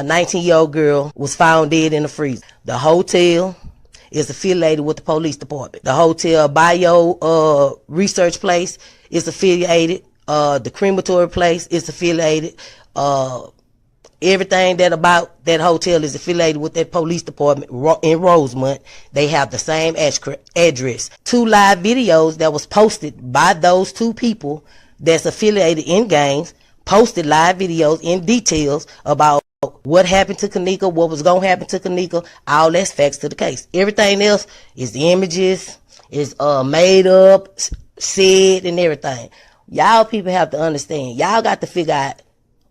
a 19-year-old girl was found dead in the freezer. The hotel is affiliated with the police department. The hotel bio research place is affiliated. The crematory place is affiliated. Everything that about that hotel is affiliated with that police department in Rosemont. They have the same address. 2 live videos that was posted by those 2 people that's affiliated in gangs, posted live videos in details about what happened to Kenneka, what was going to happen to Kenneka. All that's facts to the case. Everything else is the images, is made up, said, and everything. Y'all people have to understand. Y'all got to figure out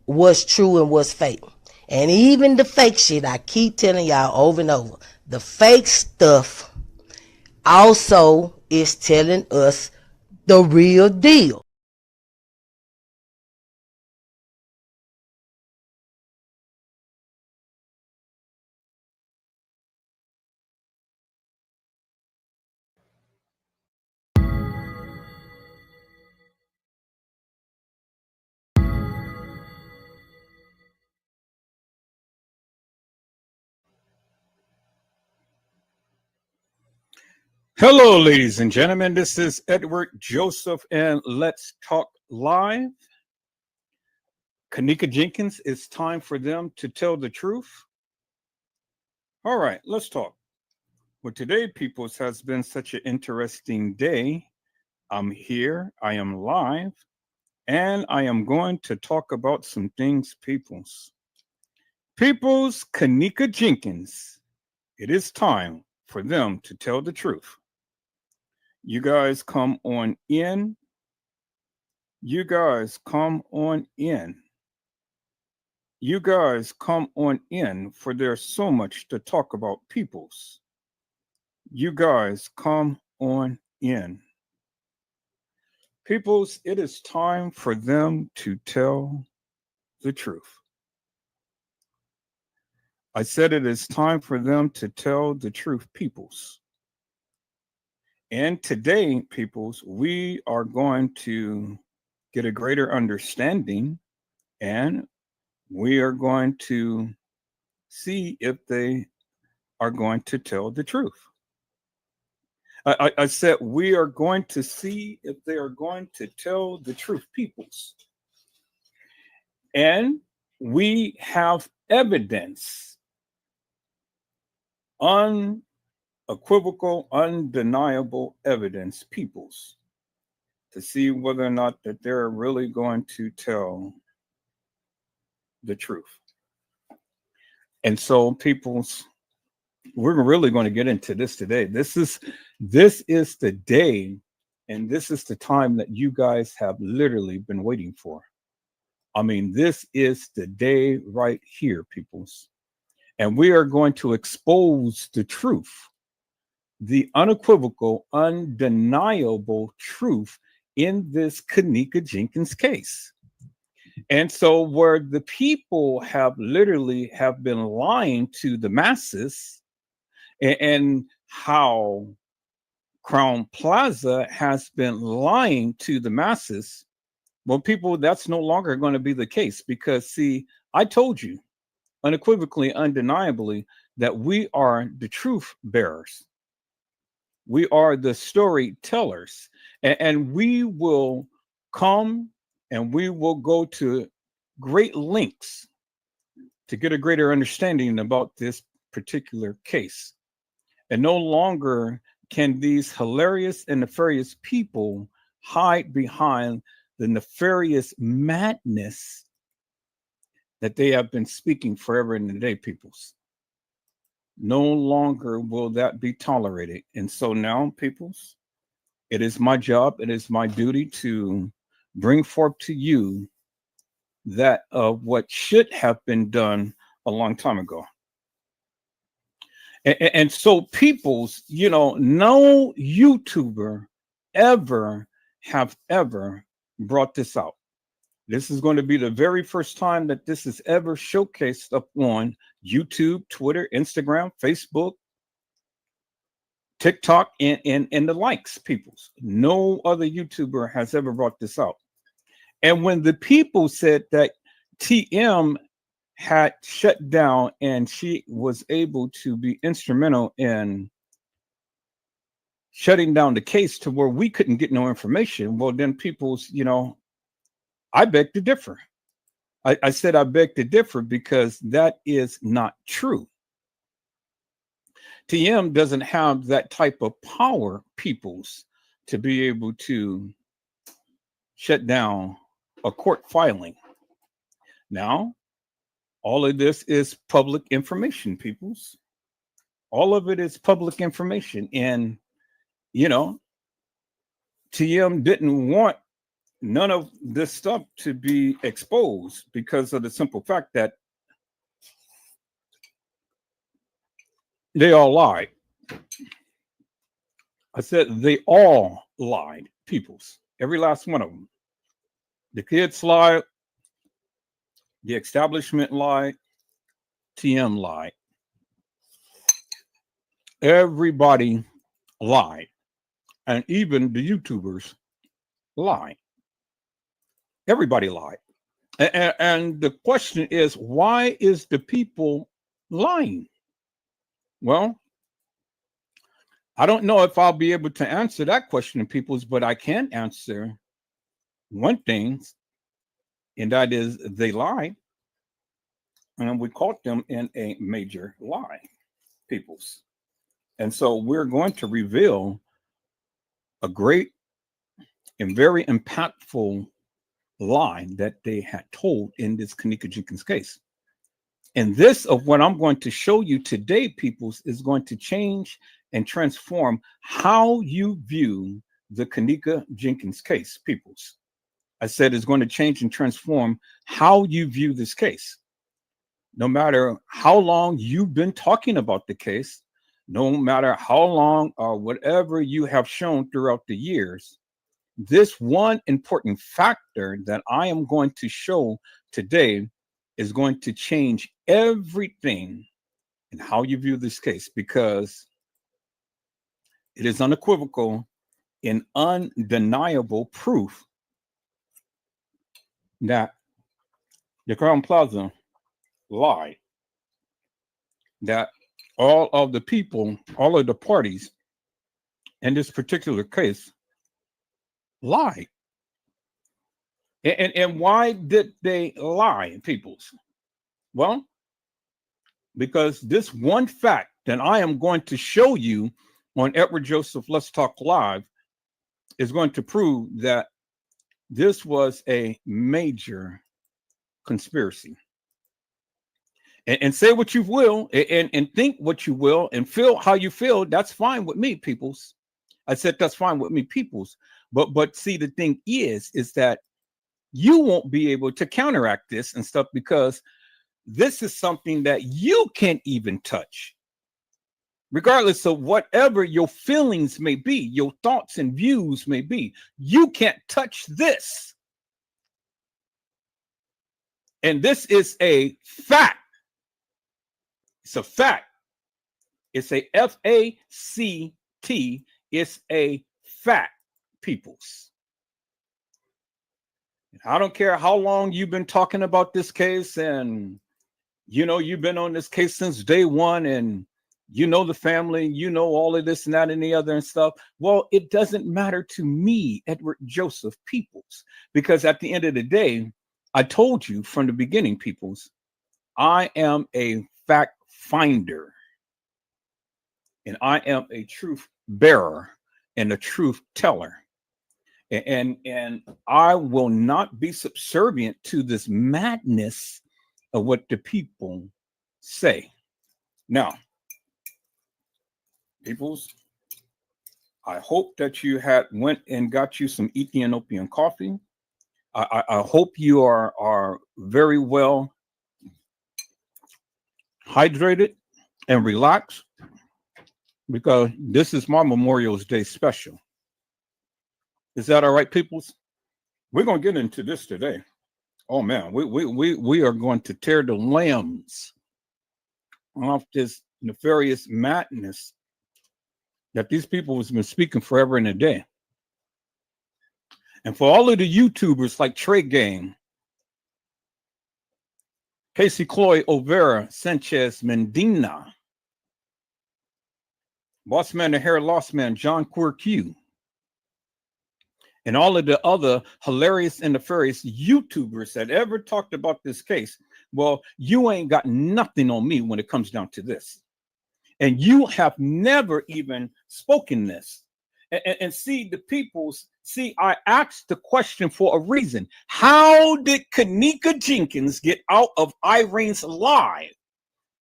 what's true and what's fake. And even the fake shit, I keep telling y'all over and over, the fake stuff also is telling us the real deal. Hello, ladies and gentlemen. This is Edward Joseph, and let's talk live. Kenneka Jenkins, it's time for them to tell the truth. All right, let's talk. Well, today, peoples, has been such an interesting day. I'm here, I am live, and I am going to talk about some things, peoples. Peoples, Kenneka Jenkins, it is time for them to tell the truth. You guys come on in. You guys come on in. You guys come on in, for there's so much to talk about, peoples. You guys come on in. Peoples, it is time for them to tell the truth. I said it is time for them to tell the truth, peoples. And today, peoples, we are going to get a greater understanding, and we are going to see if they are going to tell the truth. I said we are going to see if they are going to tell the truth, peoples. And we have evidence, unequivocal, undeniable evidence, peoples, to see whether or not that they're really going to tell the truth. And so, peoples, we're really going to get into this today. This is the day, and this is the time that you guys have literally been waiting for. I mean, this is the day right here, peoples. And we are going to expose the truth, the unequivocal, undeniable truth in this Kenneka Jenkins case. And so where the people have literally have been lying to the masses, and how Crown Plaza has been lying to the masses, well, people, that's no longer going to be the case, because, see, I told you unequivocally, undeniably, that we are the truth bearers. We are the storytellers, and we will come and we will go to great lengths to get a greater understanding about this particular case. And no longer can these hilarious and nefarious people hide behind the nefarious madness that they have been speaking forever and a day, peoples. No longer will that be tolerated. And so now, peoples, it is my job, it is my duty to bring forth to you that of what should have been done a long time ago. And so, peoples, you know, no YouTuber ever brought this out. This is going to be the very first time that this is ever showcased up on YouTube, Twitter, Instagram, Facebook, TikTok, and the likes, peoples. No other YouTuber has ever brought this out. And when the people said that TM had shut down, and she was able to be instrumental in shutting down the case to where we couldn't get no information. Well, then people's, I beg to differ. I said I beg to differ because that is not true. TM doesn't have that type of power, peoples, to be able to shut down a court filing. Now, all of this is public information, peoples. All of it is public information. And, TM didn't want none of this stuff to be exposed because of the simple fact that they all lied. I said they all lied, peoples. Every last one of them. The kids lied. The establishment lied. TM lied. Everybody lied. And even the YouTubers lied. Everybody lied. And the question is, why is the people lying? Well, I don't know if I'll be able to answer that question, peoples, but I can answer one thing, and that is they lied. And we caught them in a major lie, peoples. And so we're going to reveal a great and very impactful lie that they had told in this Kenneka Jenkins case. And this of what I'm going to show you today, peoples, is going to change and transform how you view the Kenneka Jenkins case, peoples. I said it's going to change and transform how you view this case. No matter how long you've been talking about the case, no matter how long or whatever you have shown throughout the years, this one important factor that I am going to show today is going to change everything in how you view this case, because it is unequivocal and undeniable proof that the Crown Plaza lied, that all of the people, all of the parties in this particular case lied. And why did they lie, peoples? Well, because this one fact that I am going to show you on Edward Joseph Let's Talk Live is going to prove that this was a major conspiracy. And say what you will, and think what you will, and feel how you feel. That's fine with me, peoples. I said that's fine with me, peoples. But see, the thing is that you won't be able to counteract this and stuff, because this is something that you can't even touch. Regardless of whatever your feelings may be, your thoughts and views may be, you can't touch this. And this is a fact. It's a fact. It's a FACT. It's a fact, peoples. I don't care how long you've been talking about this case, and you've been on this case since day one, and the family, all of this and that and the other and stuff. Well, it doesn't matter to me, Edward Joseph Peoples, because at the end of the day, I told you from the beginning, peoples, I am a fact finder, and I am a truth bearer and a truth teller. And I will not be subservient to this madness of what the people say. Now, peoples, I hope that you had went and got you some Ethiopian coffee. I hope you are very well hydrated and relaxed, because this is my Memorial Day special. Is that all right, peoples? We're going to get into this today. Oh man, we are going to tear the limbs off this nefarious madness that these people has been speaking forever and a day. And for all of the YouTubers like Trey Gang, Casey Cloy Overa Sanchez Mendina, Bossman the Hair Lost Man, John Quirk, and all of the other hilarious and nefarious YouTubers that ever talked about this case. Well, you ain't got nothing on me when it comes down to this. And you have never even spoken this. And see, the people's, see, I asked the question for a reason. How did Kenneka Jenkins get out of Irene's lie?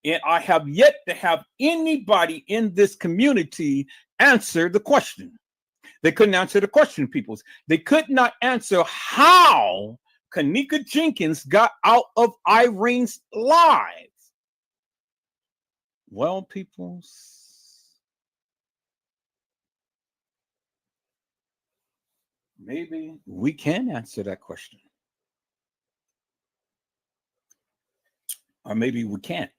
And I have yet to have anybody in this community answer the question. They couldn't answer the question, peoples. They could not answer how Kenneka Jenkins got out of Irene's lies. Well, peoples, maybe we can answer that question. Or maybe we can't.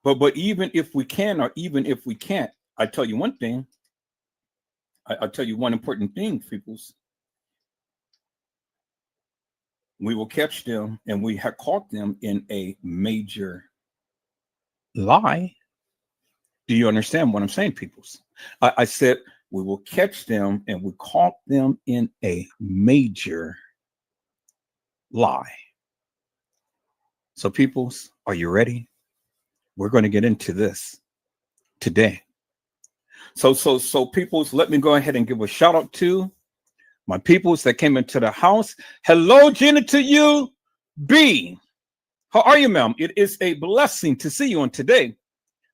But even if we can, or even if we can't, I tell you one thing. I'll tell you one important thing, peoples. We will catch them, and we have caught them in a major lie. Do you understand what I'm saying, peoples? I said we will catch them, and we caught them in a major lie. So, peoples, are you ready? We're going to get into this today. So, peoples, let me go ahead and give a shout out to my peoples that came into the house. Hello, Jenna, to you, B. How are you, ma'am? It is a blessing to see you on today.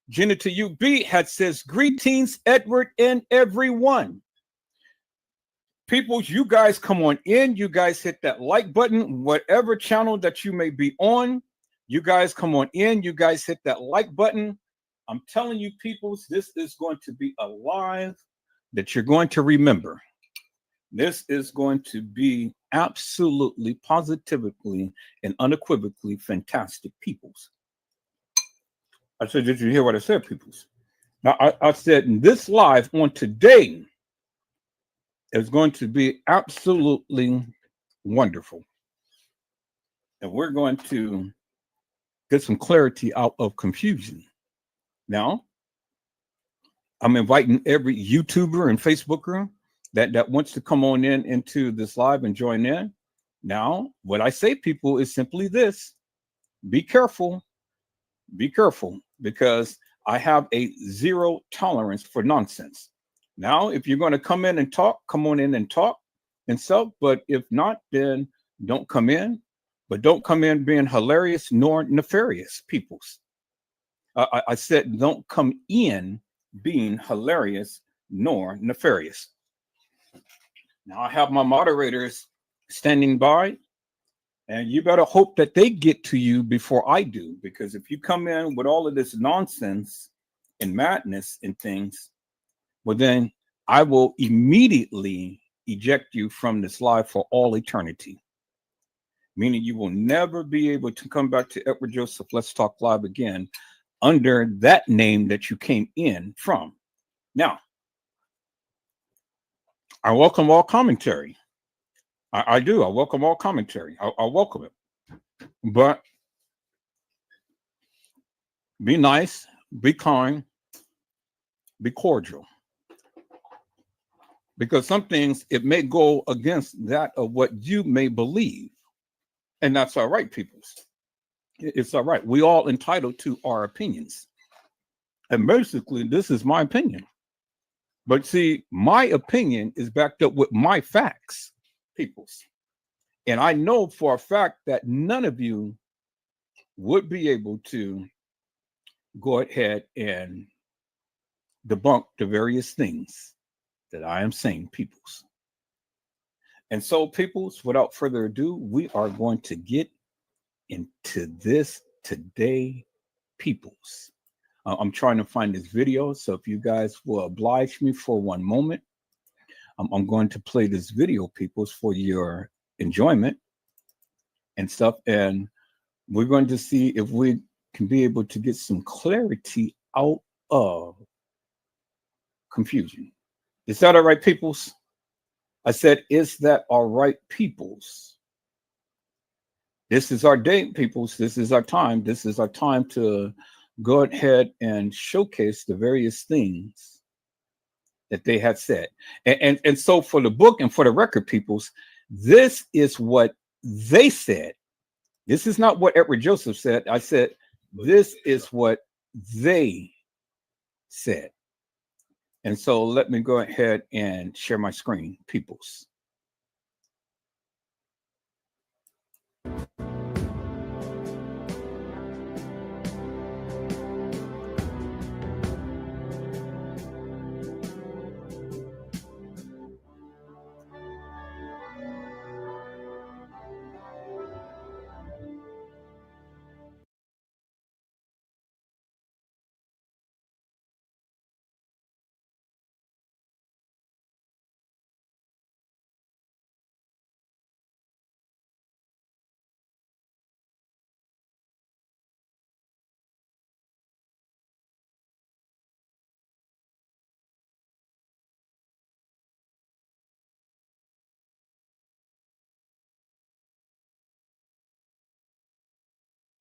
Jenna, to you, B, had says, greetings, Edward, and everyone. Peoples, you guys come on in. You guys hit that like button, whatever channel that you may be on. You guys come on in. You guys hit that like button. I'm telling you, peoples, this is going to be a live that you're going to remember. This is going to be absolutely, positively, and unequivocally fantastic, peoples. I said, did you hear what I said, peoples? Now, I said this live on today is going to be absolutely wonderful. And we're going to get some clarity out of confusion. Now, I'm inviting every YouTuber and Facebooker that wants to come on in into this live and join in. Now, what I say, people, is simply this. Be careful. Be careful, because I have a zero tolerance for nonsense. Now, if you're going to come in and talk, come on in and talk and stuff. But if not, then don't come in. But don't come in being hilarious nor nefarious, peoples. I said don't come in being hilarious nor nefarious. Now I have my moderators standing by, and you better hope that they get to you before I do, because if you come in with all of this nonsense and madness and things, well, then I will immediately eject you from this live for all eternity, meaning you will never be able to come back to Edward Joseph Let's Talk Live again under that name that you came in from. Now, I welcome all commentary. I do. I welcome all commentary. I welcome it. But be nice, be kind, be cordial. Because some things, it may go against that of what you may believe. And that's all right, peoples. It's all right. We all entitled to our opinions. And basically, this is my opinion. But see, my opinion is backed up with my facts, peoples. And I know for a fact that none of you would be able to go ahead and debunk the various things that I am saying, peoples. And so, peoples, without further ado, we are going to get into this today, peoples. I'm trying to find this video, so if you guys will oblige me for one moment, I'm going to play this video, peoples, for your enjoyment and stuff, and we're going to see if we can be able to get some clarity out of confusion. Is that all right, peoples? I said, is that all right, peoples? This is our day, peoples. This is our time. This is our time to go ahead and showcase the various things that they had said. And so for the book and for the record, peoples, this is what they said. This is not what Edward Joseph said. I said, this is what they said. And so let me go ahead and share my screen, peoples.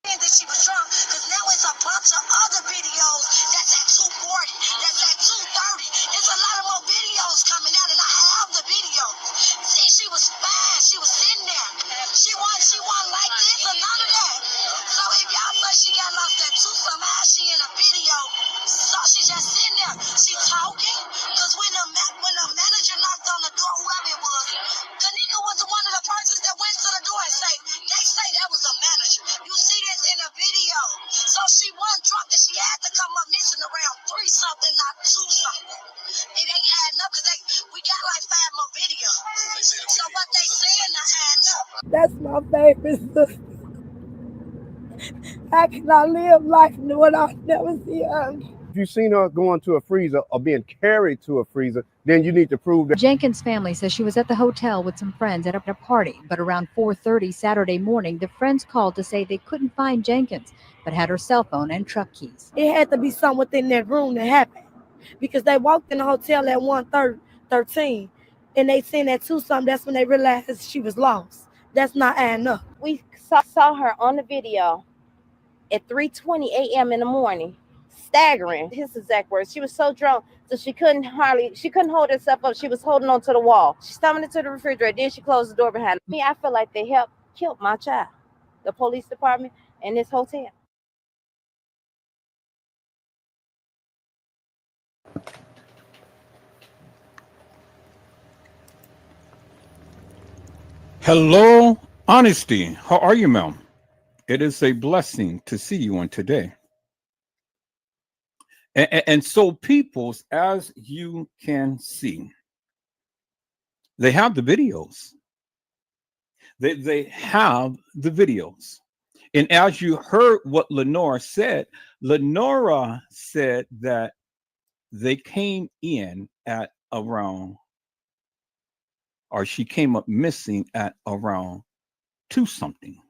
That she was drunk, because now it's a bunch of other videos that's at 240, that's at 230. There's a lot of more videos coming out, and I have the videos. See, she was fine. She was sitting there. She wasn't like this or none of that. So if y'all say she got lost at two, somehow she in a video. So she just sitting there. She talking, because when the manager knocked on the door, whoever it was, Kenneka was one of the persons that went to the door and they say that was a manager. You see this in a video. So she wasn't drunk and she had to come up missing around 3 something, not 2 something. It ain't adding up because we got like 5 more videos. So what they saying not adding up. That's my favorite sister. How can I live life knowing I'll never see her? If you've seen her going to a freezer or being carried to a freezer, then you need to prove that. Jenkins' family says she was at the hotel with some friends at a party, but around 4:30 Saturday morning, the friends called to say they couldn't find Jenkins, but had her cell phone and truck keys. It had to be something within that room that happened, because they walked in the hotel at 1:13, and they seen at 2 something. That's when they realized she was lost. That's not adding up. We saw her on the video at 3:20 a.m. in the morning, staggering. His exact words. She was so drunk so she couldn't hold herself up. She was holding on to the wall. She stumbled into the refrigerator. Then she closed the door behind me. I feel like they helped kill my child, the police department and this hotel. Hello, Honesty. How are you, ma'am? It is a blessing to see you on today. And so, peoples, as you can see, they have the videos. They have the videos. And as you heard what Lenora said that they came in at around, or she came up missing at around 2 something.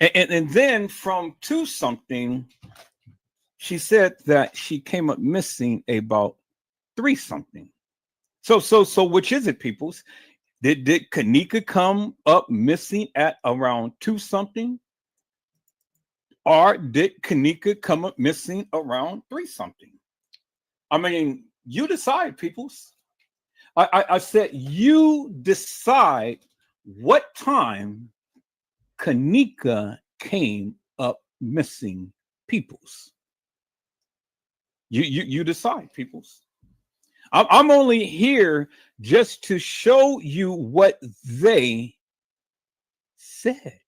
And then from 2 something, she said that she came up missing about 3 something. So which is it, peoples? Did Kenneka come up missing at around 2 something? Or did Kenneka come up missing around 3 something? I mean, you decide, peoples. I said you decide what time Kenneka came up missing, peoples. You decide, peoples. I'm only here just to show you what they said.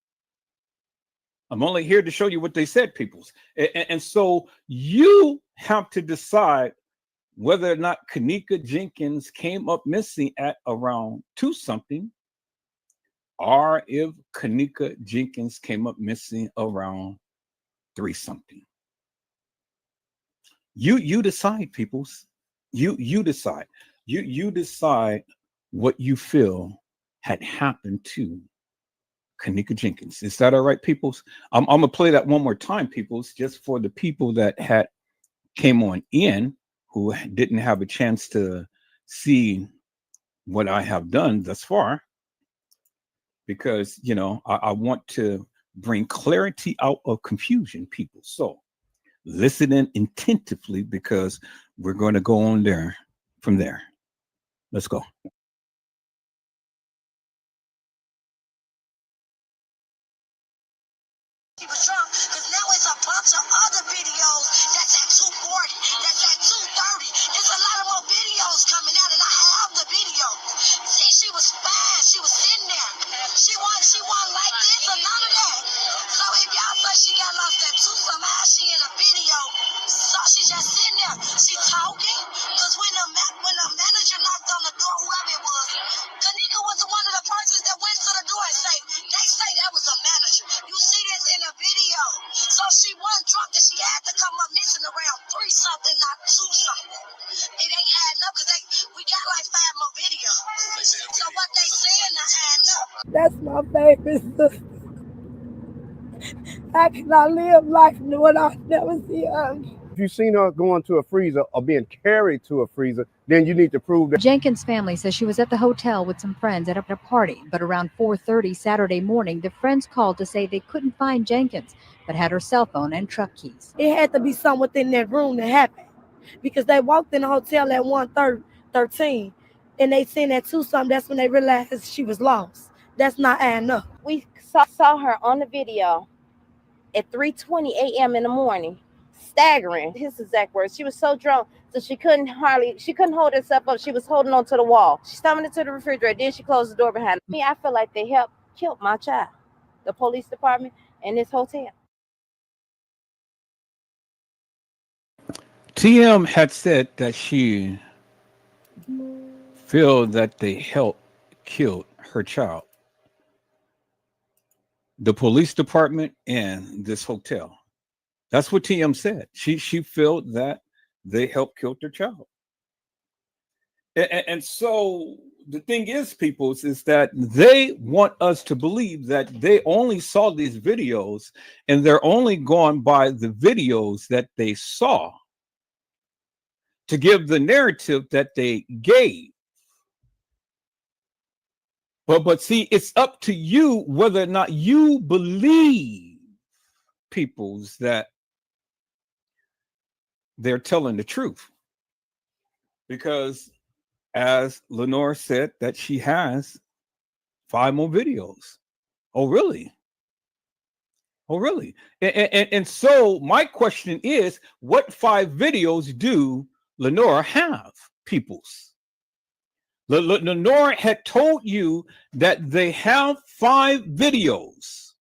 I'm only here to show you what they said, peoples. And so you have to decide whether or not Kenneka Jenkins came up missing at around 2 something, or if Kenneka Jenkins came up missing around 3 something. You decide, peoples. You decide. You decide what you feel had happened to Kenneka Jenkins. Is that all right, peoples? I'm gonna play that one more time, peoples, just for the people that had came on in who didn't have a chance to see what I have done thus far. because, I want to bring clarity out of confusion, people. So listen in attentively, because we're going to go on there from there. Let's go. He was drunk, because now it's a bunch of other videos that's at 240, that's at 230. There's a lot of more videos coming out, and I have the videos. See, she was fine. She was sitting there. She wasn't like this or none of that. So if y'all say she got lost at two, somehow she in a video. So she just sitting there. She talking, because when the manager knocked on the door, whoever it was, Kenneka was one of the persons that went to the door and they say that was a manager. You see this in the video. So she wasn't drunk, and she had to come up missing around 3 something, not 2 something. It ain't adding up, because we got like 5 more videos. So what they saying not adding up. That's my favorite sister. How can I live life when I never see her? If you've seen her going to a freezer or being carried to a freezer, then you need to prove that. Jenkins' family says she was at the hotel with some friends at a party, but around 4:30 Saturday morning, the friends called to say they couldn't find Jenkins, but had her cell phone and truck keys. It had to be something within that room that happened, because they walked in the hotel at 1:13 and they seen at 2 something. That's when they realized she was lost. That's not adding up. We saw her on the video at 3:20 a.m. in the morning, staggering. His exact words. She was so drunk, so she couldn't hold herself up. She was holding on to the wall. She stumbled into the refrigerator. Then she closed the door behind me. I feel like they helped kill my child, the police department, and this hotel. TM had said that she feel that they helped kill her child, the police department, and this hotel. That's what TM said. She felt that they helped kill their child. And so the thing is, peoples, is that they want us to believe that they only saw these videos, and they're only going by the videos that they saw to give the narrative that they gave. But see, it's up to you whether or not you believe, peoples, that they're telling the truth. Because as Lenore said, that she has 5 more videos. Oh, really? Oh, really? And so my question is, what 5 videos do Lenore have, peoples? Lenore had told you that they have 5 videos,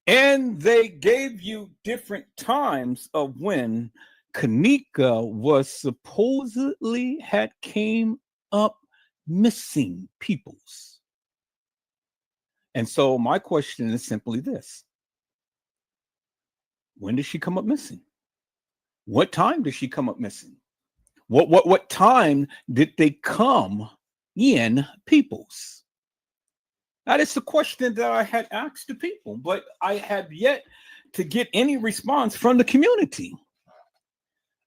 and they gave you different times of when Kenneka was supposedly had came up missing, peoples. And so my question is simply this: when did she come up missing? What time did she come up missing? What time did they come in, peoples? That is the question that I had asked the people, but I have yet to get any response from the community.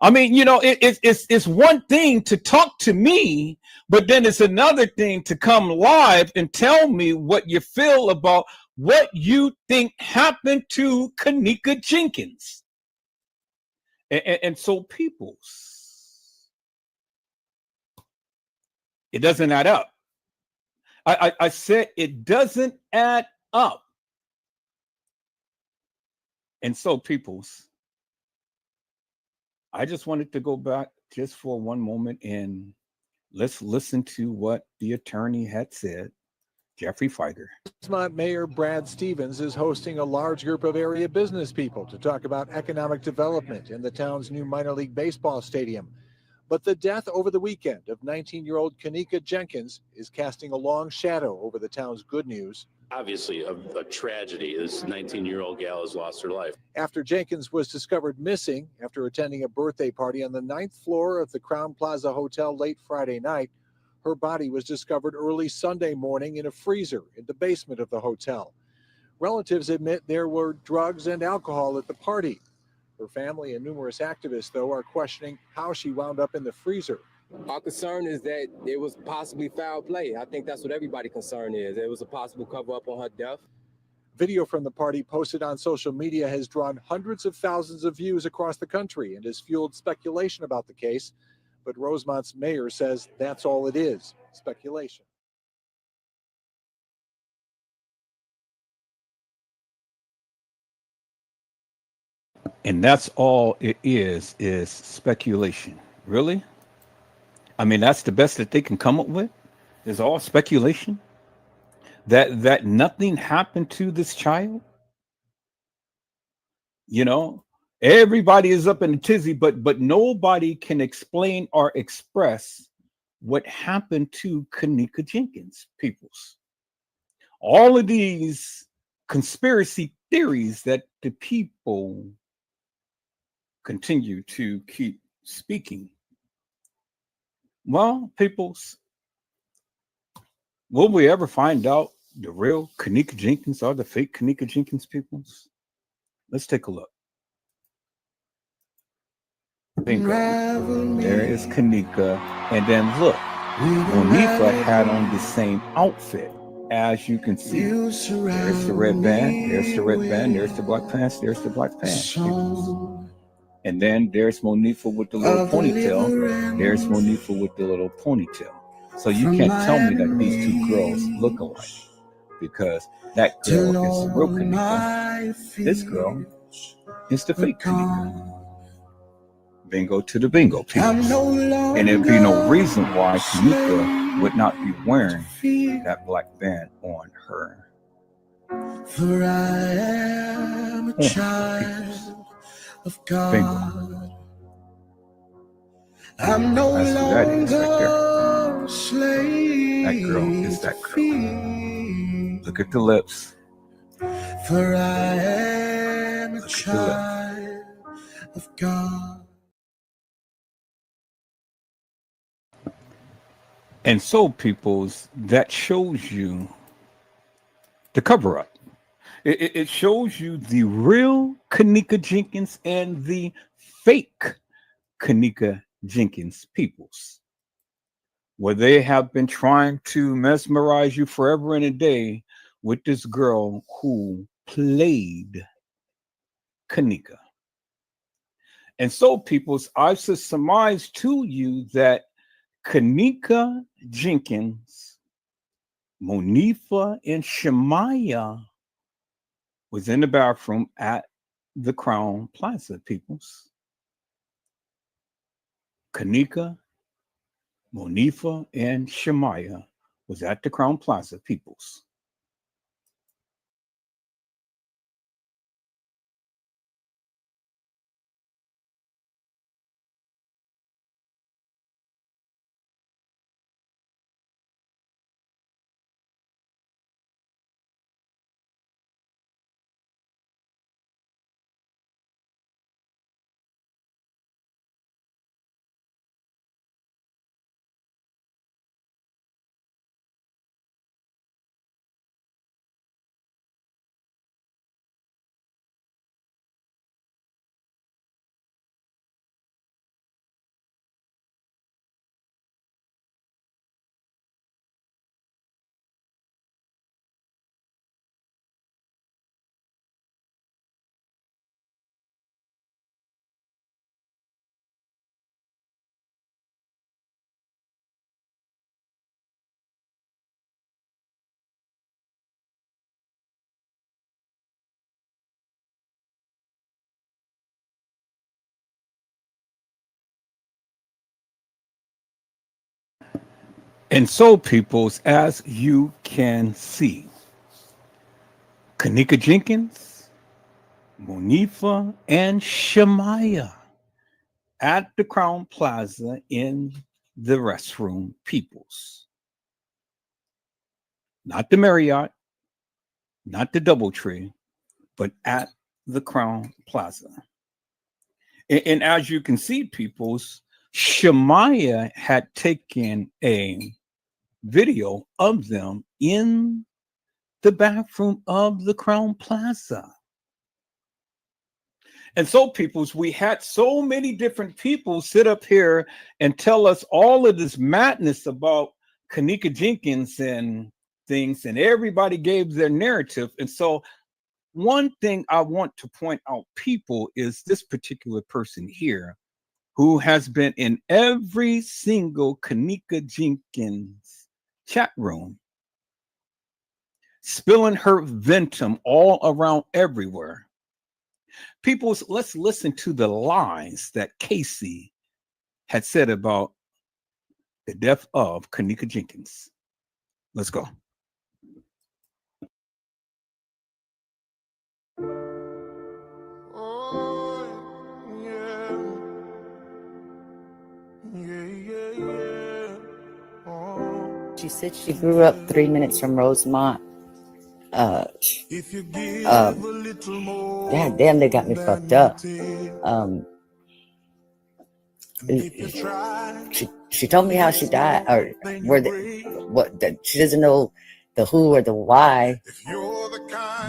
I mean, it's one thing to talk to me, but then it's another thing to come live and tell me what you feel about what you think happened to Kenneka Jenkins. And so, peoples, it doesn't add up. I said it doesn't add up. And so, peoples, I just wanted to go back just for one moment and let's listen to what the attorney had said, Jeffrey Feiger. Rosemont Mayor Brad Stevens is hosting a large group of area business people to talk about economic development in the town's new minor league baseball stadium. But the death over the weekend of 19-year-old Kenneka Jenkins is casting a long shadow over the town's good news. Obviously, a tragedy. This 19-year-old gal has lost her life. After Jenkins was discovered missing after attending a birthday party on the 9th floor of the Crown Plaza Hotel late Friday night, her body was discovered early Sunday morning in a freezer in the basement of the hotel. Relatives admit there were drugs and alcohol at the party. Her family and numerous activists, though, are questioning how she wound up in the freezer Our concern is that there was possibly foul play. I think that's what everybody's concern is. There was a possible cover up on her death. Video from the party posted on social media has drawn hundreds of thousands of views across the country and has fueled speculation about the case. But Rosemont's mayor says that's all it is, speculation. And that's all it is speculation. Really? I mean, that's the best that they can come up with? Is all speculation? That nothing happened to this child? You know, everybody is up in a tizzy, but nobody can explain or express what happened to Kenneka Jenkins, peoples. All of these conspiracy theories that the people continue to keep speaking. Well, peoples, will we ever find out the real Kenneka Jenkins or the fake Kenneka Jenkins, peoples? Let's take a look. Bingo. There is Kenneka. And then look, Monifa had on the same outfit. As you can see, there's the red band, there's the red band, there's the black pants, there's the black pants. And then there's Monifa with the little ponytail. There's Monifa with the little ponytail. So you can't tell me that these two girls look alike, because that girl is the real Kenneka. This girl is the fake Kenneka. Bingo to the bingo, people. And there'd be no reason why Kenneka would not be wearing that black band on her. For I am a child of God. Bingo. I'm no longer a slave. That girl is that girl. Look at the lips. For I am a child of God. And so, peoples, that shows you the cover up. It shows you the real Kenneka Jenkins and the fake Kenneka Jenkins, peoples, where they have been trying to mesmerize you forever and a day with this girl who played Kenneka. And so, peoples, I've surmised to you that Kenneka Jenkins, Monifa, and Shemaya was in the bathroom at the Crown Plaza, peoples. Kenneka, Monifa, and Shemaya was at the Crown Plaza, peoples. And so, peoples, as you can see, Kenneka Jenkins, Monifa, and Shemaya at the Crown Plaza in the restroom, peoples. Not the Marriott, not the Doubletree, but at the Crown Plaza. And as you can see, peoples, Shemaya had taken a video of them in the bathroom of the Crown Plaza. And so, peoples, we had so many different people sit up here and tell us all of this madness about Kenneka Jenkins and things, and everybody gave their narrative. And so one thing I want to point out, people, is this particular person here who has been in every single Kenneka Jenkins chat room, spilling her ventum all around everywhere. People, let's listen to the lies that Casey had said about the death of Kenneka Jenkins. Let's go. She said she grew up 3 minutes from Rosemont. God damn, they got me fucked up. She told me how she died, or that she doesn't know the who or the why,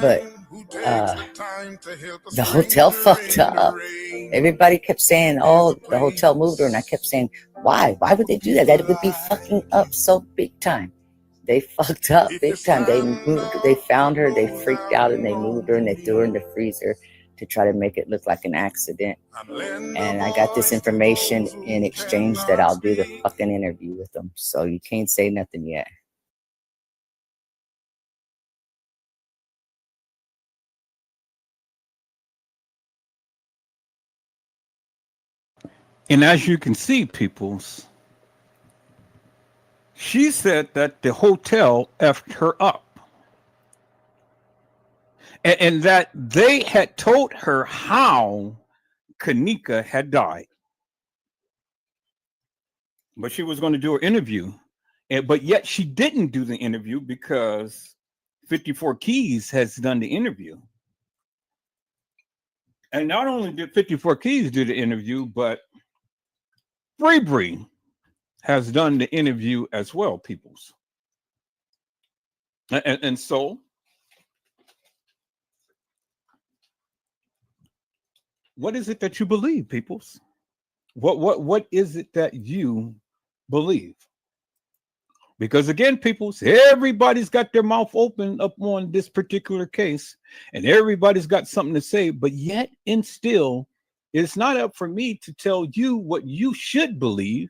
but the hotel fucked up. Everybody kept saying, "Oh, the hotel moved her," and I kept saying, "Why? Why would they do that? That would be fucking up so big time." They fucked up big time. They moved her. They found her. They freaked out and they moved her and they threw her in the freezer to try to make it look like an accident. And I got this information in exchange that I'll do the fucking interview with them. So you can't say nothing yet. And as you can see, peoples, she said that the hotel effed her up. And that they had told her how Kenneka had died. But she was going to do her interview. But yet she didn't do the interview because 54 Keys has done the interview. And not only did 54 Keys do the interview, but Bree has done the interview as well, peoples. And so what is it that you believe, peoples? What is it that you believe? Because again, peoples, everybody's got their mouth open up on this particular case, and everybody's got something to say, but yet and still, it's not up for me to tell you what you should believe,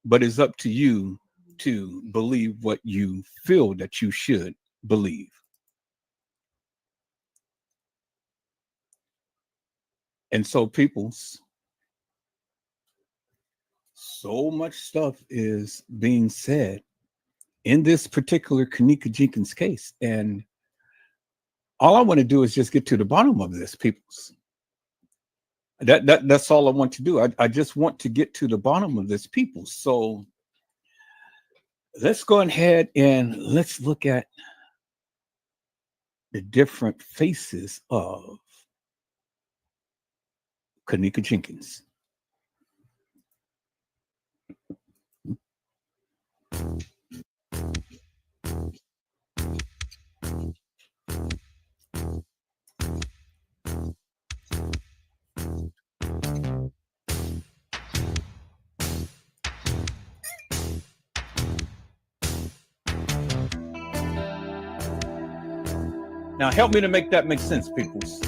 but it's up to you to believe what you feel that you should believe. And so, peoples, so much stuff is being said in this particular Kenneka Jenkins case. And all I want to do is just get to the bottom of this, peoples. That's all I want to do. I just want to get to the bottom of this, people. So let's go ahead and let's look at the different faces of Kenneka Jenkins. Now help me to make that make sense, peoples.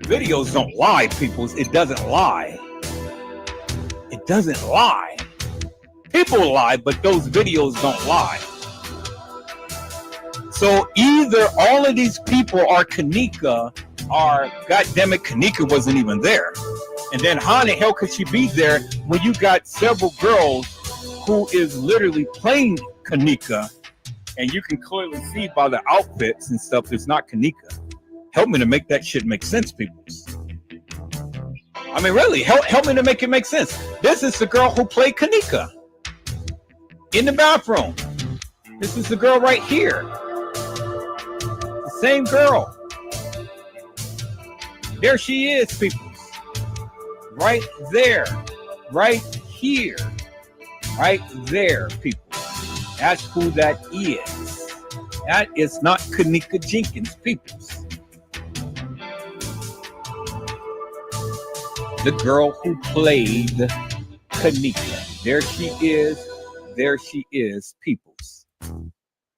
Videos don't lie, peoples. It doesn't lie. It doesn't lie. People lie, but those videos don't lie. So either all of these people are Kenneka, or goddammit, Kenneka wasn't even there. And then how in the hell could she be there when you got several girls who is literally playing Kenneka, and you can clearly see by the outfits and stuff it's not Kenneka. Help me to make that shit make sense, people. I mean, really, help me to make it make sense. This is the girl who played Kenneka in the bathroom. This is the girl right here. The same girl. There she is, people. Right there. Right here. Right there, people. That's who that is. That is not Kenneka Jenkins, people. the girl who played Kenneka. There she is. There she is, peoples.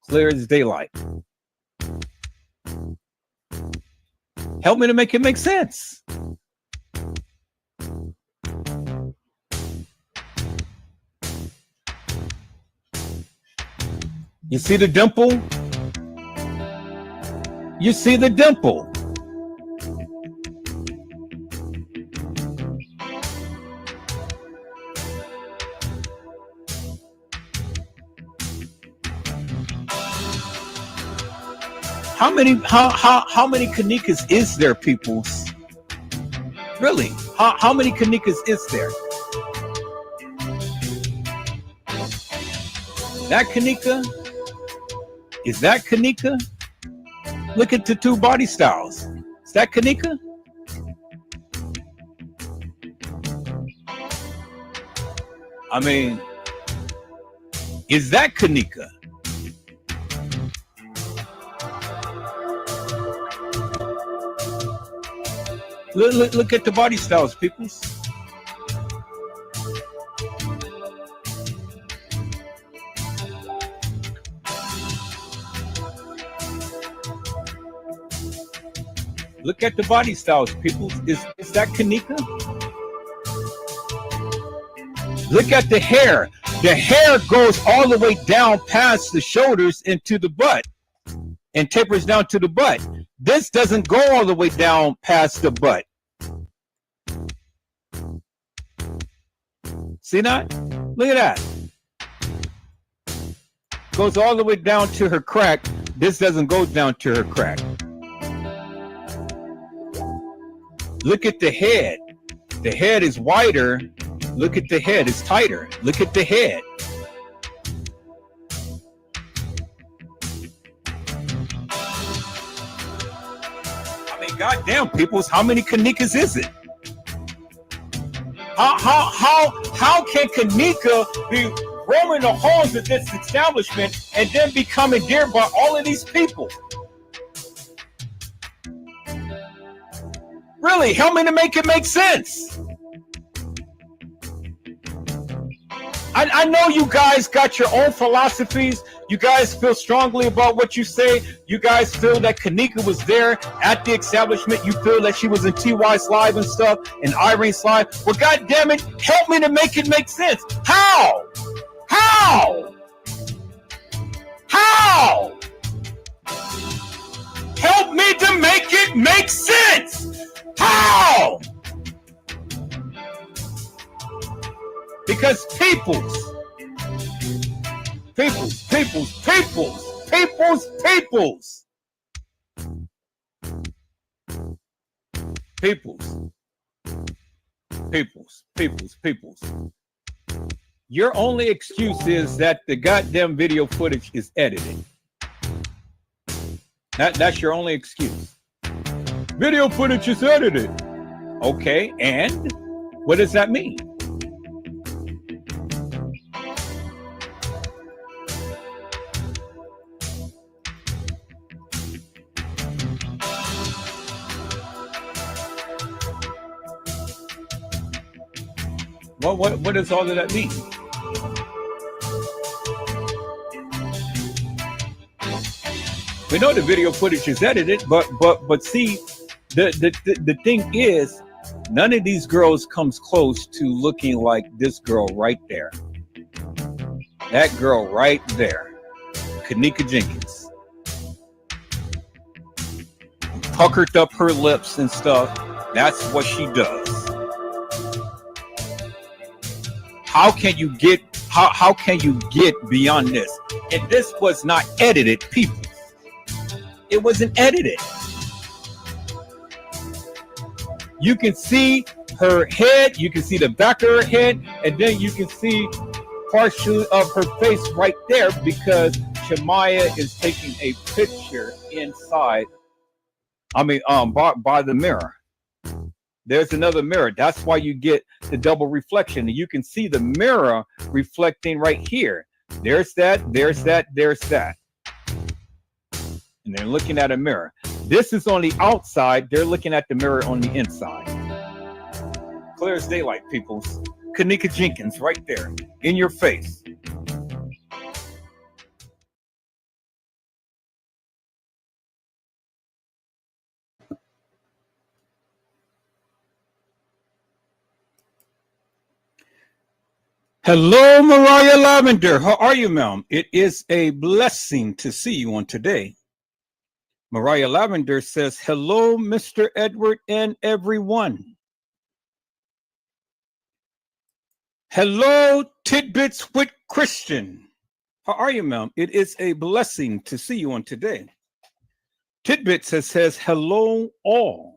Clear as daylight. Help me to make it make sense. You see the dimple? You see the dimple? How many Kennekas is there, peoples? Really? How many Kennekas is there? That Kenneka? Is that Kenneka? Look at the two body styles. Is that Kenneka? I mean, is that Kenneka? Look at the body styles, peoples. Look at the body styles, peoples. Is that Kenneka? Look at the hair. The hair goes all the way down past the shoulders into the butt and tapers down to the butt. This doesn't go all the way down past the butt. See that? Look at that. Goes all the way down to her crack. This doesn't go down to her crack. Look at the head. The head is wider. Look at the head. It's tighter. Look at the head. Goddamn, peoples, how many Kennekas is it? How can Kenneka be roaming the halls of this establishment and then be commandeered by all of these people? Really, help me to make it make sense. I know you guys got your own philosophies. You guys feel strongly about what you say. You guys feel that Kenneka was there at the establishment. You feel that she was in TY's live and stuff, and Irene's live. Well, God damn it, help me to make it make sense. How? How? How? Help me to make it make sense. How? Because peoples, your only excuse is that the goddamn video footage is edited. That's your only excuse. Video footage is edited. Okay, and what does that mean? What does all of that mean? We know the video footage is edited, but see, the thing is, none of these girls comes close to looking like this girl right there. That girl right there, Kenneka Jenkins. Puckered up her lips and stuff. That's what she does. How can you get beyond this? And this was not edited, people. It wasn't edited. You can see her head, you can see the back of her head, and then you can see partially of her face right there because Shemaya is taking a picture inside. By the mirror. There's another mirror. That's why you get the double reflection. You can see the mirror reflecting right here. There's that, there's that, there's that. And they're looking at a mirror. This is on the outside. They're looking at the mirror on the inside. clear as daylight, people. Kenneka Jenkins right there in your face. Hello, Mariah Lavender. How are you, ma'am? It is a blessing to see you on today. Mariah Lavender says, hello, Mr. Edward and everyone. Hello, Tidbits with Christian. How are you, ma'am? It is a blessing to see you on today. Tidbits says, hello, all.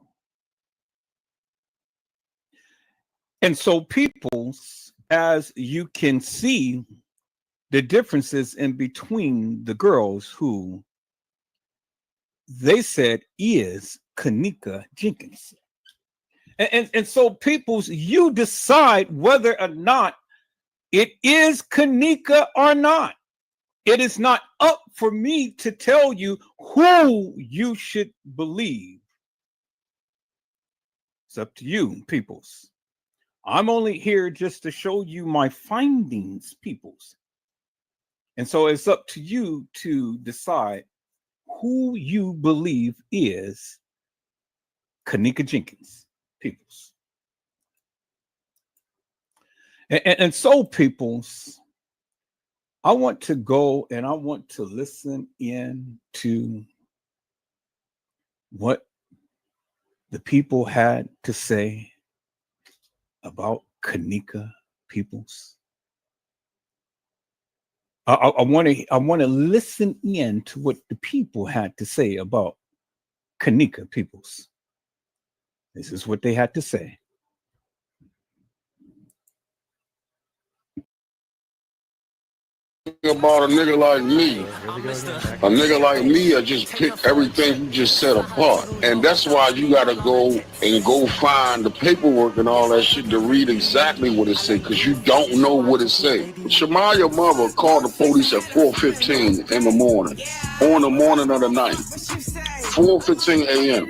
And so, peoples, as you can see, the differences in between the girls who they said is Kenneka Jenkins. And so, peoples, you decide whether or not it is Kenneka or not. It is not up for me to tell you who you should believe. It's up to you, peoples. I'm only here just to show you my findings, peoples. And so it's up to you to decide who you believe is Kenneka Jenkins, peoples. And so, peoples, I want to go and I want to listen in to what the people had to say about Kenneka, peoples. I want to listen in to what the people had to say about Kenneka, peoples. This is what they had to say. About a nigga like me. A nigga like me, I just pick everything you just said apart. And that's why you gotta go find the paperwork and all that shit to read exactly what it say, because you don't know what it say. Shamaya mother called the police at 4:15 in the morning, on the morning of the night, 4:15 a.m.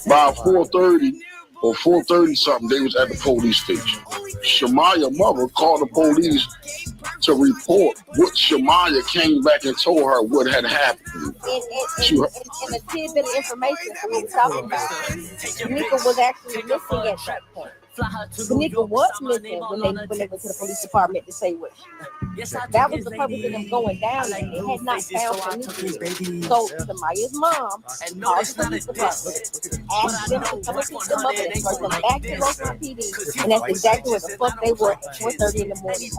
By 4:30 or 4:30 something, they was at the police station. Shamaya mother called the police to report what Shamaya came back and told her what had happened. And a tidbit of information for me to talk about. Kenneka was actually missing at that point. Kenneka was missing when they went to the police department to say what. That was the purpose of them going down there. They had not found Kenneka. So Shamaya's mom called the police department, asked them to come and pick them up and bring them back to Rosemont PD. And that's exactly where the fuck they were at 4:30 in the morning.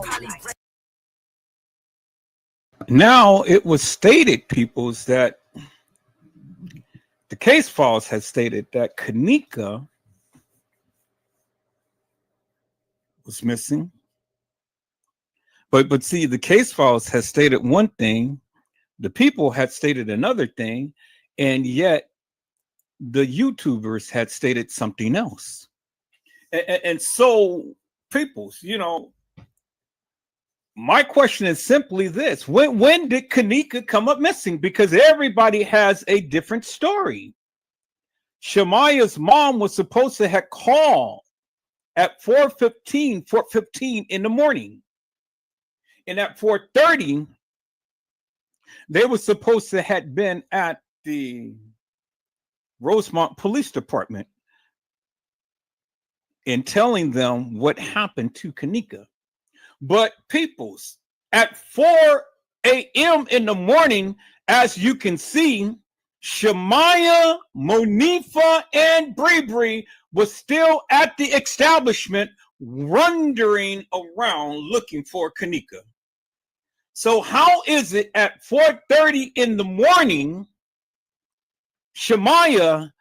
Now it was stated, peoples, that the case files had stated that Kenneka was missing. But see, the case files had stated one thing, the people had stated another thing, and yet the YouTubers had stated something else. And so, peoples, you know, my question is simply this. When did Kenneka come up missing? Because everybody has a different story. Shamaya's mom was supposed to have called at 4:15 in the morning. And at 4:30, they were supposed to have been at the Rosemont Police Department and telling them what happened to Kenneka. But peoples, at 4 a.m. in the morning, as you can see, Shamaya, Monifa, and Bree was still at the establishment, wandering around looking for Kenneka. So how is it at 4:30 in the morning, Shamaya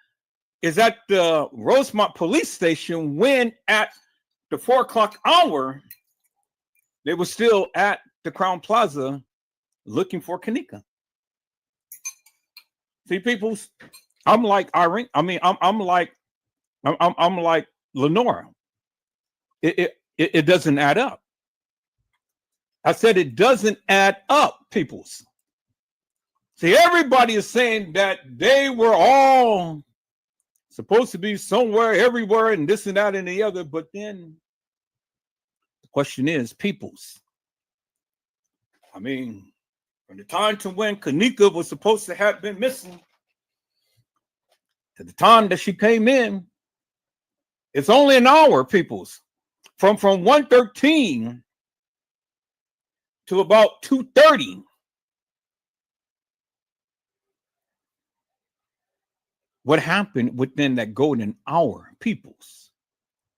is at the Rosemont police station when at the 4 o'clock hour, they were still at the Crown Plaza looking for Kenneka? See, people, I'm like Irene. I mean, I'm like Lenora. It doesn't add up. I said it doesn't add up, peoples. See, everybody is saying that they were all supposed to be somewhere, everywhere, and this and that and the other. But then the question is, peoples. I mean, from the time to when Kenneka was supposed to have been missing to the time that she came in, it's only an hour, peoples. From 1:13 to about 2:30. What happened within that golden hour, peoples,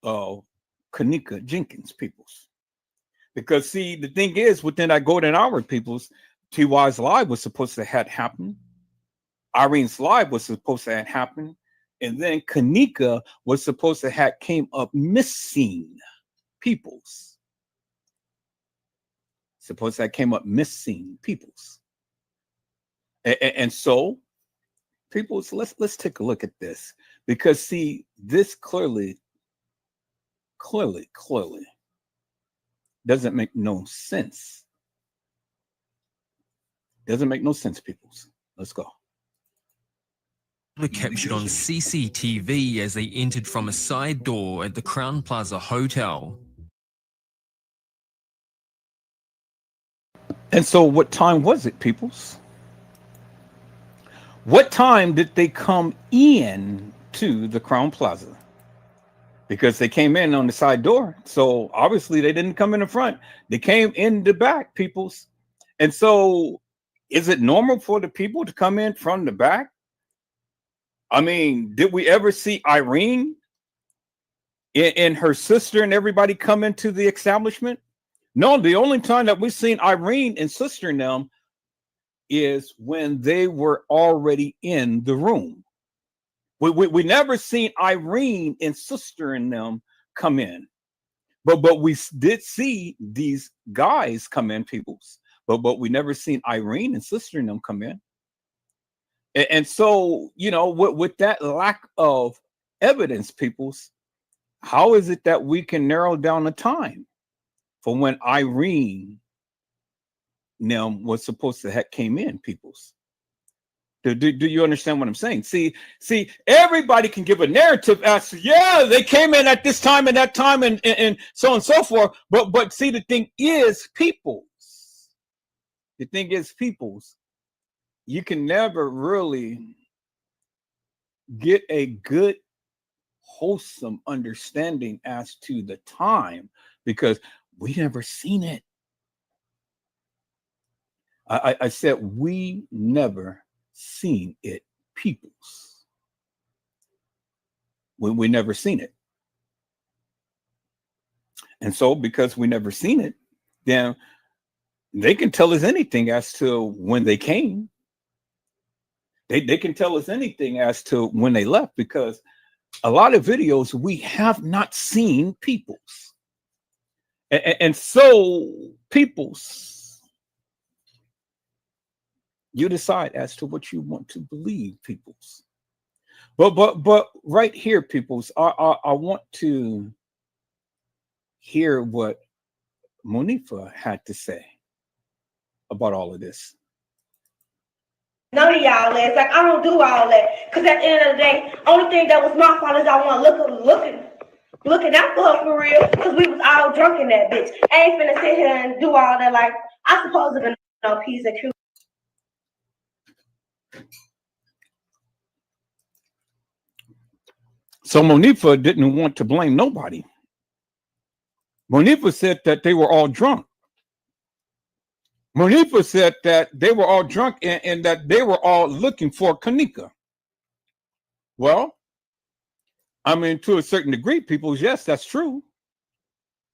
of Kenneka Jenkins, peoples? Because see, the thing is, within that golden hour, peoples, TY's live was supposed to have happened. Irene's live was supposed to have happened. And then Kenneka was supposed to have came up missing, peoples. Supposed to have came up missing, peoples. And so, peoples, let's take a look at this. Because see, this clearly doesn't make no sense. Doesn't make no sense, peoples. Let's go. Were captured on CCTV as they entered from a side door at the Crown Plaza Hotel. And so what time was it, peoples? What time did they come in to the Crown Plaza? Because they came in on the side door. So obviously they didn't come in the front. They came in the back, peoples. And so is it normal for the people to come in from the back? I mean, did we ever see Irene and her sister and everybody come into the establishment? No, the only time that we've seen Irene and sister and them is when they were already in the room. We never seen Irene and sister and them come in. But we did see these guys come in, peoples. But we never seen Irene and sister and them come in. And so, you know, with that lack of evidence, peoples, how is it that we can narrow down the time for when Irene was supposed to have came in, peoples? Do you understand what I'm saying? See, everybody can give a narrative as to, yeah, they came in at this time and that time and so on and so forth. But see, the thing is, peoples. The thing is, peoples, you can never really get a good, wholesome understanding as to the time because we never seen it. I said we never seen it, peoples. We never seen it. And so because we never seen it, then they can tell us anything as to when they came. They can tell us anything as to when they left because a lot of videos we have not seen, peoples. And so, peoples, you decide as to what you want to believe, peoples. But right here, peoples, I want to hear what Monifa had to say about all of this. None of y'all is like, I don't do all that. Because at the end of the day, only thing that was my fault is I want looking out for her for real. Because we was all drunk in that bitch. I ain't finna sit here and do all that. Like, I supposed to be no piece of truth. So Monifa didn't want to blame nobody. Monifa said that they were all drunk. Monifa said that they were all drunk and that they were all looking for Kenneka. Well, I mean, to a certain degree, people, yes, that's true.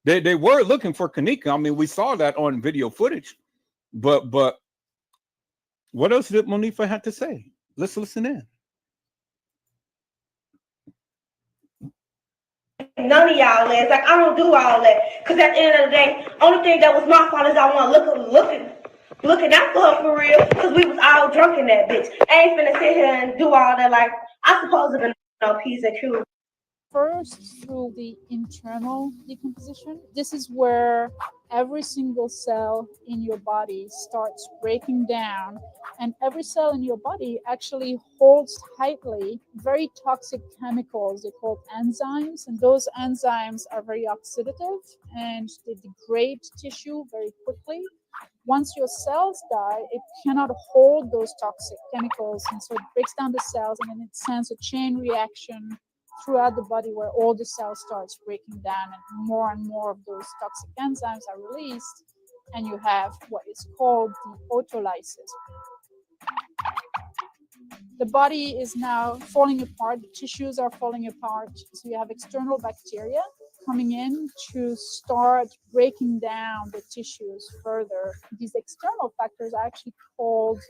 They were looking for Kenneka. I mean, we saw that on video footage. But what else did Monifa have to say? Let's listen in. None of y'all is like, I don't do all that. Because at the end of the day, only thing that was my fault is I want looking out for her for real. Because we was all drunk in that bitch. I ain't finna sit here and do all that. Like, I supposed to be no piece of truth. first through the internal decomposition. This is where every single cell in your body starts breaking down, and every cell in your body actually holds tightly very toxic chemicals. They're called enzymes, and those enzymes are very oxidative and they degrade tissue very quickly. Once your cells die, it cannot hold those toxic chemicals, and so it breaks down the cells, and then it sends a chain reaction throughout the body where all the cells starts breaking down, and more of those toxic enzymes are released, and you have what is called the autolysis. The body is now falling apart, the tissues are falling apart, so you have external bacteria coming in to start breaking down the tissues further. These external factors are actually called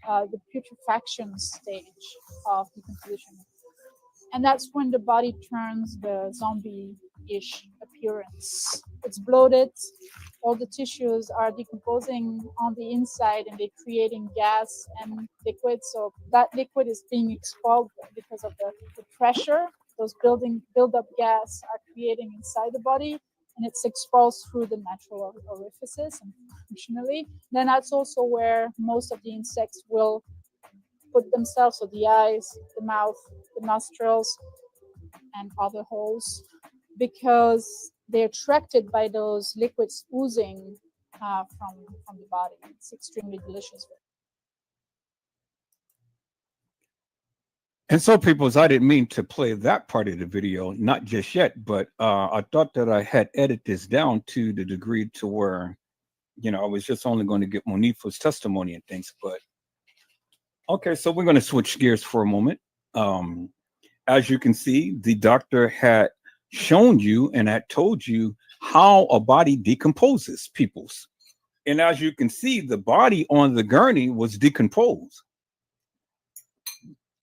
the putrefaction stage of decomposition. And that's when the body turns the zombie-ish appearance. It's bloated, all the tissues are decomposing on the inside, and they're creating gas and liquid. So that liquid is being expelled because of the pressure. Those build-up gas are creating inside the body, and it's expelled through the natural orifices and functionally. Then that's also where most of the insects will put themselves, so the eyes, the mouth, the nostrils, and other holes, because they're attracted by those liquids oozing from the body. It's extremely delicious. And so, peoples, I didn't mean to play that part of the video, not just yet, but I thought that I had edited this down to the degree to where, you know, I was just only going to get Monifa's testimony and things. But okay, so we're going to switch gears for a moment. As you can see, the doctor had shown you and had told you how a body decomposes, peoples. And as you can see, the body on the gurney was decomposed.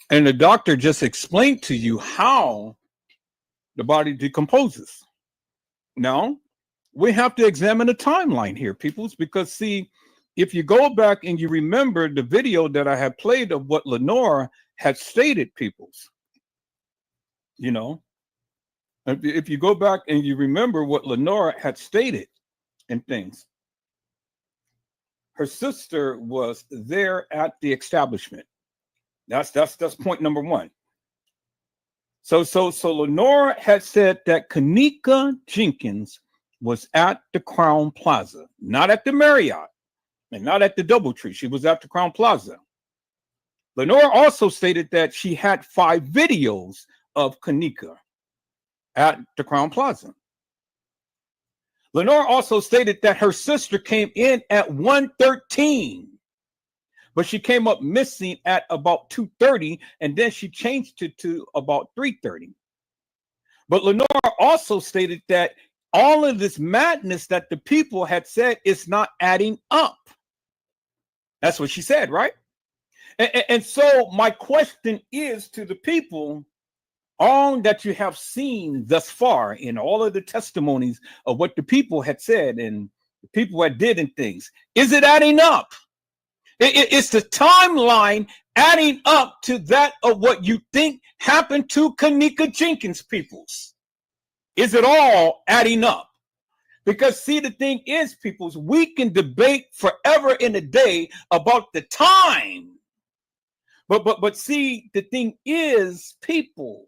And the doctor just explained to you how the body decomposes. Now, we have to examine the timeline here, peoples, because see, if you go back and you remember the video that I had played of what Lenore had stated, peoples, you know, if you go back and you remember what Lenore had stated and things, her sister was there at the establishment. That's point number one. So Lenore had said that Kenneka Jenkins was at the Crown Plaza, not at the Marriott and not at the Doubletree. She was at the Crown Plaza. Lenore also stated that she had 5 videos of Kenneka at the Crown Plaza. Lenore also stated that her sister came in at 1:13. But she came up missing at about 2:30, and then she changed it to about 3:30. But Lenore also stated that all of this madness that the people had said is not adding up. That's what she said, right? And so my question is to the people, all that you have seen thus far in all of the testimonies of what the people had said and the people had did and things, is it adding up? It's the timeline adding up to that of what you think happened to Kenneka Jenkins, peoples. Is it all adding up? Because see, the thing is, peoples, we can debate forever in a day about the time. But see, the thing is, people,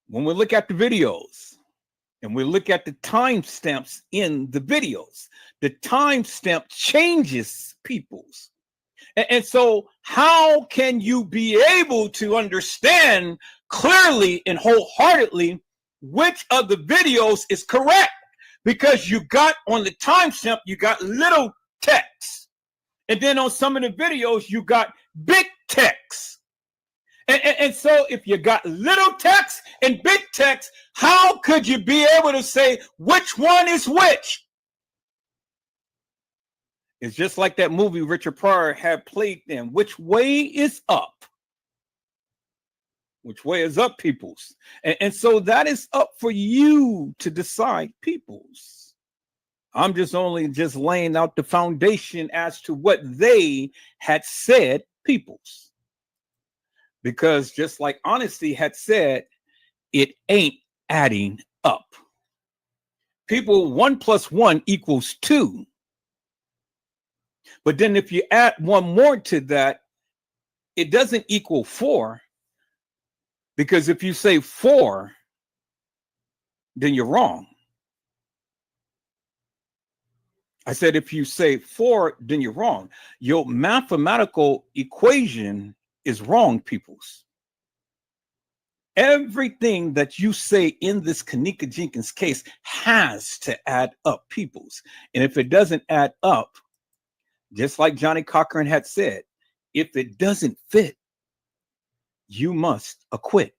when we look at the videos, and we look at the timestamps in the videos, the timestamp changes, peoples. And so how can you be able to understand clearly and wholeheartedly which of the videos is correct? Because you got on the timestamp, you got little text. And then on some of the videos, you got big text. And so if you got little text and big text, how could you be able to say which one is which? It's just like that movie Richard Pryor had played then. Which way is up? Which way is up, peoples? And so that is up for you to decide, peoples. I'm just laying out the foundation as to what they had said, peoples. Because just like Honesty had said, it ain't adding up. People, 1 + 1 = 2. But then if you add one more to that, it doesn't equal 4. Because if you say 4, then you're wrong. I said, if you say 4, then you're wrong. Your mathematical equation is wrong, peoples. Everything that you say in this Kenneka Jenkins case has to add up, peoples. And if it doesn't add up, just like Johnny Cochran had said, if it doesn't fit, you must acquit.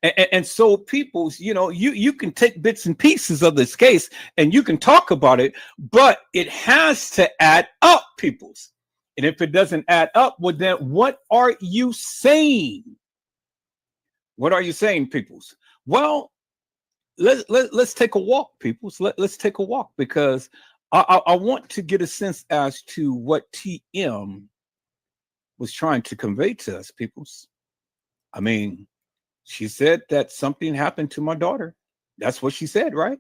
And so peoples, you can take bits and pieces of this case and you can talk about it, but it has to add up, peoples. And if it doesn't add up, well, then what are you saying? What are you saying, peoples? Well, let's take a walk, peoples. Let's take a walk, because I want to get a sense as to what TM was trying to convey to us, peoples. I mean, she said that something happened to my daughter. That's what she said, right?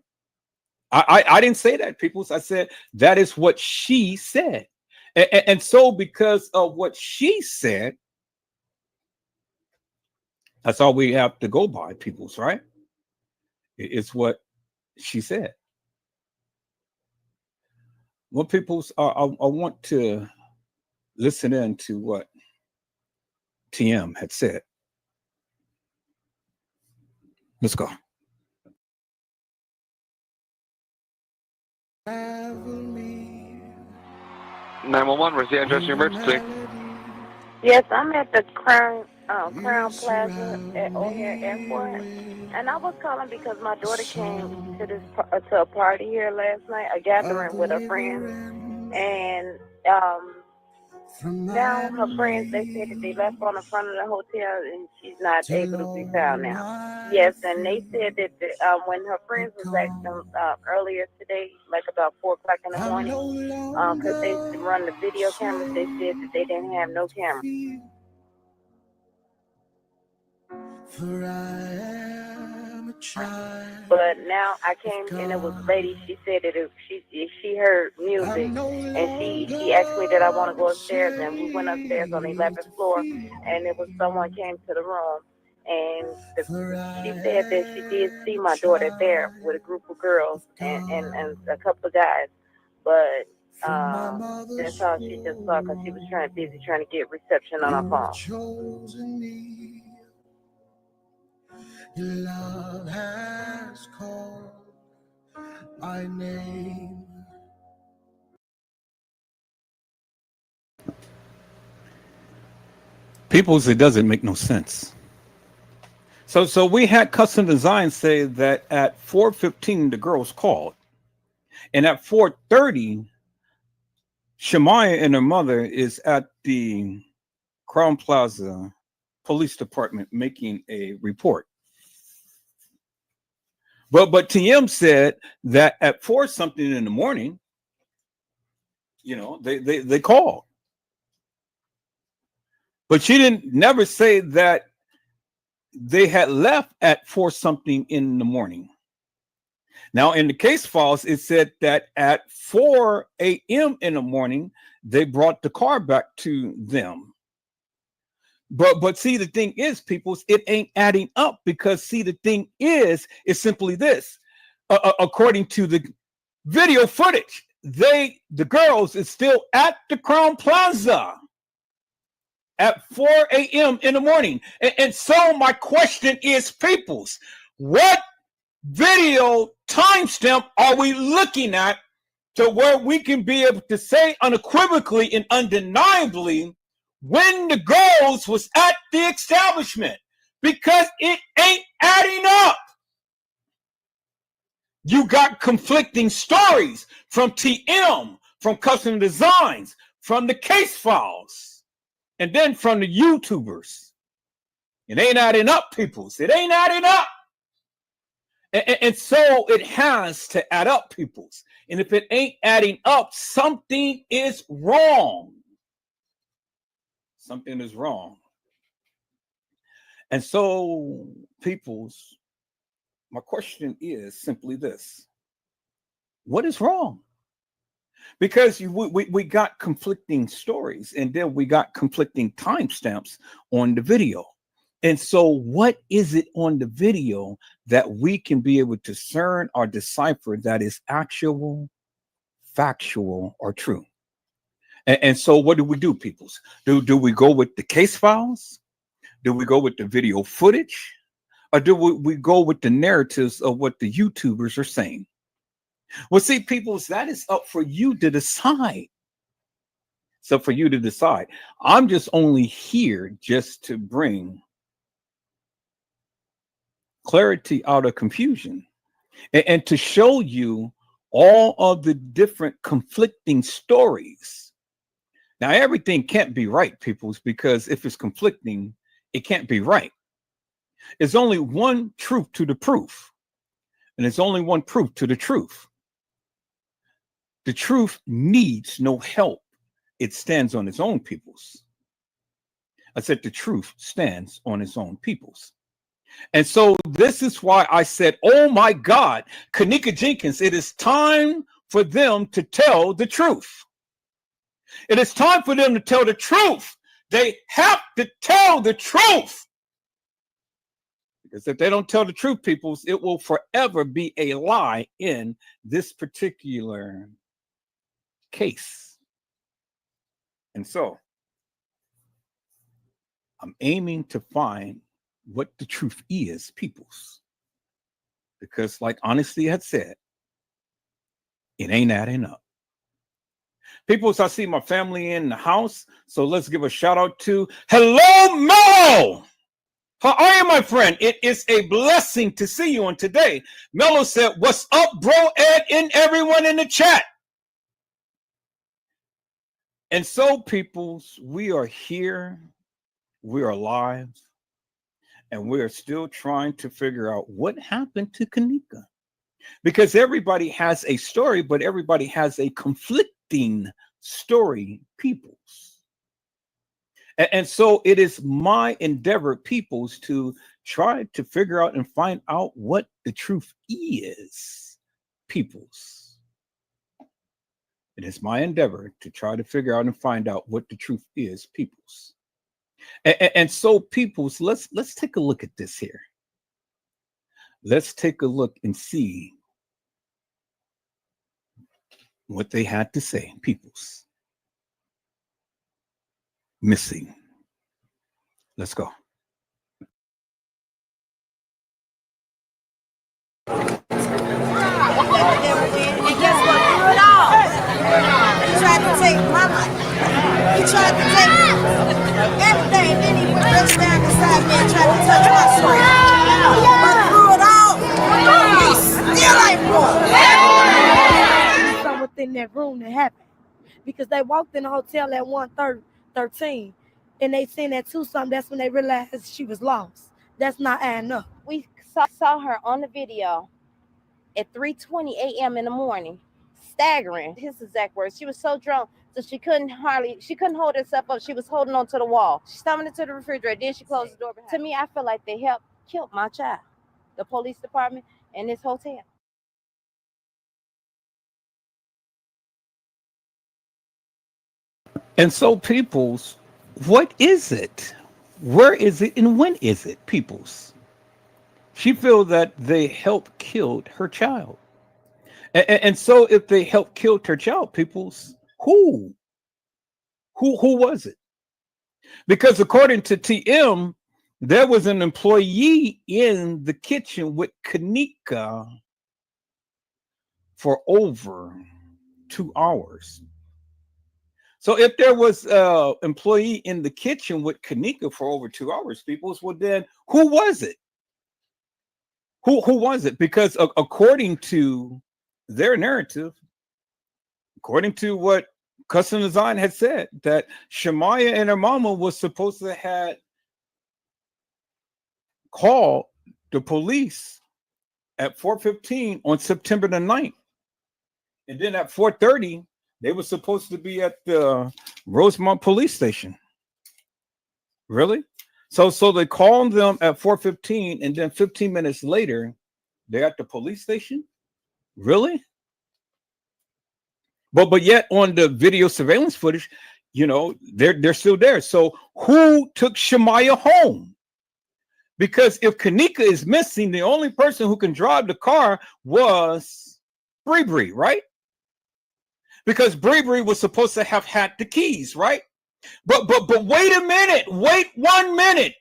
I didn't say that, peoples. I said that is what she said. And so because of what she said, that's all we have to go by, peoples, right? It's what she said. Well, peoples, I want to listen in to what TM had said. Let's go. 911, where's the address of your emergency? Yes, I'm at the Crown Plaza at O'Hare Airport, and I was calling because my daughter came to a party here last night, a gathering with her friends, and now her friends, they said that they left on the front of the hotel and she's not able to be found now. Yes, and they said that when her friends was asking earlier today, like about 4 o'clock in the morning, because they run the video cameras, they said that they didn't have no camera. But now I came and it was a lady. She said that she heard music, and she asked me that I want to go upstairs, and we went upstairs on the 11th floor, and it was someone came to the room, and she said that she did see my daughter there with a group of girls and a couple of guys, but that's all she just saw because she was busy trying to get reception on her phone. Your love has called my name. Peoples, it doesn't make no sense. So we had Custom Design say that at 4:15 the girls called, and at 4:30 Shemaya and her mother is at the Crown Plaza Police Department making a report. But TM said that at 4 something in the morning, they called. But she didn't never say that they had left at 4 something in the morning. Now, in the case files, it said that at 4 a.m. in the morning, they brought the car back to them. But see, the thing is, people, it ain't adding up, because see, the thing is simply this. According to the video footage, the girls is still at the Crown Plaza at 4 a.m. in the morning. And so my question is, peoples, what video timestamp are we looking at to where we can be able to say unequivocally and undeniably when the girls was at the establishment? Because it ain't adding up. You got conflicting stories from TM, from Custom Designs, from the case files, and then from the YouTubers. It ain't adding up, peoples. It ain't adding up. And so it has to add up, peoples. And if it ain't adding up, something is wrong. Something is wrong. And so, peoples, my question is simply this: what is wrong? Because we got conflicting stories, and then we got conflicting timestamps on the video. And so, what is it on the video that we can be able to discern or decipher that is actual, factual, or true? And so, what do we do, peoples? Do we go with the case files? Do we go with the video footage? Or do we go with the narratives of what the YouTubers are saying? Well, see, peoples, that is up for you to decide. So for you to decide. I'm just only here just to bring clarity out of confusion and to show you all of the different conflicting stories. Now, everything can't be right, peoples, because if it's conflicting, it can't be right. There's only one truth to the proof, and there's only one proof to the truth. The truth needs no help. It stands on its own, peoples. I said the truth stands on its own, peoples. And so this is why I said, oh my God, Kenneka Jenkins, it is time for them to tell the truth. It is time for them to tell the truth. They have to tell the truth. Because if they don't tell the truth, peoples, it will forever be a lie in this particular case. And so I'm aiming to find what the truth is, peoples. Because like Honesty had said, it ain't adding up. Peoples, I see my family in the house, so let's give a shout out to Hello Mello. How are you, my friend? It is a blessing to see you on today. Mello said, what's up, bro, Ed, and everyone in the chat? And so, peoples, we are here, we are alive, and we are still trying to figure out what happened to Kenneka. Because everybody has a story, but everybody has a conflicting story, peoples. And so it is my endeavor, peoples, to try to figure out and find out what the truth is, peoples. It is my endeavor to try to figure out and find out what the truth is, peoples. And so, peoples, let's take a look at this here. Let's take a look and see what they had to say, peoples. Missing. Let's go. And guess what? Through it all, he tried to take my life. He tried to take everything. Then he went just down beside me and tried to touch my soul. But through it all, he still ain't wrong. Something within that room that happened. Because they walked in the hotel at 1:13 and they seen at 2 something. That's when they realized she was lost. That's not adding up. We saw her on the video at 3:20 a.m. in the morning, staggering. His exact words. She was so drunk that she couldn't hold herself up. She was holding on to the wall. She stumbled into the refrigerator. Then she closed the door behind her. To me, I feel like they helped kill my child, the police department, and this hotel. And so, peoples, what is it? Where is it and when is it, peoples? She feels that they helped kill her child. And so if they helped kill her child, peoples, who was it? Because according to TM, there was an employee in the kitchen with Kenneka for over 2 hours. So if there was an employee in the kitchen with Kenneka for over 2 hours, peoples, well then who was it? Who was it? Because according to their narrative, according to what Custom Design had said, that Shamaya and her mama was supposed to have called the police at 4:15 on September the 9th. And then at 4:30, they were supposed to be at the Rosemont police station. Really? So they called them at 4:15, and then 15 minutes later, they're at the police station. Really? But yet on the video surveillance footage, they're still there. So who took Shemaya home? Because if Kenneka is missing, the only person who can drive the car was Bree, right? Because Bree was supposed to have had the keys, right? But wait a minute. Wait 1 minute.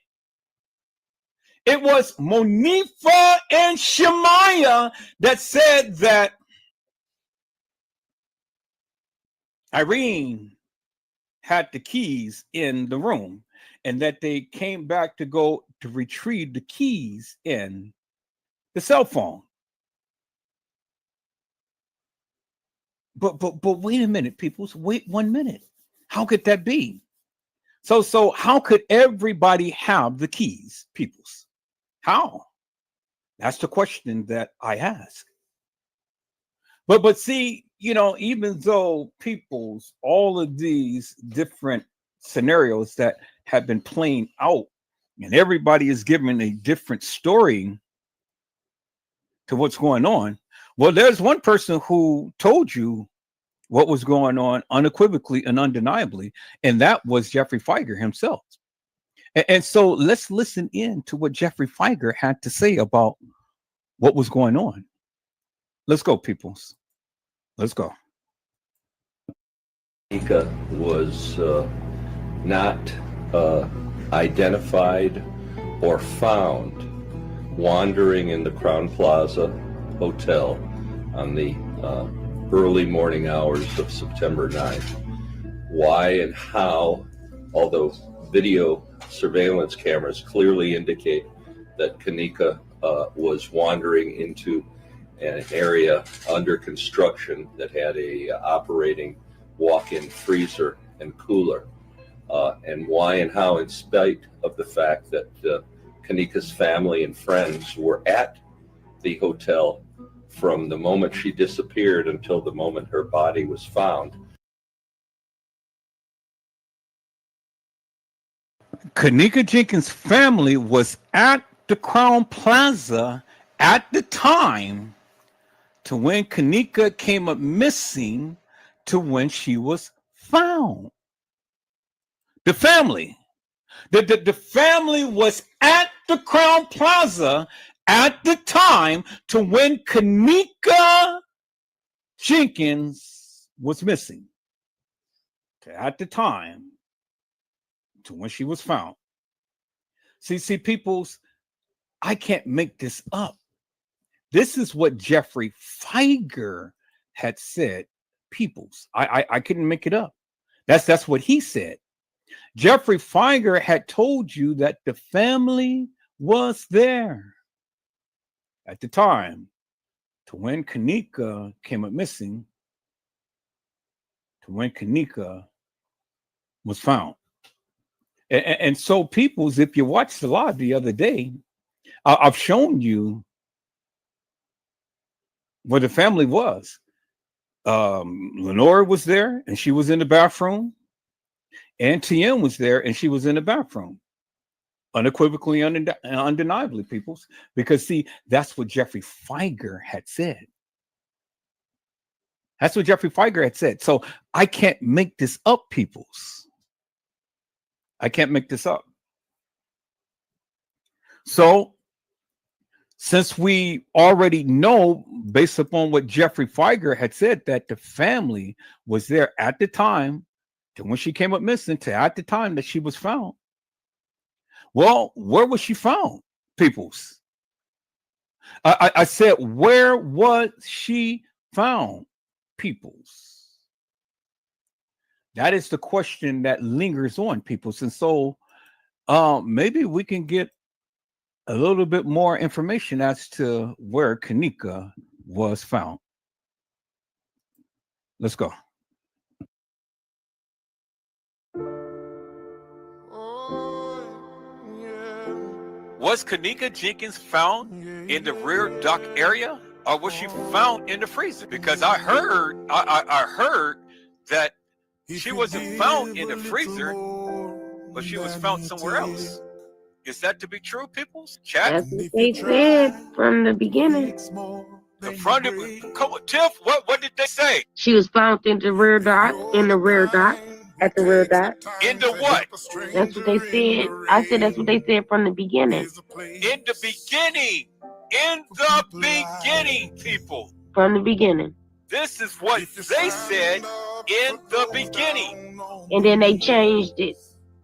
It was Monifa and Shemaya that said that Irene had the keys in the room, and that they came back to go to retrieve the keys in the cell phone. But wait a minute, people. Wait 1 minute. How could that be? So how could everybody have the keys, peoples? How? That's the question that I ask. But see, even though people's all of these different scenarios that have been playing out, and everybody is giving a different story to what's going on. Well, there's one person who told you what was going on unequivocally and undeniably, and that was Jeffrey Feiger himself. And so let's listen in to what Jeffrey Feiger had to say about what was going on. Let's go, peoples. Let's go. Kenneka was not identified or found wandering in the Crown Plaza Hotel on the early morning hours of September 9th. Why and how, although video surveillance cameras clearly indicate that Kenneka was wandering into an area under construction that had a operating walk-in freezer and cooler, and why and how, in spite of the fact that Kenneka's family and friends were at the hotel from the moment she disappeared until the moment her body was found. Kenneka Jenkins' family was at the Crown Plaza at the time to when Kenneka came up missing to when she was found. The family. The family was at the Crown Plaza at the time to when Kenneka Jenkins was missing. At the time to when she was found. See, peoples, I can't make this up. This is what Jeffrey Feiger had said, peoples. I couldn't make it up. That's what he said. Jeffrey Feiger had told you that the family was there at the time to when Kenneka came up missing, to when Kenneka was found. And so, peoples, if you watched the live the other day, I've shown you where the family was. Lenora was there, and she was in the bathroom. And TM was there, and she was in the bathroom. Unequivocally, undeniably, peoples. Because, see, that's what Jeffrey Feiger had said. That's what Jeffrey Feiger had said. So I can't make this up, peoples. I can't make this up. So, since we already know, based upon what Jeffrey Feiger had said, that the family was there at the time, to when she came up missing, to at the time that she was found. Well, where was she found, peoples? I said, where was she found, peoples? That is the question that lingers on, peoples. And so maybe we can get a little bit more information as to where Kenneka was found. Let's go. Was Kenneka Jenkins found in the rear dock area, or was she found in the freezer? Because I heard that she wasn't found in the freezer, but she was found somewhere else. Is that to be true, peoples? Chat. That's what they said from the beginning. The front of it. Come on, Tiff. What did they say? She was found in the rear dock, at the rear dock. Into what? That's what they said. I said that's what they said from the beginning. In the beginning. In the beginning, people. From the beginning. This is what they said in the beginning. And then they changed it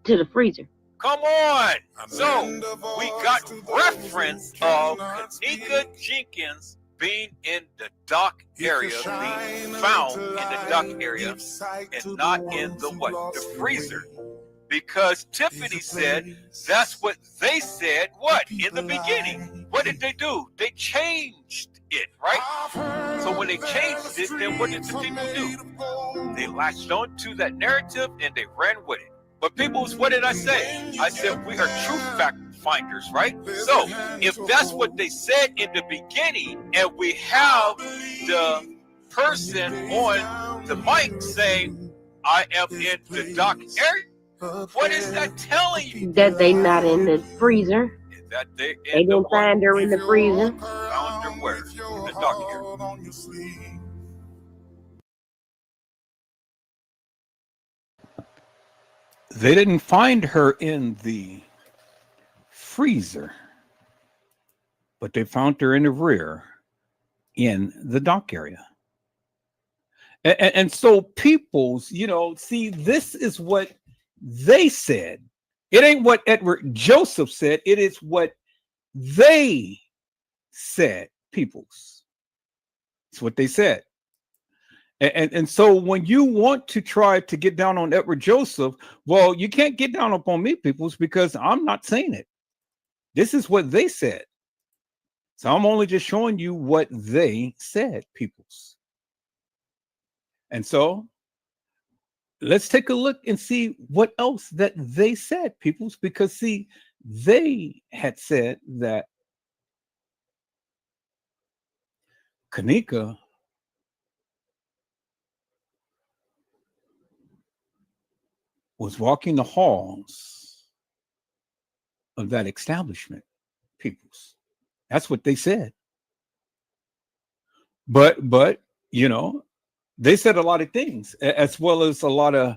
to the freezer. Come on. So we got reference of Kenneka Jenkins being in the dock area, being found in the dock area, and not in the what? The freezer. Because Tiffany said that's what they said, what? In the beginning. What did they do? They changed it, right? So when they changed it, then what did the people do? They latched on to that narrative and they ran with it. But people, what did I say? I said we are true fact finders, right? So if that's what they said in the beginning, and we have the person on the mic saying, I am in the dock area, what is that telling you? That they not in the freezer. That they didn't find her in the freezer. Found her where? In the dock area. They didn't find her in the freezer, but they found her in the rear in the dock area. And so people's, see, this is what they said. It ain't what Edward Joseph said. It is what they said, peoples. It's what they said. And so when you want to try to get down on Edward Joseph, well, you can't get down upon me, peoples, because I'm not saying it. This is what they said. So I'm only just showing you what they said, peoples. And so let's take a look and see what else that they said, peoples, because see, they had said that Kenneka was walking the halls of that establishment, peoples. That's what they said. But they said a lot of things, as well as a lot of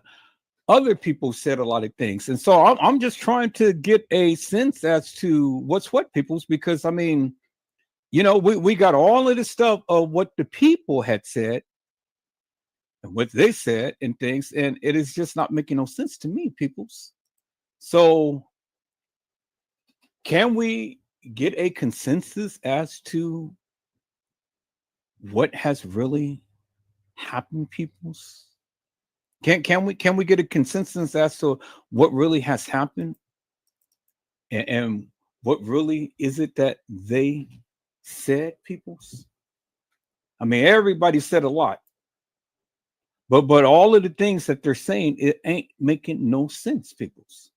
other people said a lot of things. And so I'm just trying to get a sense as to what's what, peoples, because I mean, we got all of the stuff of what the people had said and what they said and things, and it is just not making no sense to me, peoples. So can we get a consensus as to what has really happened, peoples? Can we get a consensus as to what really has happened, and what really is it that they said, peoples? I mean, everybody said a lot, but all of the things that they're saying, it ain't making no sense, peoples.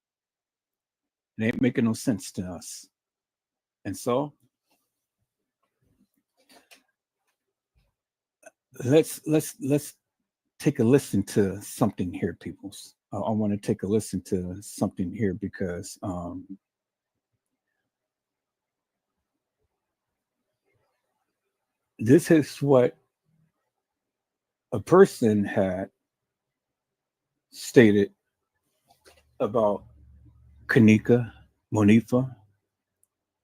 It ain't making no sense to us. And so let's take a listen to something here, peoples. I want to take a listen to something here because this is what a person had stated about Kenneka, Monifa,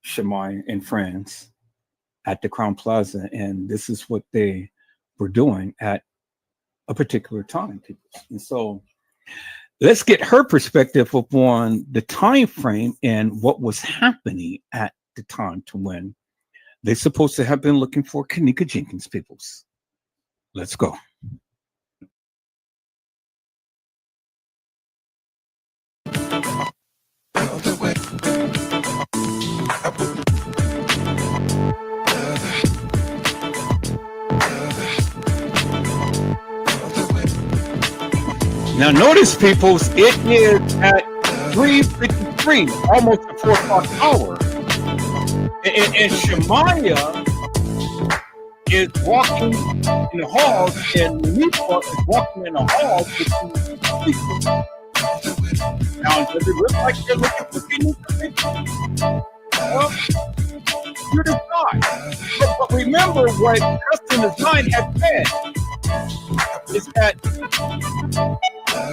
Shemai, and friends at the Crown Plaza, and this is what they were doing at a particular time, people. And so let's get her perspective upon the time frame and what was happening at the time to when they're supposed to have been looking for Kenneka Jenkins, peoples. Let's go. Now notice, peoples, it is at 3:53, almost the 4 o'clock hour. And Shemaiah is walking in the halls, and Monifa is walking in the halls with these people. Now, does it look like they're looking for Kenneka? Well, you decide. But remember what Custom Design had said is that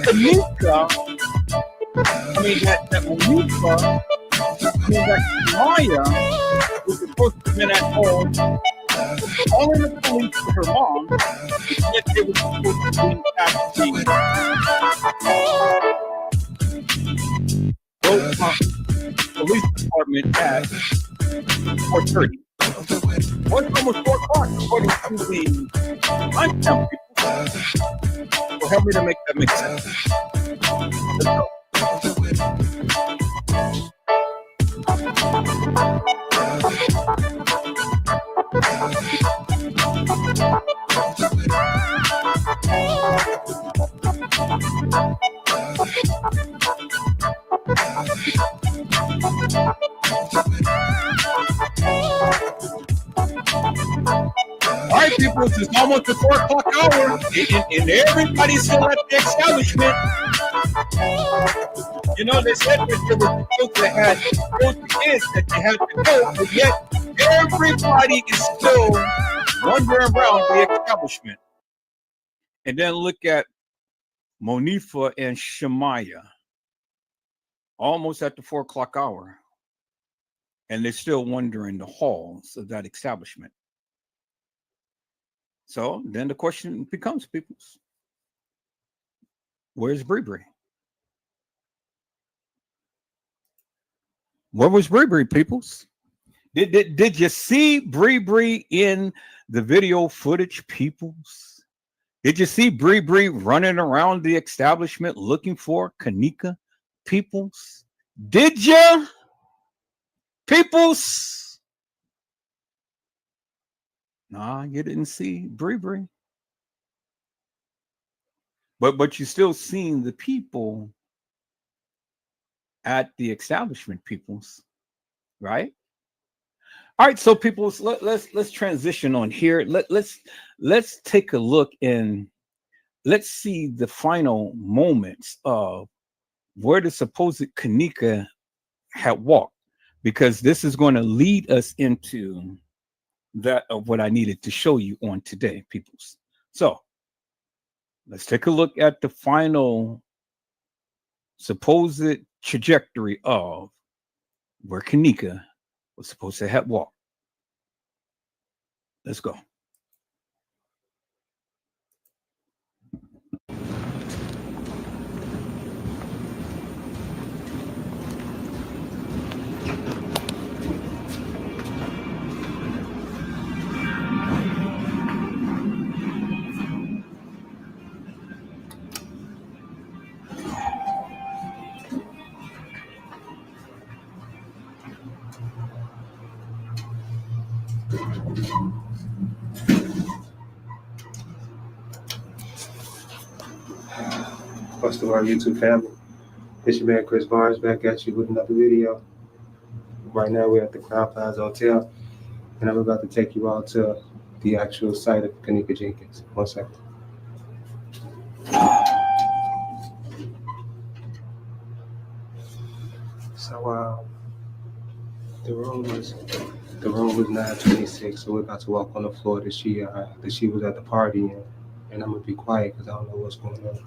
Kenneka, that Monifa, that Maya was supposed to have been at home calling the police to her mom, yet they were supposed to be at the police department at 4:30. What's almost 4 o'clock according to the timestamp people? So help me to make that make sense. Let's go. All right, people, it's almost the 4 o'clock hour, and everybody's still at the establishment. You know, they said that they were supposed to have told the kids that they had to go, but yet everybody is still wandering around the establishment. And then look at Monifa and Shemaya, almost at the 4 o'clock hour, and they're still wandering the halls of that establishment. So then the question becomes, peoples, where's Bree? Where was Bree, peoples? Did you see Bree in the video footage, peoples? Did you see Bree running around the establishment looking for Kenneka, peoples? Did you, peoples? Nah, you didn't see Bree. But you still seen the people at the establishment, peoples, right? All right, so peoples, let's transition on here. Let's take a look and let's see the final moments of where the supposed Kenneka had walked, because this is going to lead us into that of what I needed to show you on today, peoples. So let's take a look at the final supposed trajectory of where Kenneka was supposed to have walked. Let's go. What's the word, YouTube family? It's your man Chris Barnes back at you with another video. Right now we're at the Crown Plaza Hotel, and I'm about to take you all to the actual site of Kenneka Jenkins. 1 second. So the room was 926. So we're about to walk on the floor that she was at the party in, and I'm gonna be quiet because I don't know what's going on.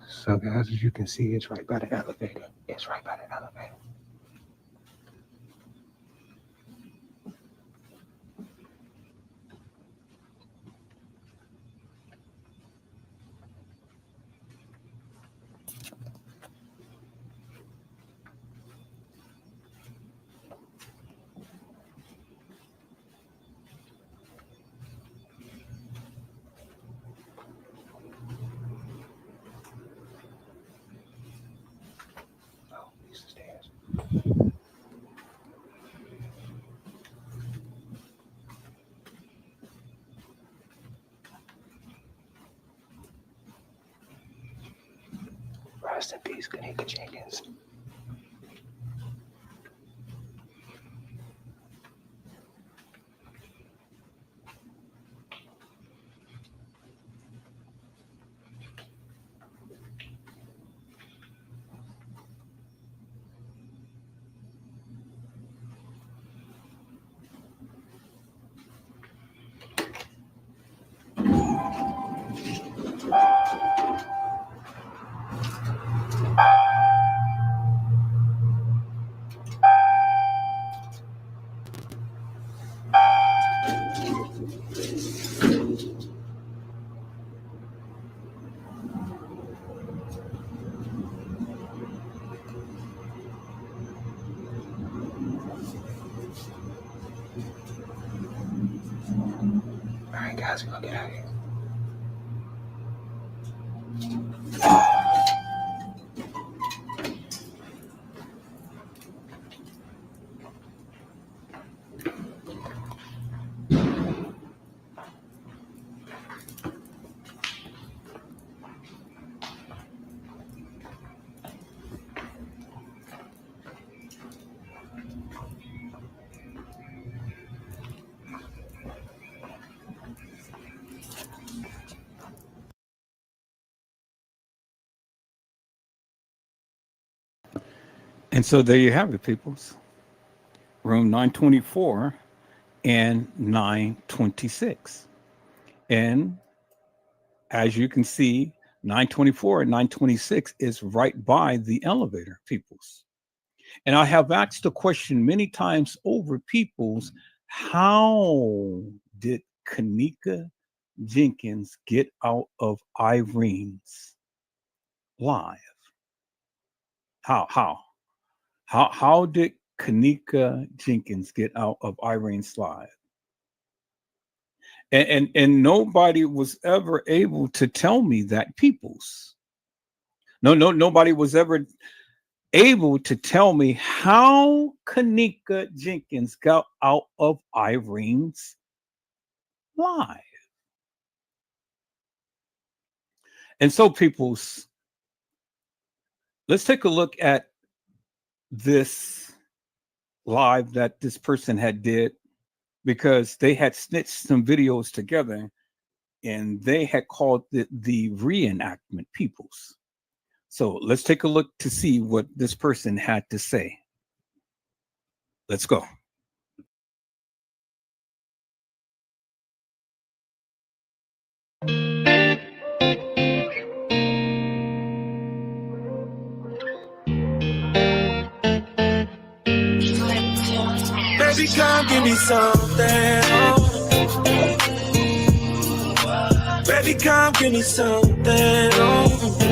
So guys, as you can see, it's right by the elevator. It's right by the elevator. Rest in peace, Kenneka Jenkins. All right, guys, we're gonna get out of here. And so there you have it, peoples. Room 924 and 926. And as you can see, 924 and 926 is right by the elevator, peoples. And I have asked the question many times over, peoples, how did Kenneka Jenkins get out of Irene's live? How did Kenneka Jenkins get out of Irene's live? And nobody was ever able to tell me that, peoples. Nobody was ever able to tell me how Kenneka Jenkins got out of Irene's live. And so, peoples, let's take a look at this live that this person had did, because they had snitched some videos together and they had called it the reenactment, peoples. So let's take a look to see what this person had to say. Let's go. Baby, come give me something. Oh. Baby, come give me something. Oh.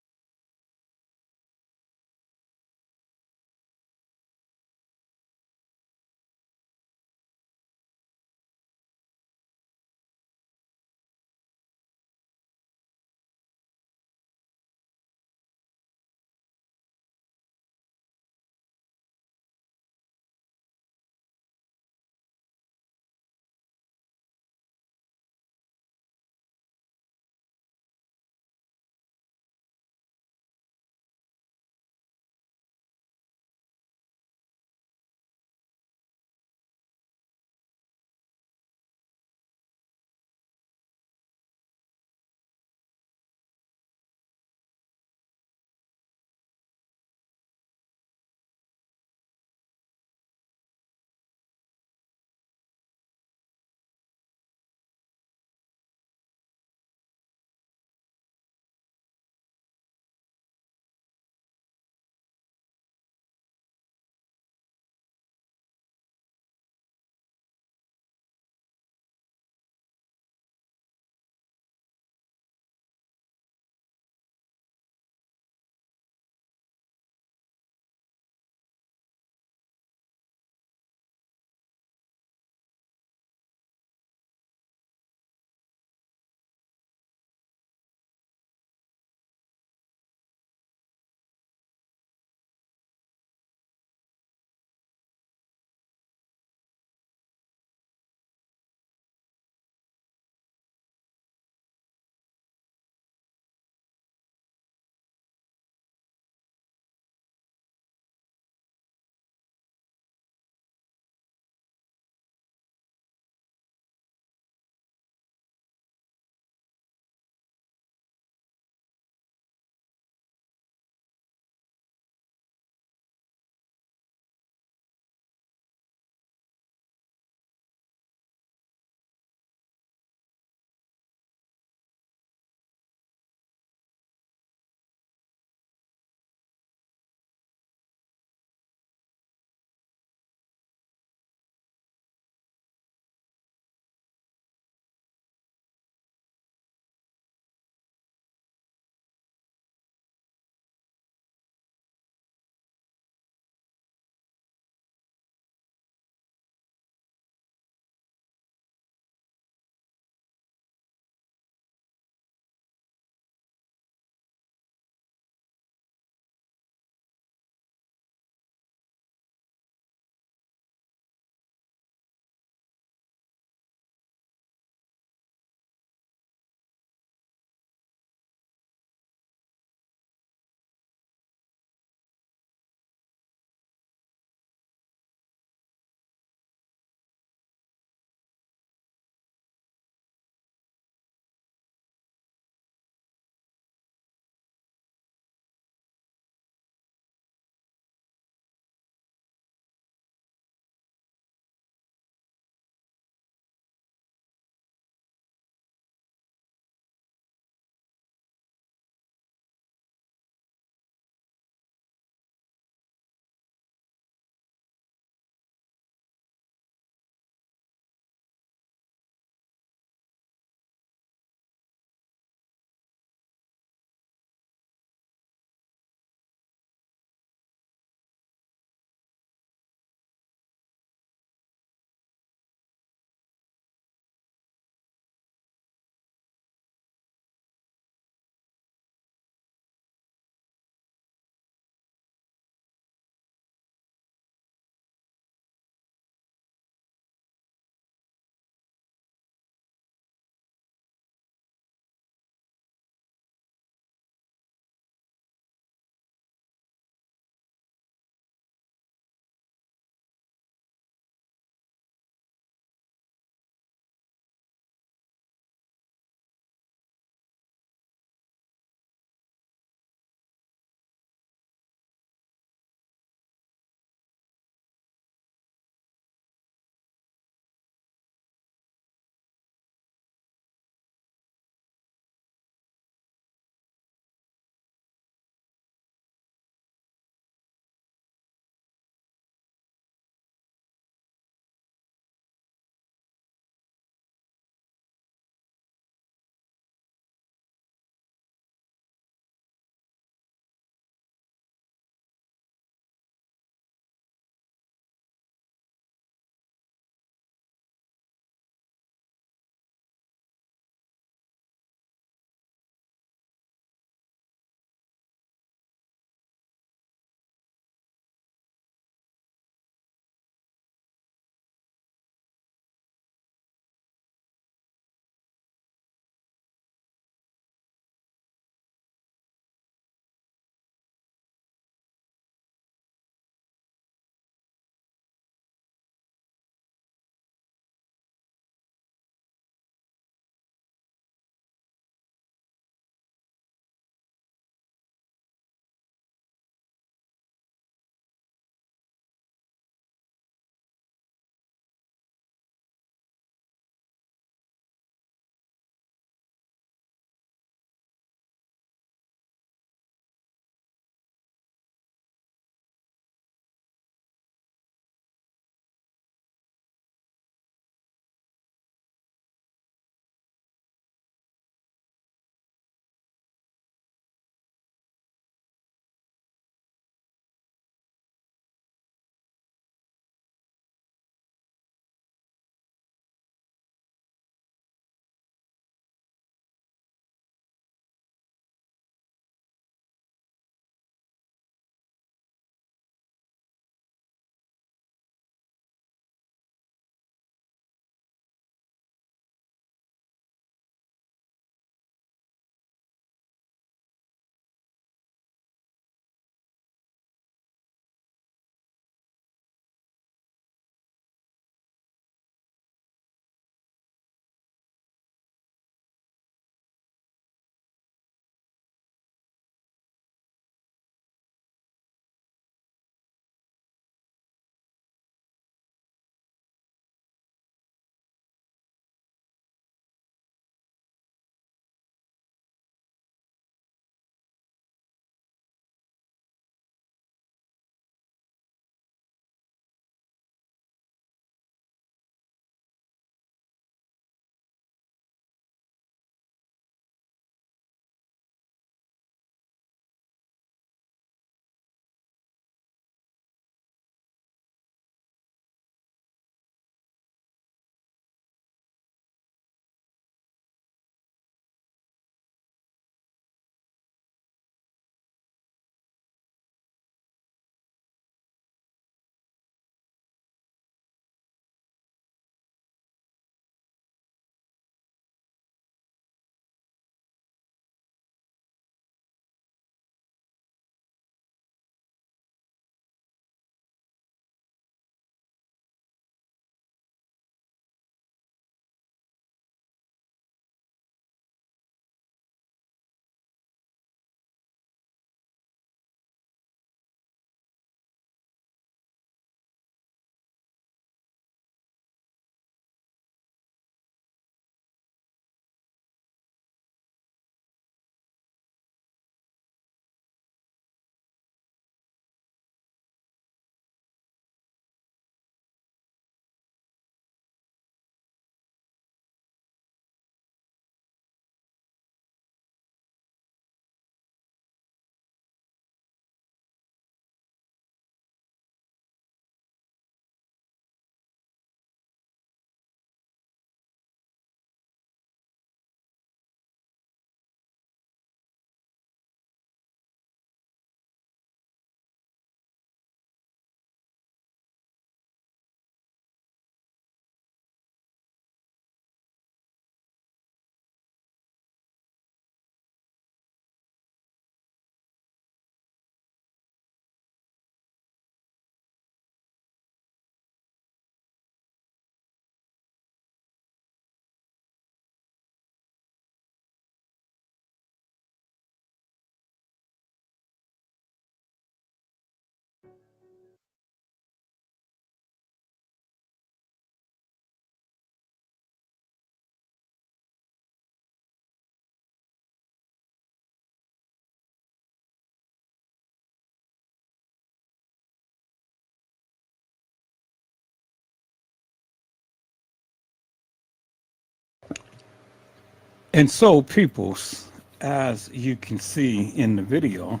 And so, peoples, as you can see in the video,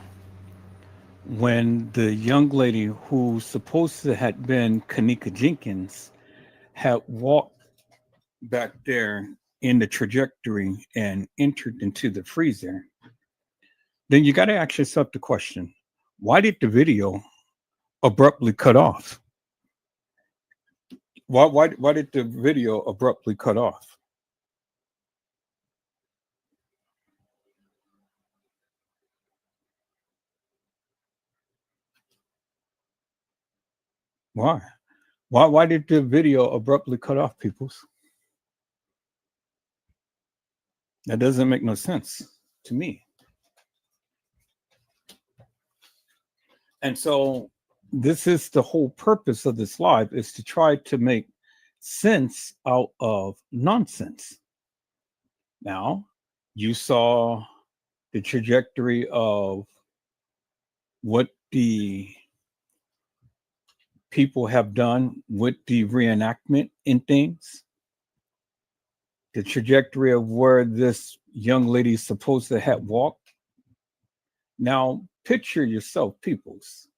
when the young lady who supposed to had been Kenneka Jenkins had walked back there in the trajectory and entered into the freezer, then you got to ask yourself the question, why did the video abruptly cut off? Why did the video abruptly cut off? Why? Why did the video abruptly cut off, peoples? That doesn't make no sense to me. And so this is the whole purpose of this live, is to try to make sense out of nonsense. Now, you saw the trajectory of what the people have done with the reenactment and things. The trajectory of where this young lady is supposed to have walked. Now, picture yourself, peoples.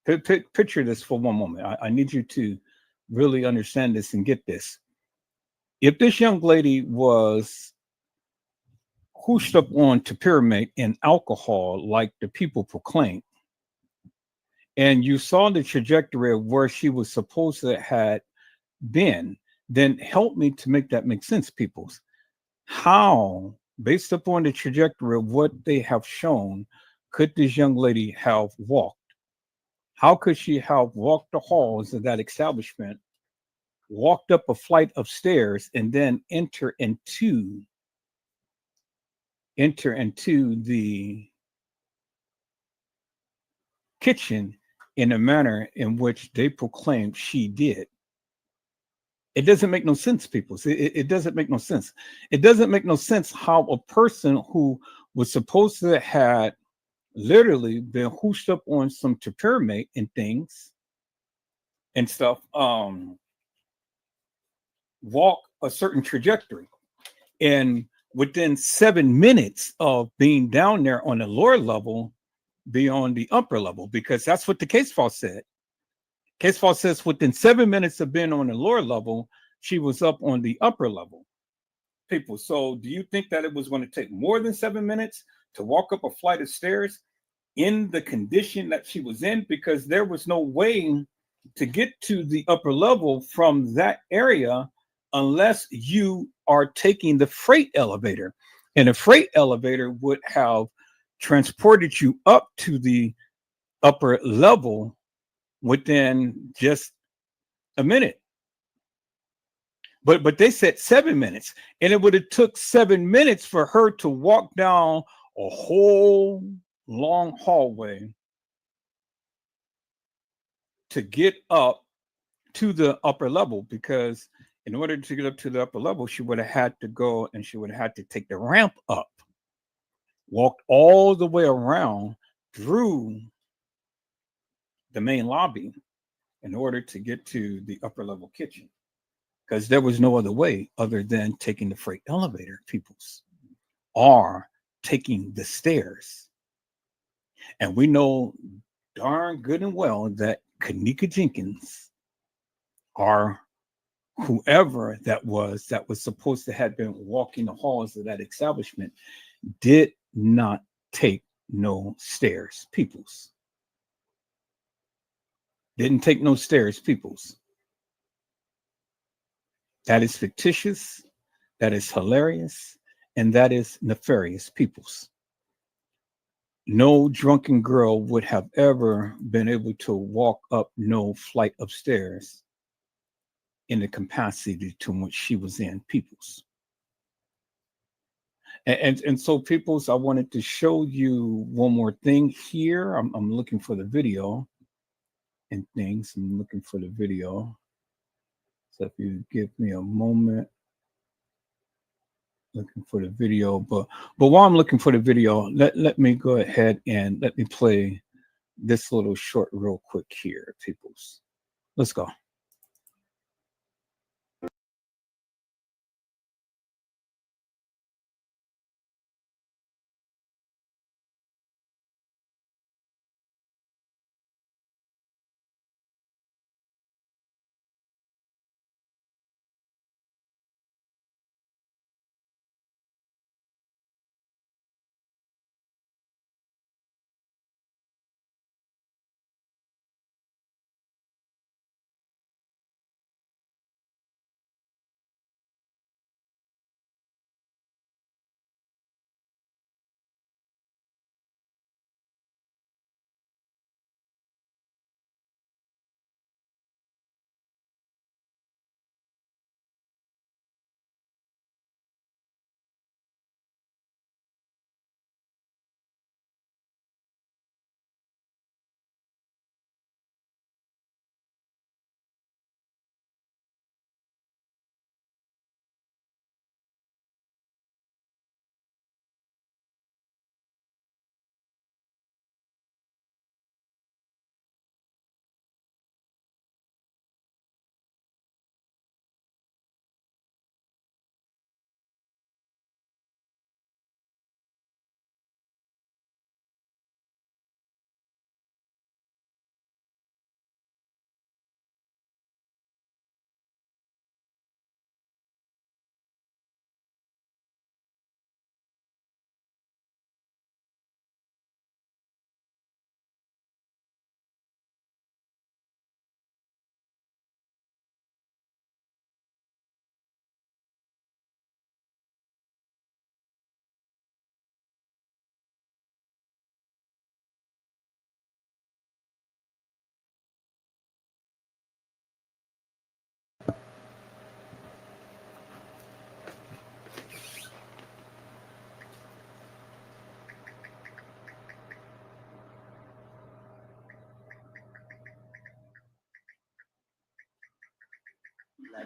Picture this for one moment. I need you to really understand this and get this. If this young lady was hooshed up on topiramate and alcohol like the people proclaim, and you saw the trajectory of where she was supposed to have been, then help me to make that make sense, peoples. How, based upon the trajectory of what they have shown, could this young lady have walked? How could she have walked the halls of that establishment, walked up a flight of stairs, and then enter into the kitchen in a manner in which they proclaimed she did? It doesn't make no sense, people. It doesn't make no sense. It doesn't make no sense how a person who was supposed to have literally been hooshed up on some topiramate and things and stuff, walk a certain trajectory. And within 7 minutes of being down there on the lower level, be on the upper level, because that's what the case file said. Case file says within 7 minutes of being on the lower level, she was up on the upper level. People, so do you think that it was going to take more than 7 minutes to walk up a flight of stairs in the condition that she was in? Because there was no way to get to the upper level from that area unless you are taking the freight elevator. And a freight elevator would have transported you up to the upper level within just a minute. But they said 7 minutes, and it would have took 7 minutes for her to walk down a whole long hallway to get up to the upper level, because in order to get up to the upper level, she would have had to go and she would have had to take the ramp up, walked all the way around through the main lobby in order to get to the upper level kitchen, because there was no other way other than taking the freight elevator, peoples, or taking the stairs. And we know darn good and well that Kenneka Jenkins, or whoever that was supposed to have been walking the halls of that establishment, did not take no stairs, peoples. Didn't take no stairs, peoples. That is fictitious, that is hilarious, and that is nefarious, peoples. No drunken girl would have ever been able to walk up no flight of stairs in the capacity to which she was in, peoples. And so, peoples, I wanted to show you one more thing here. I'm looking for the video and things. I'm looking for the video. So if you give me a moment, looking for the video. But while I'm looking for the video, let me go ahead and let me play this little short real quick here, peoples. Let's go.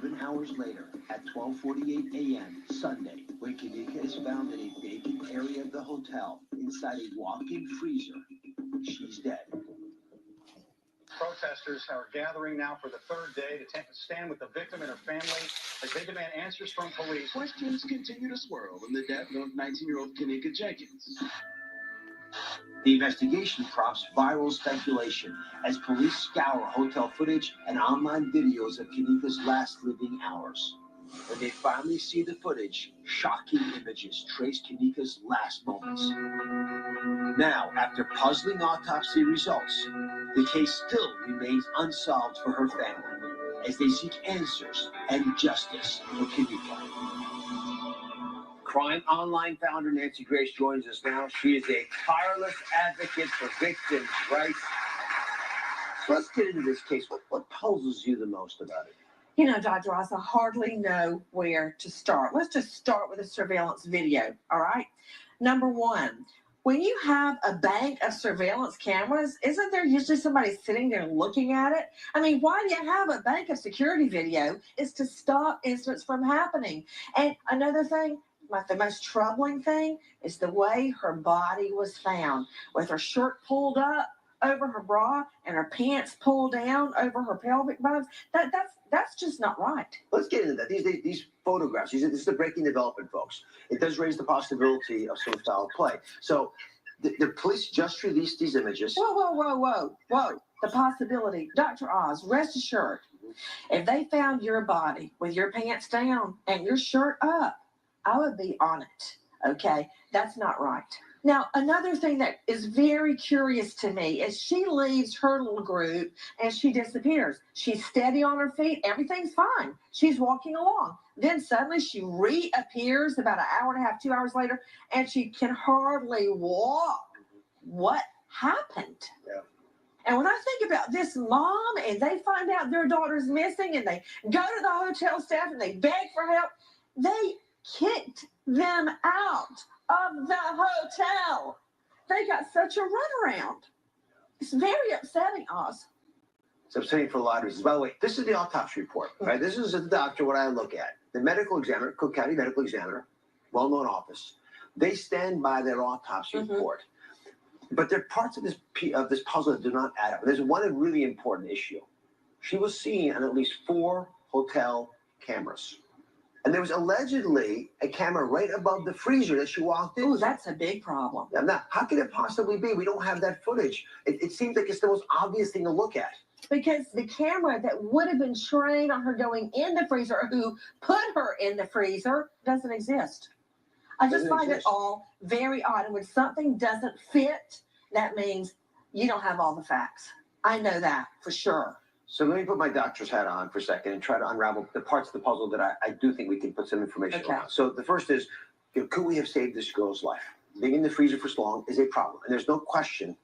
11 hours later, at 12:48 a.m. Sunday, when Kenneka is found in a vacant area of the hotel inside a walk-in freezer, she's dead. Protesters are gathering now for the third day to stand with the victim and her family as they demand answers from police. Questions continue to swirl in the death of 19-year-old Kenneka Jenkins. The investigation prompts viral speculation as police scour hotel footage and online videos of Kenneka's last living hours. When they finally see the footage, shocking images trace Kenneka's last moments. Now, after puzzling autopsy results, the case still remains unsolved for her family as they seek answers and justice for Kenneka. Crime Online founder Nancy Grace joins us now. She is a tireless advocate for victims' rights. So let's get into this case. What puzzles you the most about it? You know, Dr. Ross, I hardly know where to start. Let's just start with a surveillance video, all right? Number one, when you have a bank of surveillance cameras, isn't there usually somebody sitting there looking at it? I mean, why do you have a bank of security video? It's to stop incidents from happening. And another thing, the most troubling thing is the way her body was found, with her shirt pulled up over her bra and her pants pulled down over her pelvic bones. That's just not right. Let's get into that. These photographs, this is the breaking development, folks. It does raise the possibility of some foul play. So the police just released these images. Whoa. The possibility. Dr. Oz, rest assured, if they found your body with your pants down and your shirt up, I would be on it. Okay? That's not right. Now, another thing that is very curious to me is she leaves her little group and she disappears. She's steady on her feet. Everything's fine. She's walking along. Then suddenly she reappears about an hour and a half, 2 hours later, and she can hardly walk. What happened? Yeah. And when I think about this mom and they find out their daughter's missing and they go to the hotel staff and they beg for help, they kicked them out of the hotel. They got such a runaround. It's very upsetting, Oz. It's upsetting for a lot of reasons. By the way, this is the autopsy report, right? This is the doctor, what I look at. The medical examiner, Cook County Medical Examiner, well-known office. They stand by their autopsy report. But there are parts of this puzzle that do not add up. There's one really important issue. She was seen on at least 4 hotel cameras. And there was allegedly a camera right above the freezer that she walked in. Oh, that's a big problem. Now, how could it possibly be? We don't have that footage. It seems like it's the most obvious thing to look at. Because the camera that would have been trained on her going in the freezer, or who put her in the freezer, doesn't exist. I just find it all very odd. And when something doesn't fit, that means you don't have all the facts. I know that for sure. So let me put my doctor's hat on for a second and try to unravel the parts of the puzzle that I do think we can put some information around. So the first is, could we have saved this girl's life? Being in the freezer for so long is a problem. And there's no question,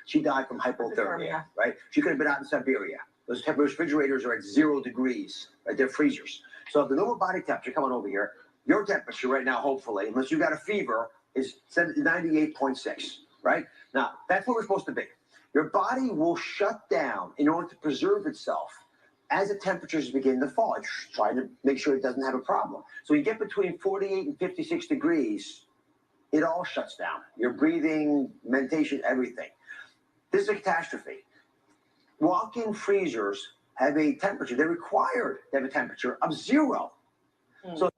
she died from hypothermia, right? She could have been out in Siberia. Those refrigerators are at 0 degrees, right? They're freezers. So if the normal body temperature, come on over here, your temperature right now, hopefully, unless you got a fever, is 98.6, right? Now, that's what we're supposed to be. Your body will shut down in order to preserve itself as the temperatures begin to fall. It's trying to make sure it doesn't have a problem. So you get between 48 and 56 degrees, it all shuts down. Your breathing, mentation, everything. This is a catastrophe. Walk-in freezers have a temperature. They're required to have a temperature of 0. So 21 hours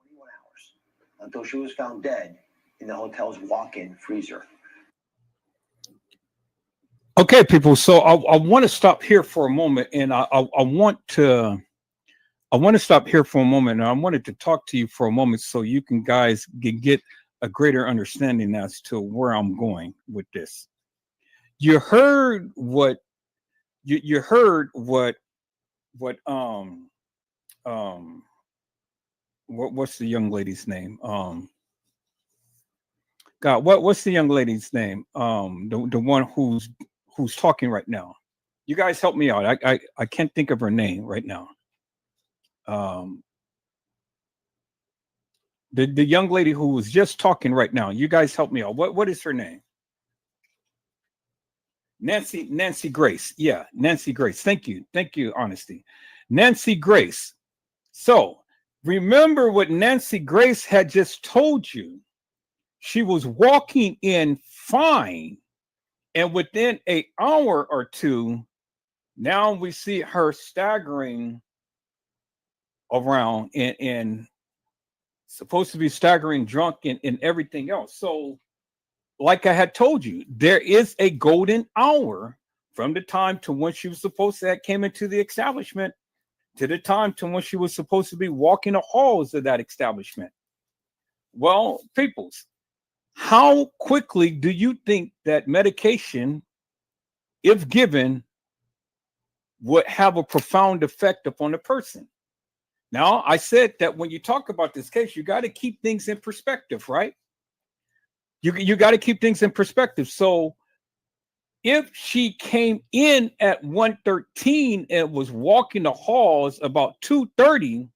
until she was found dead in the hotel's walk-in freezer. Okay, people. So I want to stop here for a moment, and I want to stop here for a moment, and I wanted to talk to you for a moment so you guys can get a greater understanding as to where I'm going with this. You heard what's the young lady's name? What's the young lady's name? The one who's talking right now. You guys help me out. I can't think of her name right now. The young lady who was just talking right now. You guys help me out. What is her name? Nancy Grace. Yeah, Nancy Grace. Thank you, Honesty. Nancy Grace. So remember what Nancy Grace had just told you. She was walking in fine, and within an hour or two, now we see her staggering around and supposed to be staggering drunk and everything else. So, like I had told you, there is a golden hour from the time to when she was supposed to have came into the establishment to the time to when she was supposed to be walking the halls of that establishment. Well, peoples, how quickly do you think that medication, if given, would have a profound effect upon a person? Now, I said that when you talk about this case, you got to keep things in perspective, right? You got to keep things in perspective. So if she came in at 1:13 and was walking the halls about 2:30,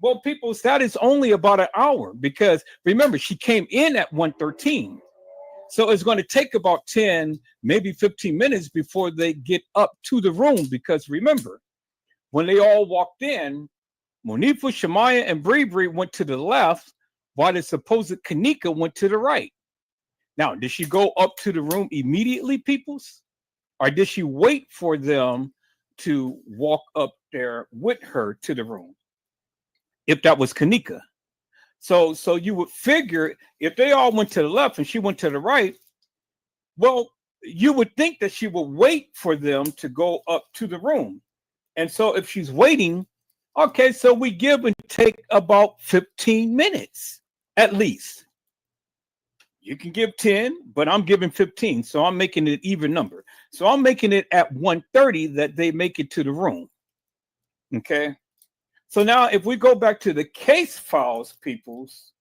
well, people, that is only about an hour, because remember, she came in at 1:13. So it's going to take about 10, maybe 15 minutes before they get up to the room, because remember, when they all walked in, Monifa, Shemaya, and Bree went to the left, while the supposed Kenneka went to the right. Now, did she go up to the room immediately, peoples? Or did she wait for them to walk up there with her to the room? If that was Kenneka. So you would figure if they all went to the left and she went to the right, well, you would think that she would wait for them to go up to the room. And so if she's waiting, okay, so we give and take about 15 minutes at least. You can give 10, but I'm giving 15. So I'm making it even number. So I'm making it at 1:30 that they make it to the room. Okay. So now if we go back to the case files, peoples,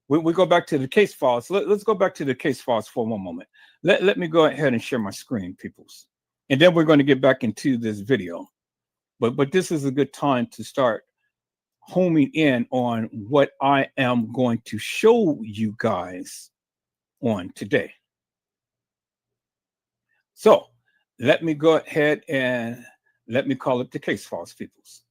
we go back to the case files. Let's go back to the case files for one moment. Let me go ahead and share my screen, peoples. And then we're going to get back into this video. But this is a good time to start homing in on what I am going to show you guys on today. So let me go ahead and let me call it the case files, peoples.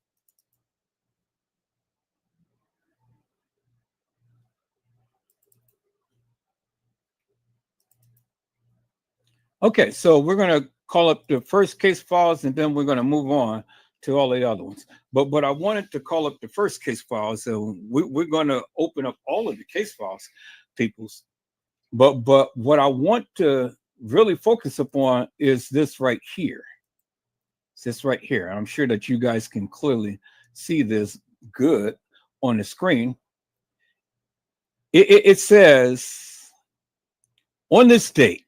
Okay, so we're going to call up the first case files, and then we're going to move on to all the other ones. But I wanted to call up the first case files, so we're going to open up all of the case files, peoples. But what I want to really focus upon is this right here. It's this right here. I'm sure that you guys can clearly see this good on the screen. It says, on this date,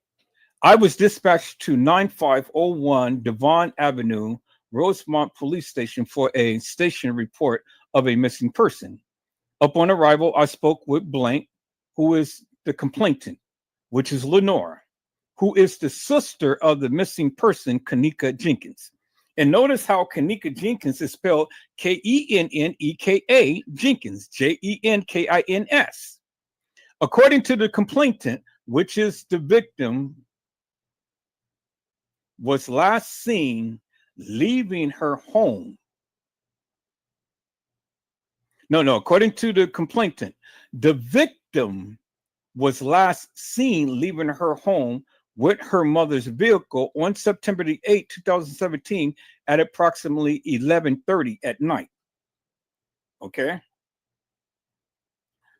I was dispatched to 9501 Devon Avenue, Rosemont Police Station for a station report of a missing person. Upon arrival, I spoke with blank, who is the complainant, which is Lenore, who is the sister of the missing person, Kenneka Jenkins. And notice how Kenneka Jenkins is spelled Kenneka Jenkins, Jenkins. According to the complainant, which is the victim, was last seen leaving her home. No, according to the complainant, the victim was last seen leaving her home with her mother's vehicle on September the 8th, 2017 at approximately 11:30 at night. Okay.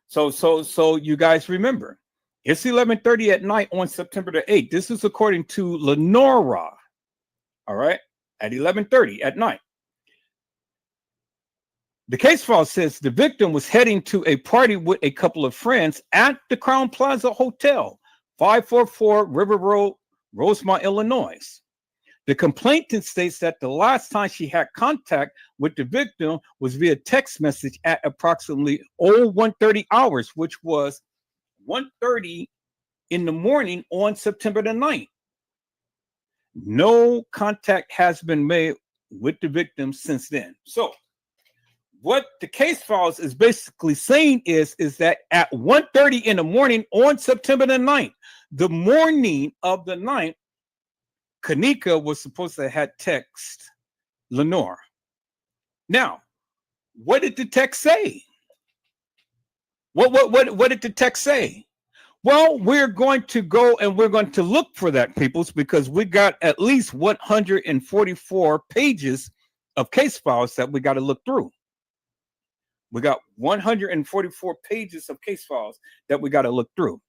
So you guys remember, it's 11:30 at night on September the 8th. This is according to Lenora. All right, at 11:30 at night. The case file says the victim was heading to a party with a couple of friends at the Crown Plaza Hotel, 544 River Road, Rosemont, Illinois. The complainant states that the last time she had contact with the victim was via text message at approximately 01:30 hours, which was 1:30 in the morning on September the 9th. No contact has been made with the victim since then. So what the case files is basically saying is that at 1:30 in the morning on September the 9th, the morning of the 9th, Kenneka was supposed to have text Lenore. Now, what did the text say? What did the text say? Well, we're going to go and we're going to look for that, peoples, because we got at least 144 pages of case files that we got to look through. We got 144 pages of case files that we got to look through.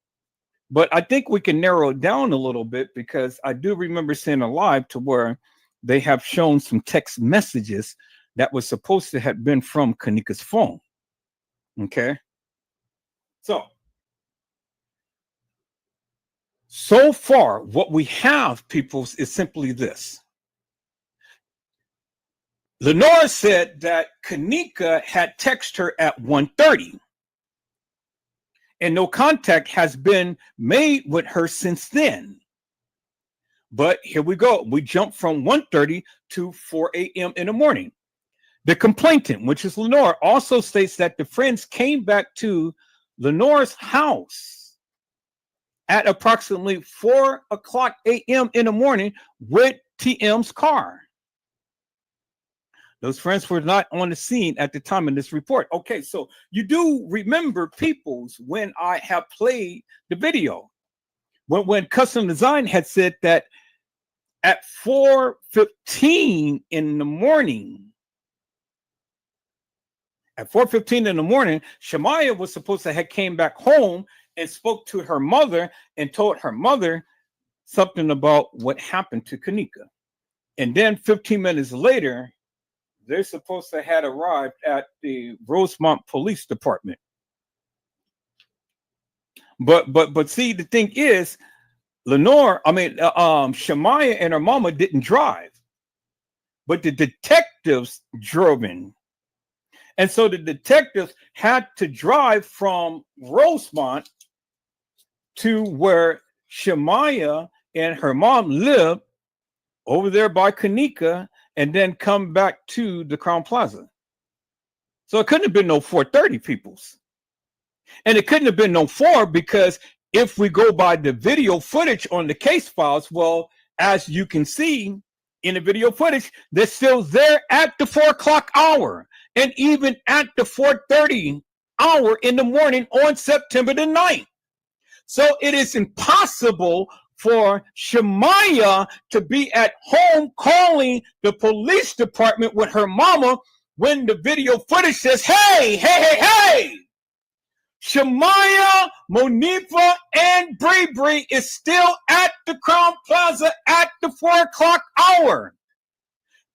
But I think we can narrow it down a little bit, because I do remember seeing a live to where they have shown some text messages that was supposed to have been from Kenneka's phone. Okay. So far, what we have, peoples, is simply this. Lenora said that Kenneka had texted her at 1:30, and no contact has been made with her since then. But here we go. We jump from 1:30 to 4 a.m. in the morning. The complainant, which is Lenora, also states that the friends came back to Lenora's house at approximately 4 o'clock a.m. in the morning with TM's car. Those friends were not on the scene at the time of this report. Okay, so you do remember, peoples, when I have played the video, when Custom Design had said that at 4:15 in the morning, Shemaya was supposed to have came back home and spoke to her mother and told her mother something about what happened to Kenneka. And then 15 minutes later, they're supposed to have arrived at the Rosemont Police Department. But see, the thing is, Shemaya and her mama didn't drive, but the detectives drove in. And so the detectives had to drive from Rosemont to where Shemaya and her mom lived over there by Kenneka, and then come back to the Crown Plaza. So it couldn't have been no 4:30, peoples. And it couldn't have been no 4, because if we go by the video footage on the case files, well, as you can see in the video footage, they're still there at the 4 o'clock hour, and even at the 4:30 hour in the morning on September the 9th. So it is impossible for Shemaya to be at home calling the police department with her mama when the video footage says, hey, Shemaya, Monifa, and Bree is still at the Crown Plaza at the 4 o'clock hour.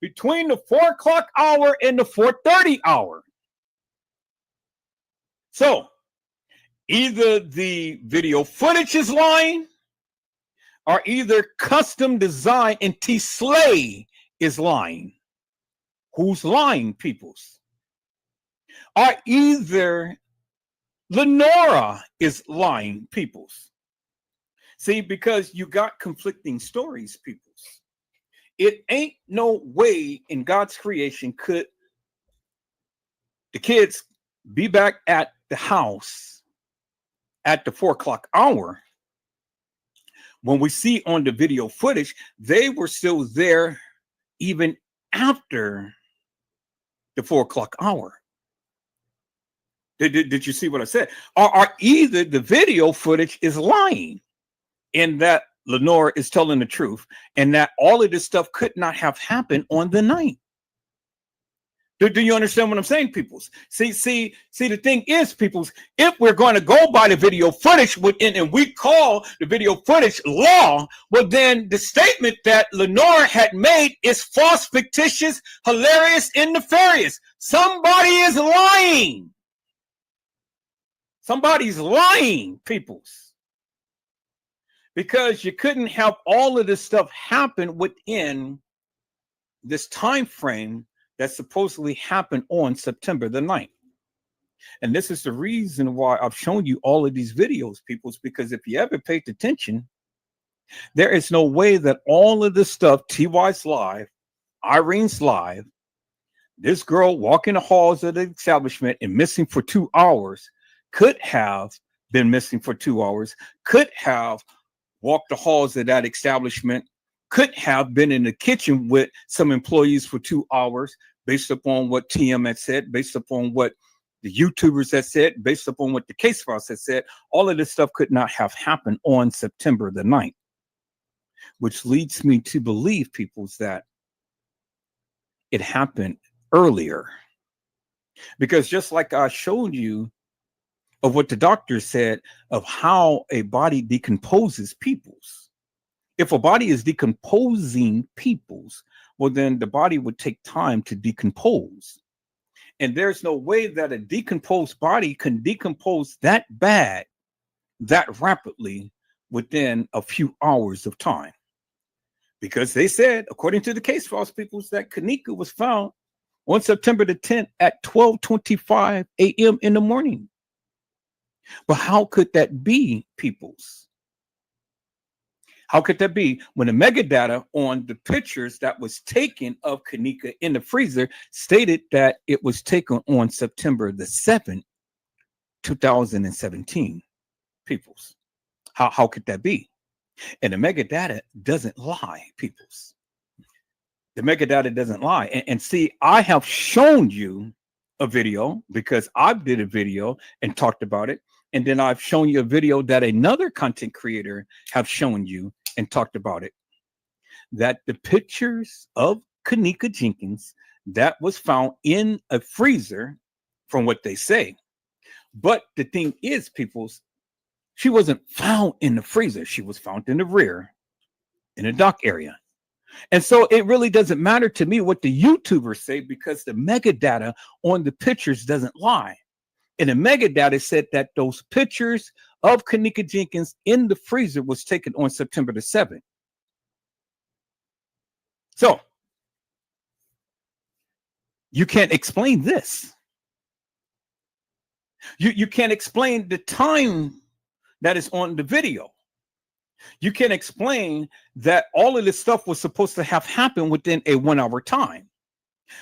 Between the 4 o'clock hour and the 4:30 hour. So either the video footage is lying, or either Custom Design and T. Slay is lying. Who's lying, peoples? Or either Lenora is lying, peoples. See, because you got conflicting stories, peoples. It ain't no way in God's creation could the kids be back at the house at the 4 o'clock hour. When we see on the video footage, they were still there even after the 4 o'clock hour. Did you see what I said? Or either the video footage is lying in that Lenora is telling the truth, and that all of this stuff could not have happened on the night. Do you understand what I'm saying, peoples? See, the thing is, peoples, if we're going to go by the video footage and we call the video footage law, well, then the statement that Lenora had made is false, fictitious, hilarious, and nefarious. Somebody is lying. Somebody's lying, peoples. Because you couldn't have all of this stuff happen within this time frame that supposedly happened on September the 9th. And this is the reason why I've shown you all of these videos, peoples, because if you ever paid attention, there is no way that all of this stuff, TY's live, Irene's live, this girl walking the halls of the establishment and missing for 2 hours, could have been missing for 2 hours, could have walked the halls of that establishment, could have been in the kitchen with some employees for 2 hours, based upon what TM had said, based upon what the YouTubers had said, based upon what the case files had said, all of this stuff could not have happened on September the 9th, which leads me to believe, peoples, that it happened earlier. Because just like I showed you of what the doctor said of how a body decomposes peoples. If a body is decomposing peoples, well, then the body would take time to decompose. And there's no way that a decomposed body can decompose that bad, that rapidly within a few hours of time. Because they said, according to the case files, peoples, that Kenneka was found on September the 10th at 12:25 a.m. in the morning. But how could that be, peoples? How could that be when the metadata on the pictures that was taken of Kenneka in the freezer stated that it was taken on September the 7th, 2017, peoples? How could that be? And the metadata doesn't lie, peoples. The metadata doesn't lie. And see, I have shown you a video because I did a video and talked about it. And then I've shown you a video that another content creator have shown you and talked about it. That the pictures of Kenneka Jenkins that was found in a freezer, from what they say. But the thing is, peoples, she wasn't found in the freezer. She was found in the rear, in a dock area. And so it really doesn't matter to me what the YouTubers say, because the metadata on the pictures doesn't lie. And the metadata said that those pictures of Kenneka Jenkins in the freezer was taken on September the 7th. So you can't explain this. You can't explain the time that is on the video. You can't explain that all of this stuff was supposed to have happened within a 1 hour time.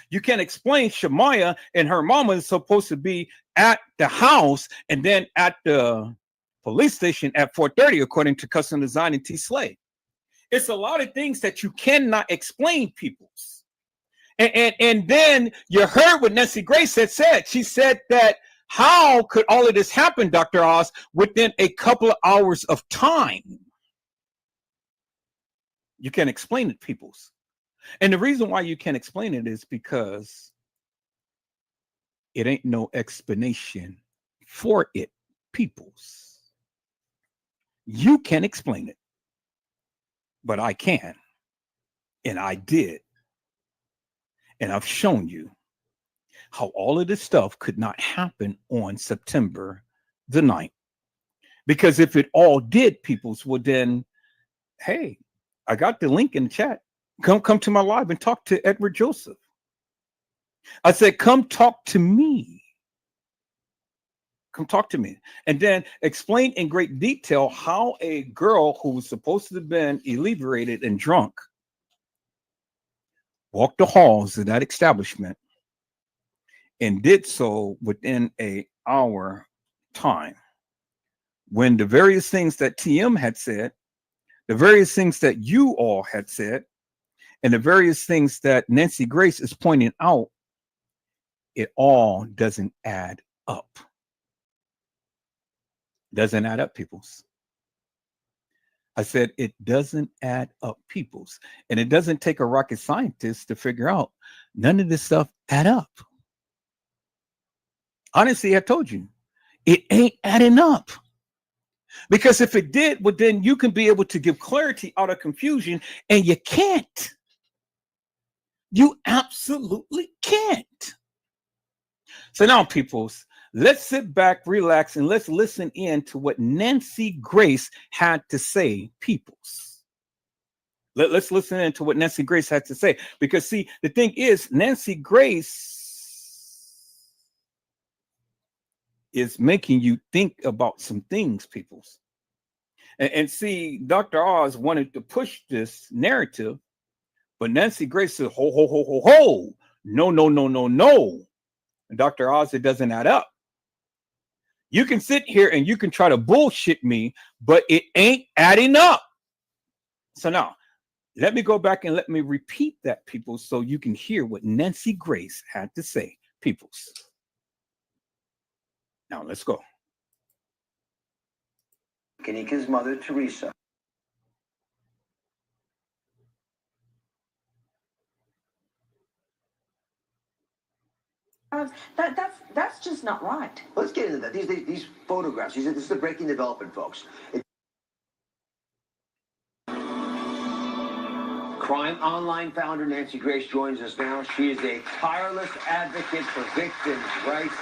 You can't explain Shamaya and her mama is supposed to be at the house and then at the police station at 4:30, according to Custom Design and T. Slay. It's a lot of things that you cannot explain, peoples. And then you heard what Nancy Grace had said. She said that how could all of this happen, Dr. Oz, within a couple of hours of time? You can't explain it, peoples. And the reason why you can't explain it is because it ain't no explanation for it, peoples. You can explain it, but I can. And I did. And I've shown you how all of this stuff could not happen on September the 9th. Because if it all did, peoples, well then, hey, I got the link in the chat. Come to my live and talk to Edward Joseph. I said, come talk to me. Come talk to me. And then explain in great detail how a girl who was supposed to have been inebriated and drunk walked the halls of that establishment and did so within an hour time. When the various things that TM had said, the various things that you all had said, and the various things that Nancy Grace is pointing out, it all doesn't add up. Doesn't add up, peoples. I said it doesn't add up, peoples. And it doesn't take a rocket scientist to figure out none of this stuff add up. Honestly, I told you, it ain't adding up. Because if it did, well, then you can be able to give clarity out of confusion, and you can't. You absolutely can't. So now, peoples, let's sit back, relax, and let's listen in to what Nancy Grace had to say, peoples. Let's listen in to what Nancy Grace had to say. Because, see, the thing is, Nancy Grace is making you think about some things, peoples. And see, Dr. Oz wanted to push this narrative, but Nancy Grace said, ho, ho, ho, ho, ho. No, no, no, no, no. And Dr. Oz, it doesn't add up. You can sit here and you can try to bullshit me, but it ain't adding up. So now, Let me go back and let me repeat that, people, so you can hear what Nancy Grace had to say, peoples. Now let's go. Kenneka's mother, Teresa. That's just not right. Let's get into that. These photographs. This is the breaking development, folks. Crime Online founder Nancy Grace joins us now. She is a tireless advocate for victims' rights.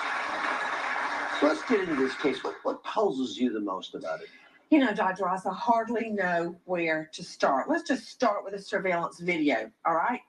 So let's get into this case. What puzzles you the most about it? You know, Dr. Ross, I hardly know where to start. Let's just start with a surveillance video, all right?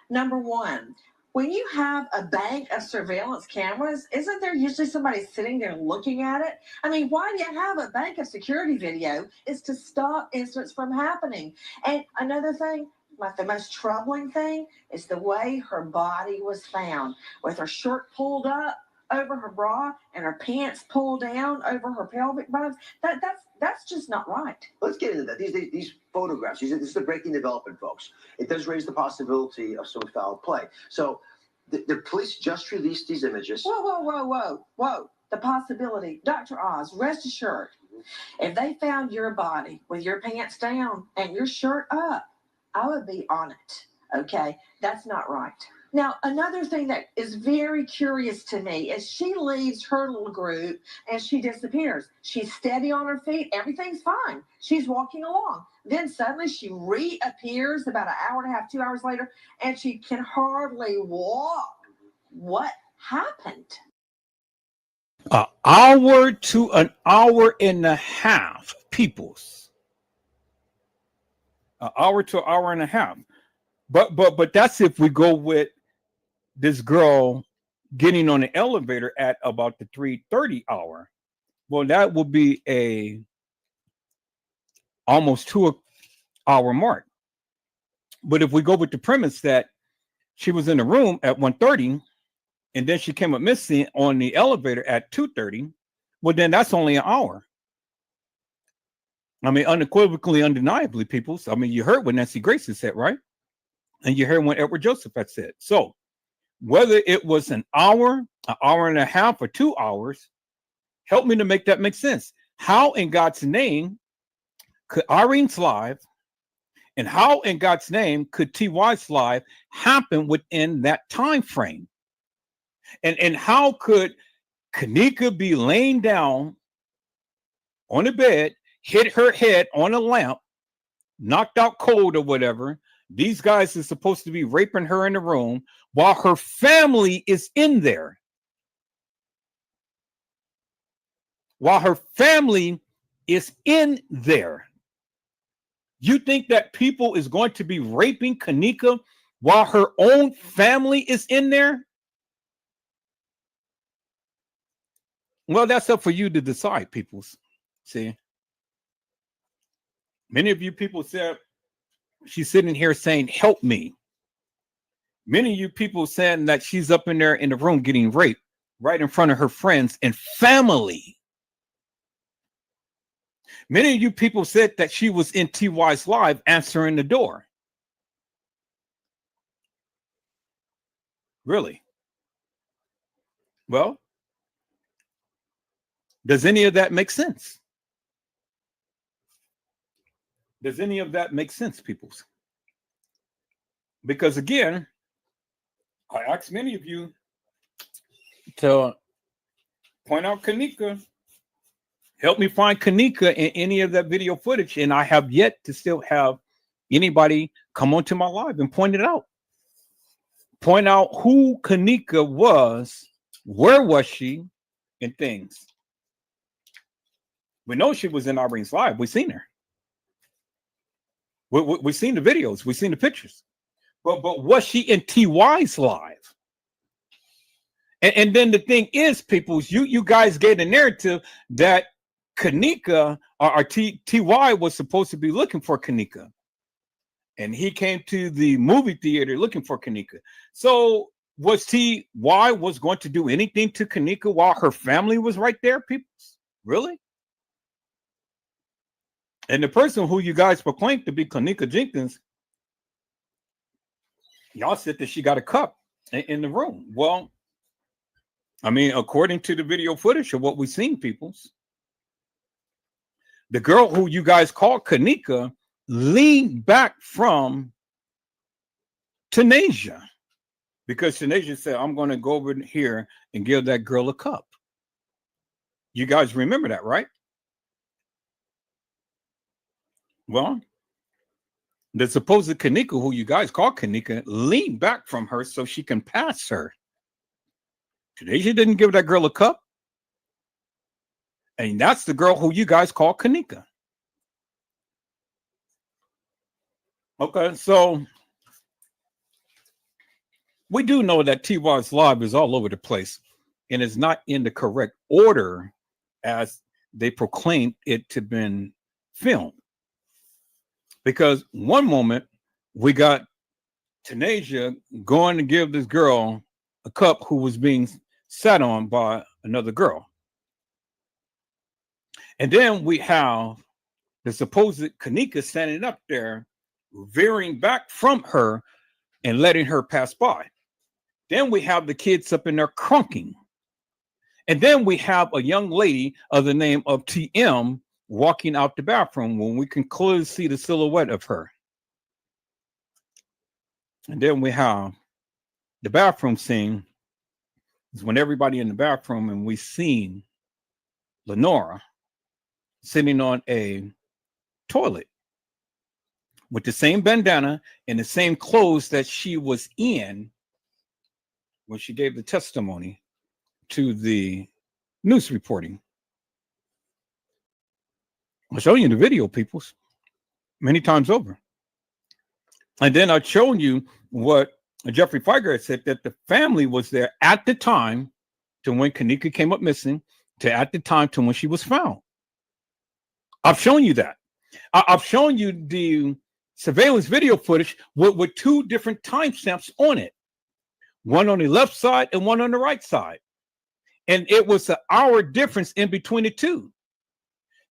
Number one, when you have a bank of surveillance cameras, isn't there usually somebody sitting there looking at it? I mean, why do you have a bank of security video? Is to stop incidents from happening. And another thing, like the most troubling thing, is the way her body was found, with her shirt pulled up over her bra and her pants pulled down over her pelvic bones. That's just not right. Let's get into that. These photographs. This is the breaking development, folks. It does raise the possibility of some foul play. So the police just released these images. Whoa. The possibility. Dr. Oz, rest assured, if they found your body with your pants down and your shirt up, I would be on it. Okay? That's not right. Now, another thing that is very curious to me is she leaves her little group and she disappears. She's steady on her feet. Everything's fine. She's walking along. Then suddenly she reappears about an hour and a half, 2 hours later, and she can hardly walk. What happened? An hour to an hour and a half, peoples. An hour to an hour and a half. But that's if we go with this girl getting on the elevator at about the 3:30 hour. Well, that will be a almost 2 hour mark. But if we go with the premise that she was in the room at 1:30 and then she came up missing on the elevator at 2:30, well, then that's only an hour. I mean, unequivocally, undeniably, people. I mean, you heard what Nancy Grace said, right? And you heard what Edward Joseph had said. So whether it was an hour and a half, or 2 hours, help me to make that make sense. How in God's name could Irene's live, and how in God's name could TY's live happen within that time frame? And how could Kenneka be laying down on the bed, hit her head on a lamp, knocked out cold or whatever? These guys are supposed to be raping her in the room while her family is in there. While her family is in there. You think that people is going to be raping Kenneka while her own family is in there? Well, that's up for you to decide, peoples. See? Many of you people said, she's sitting here saying, help me. Many of you people saying that she's up in there in the room getting raped right in front of her friends and family. Many of you people said that she was in TY's live answering the door. Really? Well, does any of that make sense? Does any of that make sense, peoples? Because again, I asked many of you to point out Kenneka. Help me find Kenneka in any of that video footage, and I have yet to still have anybody come onto my live and point it out. Point out who Kenneka was, where was she, and things. We know she was in Irene's live. We've seen her. We've seen the videos. We've seen the pictures. But was she in TY's live? And then the thing is, people, you guys get a narrative that Kenneka or TY was supposed to be looking for Kenneka. And he came to the movie theater looking for Kenneka. So was TY was going to do anything to Kenneka while her family was right there, people? Really? And the person who you guys proclaimed to be Kenneka Jenkins Y'all said that she got a cup in the room. Well, I mean, according to the video footage of what we've seen, peoples, the girl who you guys call Kenneka leaned back from Tanasia because Tanasia said, I'm going to go over here and give that girl a cup. You guys remember that, right? Well, the supposed Kenneka, who you guys call Kenneka, leaned back from her so she can pass her. Tanasia didn't give that girl a cup. And that's the girl who you guys call Kenneka. Okay, so we do know that TY's Live is all over the place and is not in the correct order as they proclaimed it to been filmed. Because one moment we got Tanasia going to give this girl a cup who was being sat on by another girl. And then we have the supposed Kenneka standing up there, veering back from her and letting her pass by. Then we have the kids up in there crunking. And then we have a young lady of the name of TM walking out the bathroom when we can clearly see the silhouette of her. And then we have the bathroom scene is when everybody in the bathroom and we seen Lenora sitting on a toilet with the same bandana and the same clothes that she was in when she gave the testimony to the news reporting. I'll show you the video, peoples, many times over. And then I've shown you what Jeffrey Feiger said, that the family was there at the time to when Kenneka came up missing, to at the time to when she was found. I've shown you that. I've shown you the surveillance video footage with two different timestamps on it. One on the left side and one on the right side. And it was an hour difference in between the two.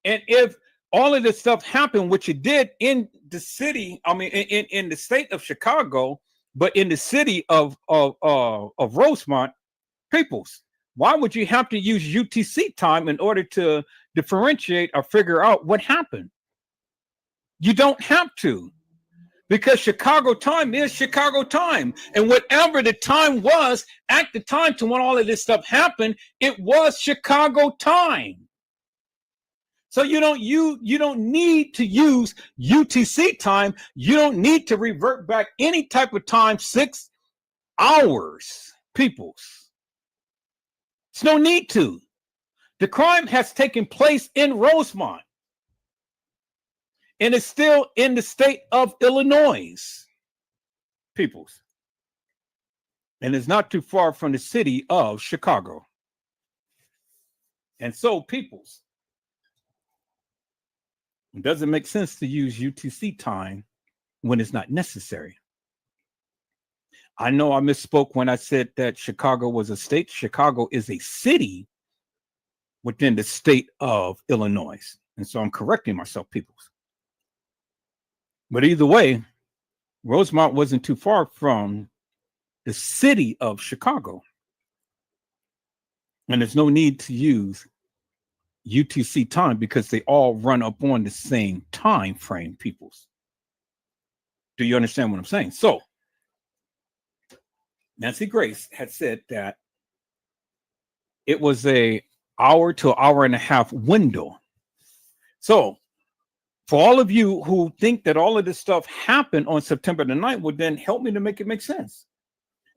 And if all of this stuff happened, which it did in the city, I mean, in the state of Chicago, but in the city of Rosemont, peoples, why would you have to use UTC time in order to differentiate or figure out what happened? You don't have to, because Chicago time is Chicago time. And whatever the time was at the time to when all of this stuff happened, it was Chicago time. So you don't need to use UTC time. You don't need to revert back any type of time, 6 hours, peoples. There's no need to. The crime has taken place in Rosemont. And it's still in the state of Illinois, peoples. And it's not too far from the city of Chicago. And so, peoples, it doesn't make sense to use UTC time when it's not necessary. I know I misspoke when I said that Chicago was a state. Chicago is a city within the state of Illinois. And so I'm correcting myself, peoples. But either way, Rosemont wasn't too far from the city of Chicago. And there's no need to use UTC time because they all run up on the same time frame, peoples. Do you understand what I'm saying? So Nancy Grace had said that it was a hour to hour and a half window. So for all of you who think that all of this stuff happened on September the 9th, would then help me to make it make sense.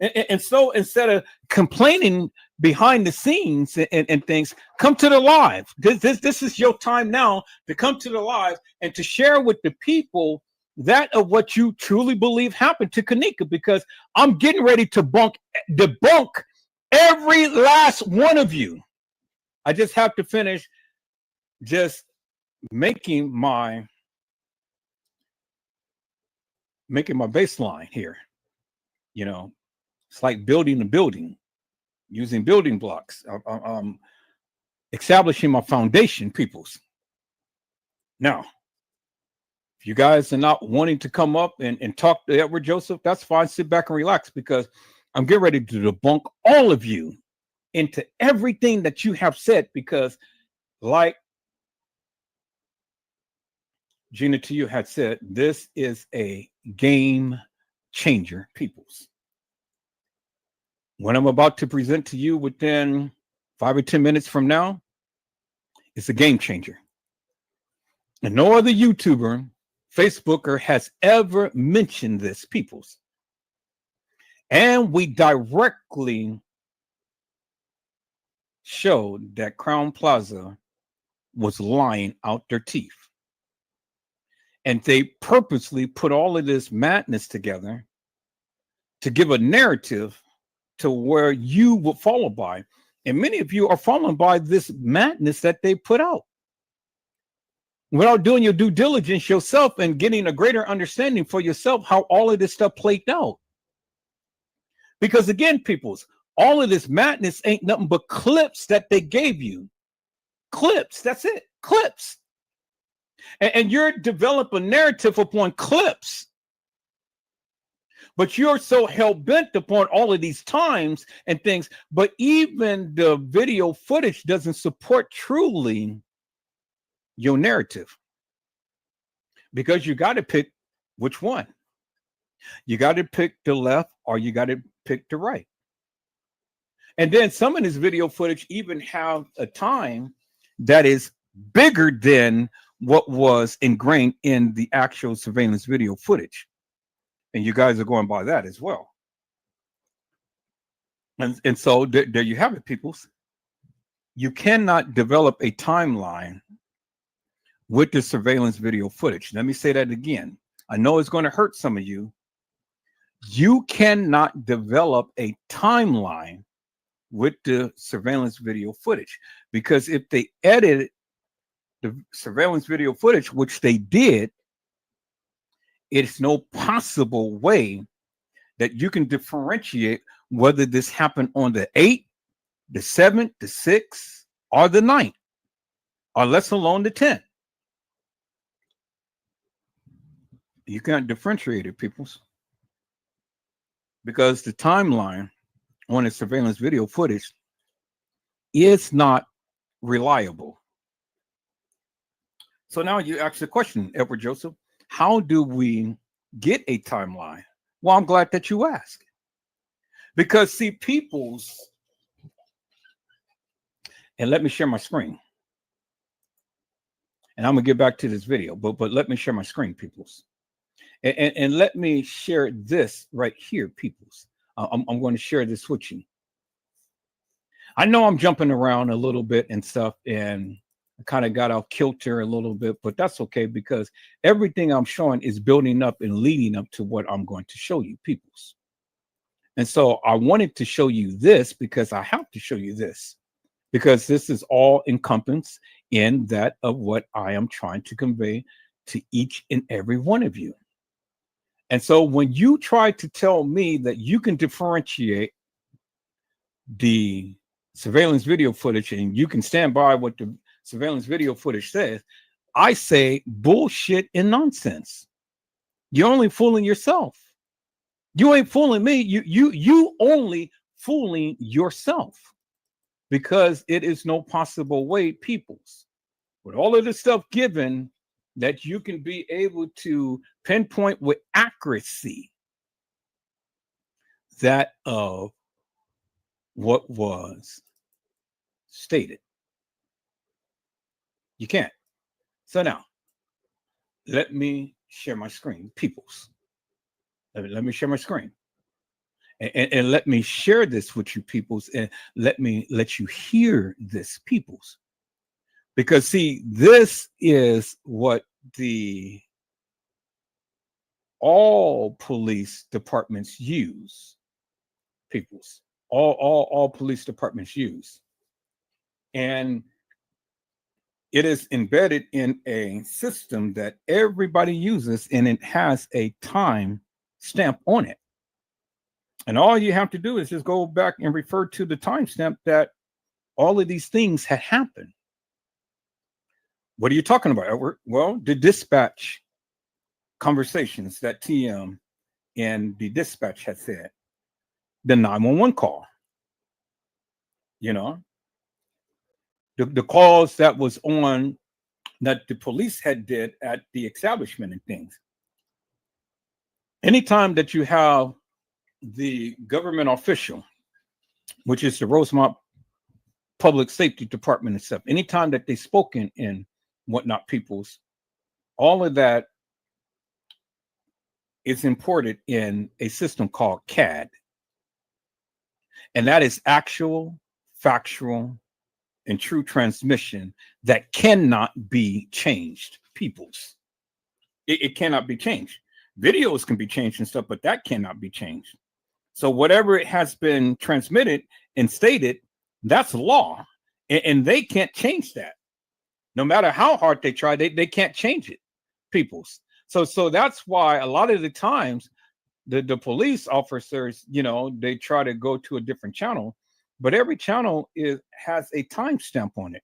And so instead of complaining behind the scenes and things, come to the live. This is your time now to come to the live and to share with the people that of what you truly believe happened to Kenneka, because I'm getting ready to debunk every last one of you. I just have to finish just making my baseline here. You know, it's like building a building, using building blocks, establishing my foundation, peoples. Now, if If you guys are not wanting to come up and talk to Edward Joseph, that's fine. Sit back and relax, because I'm getting ready to debunk all of you into everything that you have said, because like Gina to you had said, this is a game changer, peoples. What I'm about to present to you within 5 or 10 minutes from now, it's a game changer. And no other YouTuber, Facebooker has ever mentioned this, peoples. And we directly showed that Crown Plaza was lying out their teeth. And they purposely put all of this madness together to give a narrative to where you would follow by. And many of you are following by this madness that they put out without doing your due diligence yourself and getting a greater understanding for yourself how all of this stuff played out. Because again, peoples, all of this madness ain't nothing but clips that they gave you. Clips, that's it, clips. And you're developing a narrative upon clips. But you're so hell-bent upon all of these times and things, but even the video footage doesn't support truly your narrative. Because you got to pick which one. You got to pick the left or you got to pick the right. And then some of this video footage even have a time that is bigger than what was ingrained in the actual surveillance video footage. And you guys are going by that as well. And so there you have it, peoples. You cannot develop a timeline with the surveillance video footage. Let me say that again. I know it's going to hurt some of you. You cannot develop a timeline with the surveillance video footage, because if they edited the surveillance video footage, which they did, it's no possible way that you can differentiate whether this happened on the 8th, the 7th, the 6th, or the 9th, or less alone the 10th. You can't differentiate it, peoples, because the timeline on the surveillance video footage is not reliable. So now you ask the question, Edward Joseph, how do we get a timeline? Well, I'm glad that you asked. Because see, peoples, and let me share my screen. And I'm gonna get back to this video, but let me share my screen, peoples. And let me share this right here, peoples. I'm going to share this with you. I know I'm jumping around a little bit and stuff, and I kind of got out kilter a little bit, but that's okay, because everything I'm showing is building up and leading up to what I'm going to show you, peoples. And so I wanted to show you this because I have to show you this, because this is all encompassed in that of what I am trying to convey to each and every one of you. And so when you try to tell me that you can differentiate the surveillance video footage and you can stand by what the surveillance video footage says, I say bullshit and nonsense. You're only fooling yourself. You ain't fooling me. You only fooling yourself, because it is no possible way, peoples, with all of this stuff given, that you can be able to pinpoint with accuracy that of what was stated. You can't. So now, let me share my screen, peoples. Let me share my screen. And let me share this with you, peoples, and let you hear this, peoples. Because see, this is what all police departments use, peoples. All police departments use. And it is embedded in a system that everybody uses, and it has a time stamp on it. And all you have to do is just go back and refer to the timestamp that all of these things had happened. What are you talking about, Edward? Well, the dispatch conversations that TM and the dispatch had said, the 911 call, you know, the calls that was on that the police had did at the establishment and things. Anytime that you have the government official, which is the Rosemont Public Safety Department itself, anytime that they spoken in whatnot peoples, all of that is imported in a system called CAD. And that is actual, factual, and true transmission that cannot be changed, peoples. It cannot be changed. Videos can be changed and stuff, but that cannot be changed. So whatever it has been transmitted and stated, that's law. And they can't change that. No matter how hard they try, they can't change it, peoples. So that's why a lot of the times the police officers, you know, they try to go to a different channel, but every channel has a timestamp on it.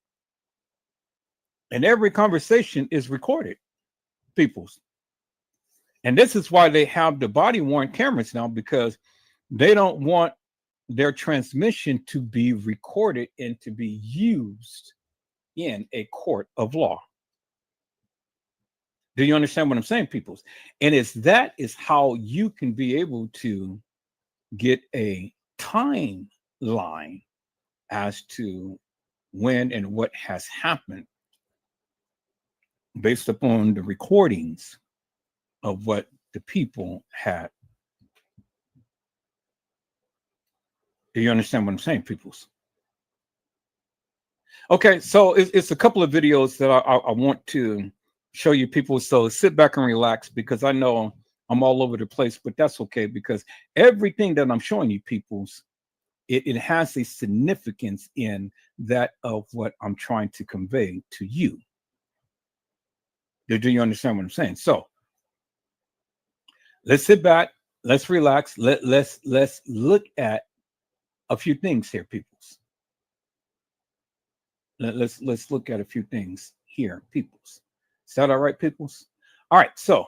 And every conversation is recorded, peoples. And this is why they have the body-worn cameras now, because they don't want their transmission to be recorded and to be used in a court of law. Do you understand what I'm saying, peoples? And that is how you can be able to get a timeline as to when and what has happened based upon the recordings of what the people had. Do you understand what I'm saying, peoples? Okay, so it's a couple of videos that I want to show you, people. So sit back and relax, because I know I'm all over the place, but that's okay, because everything that I'm showing you, peoples, it has a significance in that of what I'm trying to convey to you. Do you understand what I'm saying? So let's sit back, let's relax, let's look at a few things here, peoples. Let's look at a few things here, peoples. Is that all right, peoples? All right. So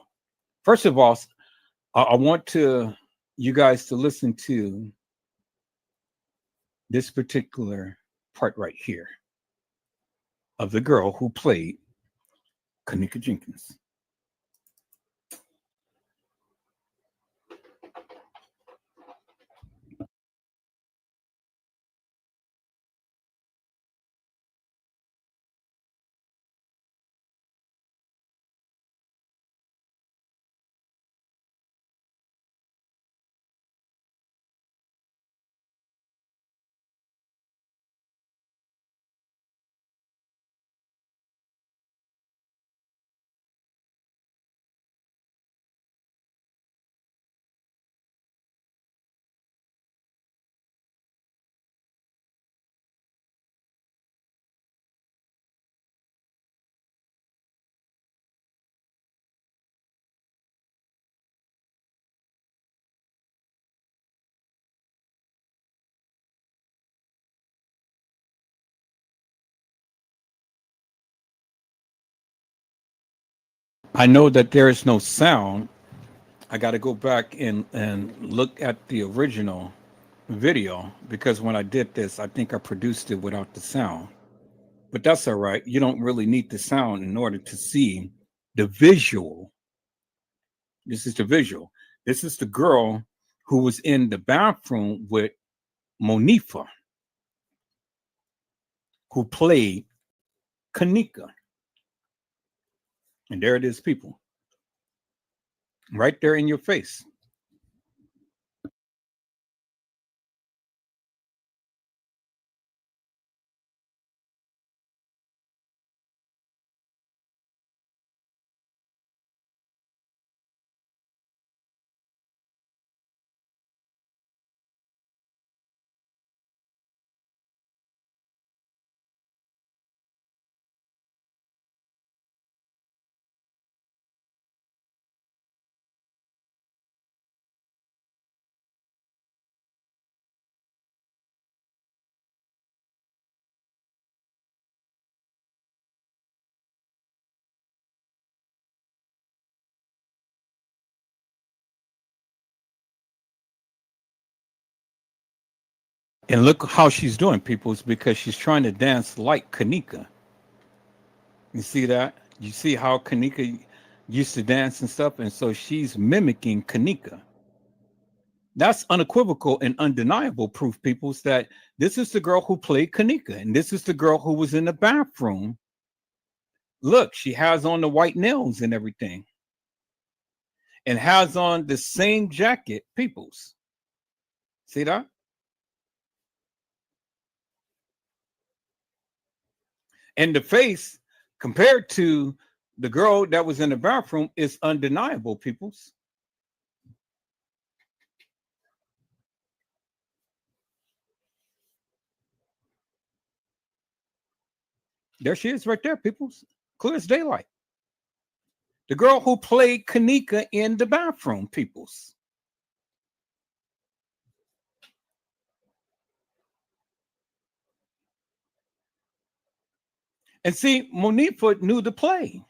first of all, I want you guys to listen to this particular part right here of the girl who played Kenneka Jenkins. I know that there is no sound. I got to go back and look at the original video, because when I did this, I think I produced it without the sound. But that's all right. You don't really need the sound in order to see the visual. This is the visual. This is the girl who was in the bathroom with Monifa, who played Kenneka. And there it is, people. Right there in your face. And look how she's doing, people. It's because she's trying to dance like Kenneka. You see that? You see how Kenneka used to dance and stuff? And so she's mimicking Kenneka. That's unequivocal and undeniable proof, peoples, that this is the girl who played Kenneka. And this is the girl who was in the bathroom. Look, she has on the white nails and everything. And has on the same jacket, peoples. See that? And the face compared to the girl that was in the bathroom is undeniable, peoples. There she is right there, peoples. Clear as daylight. The girl who played Kenneka in the bathroom, peoples. And see, Monifa knew the play.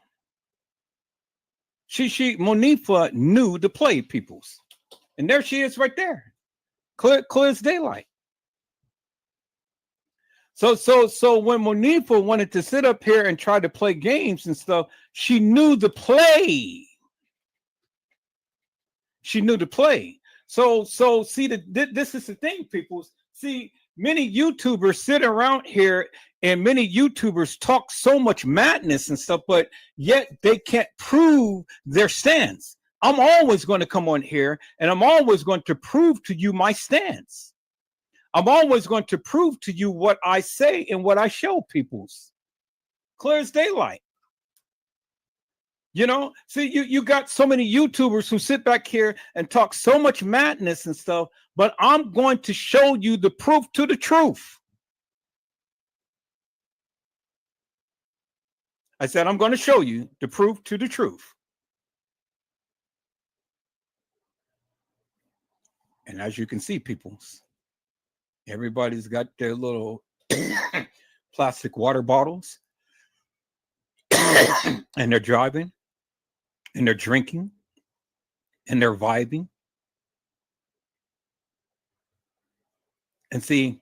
Monifa knew the play, peoples. And there she is right there. Clear as daylight. So when Monifa wanted to sit up here and try to play games and stuff, she knew the play. She knew the play. So see, this is the thing, people. See, many YouTubers sit around here and many YouTubers talk so much madness and stuff, but yet they can't prove their stance. I'm always going to come on here and I'm always going to prove to you my stance. I'm always going to prove to you what I say and what I show people's. Clear as daylight. You know, see, you got so many YouTubers who sit back here and talk so much madness and stuff, but I'm going to show you the proof to the truth. I said, I'm going to show you the proof to the truth. And as you can see, peoples, everybody's got their little plastic water bottles and they're driving and they're drinking and they're vibing. And see,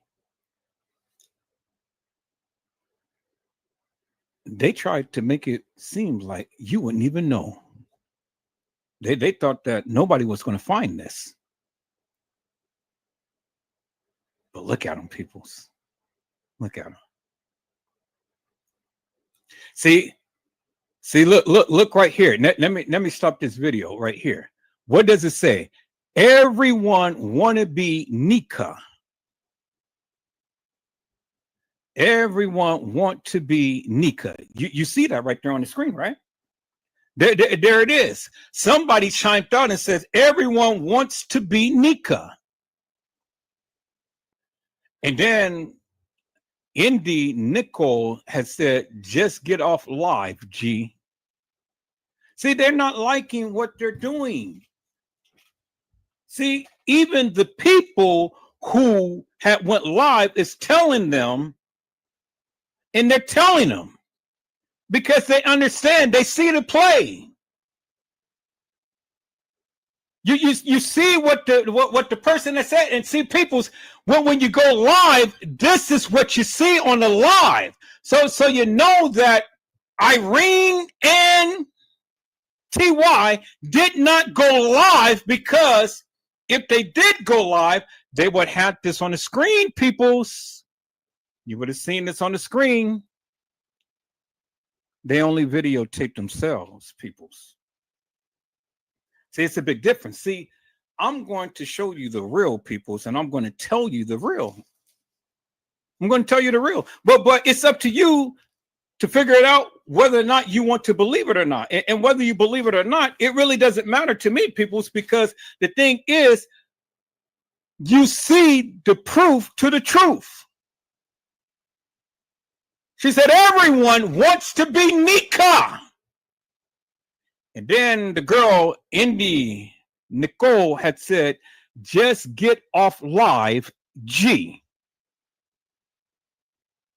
they tried to make it seem like you wouldn't even know. They thought that nobody was going to find this. But look at them, peoples. Look at them. See, look right here. Let me stop this video right here. What does it say? Everyone want to be Kenneka. Everyone want to be Kenneka. You see that right there on the screen, right? There it is. Somebody chimed out and says, everyone wants to be Kenneka. And then Indy Nicole has said, just get off live, G. See, they're not liking what they're doing. See, even the people who went live is telling them, and they're telling them because they understand, they see the play. You see what the person has said, and see, people's, when you go live, this is what you see on the live. So you know that Irene and TY did not go live, because if they did go live, they would have this on the screen, peoples. You would have seen this on the screen. They only videotaped themselves, peoples. See, it's a big difference. See, I'm going to show you the real, peoples, and I'm going to tell you the real. I'm going to tell you the real. But it's up to you to figure it out whether or not you want to believe it or not. And whether you believe it or not, it really doesn't matter to me, peoples, because the thing is, you see the proof to the truth. She said, everyone wants to be Kenneka. And then the girl, Indy Nicole, had said, just get off live, G.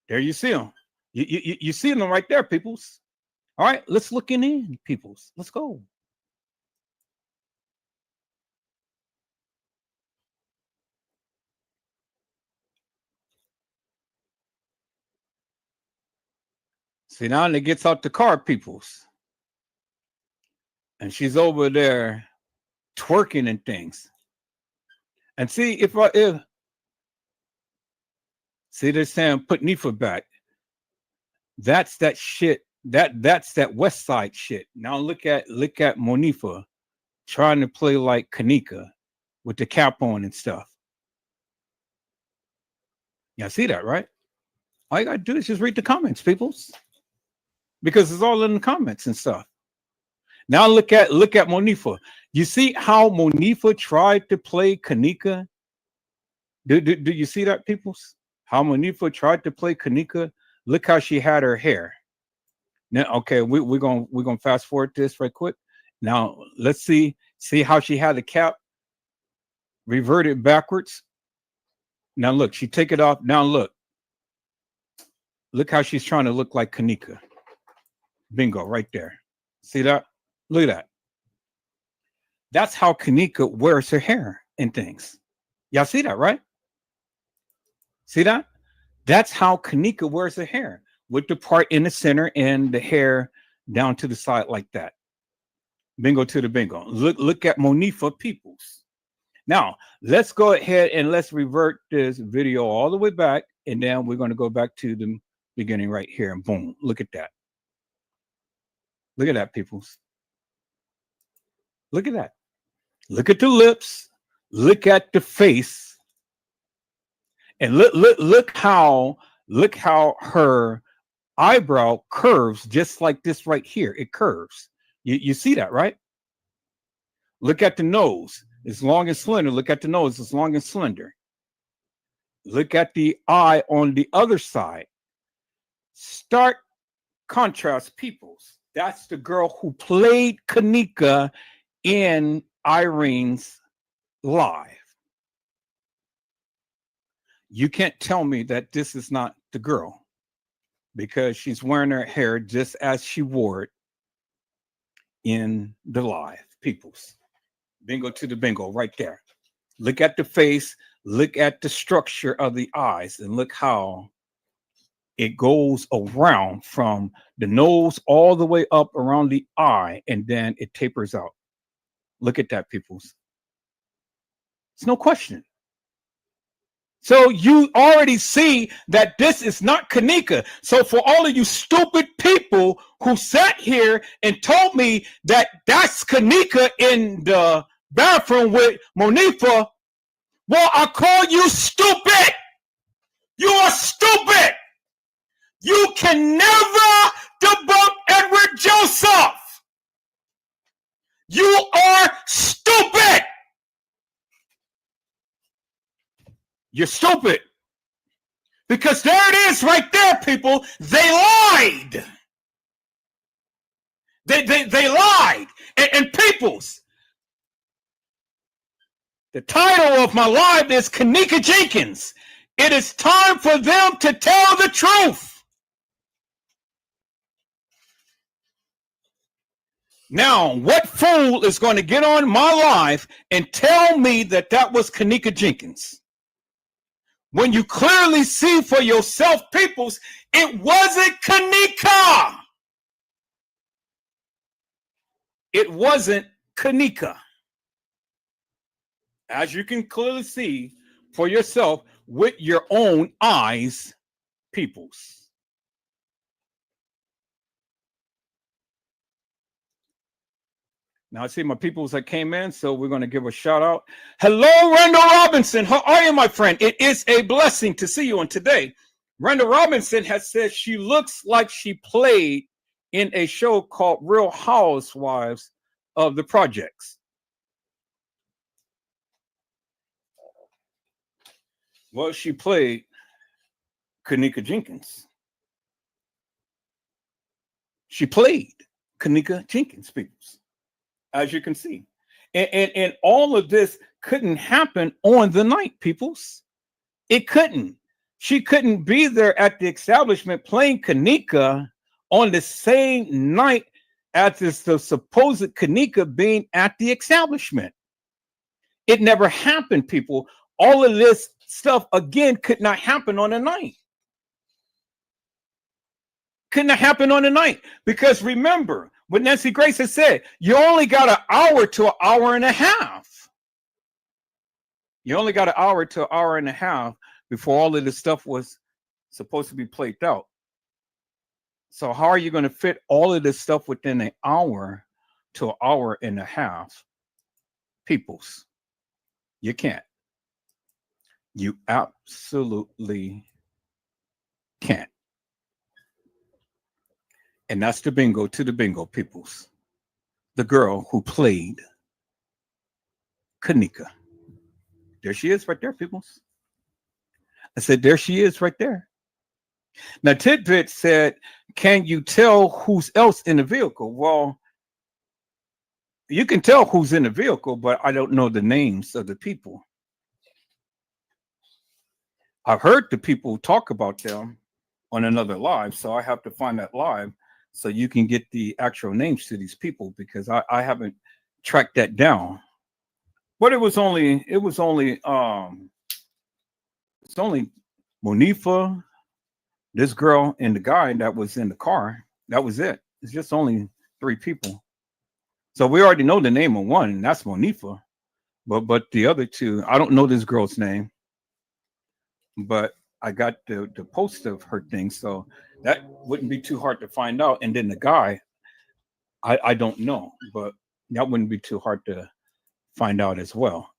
There you see them. You see them right there, peoples. All right, let's look in, peoples. Let's go. See, now it gets out the car, peoples. And she's over there twerking and things. And see, if see, they're saying put Nifa back. That's that shit. That's that West Side shit. Now look at Monifa trying to play like Kenneka with the cap on and stuff. Y'all see that, right? All you gotta do is just read the comments, peoples. Because it's all in the comments and stuff. Now look at Monifa. You see how Monifa tried to play Kenneka? Do you see that, peoples? How Monifa tried to play Kenneka? Look how she had her hair. Now, okay, we're gonna fast forward this right quick. Now let's see how she had the cap reverted backwards. Now look, she take it off. Now look how she's trying to look like Kenneka. Bingo, right there. See that? Look at that. That's how Kenneka wears her hair and things. Y'all see that, right? See that? That's how Kenneka wears her hair, with the part in the center and the hair down to the side like that. Bingo to the bingo. Look at Monifa, peoples. Now, let's go ahead and let's revert this video all the way back, and then we're going to go back to the beginning right here, and boom, look at that. Look at that, peoples. Look at that. Look at the lips. Look at the face. And look how her eyebrow curves just like this right here. It curves. You see that, right? Look at the nose. It's long and slender. Look at the nose. It's long and slender. Look at the eye on the other side. Stark contrast, peoples. That's the girl who played Kenneka in Irene's live. You can't tell me that this is not the girl, because she's wearing her hair just as she wore it in the live, peoples. Bingo to the bingo right there. Look at the face, look at the structure of the eyes, and look how it goes around from the nose all the way up around the eye, and then it tapers out. Look at that, peoples. It's no question. So you already see that this is not Kenneka. So for all of you stupid people who sat here and told me that that's Kenneka in the bathroom with Monifa, well, I call you stupid. You are stupid. You can never debunk Edward Joseph. You are stupid. You're stupid. Because there it is right there, people. They lied. They lied. And peoples, the title of my live is Kenneka Jenkins. It is time for them to tell the truth. Now, what fool is going to get on my live and tell me that that was Kenneka Jenkins? When you clearly see for yourself, peoples, it wasn't Kenneka. It wasn't Kenneka. As you can clearly see for yourself with your own eyes, peoples. Now I see my peoples that came in, so we're going to give a shout out. Hello, Randall Robinson. How are you, my friend? It is a blessing to see you. And today, Randall Robinson has said she looks like she played in a show called Real Housewives of the Projects. Well, she played Kenneka Jenkins. She played Kenneka Jenkins, peoples. As you can see, and all of this couldn't happen on the night, peoples. It couldn't. She couldn't be there at the establishment playing Kenneka on the same night as the supposed Kenneka being at the establishment. It never happened, people. All of this stuff again could not happen on a night. Couldn't have happened on the night. Because remember what Nancy Grace has said, you only got an hour to an hour and a half. You only got an hour to an hour and a half before all of this stuff was supposed to be played out. So how are you going to fit all of this stuff within an hour to an hour and a half? Peoples, you can't. You absolutely can't. And that's the bingo to the bingo, peoples. The girl who played Kenneka. There she is right there, peoples. I said, there she is right there. Now, Tidbit said, can you tell who's else in the vehicle? Well, you can tell who's in the vehicle, but I don't know the names of the people. I've heard the people talk about them on another live, so I have to find that live so you can get the actual names to these people, because I haven't tracked that down. But it was only Monifa, this girl, and the guy that was in the car. That was it. It's just only 3 people. So we already know the name of one, and that's Monifa. But the other 2, I don't know this girl's name. But I got the post of her thing, so that wouldn't be too hard to find out. And then the guy, I don't know, but that wouldn't be too hard to find out as well.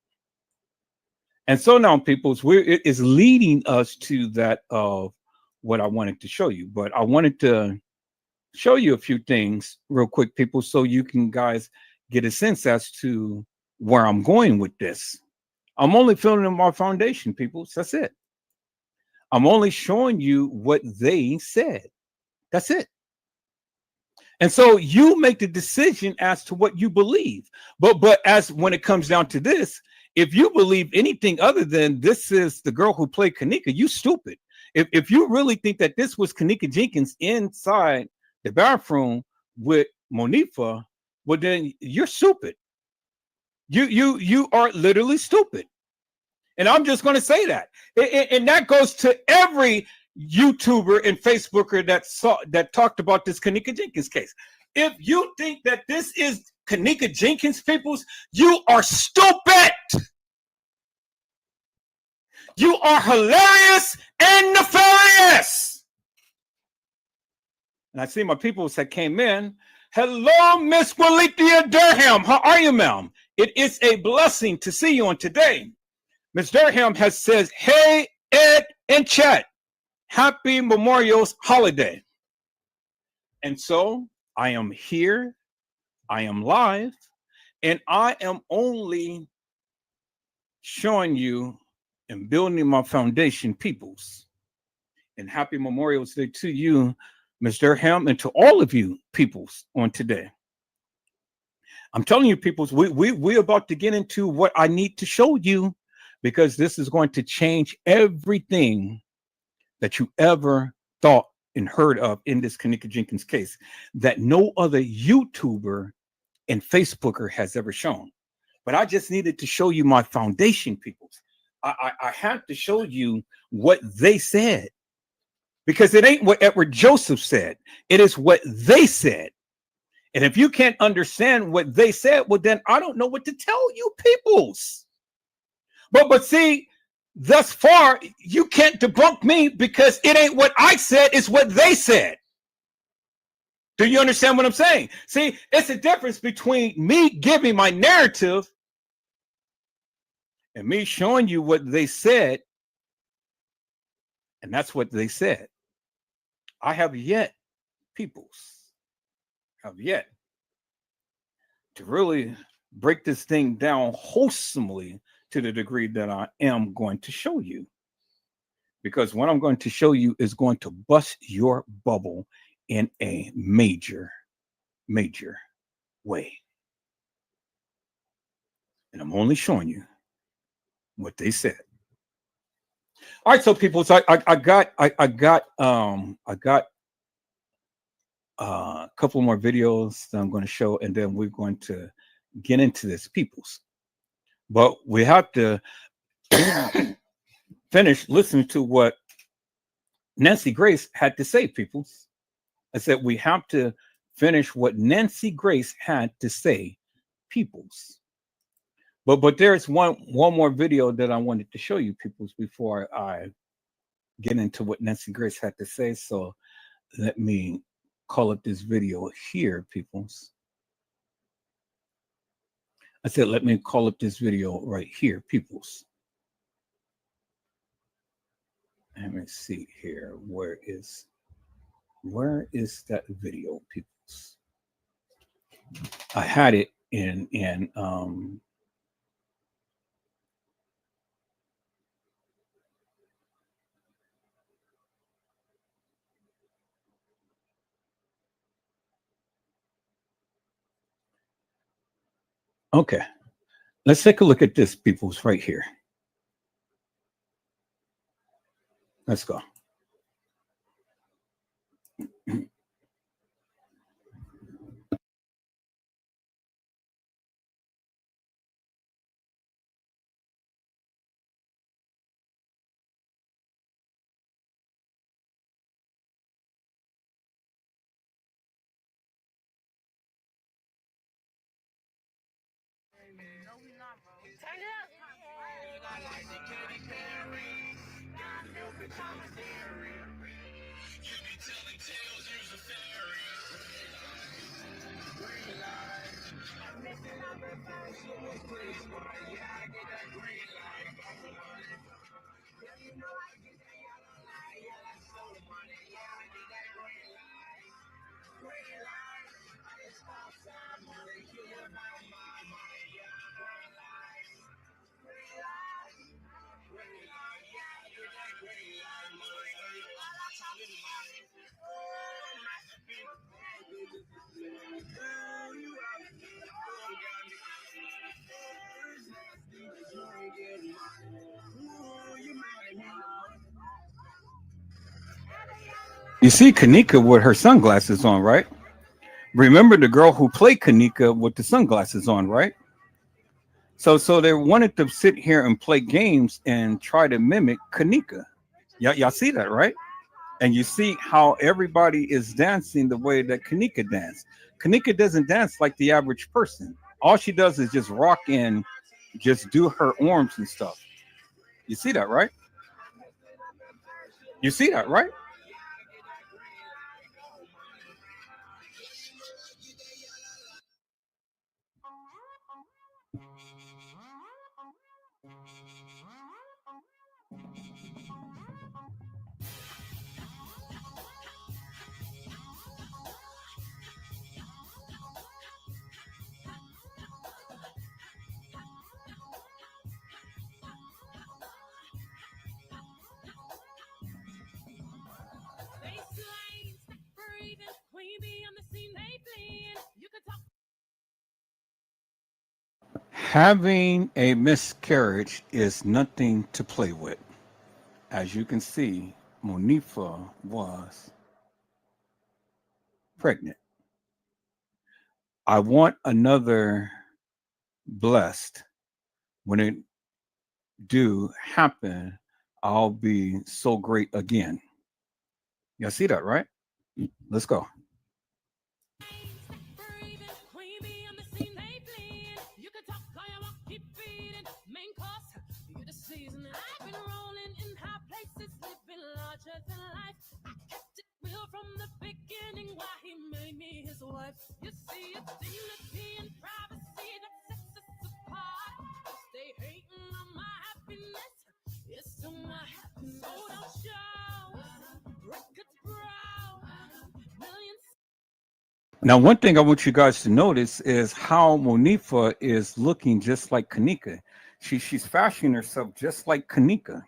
And so now, peoples, it is leading us to that of what I wanted to show you. But I wanted to show you a few things real quick, people, so you can guys get a sense as to where I'm going with this. I'm only filling in my foundation, peoples. That's it. I'm only showing you what they said. That's it. And so you make the decision as to what you believe. But as when it comes down to this, if you believe anything other than this is the girl who played Kenneka, you stupid. If you really think that this was Kenneka Jenkins inside the bathroom with Monifa, well then you're stupid. You are literally stupid. And I'm just going to say that. And that goes to every YouTuber and Facebooker that talked about this Kenneka Jenkins case. If you think that this is Kenneka Jenkins, peoples, you are stupid. You are hilarious and nefarious. And I see my peoples that came in. Hello, Miss Walithia Durham. How are you, ma'am? It is a blessing to see you on today. Ms. Durham has said, hey, Ed and chat, happy Memorial's holiday. And so I am here, I am live, and I am only showing you and building my foundation, peoples. And happy Memorial's Day to you, Ms. Durham, and to all of you peoples on today. I'm telling you, peoples, we're about to get into what I need to show you, because this is going to change everything that you ever thought and heard of in this Kenneka Jenkins case that no other YouTuber and Facebooker has ever shown. But I just needed to show you my foundation, people. I had to show you what they said, because it ain't what Edward Joseph said. It is what they said. And if you can't understand what they said, well, then I don't know what to tell you, peoples. But see, thus far, you can't debunk me, because it ain't what I said, it's what they said. Do you understand what I'm saying? See, it's a difference between me giving my narrative and me showing you what they said. And that's what they said. I have yet, peoples, have yet to really break this thing down wholesomely to the degree that I am going to show you. Because what I'm going to show you is going to bust your bubble in a major, major way. And I'm only showing you what they said. All right, so people, so I got a couple more videos that I'm going to show, and then we're going to get into this, peoples. But we have to finish listening to what Nancy Grace had to say, peoples. I said, we have to finish what Nancy Grace had to say, peoples. But there's one more video that I wanted to show you, peoples, before I get into what Nancy Grace had to say. So let me call up this video here, peoples. I said, let me call up this video right here, peoples. Let me see here. Where is that video, peoples? I had it in okay. Let's take a look at this, peoples, right here. Let's go. You see Kenneka with her sunglasses on, right? Remember the girl who played Kenneka with the sunglasses on, right? So they wanted to sit here and play games and try to mimic Kenneka. Y'all see that, right? And you see how everybody is dancing the way that Kenneka danced. Kenneka doesn't dance like the average person. All she does is just rock and just do her arms and stuff. You see that, right? You see that, right? Having a miscarriage is nothing to play with. As you can see, Monifa was pregnant. I want another blessed. When it do happen, I'll be so great again. Y'all see that, right? Let's go. Now, one thing I want you guys to notice is how Monifa is looking just like Kenneka. She's fashioning herself just like Kenneka.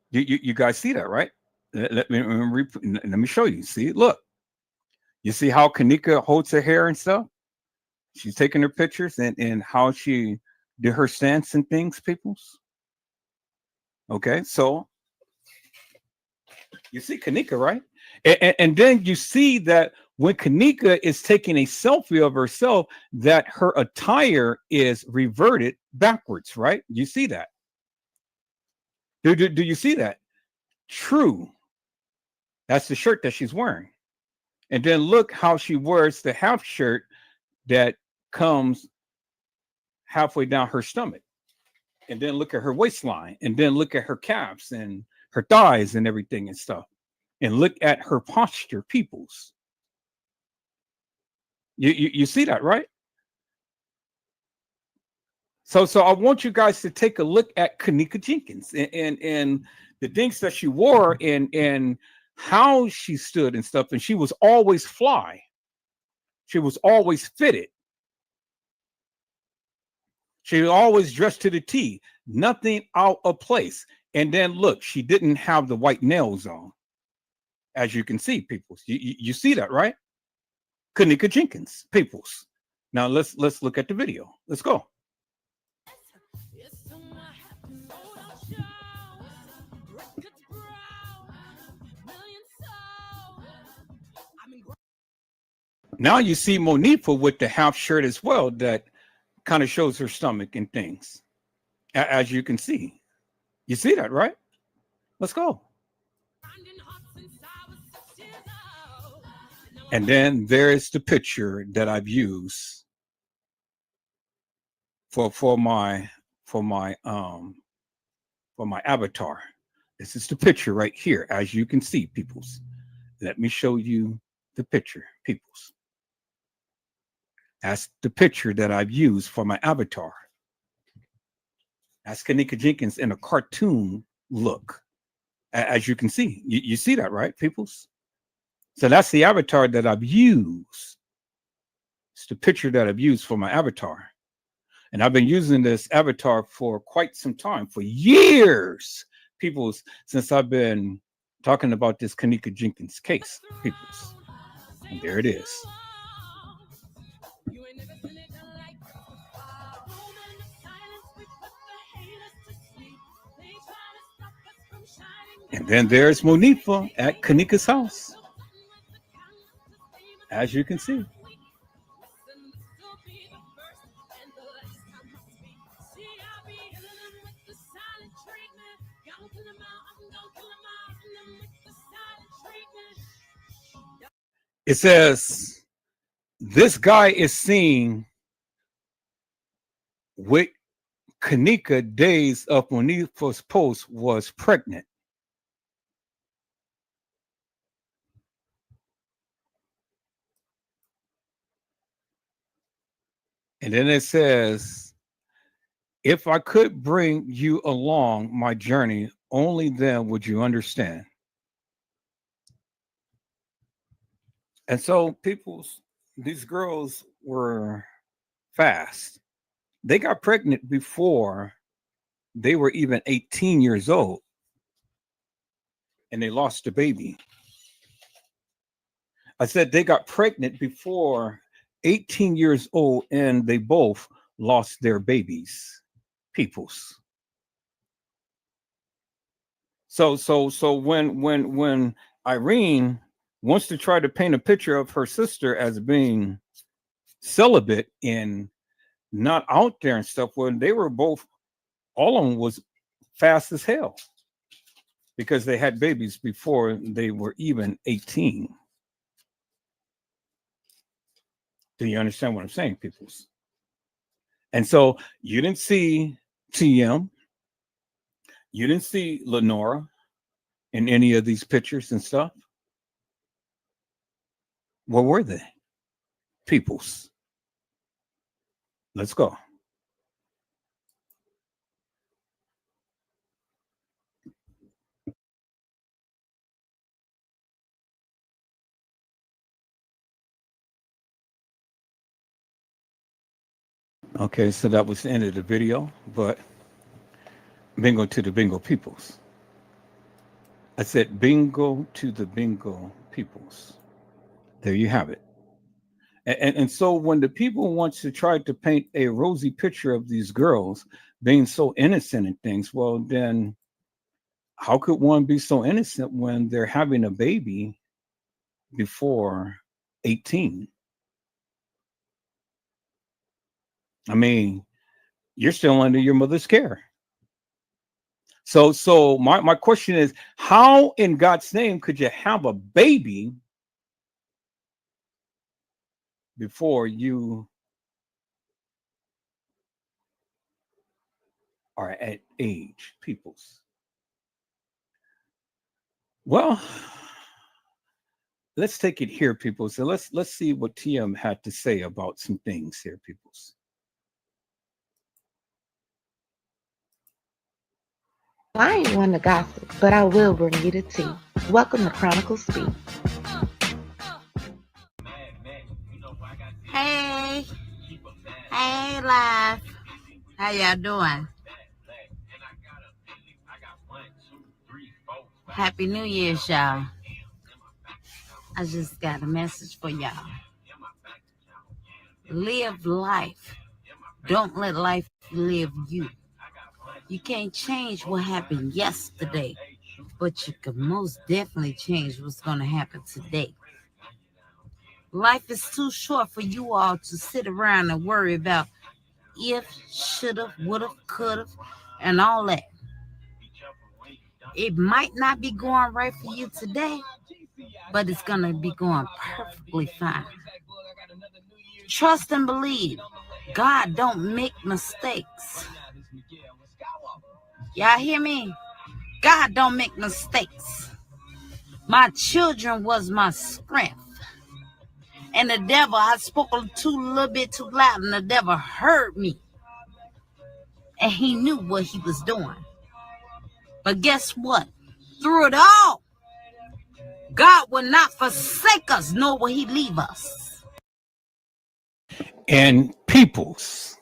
You guys see that, right? Let me show you. See, look. You see how Kenneka holds her hair and stuff? She's taking her pictures and how she did her stance and things, peoples. Okay, so you see Kenneka, right? And then you see that when Kenneka is taking a selfie of herself, that her attire is reverted backwards, right? You see that? Do you see that? True. That's the shirt that she's wearing. And then look how she wears the half shirt that comes halfway down her stomach. And then look at her waistline. And then look at her calves and her thighs and everything and stuff. And look at her posture, peoples. You see that, right? So I want you guys to take a look at Kenneka Jenkins and the things that she wore and how she stood and stuff. And she was always fly. She was always fitted. She was always dressed to the T, nothing out of place. And then look, she didn't have the white nails on, as you can see, peoples. You see that, right? Kenneka Jenkins, peoples. Now let's look at the video. Let's go. Now you see Monifa with the half shirt as well that kind of shows her stomach and things, as you can see. You see that, right? Let's go. And then there's the picture that I've used for my avatar. This is the picture right here, as you can see, peoples. Let me show you the picture, peoples. That's the picture that I've used for my avatar. That's Kenneka Jenkins in a cartoon look, as you can see. You see that, right, peoples? So that's the avatar that I've used. It's the picture that I've used for my avatar. And I've been using this avatar for quite some time, for years, peoples, since I've been talking about this Kenneka Jenkins case, peoples. And there it is. And then there's Monifa at Kenneka's house, as you can see. It says, this guy is seen with Kenneka days of Monifa's post was pregnant. And then it says, if I could bring you along my journey, only then would you understand. And so these girls were fast. They got pregnant before they were even 18 years old. And they lost the baby. I said they got pregnant before 18 years old and they both lost their babies, peoples. So when Irene wants to try to paint a picture of her sister as being celibate and not out there and stuff, when they were both, all of them was fast as hell because they had babies before they were even 18. Do you understand what I'm saying, peoples? And so you didn't see TM, you didn't see Lenora in any of these pictures and stuff. Where were they? Peoples. Let's go. Okay, so that was the end of the video, but bingo to the bingo peoples. I said bingo to the bingo peoples. There you have it. And so when the people want to try to paint a rosy picture of these girls being so innocent and things, well, then how could one be so innocent when they're having a baby before 18? I mean, you're still under your mother's care. So my question is, how in God's name could you have a baby before you are at age, peoples. Well, let's take it here, people. So let's see what TM had to say about some things here, peoples. I ain't one to gossip, but I will bring you the tea. Welcome to Chronicle Speak. Hey, hey, live. How y'all doing? Happy New Year's, y'all. I just got a message for y'all. Live life. Don't let life live you. You can't change what happened yesterday, but you can most definitely change what's going to happen today. Life is too short for you all to sit around and worry about if, should've, would've, could've, and all that. It might not be going right for you today, but it's going to be going perfectly fine. Trust and believe. God don't make mistakes. Y'all hear me? God don't make mistakes. My children was my strength. And the devil, I spoke a little bit too loud, and the devil heard me. And he knew what he was doing. But guess what? Through it all, God will not forsake us, nor will he leave us. And peoples,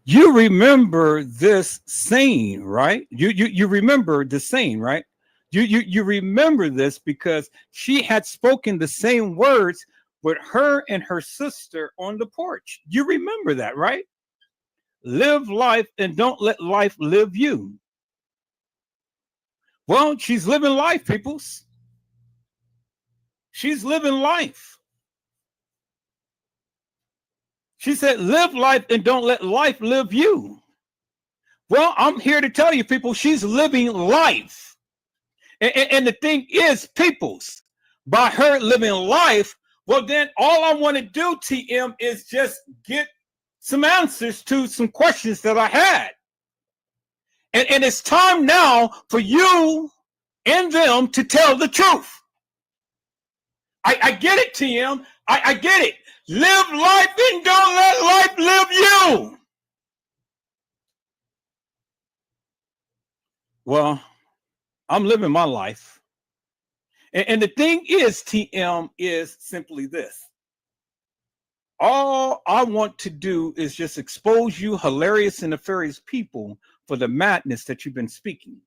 you remember this saying, right? You remember the saying, right? You remember this because she had spoken the same words with her and her sister on the porch. You remember that, right? Live life and don't let life live you. Well, she's living life, peoples. She's living life. She said, live life and don't let life live you. Well, I'm here to tell you, people, she's living life. And the thing is, peoples, by her living life, well, then all I want to do, TM, is just get some answers to some questions that I had. And it's time now for you and them to tell the truth. I get it, TM. I get it. Live life and don't let life live you. Well, I'm living my life. And the thing is, TM, is simply this. All I want to do is just expose you hilarious and nefarious people for the madness that you've been speaking.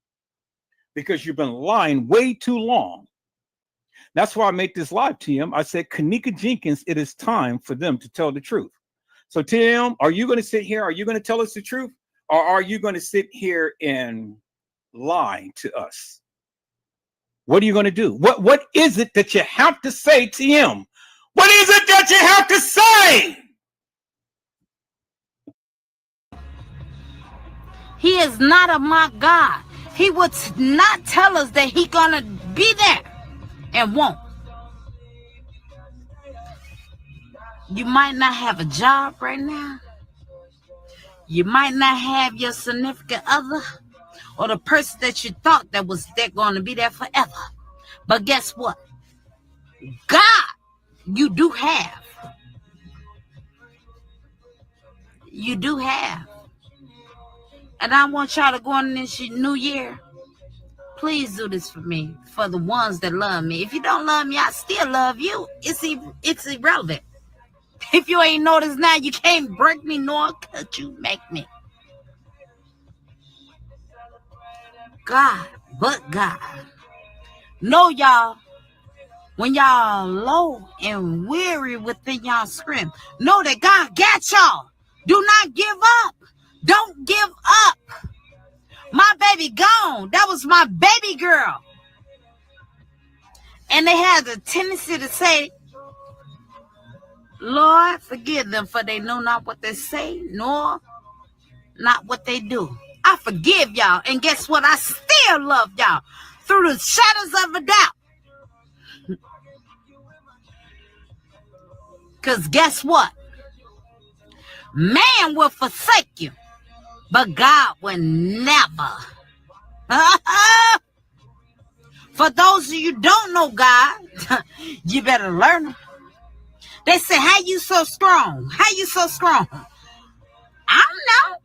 Because you've been lying way too long. That's why I made this live, TM. I said, Kenneka Jenkins, it is time for them to tell the truth. So, TM, are you going to sit here? Are you going to tell us the truth? Or are you going to sit here and lie to us? What are you going to do? What is it that you have to say, TM? What is it that you have to say? He is not a mock God. He would not tell us that he's going to be there and won't. You might not have a job right now. You might not have your significant other or the person that you thought that was there going to be there forever. But guess what? God, you do have. You do have. And I want y'all to go on this new year. Please do this for me, for the ones that love me. If you don't love me, I still love you. It's irrelevant. If you ain't noticed now, you can't break me, nor could you make me. God, but God. Know y'all, when y'all low and weary within y'all scream, know that God got y'all. Do not give up. Don't give up. My baby gone. That was my baby girl. And they had the tendency to say, Lord, forgive them, for they know not what they say, nor not what they do. I forgive y'all. And guess what? I still love y'all through the shadows of a doubt. Because guess what? Man will forsake you, but God will never. For those of you who don't know God, you better learn him. They say, how you so strong? How you so strong? I don't know.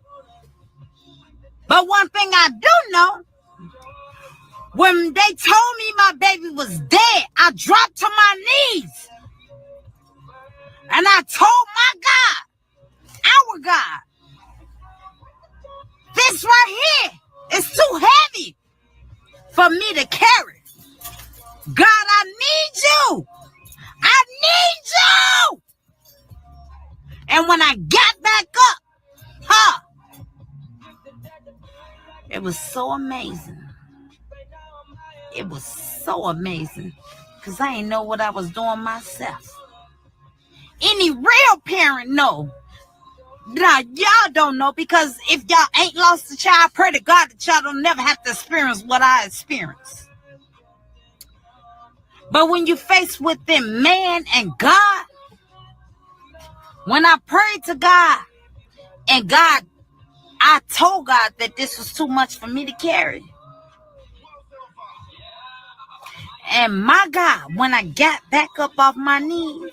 But one thing I do know, when they told me my baby was dead, I dropped to my knees. And I told my God, our God, this right here is too heavy for me to carry. God, I need you. I need you. And when I got back up, it was so amazing. It was so amazing. Because I didn't know what I was doing myself. Any real parent know. Now, y'all don't know, because if y'all ain't lost a child, pray to God that y'all don't never have to experience what I experienced. But when you face with them, man and God, when I prayed to God, and God, I told God that this was too much for me to carry. And my God, when I got back up off my knees,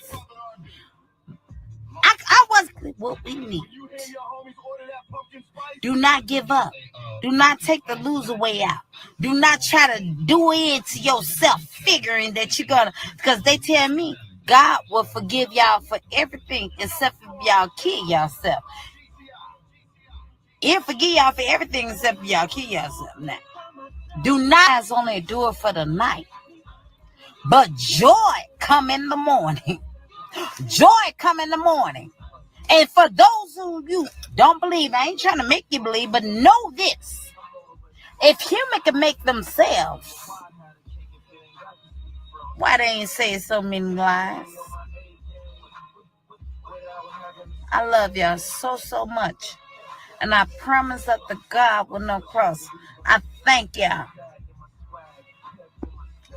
I was what we need. Do not give up. Do not take the loser way out. Do not try to do it to yourself, figuring that you're gonna, because they tell me God will forgive y'all for everything except if y'all kill yourself. He'll forgive y'all for everything except if y'all kill yourself. Now, do not only do it for the night, but joy come in the morning. Joy come in the morning. And for those of you don't believe, I ain't trying to make you believe, but know this. If humans can make themselves, why they ain't saying so many lies? I love y'all so, so much. And I promise that the God will no cross. I thank y'all.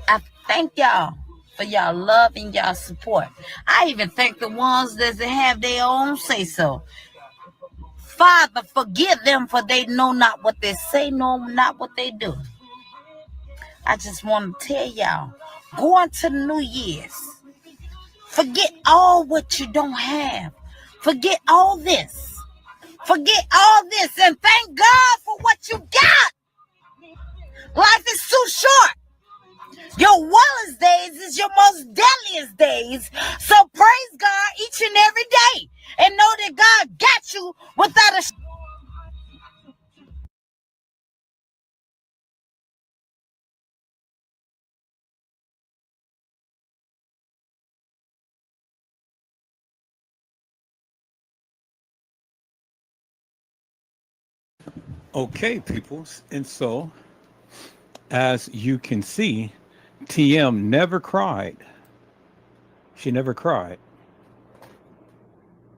I thank y'all for y'all love and y'all support. I even thank the ones that have their own say so. Father, forgive them, for they know not what they say, know not what they do. I just want to tell y'all, going to New Year's, forget all what you don't have. Forget all this. Forget all this and thank God for what you got. Life is too short. Your wildest days is your most deadliest days. So praise God each and every day. And know that God got you without a... Okay, peoples. And so, as you can see, TM never cried. She never cried.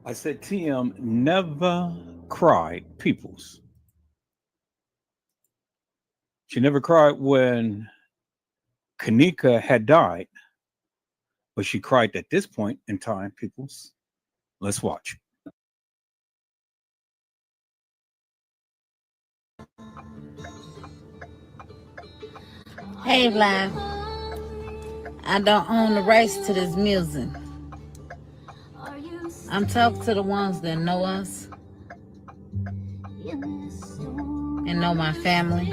I said TM never cried, peoples. She never cried when Kenneka had died, but she cried at this point in time, peoples. Let's watch. Hey, live. I don't own the rights to this music. I'm talking to the ones that know us and know my family.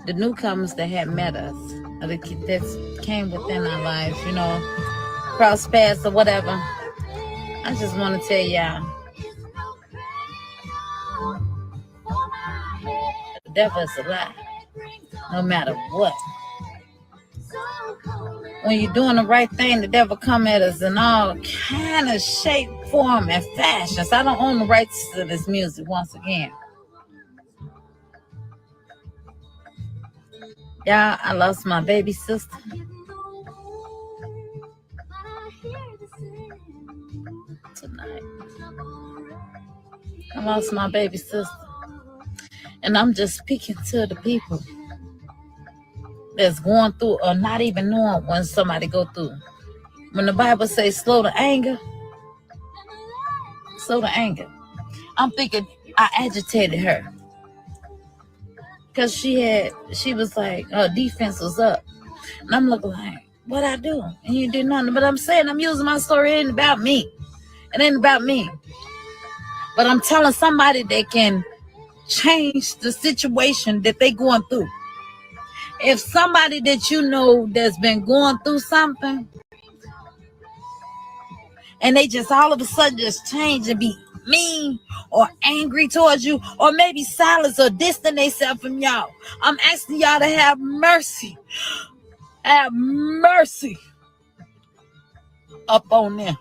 The newcomers that had met us, or that came within our lives, you know, cross paths or whatever. I just want to tell y'all, the devil is a lie, no matter what. When you're doing the right thing, the devil come at us in all kind of shape, form, and fashions. I don't own the rights to this music once again. Y'all, I lost my baby sister. Tonight. I lost my baby sister. And I'm just speaking to the people that's going through or not even knowing when somebody go through When the Bible says slow to anger, I'm thinking I agitated her because she was like, her defense was up. And I'm looking like, what I do? And you did nothing. But I'm saying, I'm using my story. It ain't about me. It ain't about me. But I'm telling somebody that can change the situation that they going through. If somebody that you know that's been going through something and they just all of a sudden just change and be mean or angry towards you, or maybe silence or distance themselves from y'all, I'm asking y'all to have mercy. Have mercy up on them.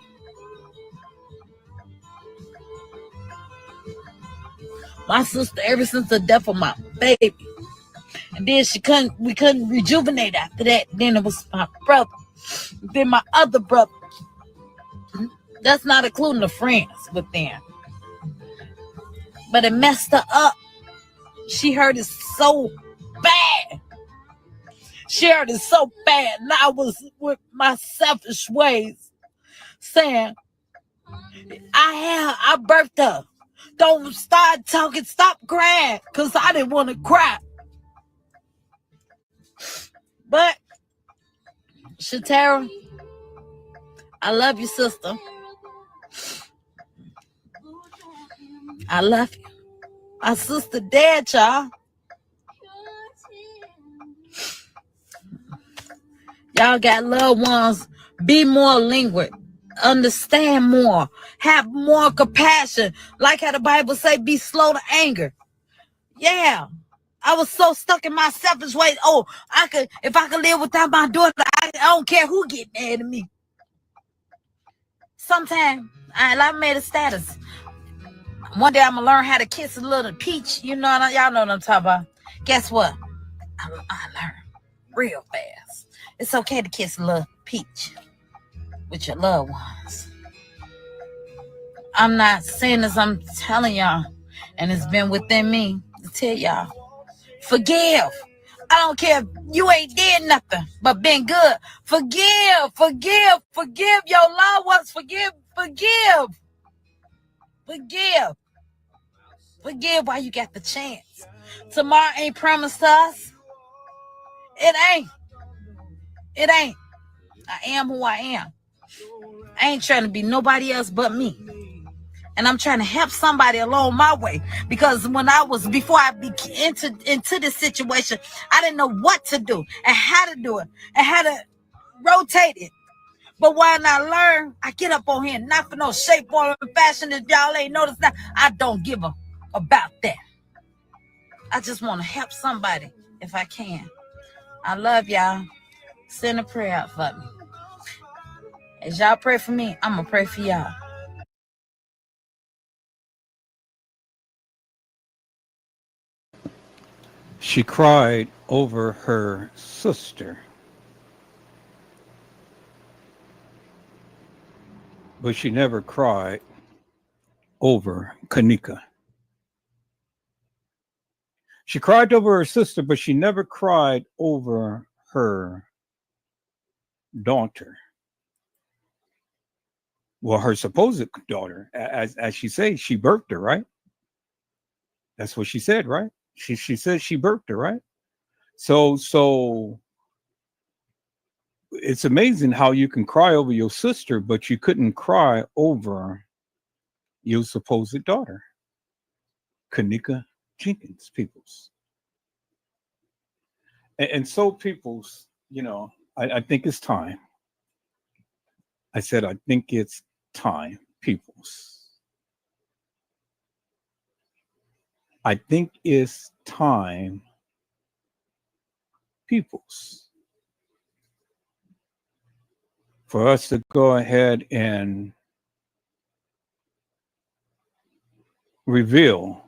My sister, ever since the death of my baby, and then we couldn't rejuvenate after that. Then it was my brother. Then my other brother. That's not including the friends with them. But it messed her up. She hurt it so bad. And I was with my selfish ways saying, I birthed her. Don't start talking, stop crying, because I didn't want to cry. But, Shatara, I love you, sister. I love you. My sister dead, y'all. Y'all got loved ones. Be more linguist. Understand more. Have more compassion. Like how the Bible say, be slow to anger. Yeah. I was so stuck in my selfish ways. Oh, if I could live without my daughter, I don't care who get mad at me. Sometimes I made a status. One day I'm gonna learn how to kiss a little peach. You know, y'all know what I'm talking about. Guess what? I learned real fast. It's okay to kiss a little peach with your loved ones. I'm not saying this, I'm telling y'all, and it's been within me to tell y'all, forgive. I don't care if you ain't did nothing but been good. Forgive your loved ones. Forgive while you got the chance. Tomorrow ain't promised to us. It ain't. I am who I am. I ain't trying to be nobody else but me. And I'm trying to help somebody along my way. Because before I entered into this situation, I didn't know what to do and how to do it and how to rotate it. But when I learn, I get up on here, not for no shape or fashion. If y'all ain't noticed that, I don't give about that. I just want to help somebody if I can. I love y'all. Send a prayer out for me. As y'all pray for me, I'm going to pray for y'all. She cried over her sister, but she never cried over Kenneka. She cried over her sister, but she never cried over her daughter. Well, her supposed daughter, as she says, she birthed her, right? That's what she said, right? She said she birthed her, right? So it's amazing how you can cry over your sister, but you couldn't cry over your supposed daughter, Kenneka Jenkins, peoples. And so, peoples, I think it's time. I said, I think it's time, peoples. I think it's time, peoples, for us to go ahead and reveal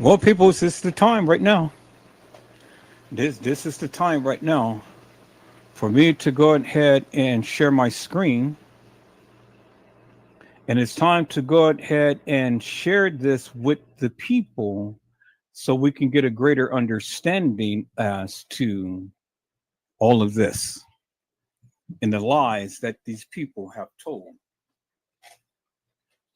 Well, people, this is the time right now. This is the time right now for me to go ahead and share my screen. And it's time to go ahead and share this with the people so we can get a greater understanding as to all of this and the lies that these people have told.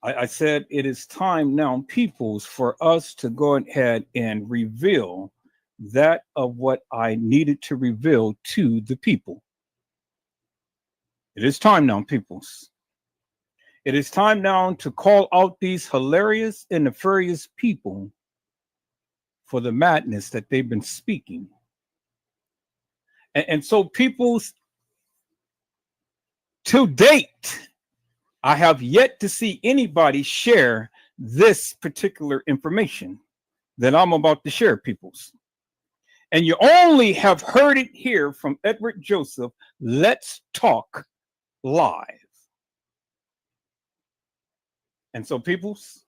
I said it is time now, peoples, for us to go ahead and reveal that of what I needed to reveal to the people. It is time now, peoples. It is time now to call out these hilarious and nefarious people for the madness that they've been speaking. And so, peoples, to date, I have yet to see anybody share this particular information that I'm about to share, peoples. And you only have heard it here from Edward Joseph. Let's talk live. And so, peoples,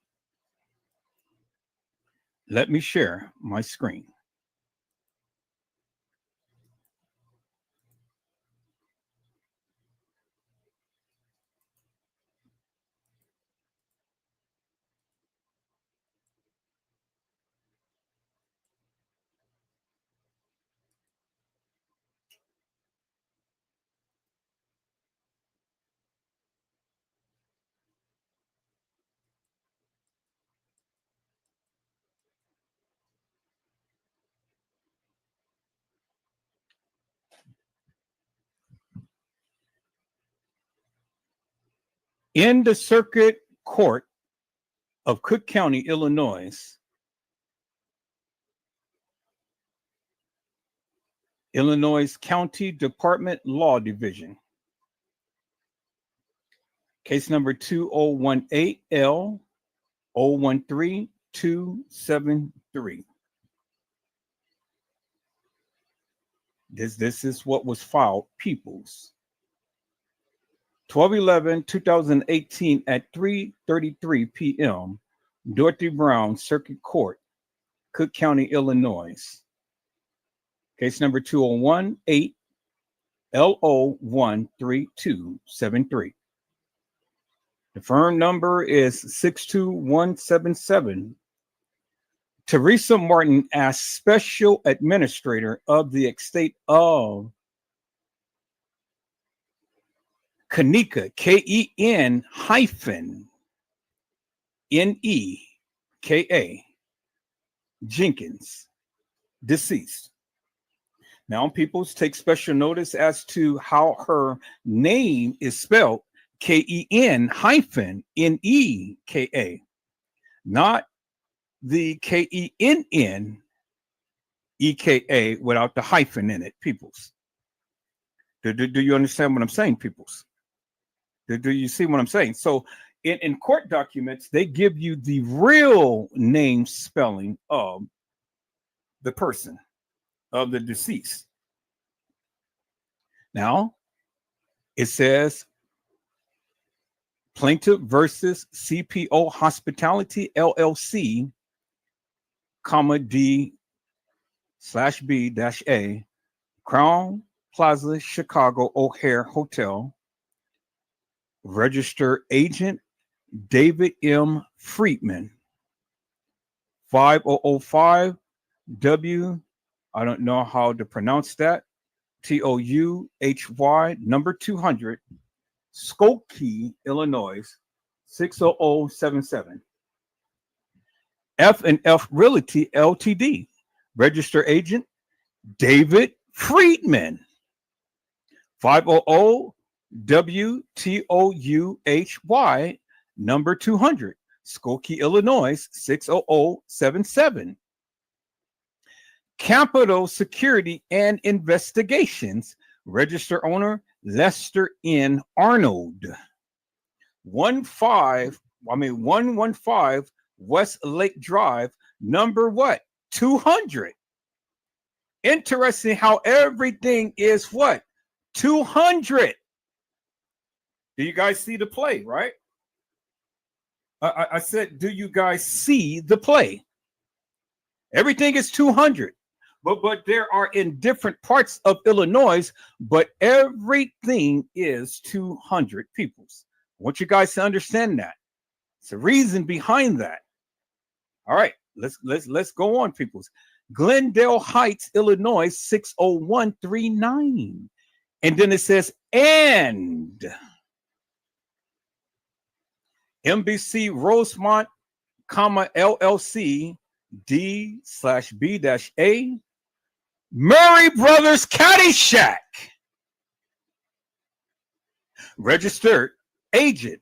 let me share my screen. In the Circuit Court of Cook County, Illinois, County Department Law Division, case number 2018L013273. This is what was filed, peoples. 12/11/2018 at 3:33 p.m. Dorothy Brown Circuit Court, Cook County, Illinois. Case number 2018L013273. The firm number is 62177. Teresa Martin as Special Administrator of the estate of Kenneka, Kenneka Jenkins, deceased. Now, people take special notice as to how her name is spelled, Kenneka, not the Kenneka without the hyphen in it, peoples. Do you understand what I'm saying, peoples? Do you see what I'm saying? So in court documents, they give you the real name spelling of the person, of the deceased. Now, it says plaintiff versus CPO Hospitality LLC, comma D/B-A, Crown Plaza Chicago O'Hare Hotel, registered agent David M. Friedman, 5005 W, I don't know how to pronounce that, TOUHY, number 200, Skokie, Illinois, 60077. F&F Realty Ltd, registered agent David Friedman, 500 WTOUHY, number 200, Skokie, Illinois, 60077. Capital Security and Investigations, register owner Lester N. Arnold, 115 West Lake Drive, number what? 200. Interesting how everything is what? 200. Do you guys see the play, right? I said, do you guys see the play? Everything is 200. But there are in different parts of Illinois, but everything is 200 peoples. I want you guys to understand that. It's a reason behind that. All right, let's go on, peoples. Glendale Heights, Illinois, 60139. And then it says, and MBC Rosemont, LLC, D/B-A, Murray Brothers Caddyshack. Registered agent,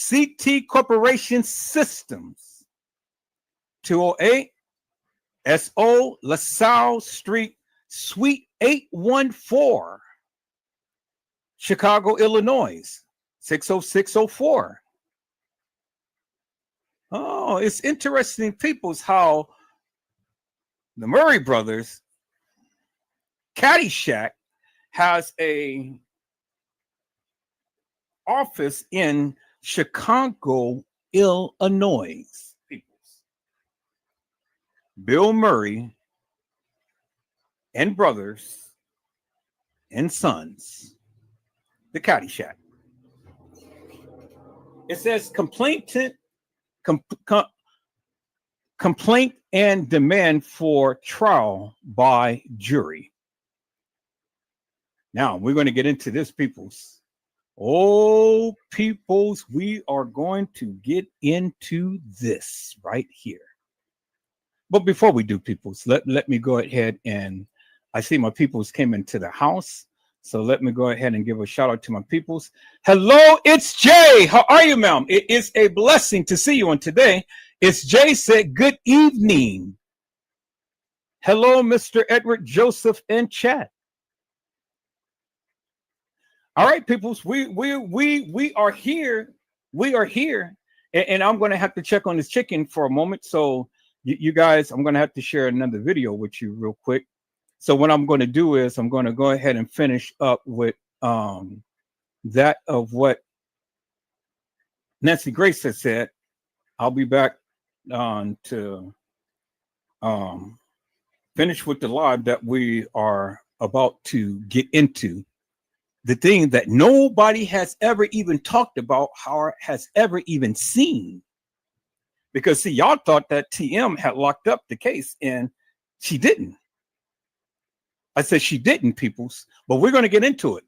CT Corporation Systems, 208 SO LaSalle Street, Suite 814, Chicago, Illinois, 60604. Oh, it's interesting, peoples, how the Murray Brothers Caddyshack has a office in Chicago, Illinois. Peoples. Bill Murray and Brothers and Sons, the Caddyshack. It says complaint and demand for trial by jury. Now we're going to get into this, peoples. Oh, peoples, we are going to get into this right here. But before we do, peoples, let me go ahead, and I see my peoples came into the house. So let me go ahead and give a shout out to my peoples. Hello, it's Jay. How are you, ma'am? It is a blessing to see you on today. It's Jay said, good evening. Hello, Mr. Edward Joseph and chat. All right, peoples, we are here. We are here. And I'm going to have to check on this chicken for a moment. So you guys, I'm going to have to share another video with you real quick. So what I'm going to do is I'm going to go ahead and finish up with that of what Nancy Grace has said. I'll be back to finish with the live that we are about to get into. The thing that nobody has ever even talked about or has ever even seen. Because see, y'all thought that TM had locked up the case, and she didn't. I said she didn't, peoples, but we're going to get into it.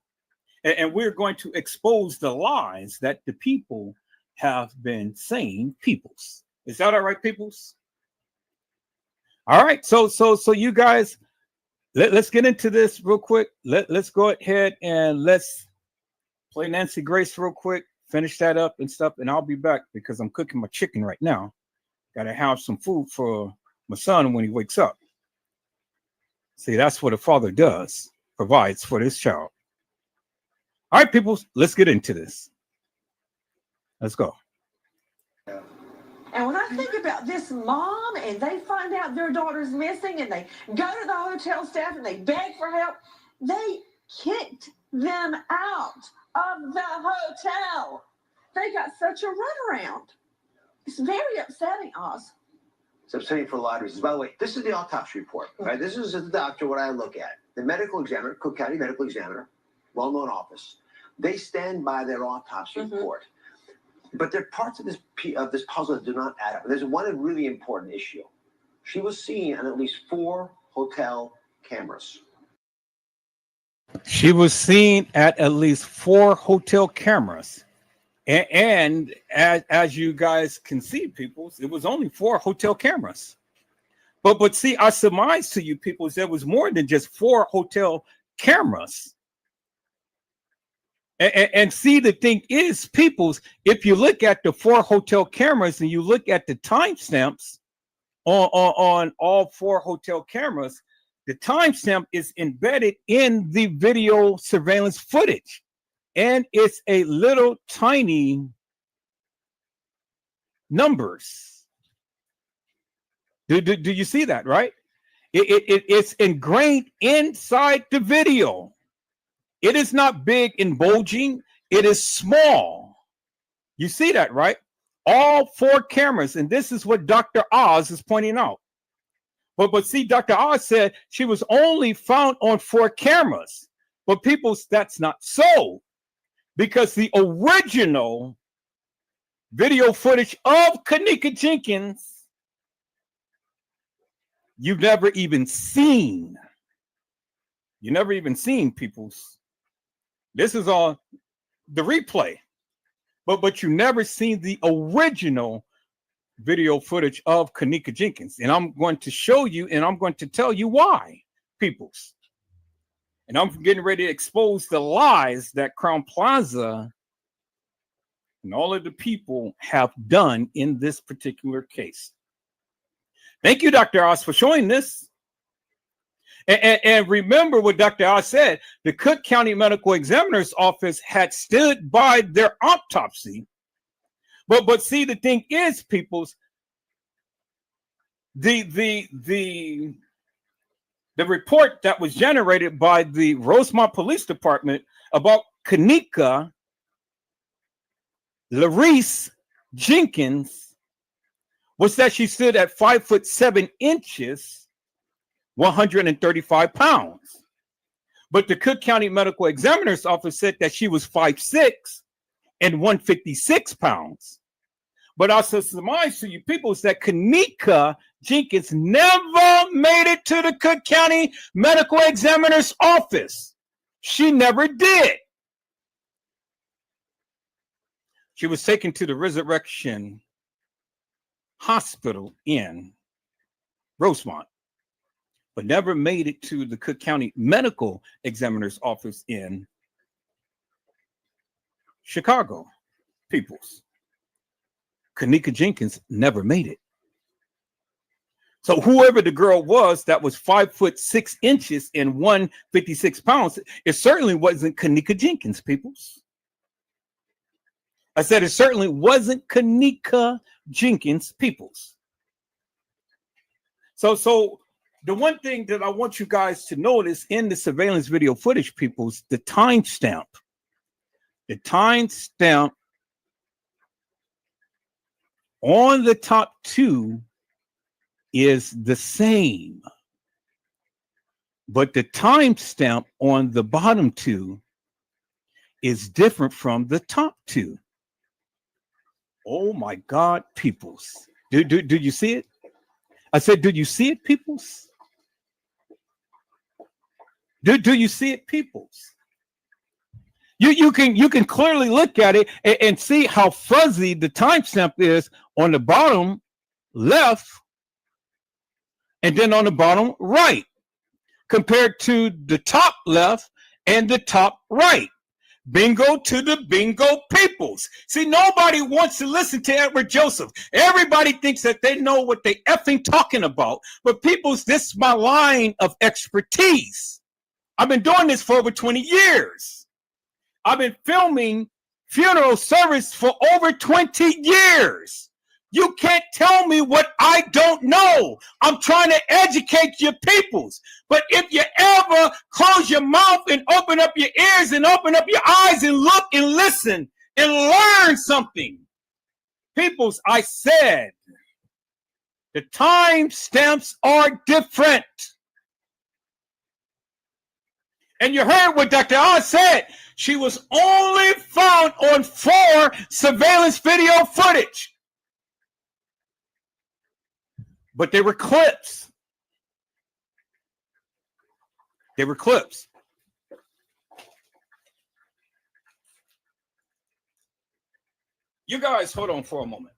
And we're going to expose the lies that the people have been saying, peoples. Is that all right, peoples? All right, so you guys, let's get into this real quick. Let's go ahead and let's play Nancy Grace real quick, finish that up and stuff, and I'll be back because I'm cooking my chicken right now. Got to have some food for my son when he wakes up. See, that's what a father does, provides for this child. All right, people, let's get into this. Let's go. And when I think about this mom and they find out their daughter's missing and they go to the hotel staff and they beg for help, they kicked them out of the hotel. They got such a runaround. It's very upsetting, Oz. It's upsetting for a lot of reasons. By the way, this is the autopsy report, right? This is the doctor, what I look at. The medical examiner, Cook County Medical Examiner, well-known office. They stand by their autopsy report. But there are parts of this puzzle that do not add up. And there's one really important issue. She was seen on at least 4 hotel cameras. She was seen at least 4 hotel cameras. And as you guys can see, people, it was only 4 hotel cameras. But see, I surmise to you, people, there was more than just 4 hotel cameras. And see, the thing is, peoples, if you look at the 4 hotel cameras and you look at the timestamps on all 4 hotel cameras, the timestamp is embedded in the video surveillance footage. And it's a little tiny numbers. Do you see that, right? It's ingrained inside the video. It is not big and bulging. It is small. You see that, right? All 4 cameras, and this is what Dr. Oz is pointing out. But see, Dr. Oz said she was only found on 4 cameras. But people, that's not so. Because the original video footage of Kenneka Jenkins, you've never even seen. You never even seen, peoples. This is on the replay. But you never seen the original video footage of Kenneka Jenkins. And I'm going to show you, and I'm going to tell you why, peoples. And I'm getting ready to expose the lies that Crown Plaza and all of the people have done in this particular case. Thank you, Dr. Oz, for showing this. And remember what Dr. Oz said, the Cook County Medical Examiner's Office had stood by their autopsy. But see, the thing is, peoples, the report that was generated by the Rosemont Police Department about Kenneka Jenkins was that she stood at 5'7", 135 pounds. But the Cook County Medical Examiner's Office said that she was 5'6" and 156 pounds. But also surmise to you people is that Kenneka Jenkins never made it to the Cook County Medical Examiner's Office. She never did. She was taken to the Resurrection Hospital in Rosemont, but never made it to the Cook County Medical Examiner's Office in Chicago. Peoples. Kenneka Jenkins never made it. So whoever the girl was that was 5'6" and 156 pounds, it certainly wasn't Kenneka Jenkins, peoples. I said it certainly wasn't Kenneka Jenkins, peoples. So the one thing that I want you guys to notice in the surveillance video footage, peoples, the timestamp. The timestamp on the top 2 is the same, but the timestamp on the bottom 2 is different from the top 2. Oh my God, peoples. Do you see it? I said, do you see it, peoples? Do you see it, peoples? You can clearly look at it and see how fuzzy the timestamp is on the bottom left and then on the bottom right compared to the top left and the top right. Bingo to the bingo peoples. See, nobody wants to listen to Edward Joseph. Everybody thinks that they know what they effing talking about. But peoples, this is my line of expertise. I've been doing this for over 20 years. I've been filming funeral service for over 20 years. You can't tell me what I don't know. I'm trying to educate your peoples. But if you ever close your mouth and open up your ears and open up your eyes and look and listen and learn something, peoples, I said the time stamps are different. And you heard what Dr. Oz said. She was only found on 4 surveillance video footage. But they were clips. They were clips. You guys, hold on for a moment.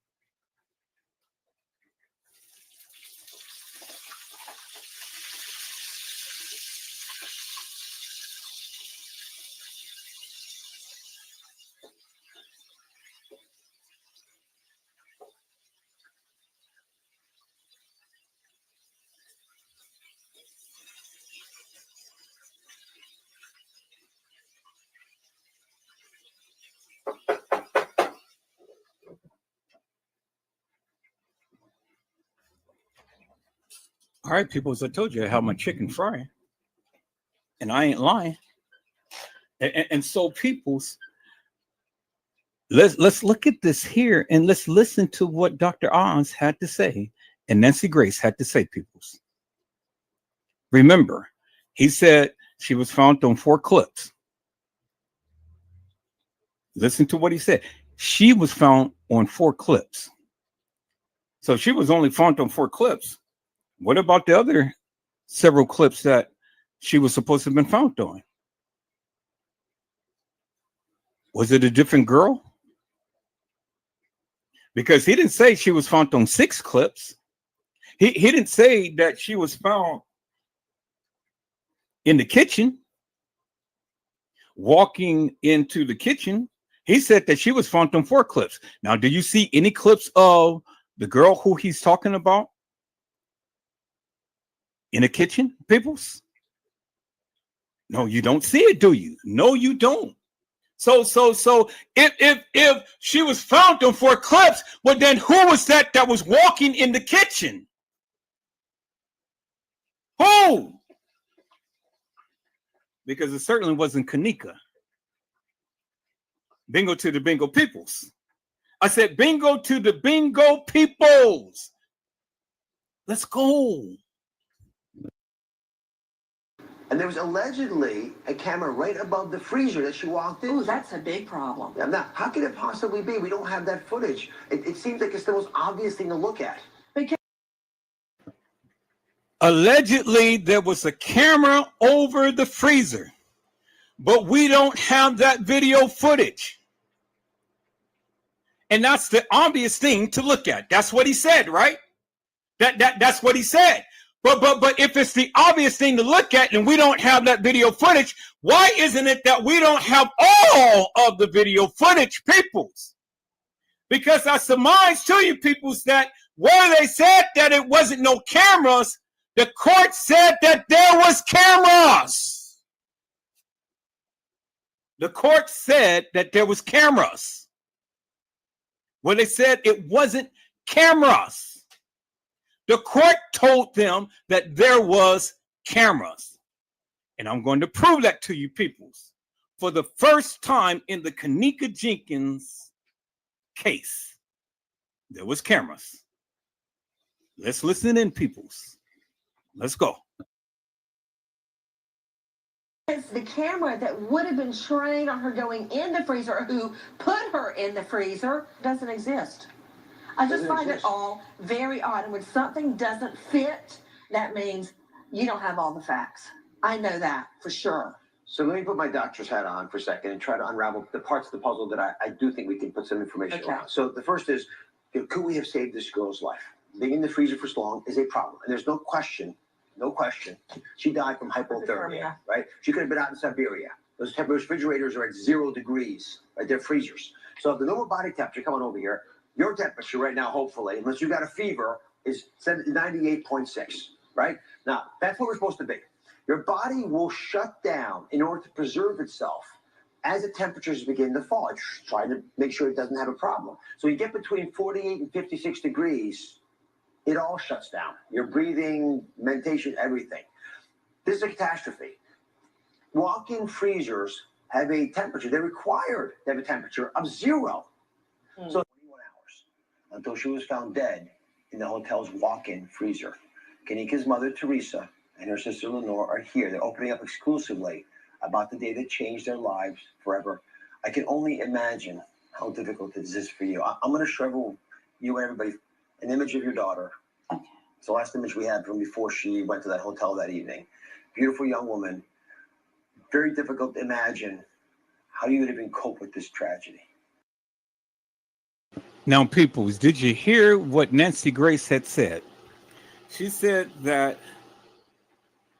All right, people, as I told you, I have my chicken fry, and I ain't lying. And so, peoples, let's look at this here, and let's listen to what Dr. Oz had to say, and Nancy Grace had to say, peoples. Remember, he said she was found on 4 clips. Listen to what he said. She was found on 4 clips. So if she was only found on 4 clips, what about the other several clips that she was supposed to have been found on? Was it a different girl? Because he didn't say she was found on 6 clips. He didn't say that she was found in the kitchen, walking into the kitchen. He said that she was found on 4 clips. Now, do you see any clips of the girl who he's talking about in the kitchen, peoples? No, you don't see it, do you? No, you don't. So if she was found on 4 clips, well, then who was that was walking in the kitchen? Who? Because it certainly wasn't Kenneka. Bingo to the bingo peoples. I said bingo to the bingo peoples. Let's go. And there was allegedly a camera right above the freezer that she walked into. Ooh, that's a big problem. Yeah, now, how could it possibly be? We don't have that footage. It seems like it's the most obvious thing to look at. Allegedly, there was a camera over the freezer, but we don't have that video footage. And that's the obvious thing to look at. That's what he said, right? That's what he said. But if it's the obvious thing to look at and we don't have that video footage, why isn't it that we don't have all of the video footage, peoples? Because I surmise to you, peoples, that where they said that it wasn't no cameras, the court said that there was cameras. The court said that there was cameras. Well, they said it wasn't cameras. The court told them that there was cameras. And I'm going to prove that to you, peoples. For the first time in the Kenneka Jenkins case, there was cameras. Let's listen in, peoples. Let's go. It's the camera that would have been trained on her going in the freezer, who put her in the freezer, doesn't exist. I just find it all very odd. And when something doesn't fit, that means you don't have all the facts. I know that for sure. So let me put my doctor's hat on for a second and try to unravel the parts of the puzzle that I do think we can put some information around. So the first is, could we have saved this girl's life? Being in the freezer for so long is a problem. And there's no question, she died from hypothermia, right? She could have been out in Siberia. Those refrigerators are at 0 degrees, right? They're freezers. So if the normal body temperature coming over here, your temperature right now, hopefully, unless you got a fever, is 98.6, right? Now, that's what we're supposed to be. Your body will shut down in order to preserve itself as the temperatures begin to fall. It's trying to make sure it doesn't have a problem. So you get between 48 and 56 degrees, it all shuts down. Your breathing, mentation, everything. This is a catastrophe. Walk-in freezers have a temperature. They're required to have a temperature of 0. So 21 hours until she was found dead in the hotel's walk-in freezer. Kenneka's mother, Teresa, and her sister, Lenore, are here. They're opening up exclusively about the day that changed their lives forever. I can only imagine how difficult this is for you. I'm going to show you and everybody an image of your daughter. It's the last image we had from before she went to that hotel that evening. Beautiful young woman. Very difficult to imagine how you would even cope with this tragedy. Now, peoples, did you hear what Nancy Grace had said? She said that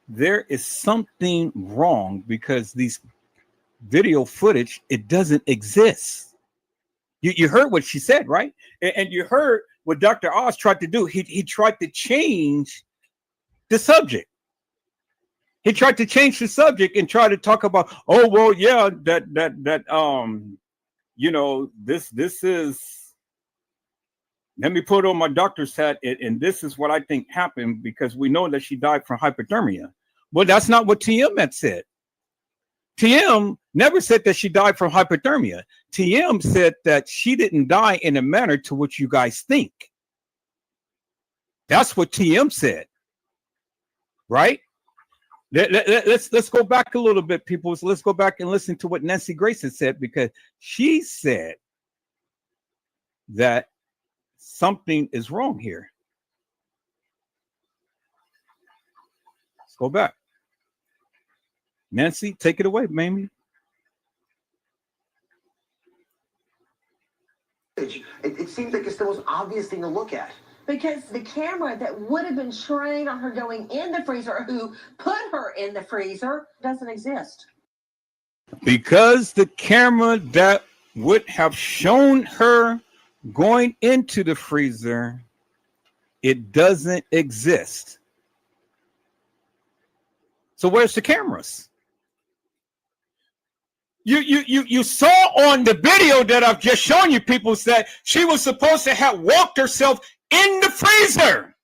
there is something wrong because these video footage, it doesn't exist. You heard what she said, right? And you heard what Dr. Oz tried to do. He tried to change the subject. He tried to change the subject and try to talk about, oh, well, yeah, this is, let me put on my doctor's hat, and this is what I think happened because we know that she died from hypothermia. Well, that's not what TM had said. TM never said that she died from hypothermia. TM said that she didn't die in a manner to which you guys think. That's what TM said, right? Let's go back a little bit, people. So let's go back and listen to what Nancy Grace has said, because she said that something is wrong here. Let's go back. Nancy, take it away, Mamie. It seems like it's the most obvious thing to look at. Because the camera that would have been trained on her going in the freezer, who put her in the freezer, doesn't exist. Because the camera that would have shown her going into the freezer, it doesn't exist. So where's the cameras? You saw on the video that I've just shown you, people, that she was supposed to have walked herself in the freezer.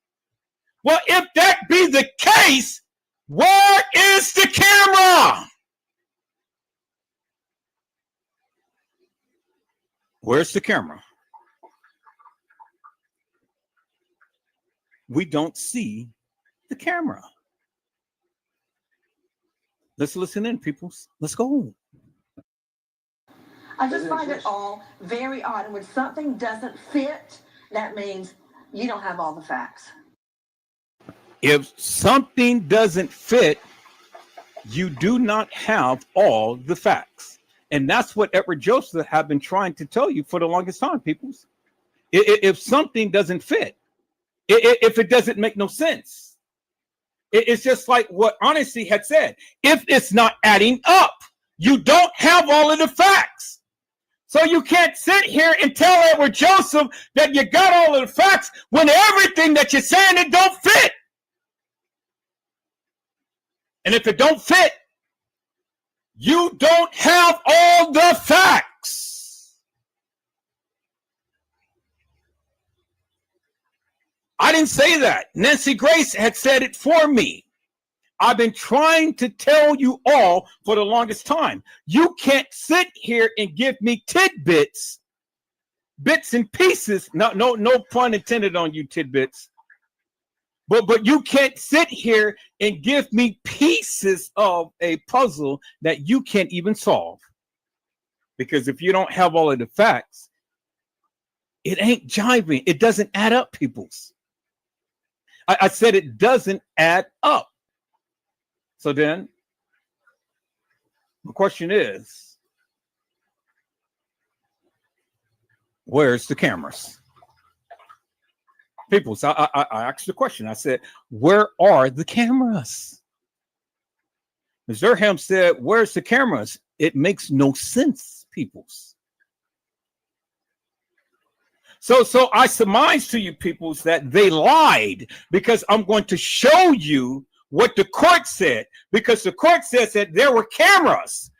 Well, if that be the case, where is the camera? Where's the camera? We don't see the camera. Let's listen in, people. Let's go. I just find it all very odd. And when something doesn't fit, that means you don't have all the facts. If something doesn't fit, you do not have all the facts. And that's what Edward Joseph have been trying to tell you for the longest time, peoples. If something doesn't fit, if it doesn't make no sense, it's just like what Honesty had said. If it's not adding up, you don't have all of the facts. So you can't sit here and tell Edward Joseph that you got all of the facts when everything that you're saying, it don't fit. And if it don't fit, you don't have all the facts. I didn't say that. Nancy Grace had said it for me. I've been trying to tell you all for the longest time. You can't sit here and give me tidbits, bits and pieces. No pun intended on you, tidbits. But you can't sit here and give me pieces of a puzzle that you can't even solve. Because if you don't have all of the facts, it ain't jiving. It doesn't add up, peoples. I said it doesn't add up. So then, the question is, where's the cameras? People, so I asked the question. I said, where are the cameras? Ms. Durham said, where's the cameras? It makes no sense, peoples. So I surmise to you, peoples, that they lied, because I'm going to show you what the court said, because the court says that there were cameras,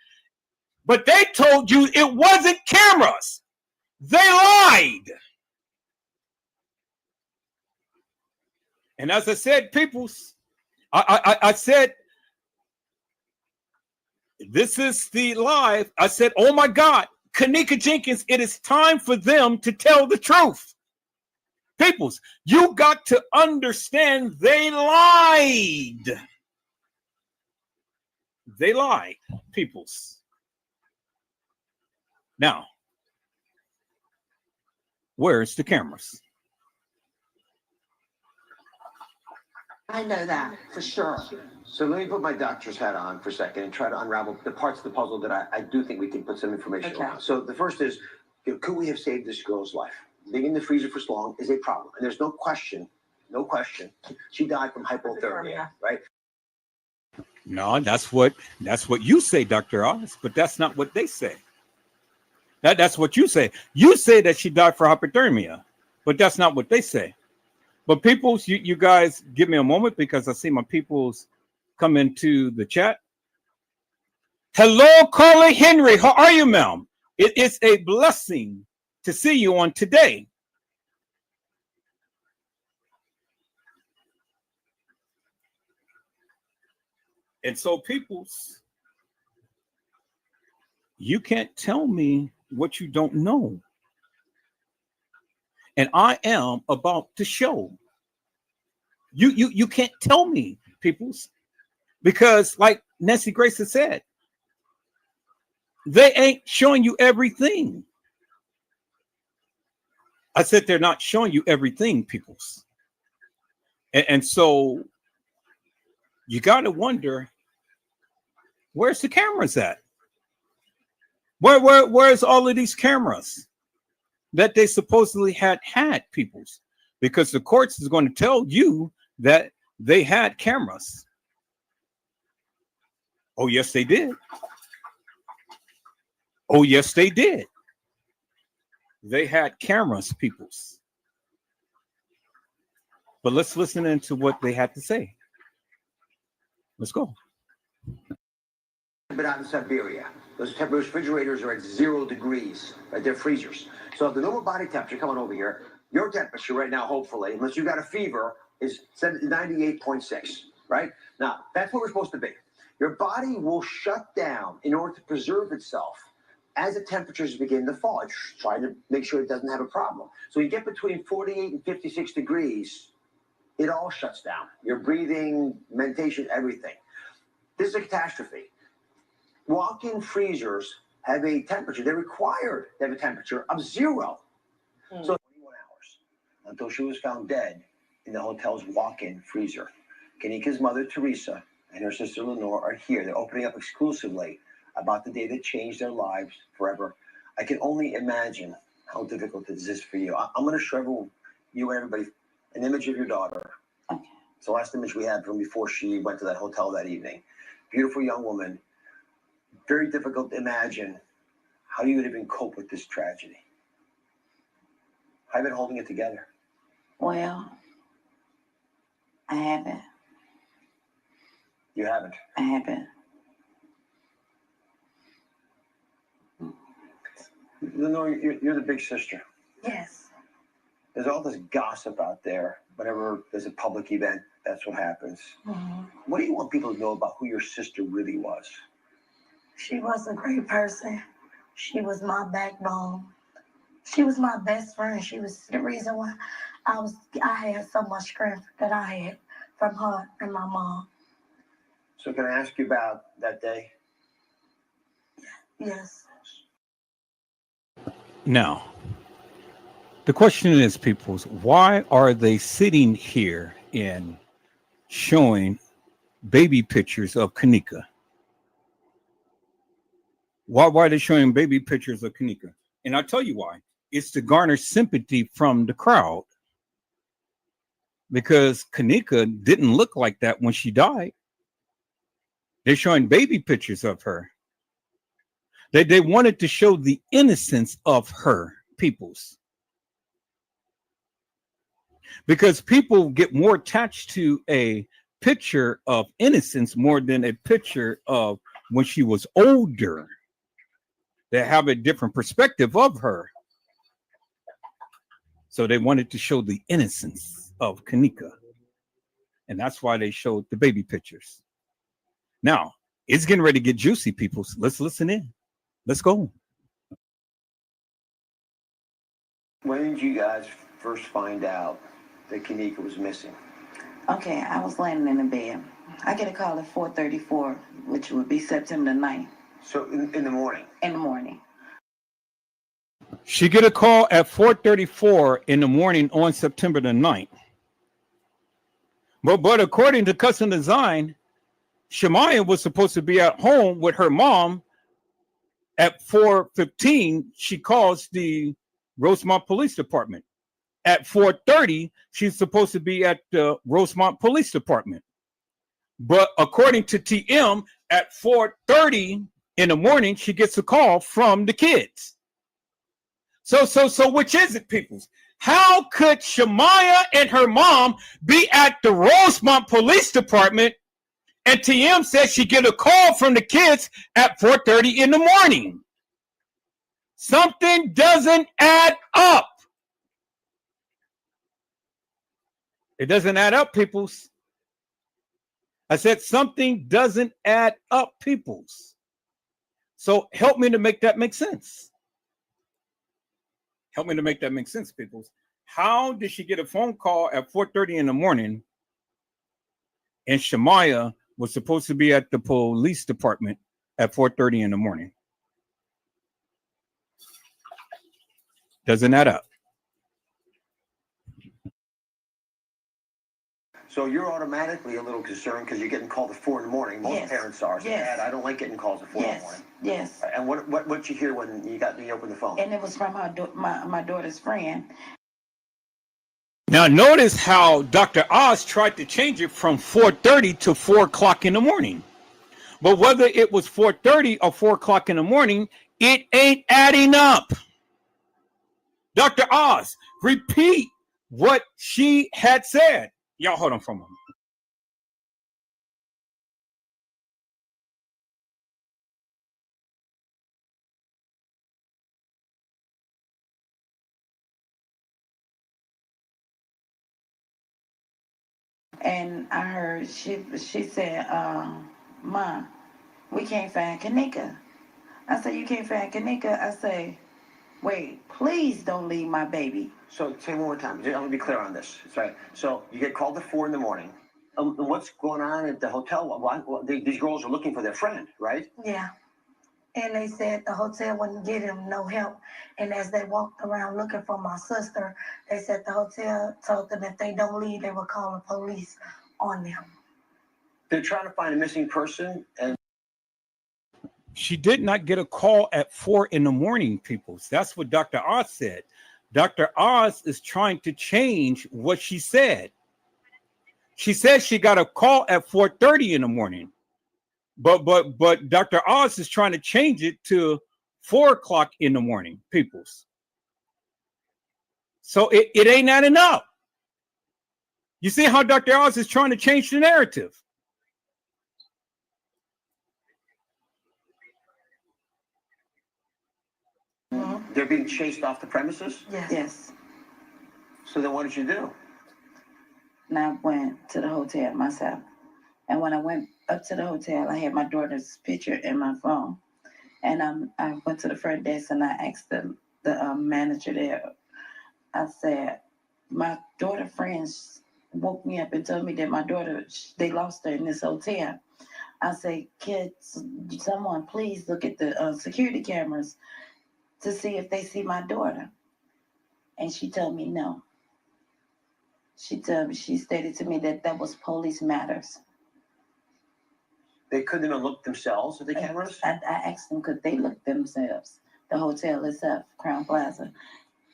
but they told you it wasn't cameras. They lied. And as I said, peoples, I said, this is the live. I said, oh my God, Kenneka Jenkins, it is time for them to tell the truth. Peoples, you got to understand they lied. They lied, peoples. Now, where's the cameras? I know that for sure. So let me put my doctor's hat on for a second and try to unravel the parts of the puzzle that I do think we can put some information around. So the first is, could we have saved this girl's life? Being in the freezer for so long is a problem. And there's no question, she died from hypothermia, right? No, that's what you say, Dr. Oz, but that's not what they say. That's what you say. You say that she died for hypothermia, but that's not what they say. But peoples, you guys give me a moment, because I see my peoples come into the chat. Hello, Carla Henry. How are you, ma'am? It is a blessing to see you on today. And so, peoples, you can't tell me what you don't know. And I am about to show. You can't tell me, peoples, Because like Nancy Grace has said, they ain't showing you everything. I said they're not showing you everything, peoples. And so you got to wonder, where's the cameras at? Where's all of these cameras that they supposedly had peoples? Because the courts is going to tell you that they had cameras. Oh, yes, they did. Oh, yes, they did. They had cameras, peoples. But let's listen into what they had to say. Let's go. But out in Siberia, those refrigerators are at 0 degrees, right? They're freezers. So if the normal body temperature coming over here, your temperature right now, hopefully, unless you got a fever, is 98.6, right? Now, that's what we're supposed to be. Your body will shut down in order to preserve itself as the temperatures begin to fall. It's trying to make sure it doesn't have a problem. So you get between 48 and 56 degrees, it all shuts down. Your breathing, meditation, everything. This is a catastrophe. Walk-in freezers have a temperature. They're required to have a temperature of 0. So 21 hours until she was found dead in the hotel's walk-in freezer. Kenneka's mother, Teresa, and her sister, Lenore, are here. They're opening up exclusively about the day that changed their lives forever. I can only imagine how difficult this is for you. I'm going to show you and everybody an image of your daughter. Okay. It's the last image we had from before she went to that hotel that evening. Beautiful young woman. Very difficult to imagine how you would even cope with this tragedy. How have you been holding it together? Well, I haven't. You haven't? I haven't. Lenore, you're the big sister. Yes. There's all this gossip out there. Whenever there's a public event, that's what happens. Mm-hmm. What do you want people to know about who your sister really was? She was a great person. She was my backbone. She was my best friend. She was the reason why I had so much strength that I had from her and my mom. So can I ask you about that day? Yes. Now, the question is, peoples, why are they sitting here and showing baby pictures of Kenneka? Why are they showing baby pictures of Kenneka? And I'll tell you why. It's to garner sympathy from the crowd. Because Kenneka didn't look like that when she died. They're showing baby pictures of her. They wanted to show the innocence of her, peoples. Because people get more attached to a picture of innocence more than a picture of when she was older. They have a different perspective of her. So they wanted to show the innocence of Kenneka. And that's why they showed the baby pictures. Now, it's getting ready to get juicy, people. So let's listen in. Let's go. When did you guys first find out that Kenneka was missing? Okay, I was laying in the bed. I get a call at 4:34, which would be September the 9th. So in the morning? In the morning. She get a call at 4:34 in the morning on September the 9th. But according to Custom Design, Shemaya was supposed to be at home with her mom. At 4:15, she calls the Rosemont Police Department. At 4:30, she's supposed to be at the Rosemont Police Department. But according to TM, at 4:30 in the morning, she gets a call from the kids. So which is it, peoples? How could Shemaya and her mom be at the Rosemont Police Department and TM says she get a call from the kids at 4:30 in the morning? Something doesn't add up. It doesn't add up, peoples. I said something doesn't add up, peoples. So help me to make that make sense. Help me to make that make sense, peoples. How did she get a phone call at 4:30 in the morning and Shemaya was supposed to be at the police department at 4:30 in the morning. Doesn't add up. So you're automatically a little concerned because you're getting called at 4 in the morning. Most parents are. So, Dad, I don't like getting calls at 4 in the morning. Yes. And what did you hear when you opened the phone? And it was from my daughter's friend. Now notice how Dr. Oz tried to change it from 4:30 to 4 o'clock in the morning. But whether it was 4:30 or 4 o'clock in the morning, it ain't adding up. Dr. Oz, repeat what she had said. Y'all hold on for a moment. And I heard she said, Ma, we can't find Kenneka. I said, you can't find Kenneka? I say, wait, please don't leave my baby. So say one more time. I'm going to be clear on this. That's right. So you get called at 4 in the morning. What's going on at the hotel? These girls are looking for their friend, right? Yeah. And they said the hotel wouldn't give them no help. And as they walked around looking for my sister, they said the hotel told them if they don't leave, they would call the police on them. They're trying to find a missing person. And she did not get a call at 4 in the morning, people. That's what Dr. Oz said. Dr. Oz is trying to change what she said. She said she got a call at 4:30 in the morning. But Dr. Oz is trying to change it to 4 o'clock in the morning, peoples. So it ain't adding up. You see how Dr. Oz is trying to change the narrative. They're being chased off the premises? Yes. So then what did you do? And I went to the hotel myself. And when I went up to the hotel, I had my daughter's picture in my phone. And I went to the front desk and I asked the manager there. I said, my daughter friends woke me up and told me that my daughter, they lost her in this hotel. I said, kids, someone please look at the security cameras to see if they see my daughter. And she told me no. She stated to me that was police matters. They couldn't even look themselves at the cameras? I asked them, could they look themselves? The hotel itself, Crown Plaza.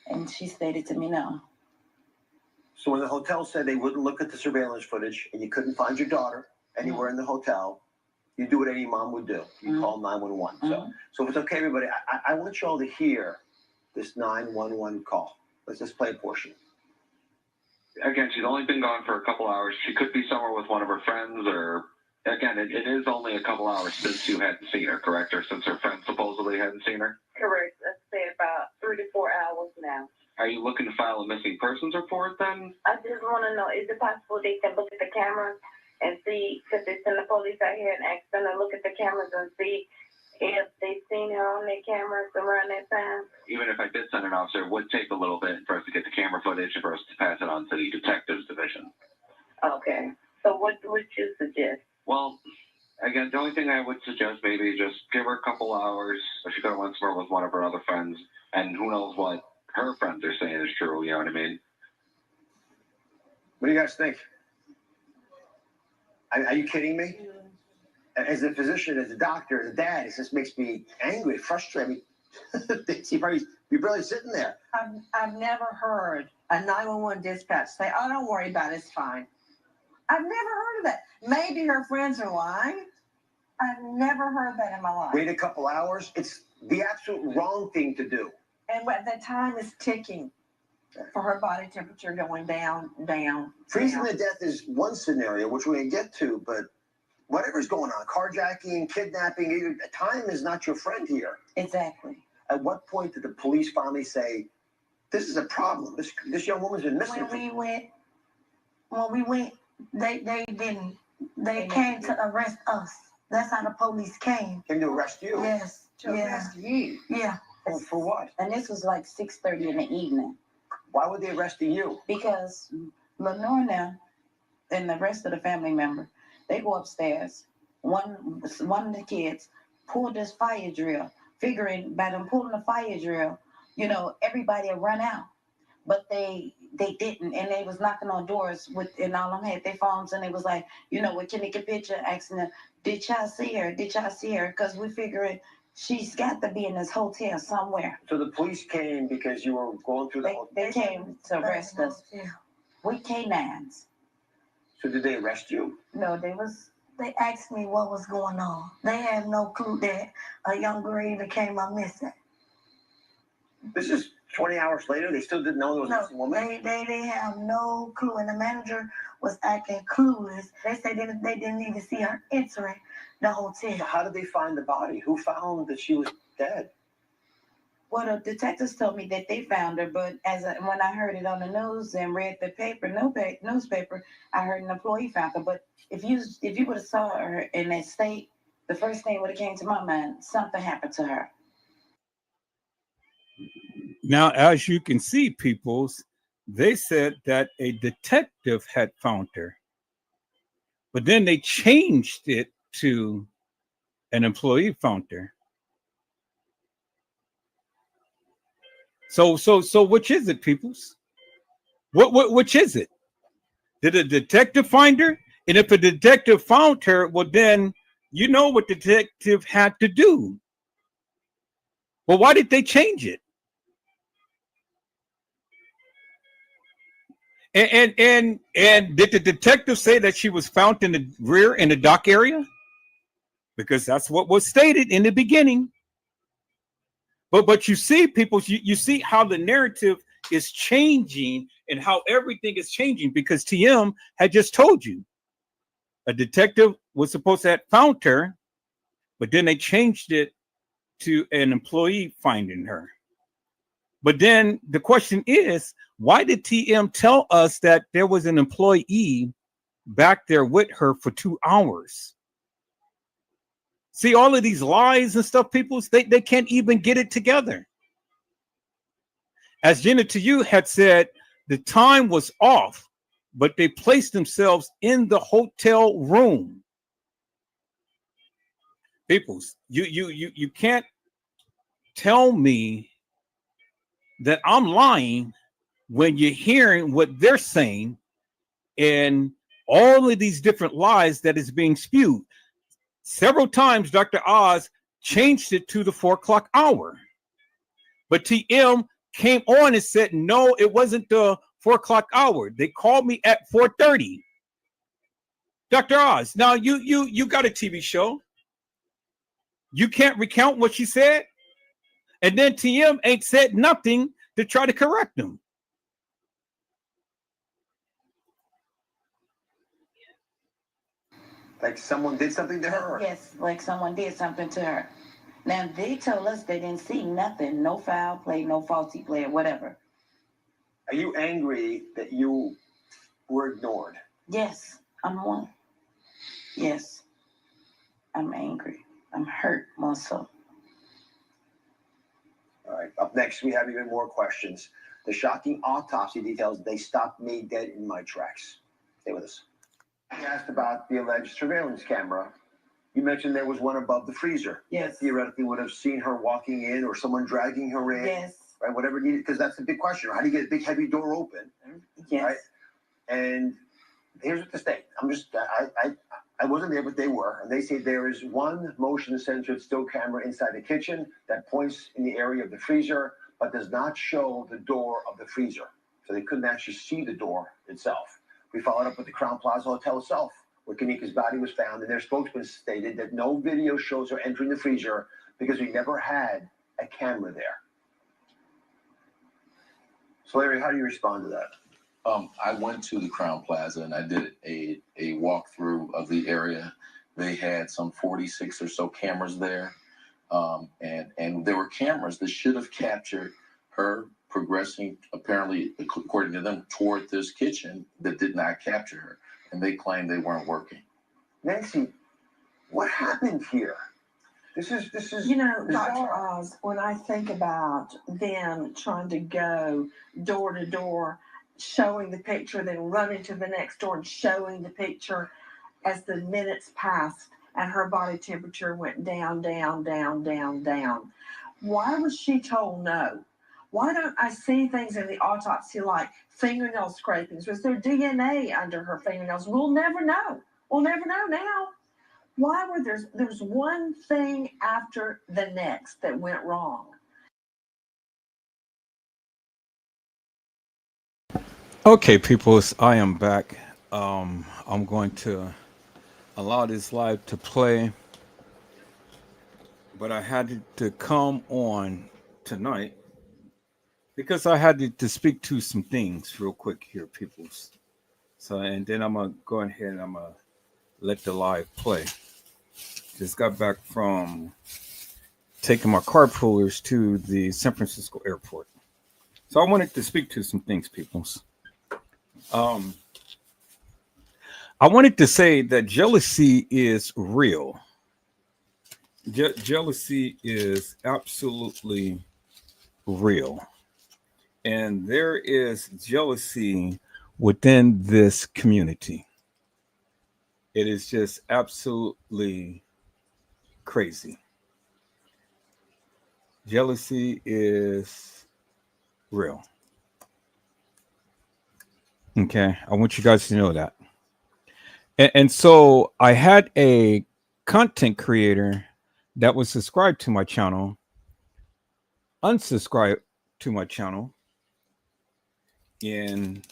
And she stated to me no. So when the hotel said they wouldn't look at the surveillance footage and you couldn't find your daughter anywhere in the hotel, you do what any mom would do. You call 911. So if it's okay, everybody, I want you all to hear this 911 call. Let's just play a portion. Again, she's only been gone for a couple hours. She could be somewhere with one of her friends, or again, it is only a couple hours since you hadn't seen her, correct? Or since her friend supposedly hadn't seen her? Correct. Let's say about 3 to 4 hours now. Are you looking to file a missing persons report then? I just want to know, is it possible they can look at the cameras and see, because they send the police out here and ask them to look at the cameras and see if they've seen her on their cameras around that time? Even if I did send an officer, it would take a little bit for us to get the camera footage and for us to pass it on to the detectives division. Okay. So what would you suggest? Well, again, the only thing I would suggest maybe is just give her a couple hours. If she could have went somewhere with one of her other friends, and who knows what her friends are saying is true, you know what I mean? What do you guys think? Are you kidding me? As a physician, as a doctor, as a dad, it just makes me angry, frustrated. You're barely sitting there. I've never heard a 911 dispatch say, oh, don't worry about it, it's fine. I've never heard of that. Maybe her friends are lying. I've never heard that in my life. Wait a couple hours. It's the absolute wrong thing to do. And the time is ticking for her body temperature going down. Freezing to death is one scenario, which we're going to get to, but whatever's going on, carjacking, kidnapping, time is not your friend here. Exactly. At what point did the police finally say, this is a problem? This young woman's been missing. When we went, they came to arrest us. That's how the police came. Came to arrest you? Yes. Arrest you? Yeah. For what? And this was like 6:30 in the evening. Why were they arresting you? Because Lenore and the rest of the family member, They go upstairs. One of the kids pulled this fire drill, figuring by them pulling the fire drill, you know, everybody will run out. But they didn't, and they was knocking on doors and all them had their phones, and they was like, you know, with Kenneka picture asking them, did y'all see her? Did y'all see her? Because we figuring she's got to be in this hotel somewhere. So the police came because you were going through the They came to arrest us. We K9s. So did they arrest you? No, They asked me what was going on. They had no clue that a young girl even came up missing. This is 20 hours later. They still didn't know there was a missing woman. They have no clue, and the manager was acting clueless. They said they didn't even see her entering the hotel. So how did they find the body? Who found that she was dead? Well, the detectives told me that they found her, but when I heard it on the news and read the newspaper, I heard an employee found her. But if you would have saw her in that state, the first thing would have came to my mind, something happened to her. Now, as you can see, peoples, they said that a detective had found her, but then they changed it to an employee found her. So which is it, peoples? Which is it? Did a detective find her? And if a detective found her, well, then you know what the detective had to do. Well, why did they change it? And did the detective say that she was found in the rear in the dock area? Because that's what was stated in the beginning. But you see, people, you see how the narrative is changing and how everything is changing, because TM had just told you a detective was supposed to have found her, but then they changed it to an employee finding her. But then the question is, why did TM tell us that there was an employee back there with her for 2 hours? See, all of these lies and stuff, people, they can't even get it together. As Jenna to you had said, the time was off, but they placed themselves in the hotel room. Peoples, you can't tell me that I'm lying when you're hearing what they're saying and all of these different lies that is being spewed. Several times, Dr. Oz changed it to the 4 o'clock hour. But TM came on and said, no, it wasn't the 4 o'clock hour. They called me at 4:30. Dr. Oz, now you got a TV show. You can't recount what she said. And then TM ain't said nothing to try to correct them. Like someone did something to her? Yes, like someone did something to her. Now, they told us they didn't see nothing, no foul play, no faulty play, or whatever. Are you angry that you were ignored? Yes, I'm one. Yes, I'm angry. I'm hurt more so. All right, up next, we have even more questions. The shocking autopsy details, they stopped me dead in my tracks. Stay with us. You asked about the alleged surveillance camera. You mentioned there was one above the freezer. Yes. That theoretically would have seen her walking in or someone dragging her in. Yes. Right, whatever needed, because that's the big question. How do you get a big, heavy door open? Yes. Right? And here's what they state. I wasn't there, but they were. And they say there is one motion-censored still camera inside the kitchen that points in the area of the freezer, but does not show the door of the freezer. So they couldn't actually see the door itself. We followed up with the Crown Plaza Hotel itself, where Kenneka's body was found, and their spokesman stated that no video shows her entering the freezer because we never had a camera there. So Larry, how do you respond to that? I went to the Crown Plaza and I did a walkthrough of the area. They had some 46 or so cameras there. And there were cameras that should have captured her progressing, apparently, according to them, toward this kitchen that did not capture her. And they claimed they weren't working. Nancy, what happened here? This is You know, bizarre. Dr. Oz, when I think about them trying to go door to door, showing the picture, then running to the next door and showing the picture, as the minutes passed and her body temperature went down, down, down, down, down. Why was she told no? Why don't I see things in the autopsy like fingernail scrapings? Was there DNA under her fingernails? We'll never know. We'll never know now. Why were there's one thing after the next that went wrong? Okay, peoples, I am back. I'm going to allow this live to play, but I had to come on tonight because I had to speak to some things real quick here, peoples. So, and then I'm gonna go ahead and I'm gonna let the live play. Just got back from taking my carpoolers to the San Francisco airport. So I wanted to speak to some things, peoples. I wanted to say that jealousy is real. Jealousy is absolutely real. And there is jealousy within this community. It is just absolutely crazy. Jealousy is real. Okay. I want you guys to know that. And so I had a content creator that was subscribed to my channel unsubscribe to my channel, and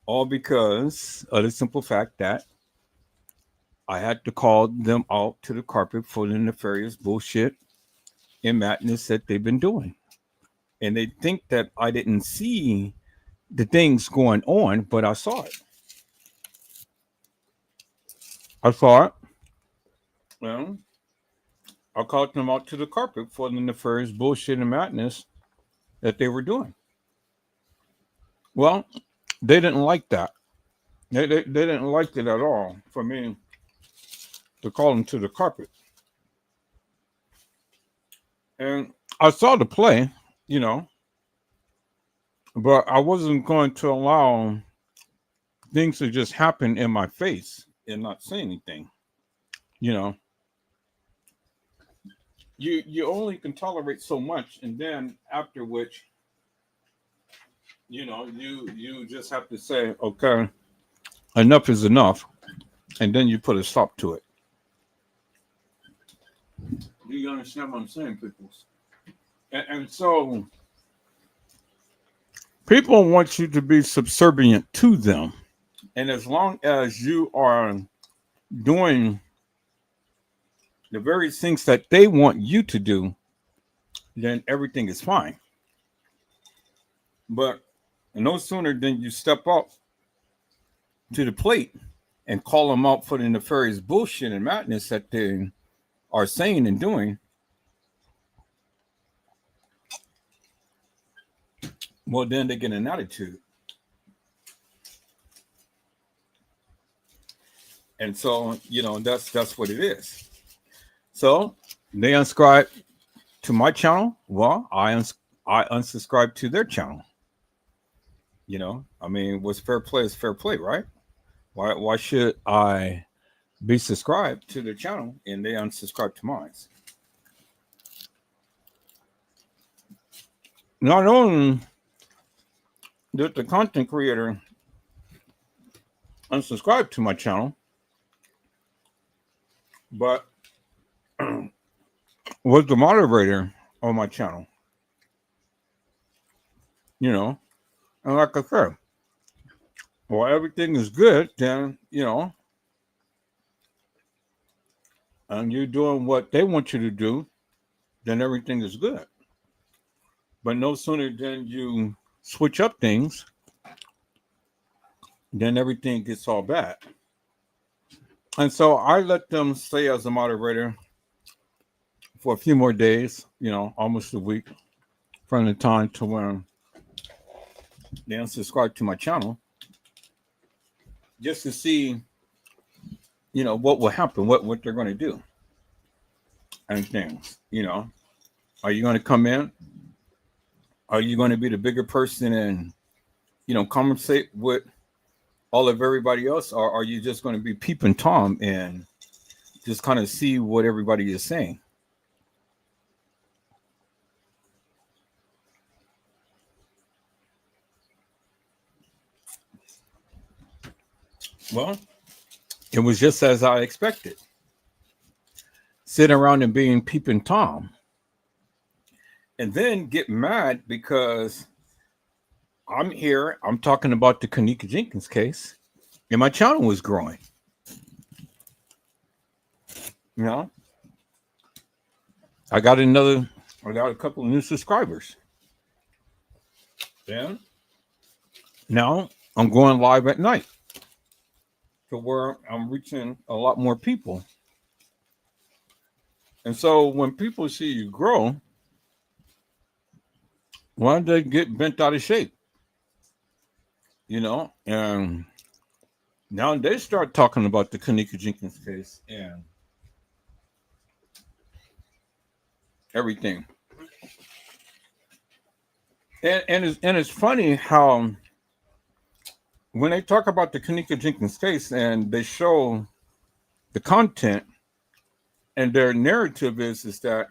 all because of the simple fact that I had to call them out to the carpet for the nefarious bullshit and madness that they've been doing. And they think that I didn't see the things going on, but I saw it. I saw it. Well, I called them out to the carpet for the nefarious bullshit and madness that they were doing. Well, they didn't like that. They didn't like it at all for me to call them to the carpet. And I saw the play, but I wasn't going to allow things to just happen in my face and not say anything. You only can tolerate so much, and then after which, you just have to say, okay, enough is enough, and then you put a stop to it. Do you understand what I'm saying, people? And so people want you to be subservient to them. And as long as you are doing the very things that they want you to do, then everything is fine. But no sooner than you step up to the plate and call them out for the nefarious bullshit and madness that they are saying and doing, well, then they get an attitude. And so, that's what it is. So they unsubscribe to my channel. Well, I unsubscribe to their channel. What's fair play is fair play, right? Why should I be subscribed to their channel and they unsubscribe to mine? Not only did the content creator unsubscribe to my channel, but was the moderator on my channel. And like I said, well, everything is good, then, and you're doing what they want you to do, then everything is good. But no sooner than you switch up things, then everything gets all bad. And so I let them stay as a moderator for a few more days, almost a week from the time to when they unsubscribe to my channel, just to see, what will happen, what they're going to do and things, Are you going to come in? Are you going to be the bigger person and, conversate with all of everybody else, or are you just going to be peeping Tom and just kind of see what everybody is saying? Well, it was just as I expected. Sitting around and being peeping Tom. And then get mad because I'm here, I'm talking about the Kenneka Jenkins case, and my channel was growing. You know, I got a couple of new subscribers. Then now I'm going live at night to where I'm reaching a lot more people. And so when people see you grow, why don't they get bent out of shape? You know, and now they start talking about the Kenneka Jenkins case and everything. And it's funny how when they talk about the Kenneka Jenkins case and they show the content, and their narrative is that,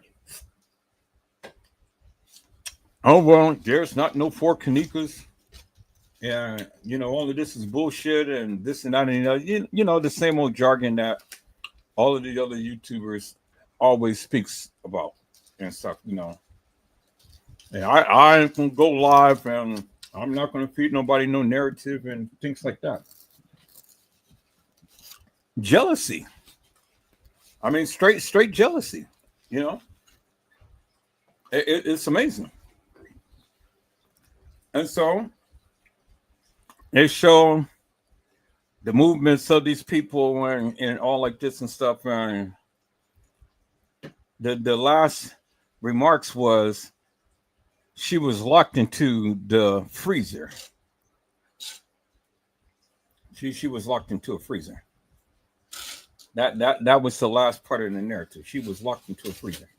oh well, there's not no four Kennekas, and you know all of this is bullshit and this and that and you know the same old jargon that all of the other YouTubers always speaks about and stuff, you know. And I ain't gonna go live and I'm not gonna feed nobody no narrative and things like that. Jealousy. I mean, straight jealousy. You know, it's amazing. And so they show the movements of these people and all like this and stuff. And the last remarks was she was locked into the freezer. She was locked into a freezer. That was the last part of the narrative. She was locked into a freezer.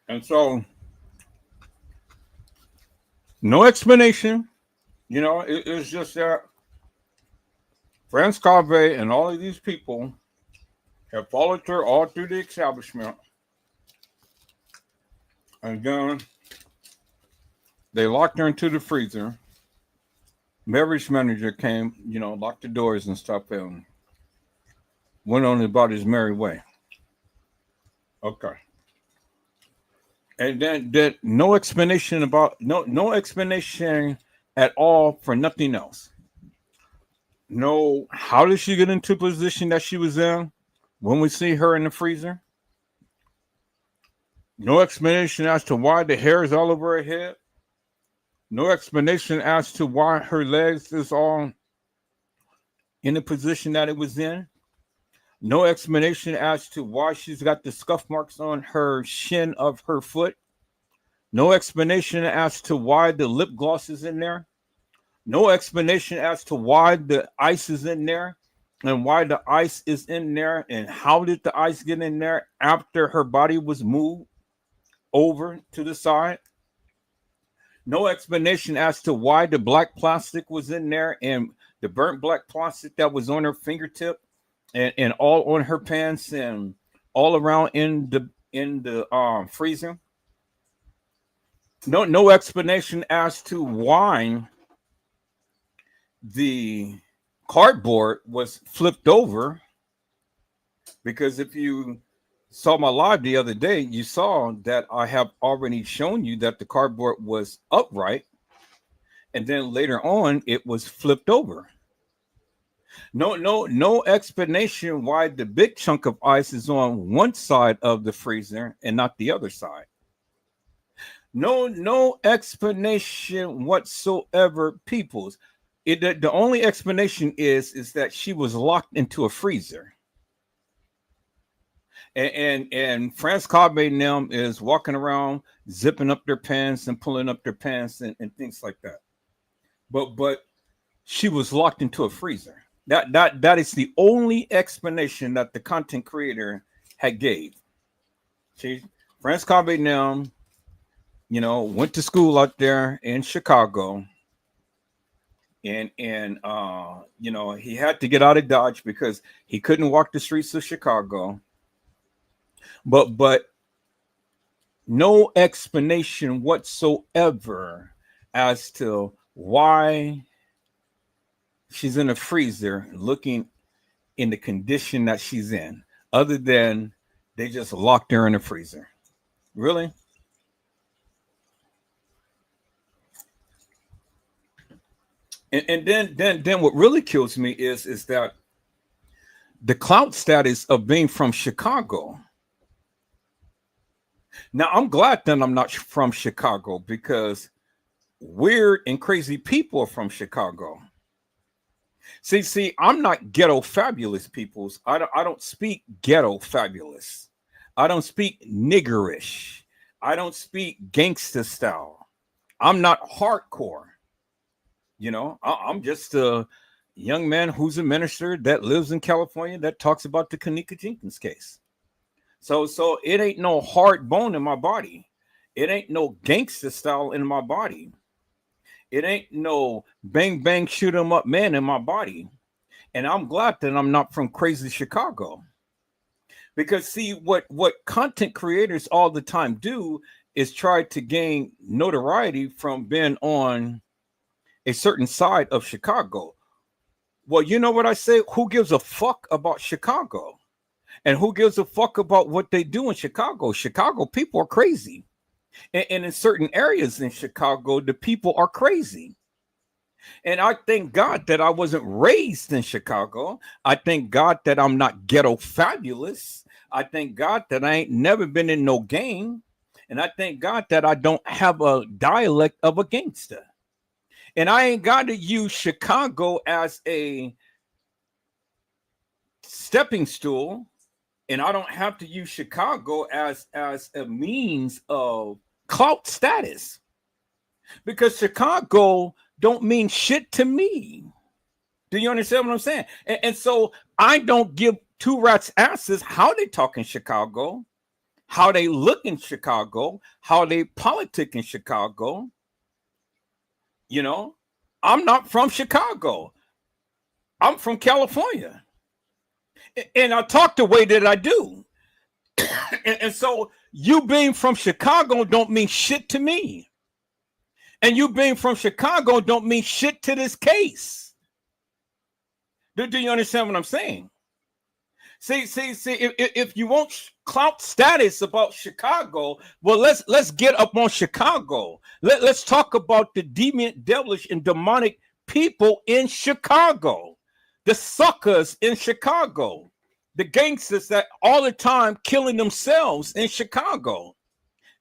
And so, no explanation. You know, it's just that Franz Cave and all of these people have followed her all through the establishment. And then they locked her into the freezer. Beverage manager came, you know, locked the doors and stuff and went on about his merry way. Okay. And then no explanation no explanation at all for nothing else. No, how did she get into the position that she was in when we see her in the freezer? No explanation as to why the hair is all over her head. No explanation as to why her legs is all in the position that it was in. No explanation as to why she's got the scuff marks on her shin of her foot. No explanation as to why the lip gloss is in there. No explanation as to why the ice is in there and why the ice is in there and how did the ice get in there after her body was moved over to the side. No explanation as to why the black plastic was in there and the burnt black plastic that was on her fingertip and all on her pants and all around in the freezer. No explanation as to why the cardboard was flipped over, because if you saw my live the other day, you saw that I have already shown you that the cardboard was upright, and then later on it was flipped over. No explanation why the big chunk of ice is on one side of the freezer and not the other side. No explanation whatsoever, peoples. The only explanation is that she was locked into a freezer. And Franz Cave and them is walking around, zipping up their pants and pulling up their pants and things like that. But she was locked into a freezer. That is the only explanation that the content creator had gave. See, Franz Cave and them you know, went to school out there in Chicago. And you know, he had to get out of Dodge because he couldn't walk the streets of Chicago. But no explanation whatsoever as to why she's in a freezer looking in the condition that she's in, other than they just locked her in a freezer. Really? And then what really kills me is that the clout status of being from Chicago. Now, I'm glad that I'm not from Chicago, because weird and crazy people are from Chicago. See, I'm not ghetto fabulous, peoples. I don't speak ghetto fabulous. I don't speak niggerish. I don't speak gangster style. I'm not hardcore. You know, I'm just a young man who's a minister that lives in California that talks about the Kenneka Jenkins case. So it ain't no hard bone in my body. It ain't no gangster style in my body. It ain't no bang bang shoot 'em up man in my body. And I'm glad that I'm not from crazy Chicago. Because see, what content creators all the time do is try to gain notoriety from being on a certain side of Chicago. Well, you know what I say? Who gives a fuck about Chicago? And who gives a fuck about what they do in Chicago? Chicago people are crazy. And in certain areas in Chicago, the people are crazy. And I thank God that I wasn't raised in Chicago. I thank God that I'm not ghetto fabulous. I thank God that I ain't never been in no gang. And I thank God that I don't have a dialect of a gangster. And I ain't got to use Chicago as a stepping stool. And I don't have to use Chicago as a means of clout status, because Chicago don't mean shit to me. Do you understand what I'm saying? And so I don't give two rats asses how they talk in Chicago, how they look in Chicago, how they politic in Chicago. You know, I'm not from Chicago. I'm from California. And I talk the way that I do. And so you being from Chicago don't mean shit to me. And you being from Chicago don't mean shit to this case. Do you understand what I'm saying? See, if you want clout status about Chicago, well, let's get up on Chicago. Let's talk about the deviant, devilish, and demonic people in Chicago. The suckers in Chicago. The gangsters that all the time killing themselves in Chicago.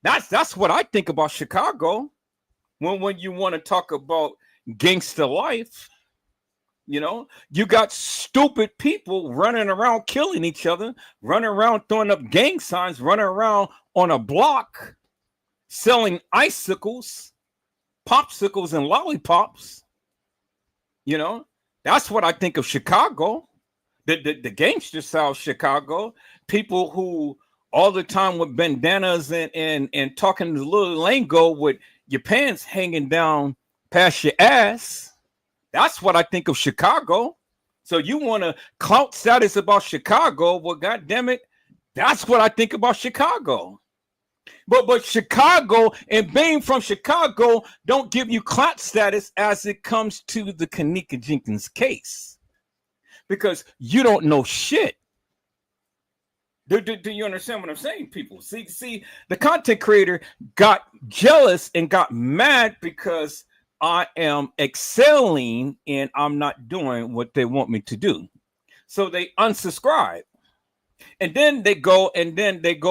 That's what I think about Chicago. When you want to talk about gangster life, you know, you got stupid people running around killing each other, running around throwing up gang signs, running around on a block, selling icicles, popsicles, and lollipops. You know, that's what I think of Chicago. The gangster style Chicago, people who all the time with bandanas and talking the little lingo with your pants hanging down past your ass. That's what I think of Chicago. So you want to clout status about Chicago? Well, goddamn it, that's what I think about Chicago. But Chicago and being from Chicago don't give you clout status as it comes to the Kenneka Jenkins case. Because you don't know shit. Do you understand what I'm saying, people? See, the content creator got jealous and got mad because I am excelling and I'm not doing what they want me to do. So they unsubscribe. And then they go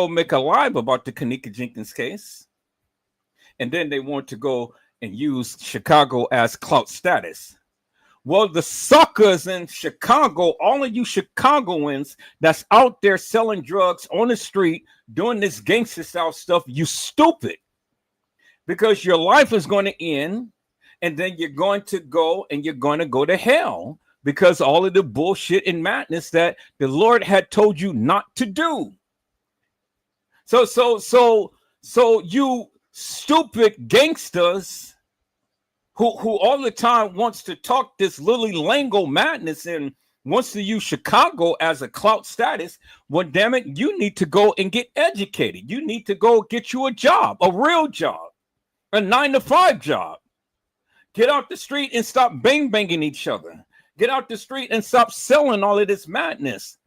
make a live about the Kenneka Jenkins case. And then they want to go and use Chicago as clout status. Well, the suckers in Chicago, all of you Chicagoans that's out there selling drugs on the street, doing this gangster style stuff, you stupid. Because your life is going to end, and then you're going to go to hell because all of the bullshit and madness that the Lord had told you not to do. So you stupid gangsters who all the time wants to talk this Lily Lango madness and wants to use Chicago as a clout status. Well, damn it, you need to go and get educated. You need to go get you a job, a real job, a 9-to-5 job. Get out the street and stop banging each other. Get out the street and stop selling all of this madness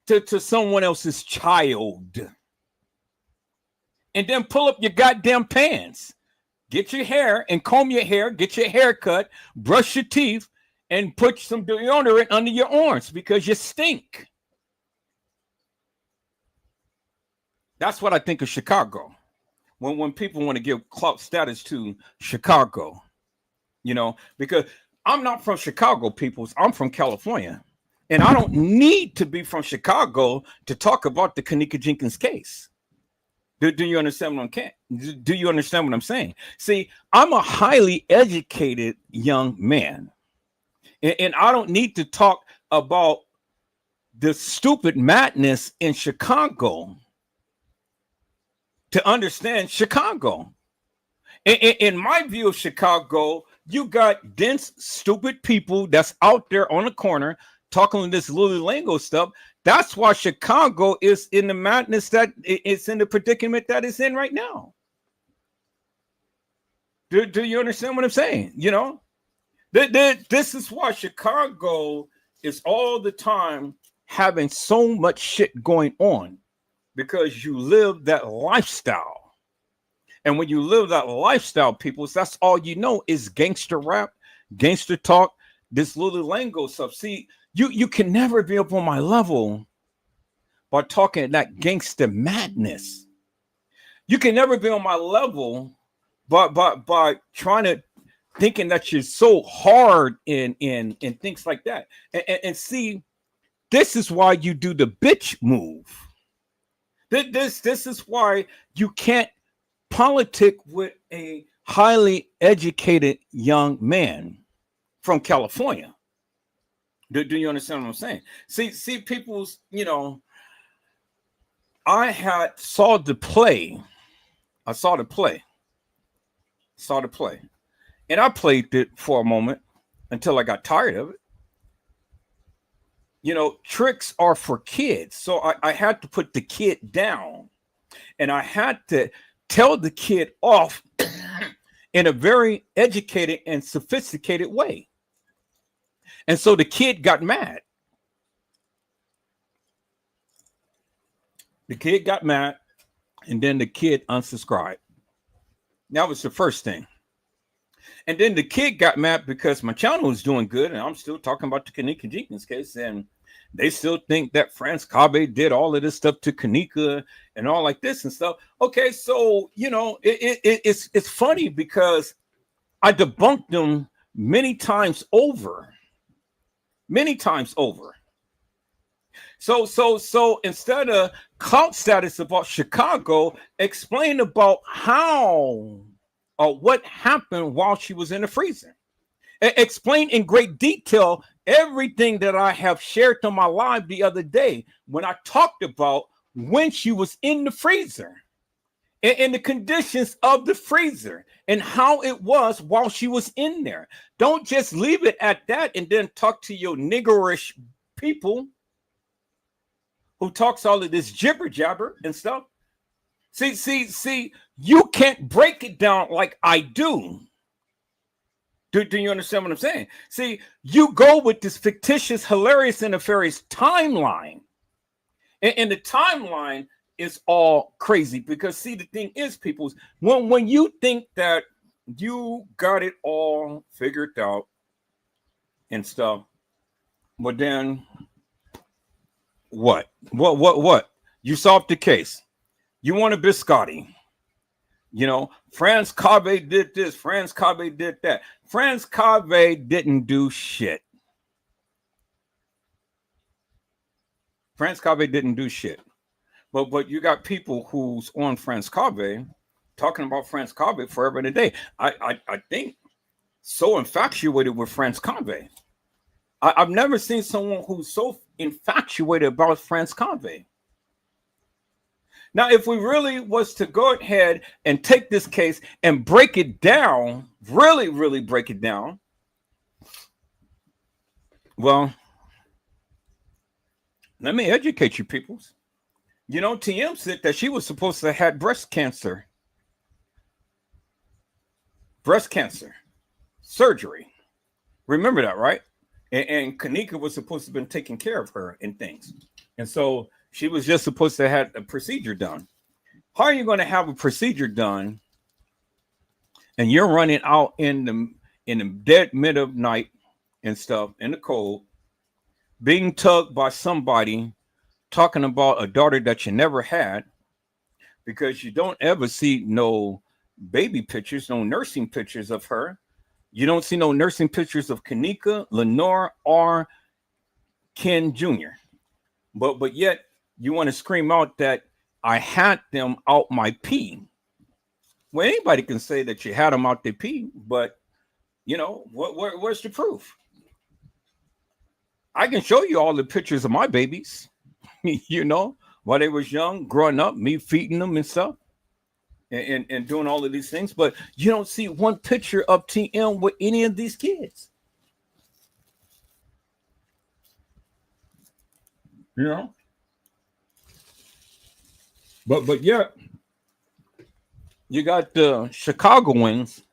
to someone else's child. And then pull up your goddamn pants. Get your hair and comb your hair, get your hair cut, brush your teeth, and put some deodorant under your arms because you stink. That's what I think of Chicago. When people want to give clout status to Chicago, you know, because I'm not from Chicago, peoples. I'm from California. And I don't need to be from Chicago to talk about the Kenneka Jenkins case. Do you understand what do you understand what I'm saying? See, I'm a highly educated young man, and I don't need to talk about the stupid madness in Chicago to understand Chicago. In my view of Chicago, you got dense, stupid people that's out there on the corner talking this Lily Lango stuff. That's why Chicago is in the madness that it's in the predicament that it's in right now. Do you understand what I'm saying? You know, this is why Chicago is all the time having so much shit going on, because you live that lifestyle. And when you live that lifestyle, people, that's all you know is gangster rap, gangster talk, this Lily Lango stuff. See, you can never be up on my level by talking that gangster madness. You can never be on my level by trying to thinking that you're so hard in things like that. And see, this is why you do the bitch move. This is why you can't politic with a highly educated young man from California. Do you understand what I'm saying? See, people's, you know, I saw the play, and I played it for a moment until I got tired of it. You know, tricks are for kids, so I had to put the kid down, and I had to tell the kid off in a very educated and sophisticated way. And so the kid got mad. The kid got mad, and then the kid unsubscribed. That was the first thing. And then the kid got mad because my channel was doing good, and I'm still talking about the Kenneka Jenkins case, and they still think that France Cabe did all of this stuff to Kenneka and all like this and stuff. Okay, so, you know, it's funny because I debunked them many times over. So instead of clout status about Chicago, explain about how or what happened while she was in the freezer. Explain in great detail everything that I have shared on my live the other day when I talked about when she was in the freezer and the conditions of the freezer and how it was while she was in there. Don't just leave it at that and then talk to your niggerish people who talks all of this jibber jabber and stuff. See, you can't break it down like I do. Do you understand what I'm saying? See, you go with this fictitious, hilarious, and nefarious timeline. And the timeline is all crazy because, see, the thing is, people, when you think that you got it all figured out and stuff, but then what? You solved the case. You want a biscotti. You know, France Cabe did this, France Cabe did that. France Cabe didn't do shit. France Cabe didn't do shit. But you got people who's on France Cabe talking about France Cabe forever and a day. I think so infatuated with France Cabe. I've never seen someone who's so infatuated about France Cabe. Now, if we really was to go ahead and take this case and break it down, really break it down, well, let me educate you peoples. You know, TM said that she was supposed to have had breast cancer surgery. Remember that, right? And Kenneka was supposed to have been taking care of her and things. And so she was just supposed to have a procedure done. How are you going to have a procedure done and you're running out in the dead mid of night and stuff in the cold, being tugged by somebody talking about a daughter that you never had, because you don't ever see no baby pictures, no nursing pictures of her. You don't see no nursing pictures of Kenneka, Lenore, or Ken Jr. But yet you want to scream out that I had them out my pee. Well, anybody can say that you had them out their pee, but you know, where's the proof? I can show you all the pictures of my babies, you know, while they was young, growing up, me feeding them and stuff, and doing all of these things. But you don't see one picture of TM with any of these kids. You know? But yeah, you got the Chicagoans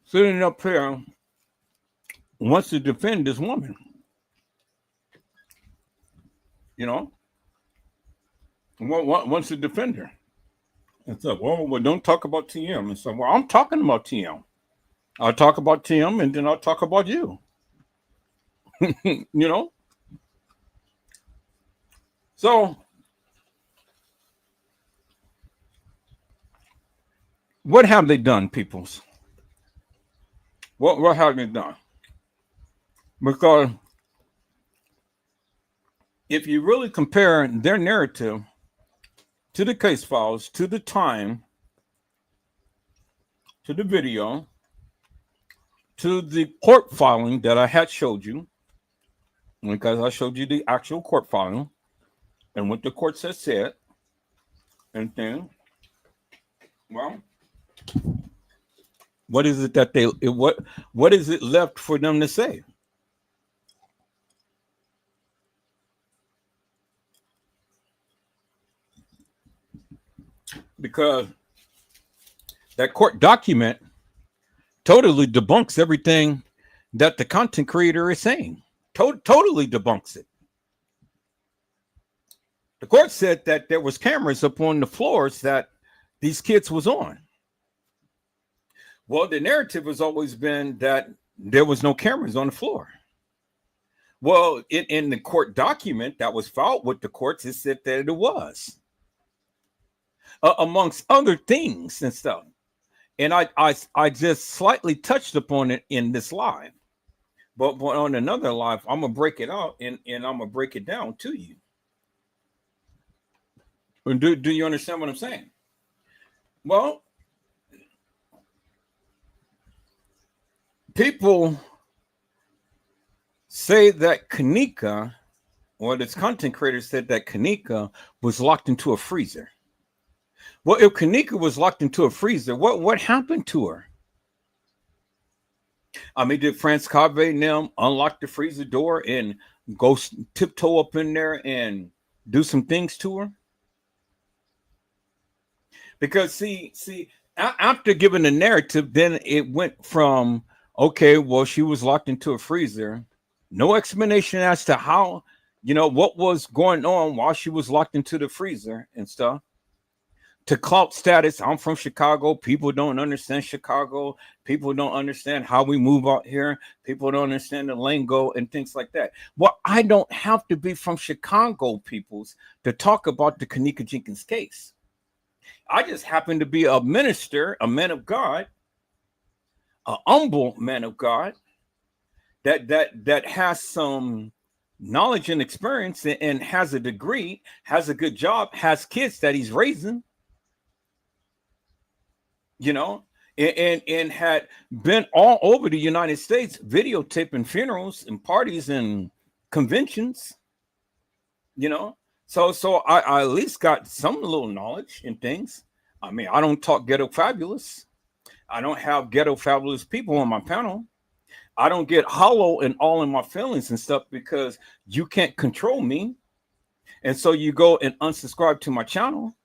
sitting up here wants to defend this woman. You know? Wants to defend her. And so, well, don't talk about TM. And so, well, I'm talking about TM. I'll talk about TM and then I'll talk about you. You know? So, what have they done, peoples? What have they done? Because if you really compare their narrative to the case files, to the time, to the video, to the court filing that I had showed you, because I showed you the actual court filing and what the court said, and then, well, what is it that what is it left for them to say? Because that court document totally debunks everything that the content creator is saying. Totally debunks it. The court said that there was cameras up on the floors that these kids was on. Well, the narrative has always been that there was no cameras on the floor. Well, in the court document that was filed with the courts, it said that it was. Amongst other things and stuff. And I just slightly touched upon it in this live. But on another live, I'm going to break it out and I'm going to break it down to you. Do you understand what I'm saying? Well, people say that Kenneka, or this content creator said that Kenneka was locked into a freezer. Well, if Kenneka was locked into a freezer, what happened to her? I mean, did France Cave and them unlock the freezer door and go tiptoe up in there and do some things to her? Because see, after giving the narrative, then it went from, okay, well, she was locked into a freezer. No explanation as to how, you know, what was going on while she was locked into the freezer and stuff. To clout status, I'm from Chicago. People don't understand Chicago. People don't understand how we move out here. People don't understand the lingo and things like that. Well, I don't have to be from Chicago, peoples, to talk about the Kenneka Jenkins case. I just happen to be a minister, a man of God, a humble man of God that has some knowledge and experience and has a degree, has a good job, has kids that he's raising. You know, and had been all over the United States videotaping funerals and parties and conventions, you know. So I at least got some little knowledge in things. I mean, I don't talk ghetto fabulous. I don't have ghetto fabulous people on my panel. I don't get hollow and all in my feelings and stuff because you can't control me. And so you go and unsubscribe to my channel.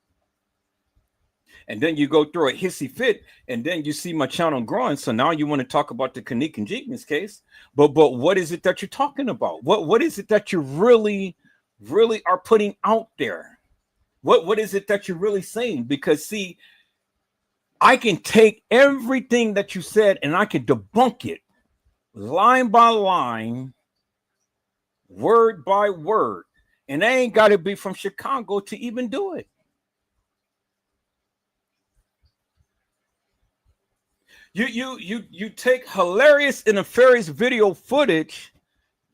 And then you go through a hissy fit, and then you see my channel growing. So now you want to talk about the Kenneka Jenkins case. But what is it that you're talking about? What is it that you really are putting out there? What is it that you're really saying? Because see, I can take everything that you said and I can debunk it line by line, word by word. And I ain't got to be from Chicago to even do it. You take hilarious and nefarious video footage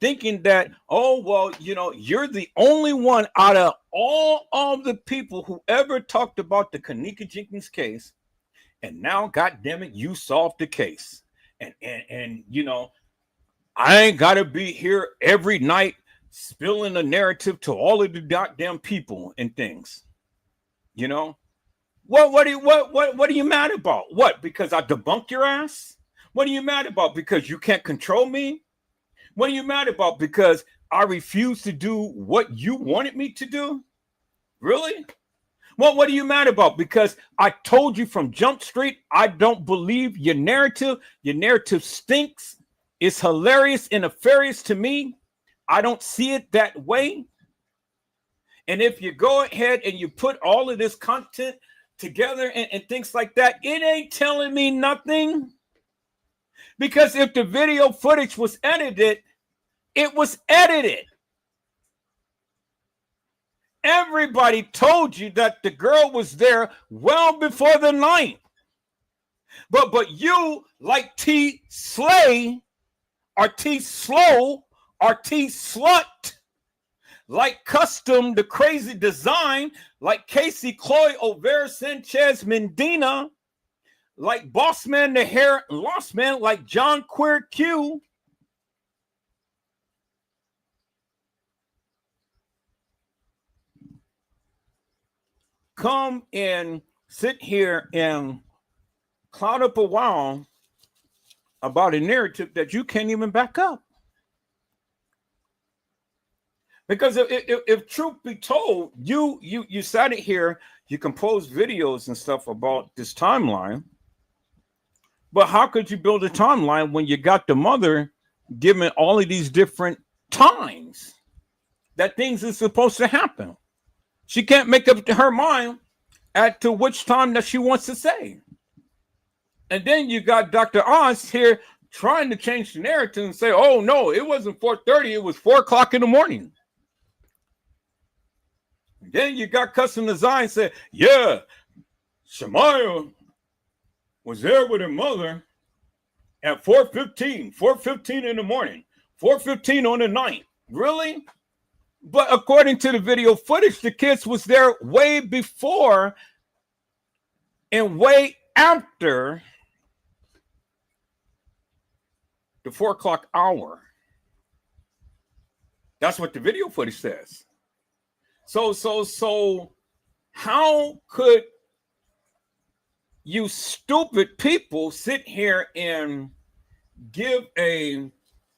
thinking that, oh, well, you know, you're the only one out of all of the people who ever talked about the Kenneka Jenkins case. And now, God damn it, you solved the case. And you know, I ain't got to be here every night spilling a narrative to all of the goddamn people and things. You know? What are you mad about? What? Because I debunked your ass? What are you mad about? Because you can't control me? What are you mad about? Because I refuse to do what you wanted me to do? Really? Well, what are you mad about? Because I told you from Jump Street, I don't believe your narrative. Your narrative stinks. It's hilarious and nefarious to me. I don't see it that way. And if you go ahead and you put all of this content together and things like that, it ain't telling me nothing. Because if the video footage was edited, it was edited. Everybody told you that the girl was there well before the night. But you, like T Slay, or T Slow, or T Slut, like Custom, the crazy design, like Casey Chloe O'Vera Sanchez Medina, like Bossman the Hair Lost Man, like John Queer Q. Come and sit here and cloud up a wall about a narrative that you can't even back up. Because if truth be told, you sat here, you composed videos and stuff about this timeline, but how could you build a timeline when you got the mother giving all of these different times that things are supposed to happen? She can't make up to her mind as to which time that she wants to say. And then you got Dr. Oz here trying to change the narrative and say, oh, no, it wasn't 4:30, it was 4 o'clock in the morning. Then you got Custom Design say, yeah, Shamaya was there with her mother at 4:15 in the morning, 4:15 on the night. Really? But according to the video footage, the kids was there way before and way after the 4 o'clock hour. That's what the video footage says. So how could you stupid people sit here and give a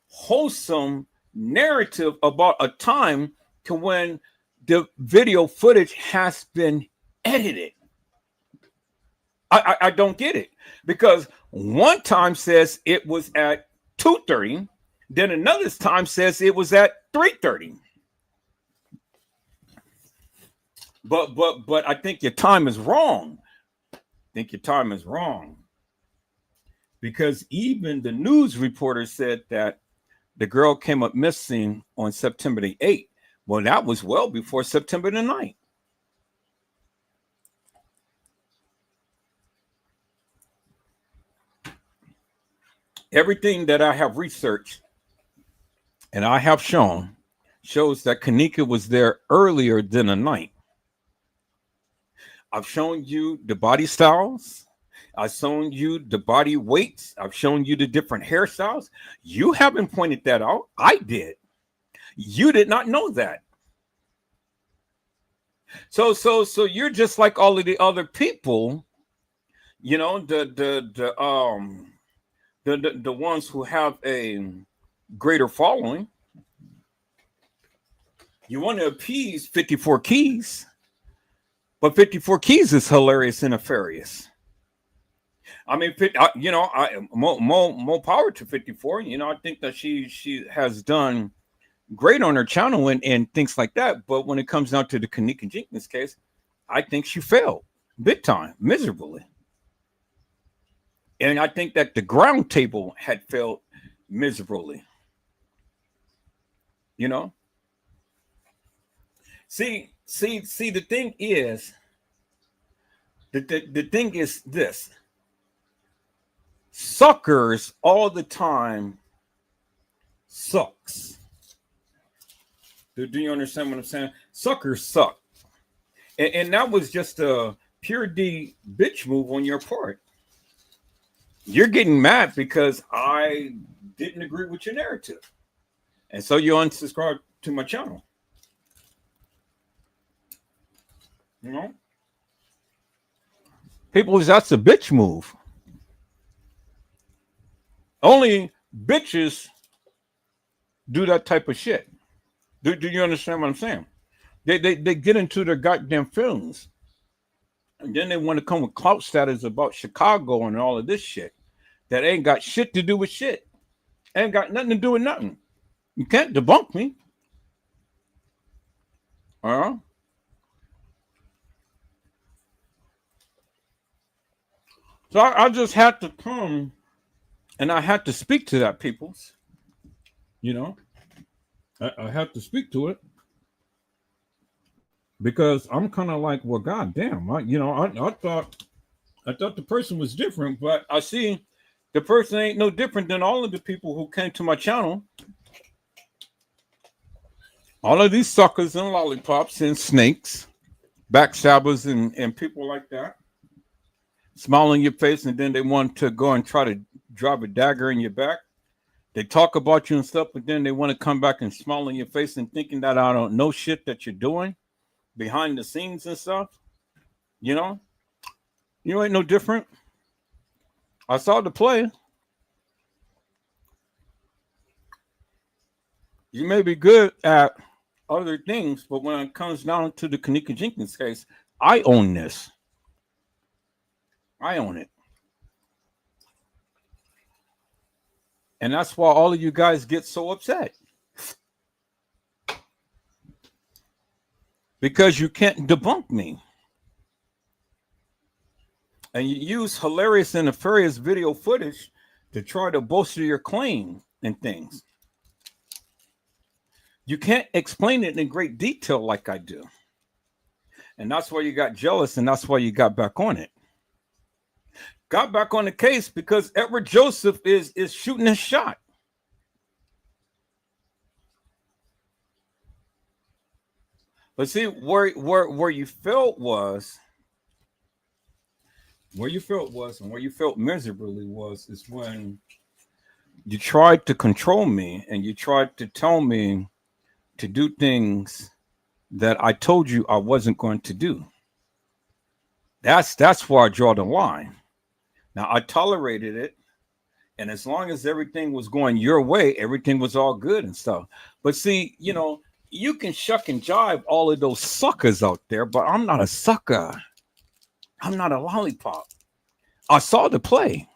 wholesome narrative about a time to when the video footage has been edited? I don't get it, because one time says it was at 2:30, then another time says it was at 3:30. But I think your time is wrong. Because even the news reporter said that the girl came up missing on September the 8th. Well, that was well before September the 9th. Everything that I have researched and I have shown shows that Kenneka was there earlier than the night. I've shown you the body styles. I've shown you the body weights. I've shown you the different hairstyles. You haven't pointed that out. I did. You did not know that. So you're just like all of the other people, you know, the ones who have a greater following. You want to appease 54 Keys, but 54 Keys is hilarious and nefarious. I mean, you know, more power to 54. You know, I think that she has done great on her channel and things like that. But when it comes down to the Kenneka Jenkins case, I think she failed big time, miserably. And I think that the ground table had failed miserably. You know? See, the thing is, the thing is this. Suckers all the time sucks. Do you understand what I'm saying? Suckers suck. And that was just a pure D bitch move on your part. You're getting mad because I didn't agree with your narrative. And so you unsubscribe to my channel. You know? People, that's a bitch move. Only bitches do that type of shit. Do you understand what I'm saying? They get into their goddamn feelings. And then they want to come with clout status about Chicago and all of this shit that ain't got shit to do with shit. Ain't got nothing to do with nothing. You can't debunk me. So I just had to come and I had to speak to that, peoples. You know, I had to speak to it because I'm kind of like, well, goddamn, I thought the person was different, but I see the person ain't no different than all of the people who came to my channel. All of these suckers and lollipops and snakes, backstabbers and people like that, smile on your face, and then they want to go and try to drive a dagger in your back. They talk about you and stuff, but then they want to come back and smile on your face and thinking that I don't know shit that you're doing behind the scenes and stuff. You know? You ain't no different. I saw the play. You may be good at other things, but when it comes down to the Kenneka Jenkins case, I own this. I own it. And that's why all of you guys get so upset. Because you can't debunk me. And you use hilarious and nefarious video footage to try to bolster your claim and things. You can't explain it in great detail like I do. And that's why you got jealous, and that's why you got back on it. Got back on the case because Edward Joseph is shooting his shot. But see, where you felt was, and where you felt miserably is when you tried to control me and you tried to tell me to do things that I told you I wasn't going to do. That's where I draw the line. Now, I tolerated it, and as long as everything was going your way, everything was all good and stuff. But see, you know, you can shuck and jive all of those suckers out there, but I'm not a sucker. I'm not a lollipop. I saw the play,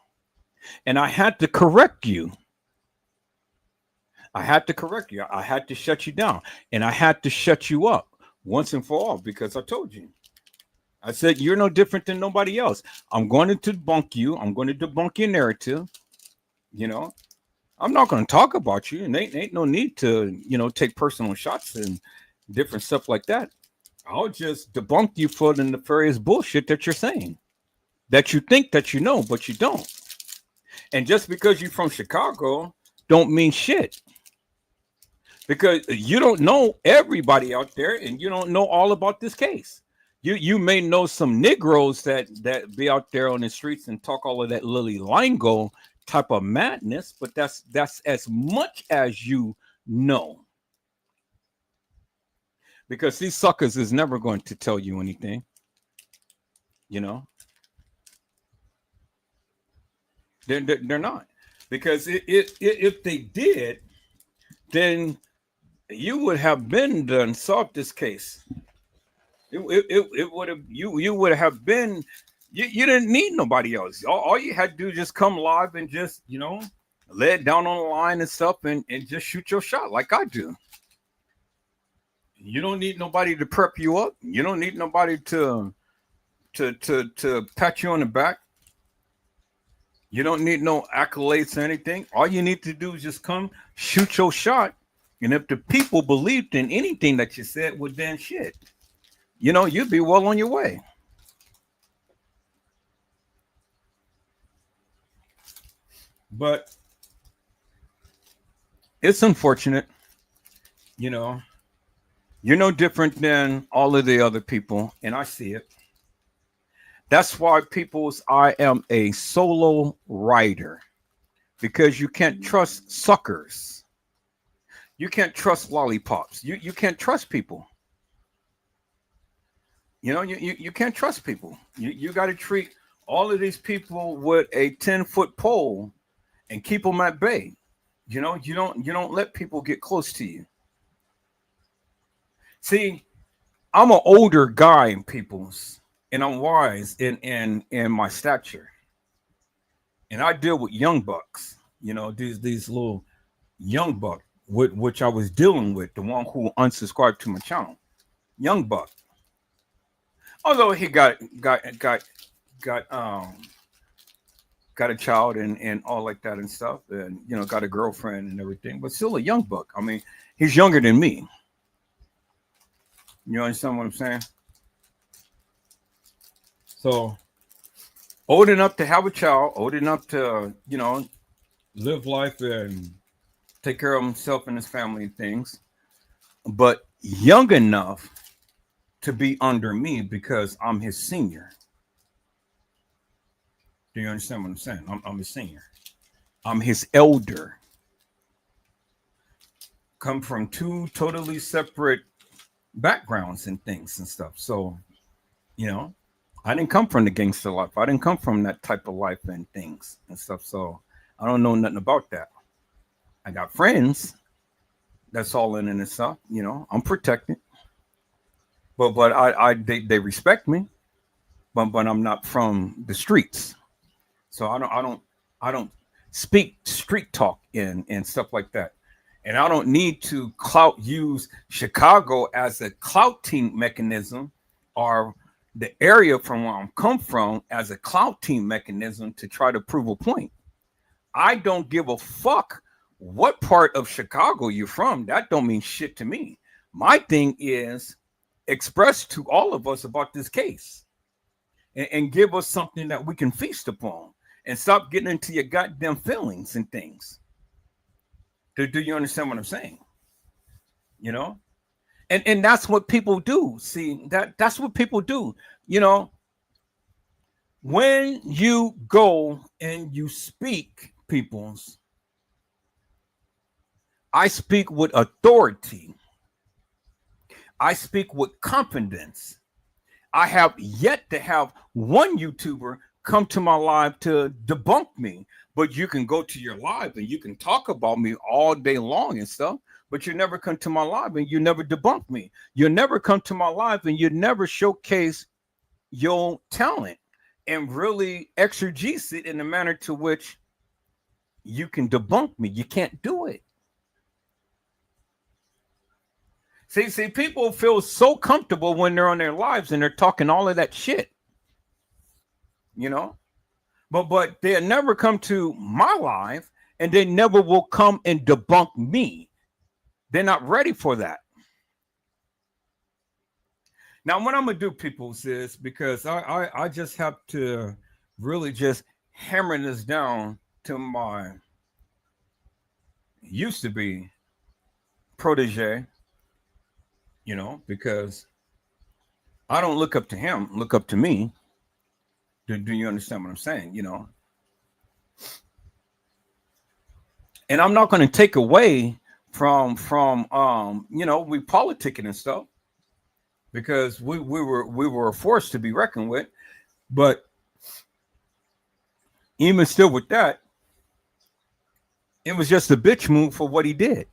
and I had to correct you. I had to shut you down, and I had to shut you up once and for all because I told you. I said, you're no different than nobody else. I'm going to debunk you. I'm going to debunk your narrative. You know, I'm not going to talk about you, and ain't no need to, you know, take personal shots and different stuff like that. I'll just debunk you for the nefarious bullshit that you're saying, that you think that you know, but you don't. And just because you're from Chicago don't mean shit. Because you don't know everybody out there, and you don't know all about this case. You may know some Negroes that be out there on the streets and talk all of that lily lingo type of madness, but that's as much as you know. because these suckers is never going to tell you anything. You know, they're not, because if they did, then you would have been done solved this case. It would have, you would have been, you didn't need nobody else. All you had to do is just come live and just, you know, lay it down on the line and stuff, and just shoot your shot like I do. You don't need nobody to prep you up. You don't need nobody to pat you on the back. You don't need no accolades or anything. All you need to do is just come shoot your shot. And if the people believed in anything that you said, well, then shit, you know, you'd be well on your way. But it's unfortunate, you know, you're no different than all of the other people, and I see it. That's why I am a solo writer, because you can't trust suckers. You can't trust lollipops. You can't trust people. You know, you can't trust people. You got to treat all of these people with a 10-foot pole and keep them at bay. You know, you don't let people get close to you. See, I'm an older guy in people's, and I'm wise in my stature. And I deal with young bucks, you know, these little young buck, which I was dealing with, the one who unsubscribed to my channel. Young buck. Although he got a child and all like that and stuff, and you know, got a girlfriend and everything, but still a young buck. I mean, he's younger than me. You understand what I'm saying? So old enough to have a child, old enough to, you know, live life and take care of himself and his family and things, but young enough to be under me because I'm his senior. Do you understand what I'm saying? I'm his senior. I'm his elder. Come from two totally separate backgrounds and things and stuff. So, you know, I didn't come from the gangster life. I didn't come from that type of life and things and stuff. So I don't know nothing about that. I got friends that's all in and stuff. You know, I'm protected. But they respect me, but I'm not from the streets, so I don't speak street talk and stuff like that, and I don't need to use Chicago as a clouting mechanism, or the area from where I'm come from as a clouting mechanism to try to prove a point. I don't give a fuck what part of Chicago you're from. That don't mean shit to me. My thing is, express to all of us about this case and give us something that we can feast upon, and stop getting into your goddamn feelings and things. Do you understand what I'm saying? You know, and that's what people do. See, that's what people do. You know, when you go and you speak, peoples, I speak with authority. I speak with confidence. I have yet to have one YouTuber come to my live to debunk me, but you can go to your live and you can talk about me all day long and stuff, but you never come to my live and you never debunk me. You never come to my live and you never showcase your talent and really exegese it in a manner to which you can debunk me. You can't do it. See, people feel so comfortable when they're on their lives and they're talking all of that shit, you know, but they'll never come to my live, and they never will come and debunk me. They're not ready for that. Now, what I'm gonna do, people, is because I just have to really just hammer this down to my used to be protege. You know, because I don't look up to him, look up to me. Do you understand what I'm saying? You know, and I'm not going to take away from you know, we politicking and stuff. because we were a force to be reckoned with. But even still with that, it was just a bitch move for what he did,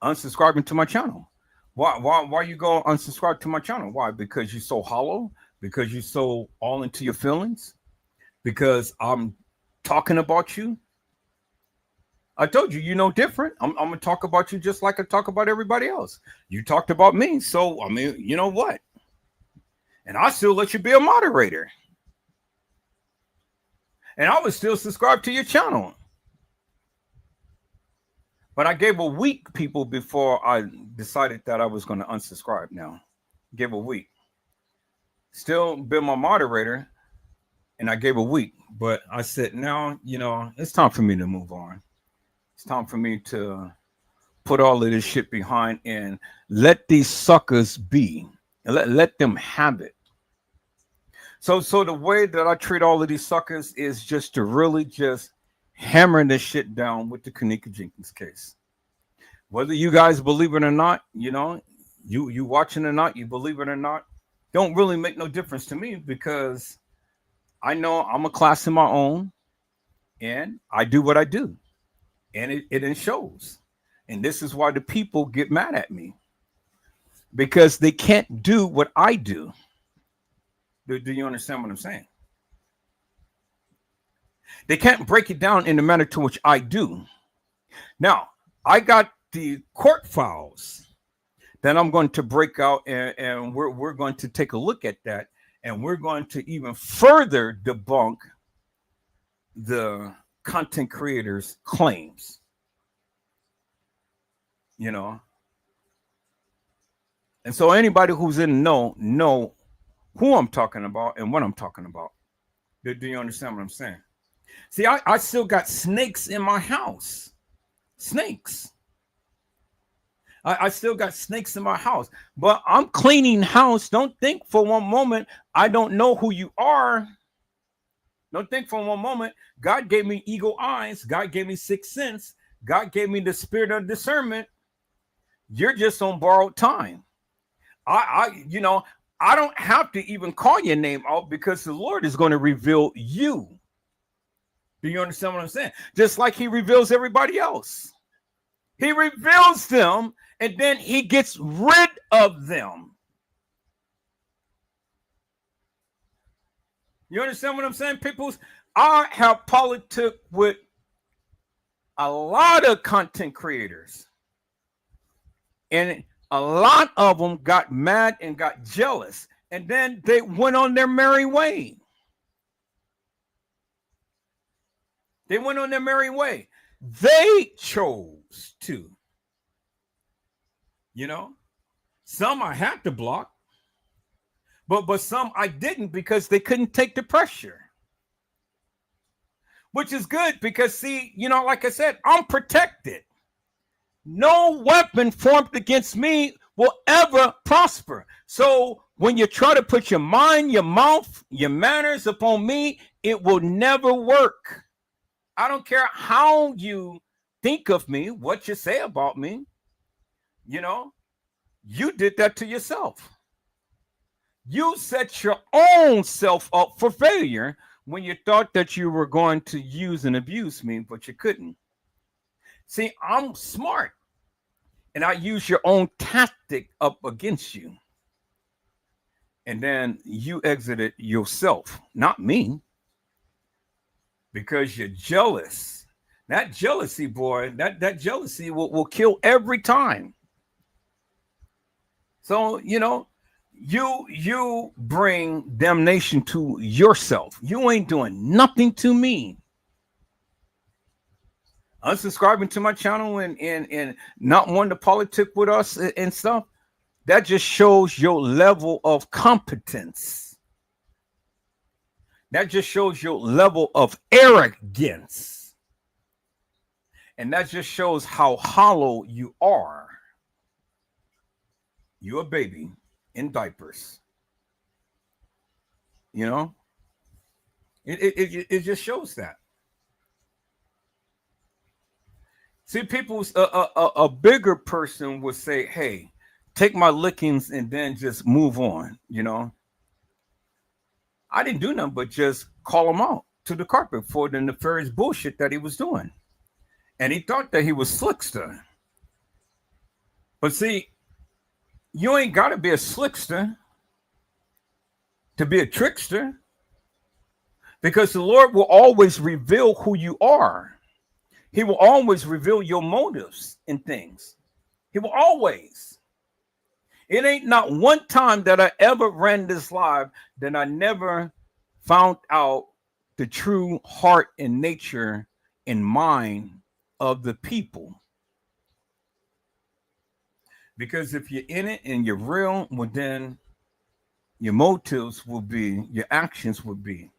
unsubscribing to my channel. Why you go unsubscribe to my channel? Why? Because you're so hollow? Because you're so all into your feelings? Because I'm talking about you? I told you, you're no different. I'm gonna talk about you just like I talk about everybody else. You talked about me, so I mean, you know what? And I still let you be a moderator. And I would still subscribe to your channel. But I gave a week, people, before I decided that I was going to unsubscribe now. Gave a week. Still been my moderator, and I gave a week. But I said, now, you know, it's time for me to move on. It's time for me to put all of this shit behind and let these suckers be. Let them have it. So the way that I treat all of these suckers is just to really just hammer this shit down with the Kenneka Jenkins case. Whether you guys believe it or not, you know, you watching or not, you believe it or not, don't really make no difference to me, because I know I'm a class in my own, and I do what I do, and it shows. And this is why the people get mad at me, because they can't do what I do. Do you understand what I'm saying? They can't break it down in the manner to which I do. Now, I got the court files that I'm going to break out, and we're going to take a look at that, and we're going to even further debunk the content creators' claims. You know? And so anybody who's in know who I'm talking about and what I'm talking about. Do you understand what I'm saying? See, I still got snakes in my house. Snakes. I still got snakes in my house. But I'm cleaning house. Don't think for one moment I don't know who you are. Don't think for one moment. God gave me eagle eyes. God gave me sixth sense. God gave me the spirit of discernment. You're just on borrowed time. I don't have to even call your name out, because the Lord is going to reveal you. Do you understand what I'm saying? Just like he reveals everybody else. He reveals them, and then he gets rid of them. You understand what I'm saying, people? I have politic with a lot of content creators, and a lot of them got mad and got jealous, and then they went on their merry way. They went on their merry way. They chose to. You know, some I had to block, but some I didn't, because they couldn't take the pressure. Which is good, because, see, you know, like I said, I'm protected. No weapon formed against me will ever prosper. So when you try to put your mind, your mouth, your manners upon me, it will never work. I don't care how you think of me, what you say about me. You know, you did that to yourself. You set your own self up for failure when you thought that you were going to use and abuse me, but you couldn't. See, I'm smart, and I use your own tactic up against you. And then you exited yourself, not me, because you're jealous. That jealousy, boy, that jealousy will kill every time. So, you know, you bring damnation to yourself. You ain't doing nothing to me. Unsubscribing to my channel and not wanting to politic with us and stuff, that just shows your level of competence. That just shows your level of arrogance. And that just shows how hollow you are. You're a baby in diapers. You know? It just shows that. See, people, a bigger person would say, hey, take my lickings and then just move on, you know. I didn't do nothing but just call him out to the carpet for the nefarious bullshit that he was doing. And he thought that he was slickster. But see, you ain't got to be a slickster to be a trickster, because the Lord will always reveal who you are. He will always reveal your motives in things. He will always. It ain't not one time that I ever ran this live that I never found out the true heart and nature and mind of the people. Because if you're in it and you're real, well, then your motives will be, your actions will be.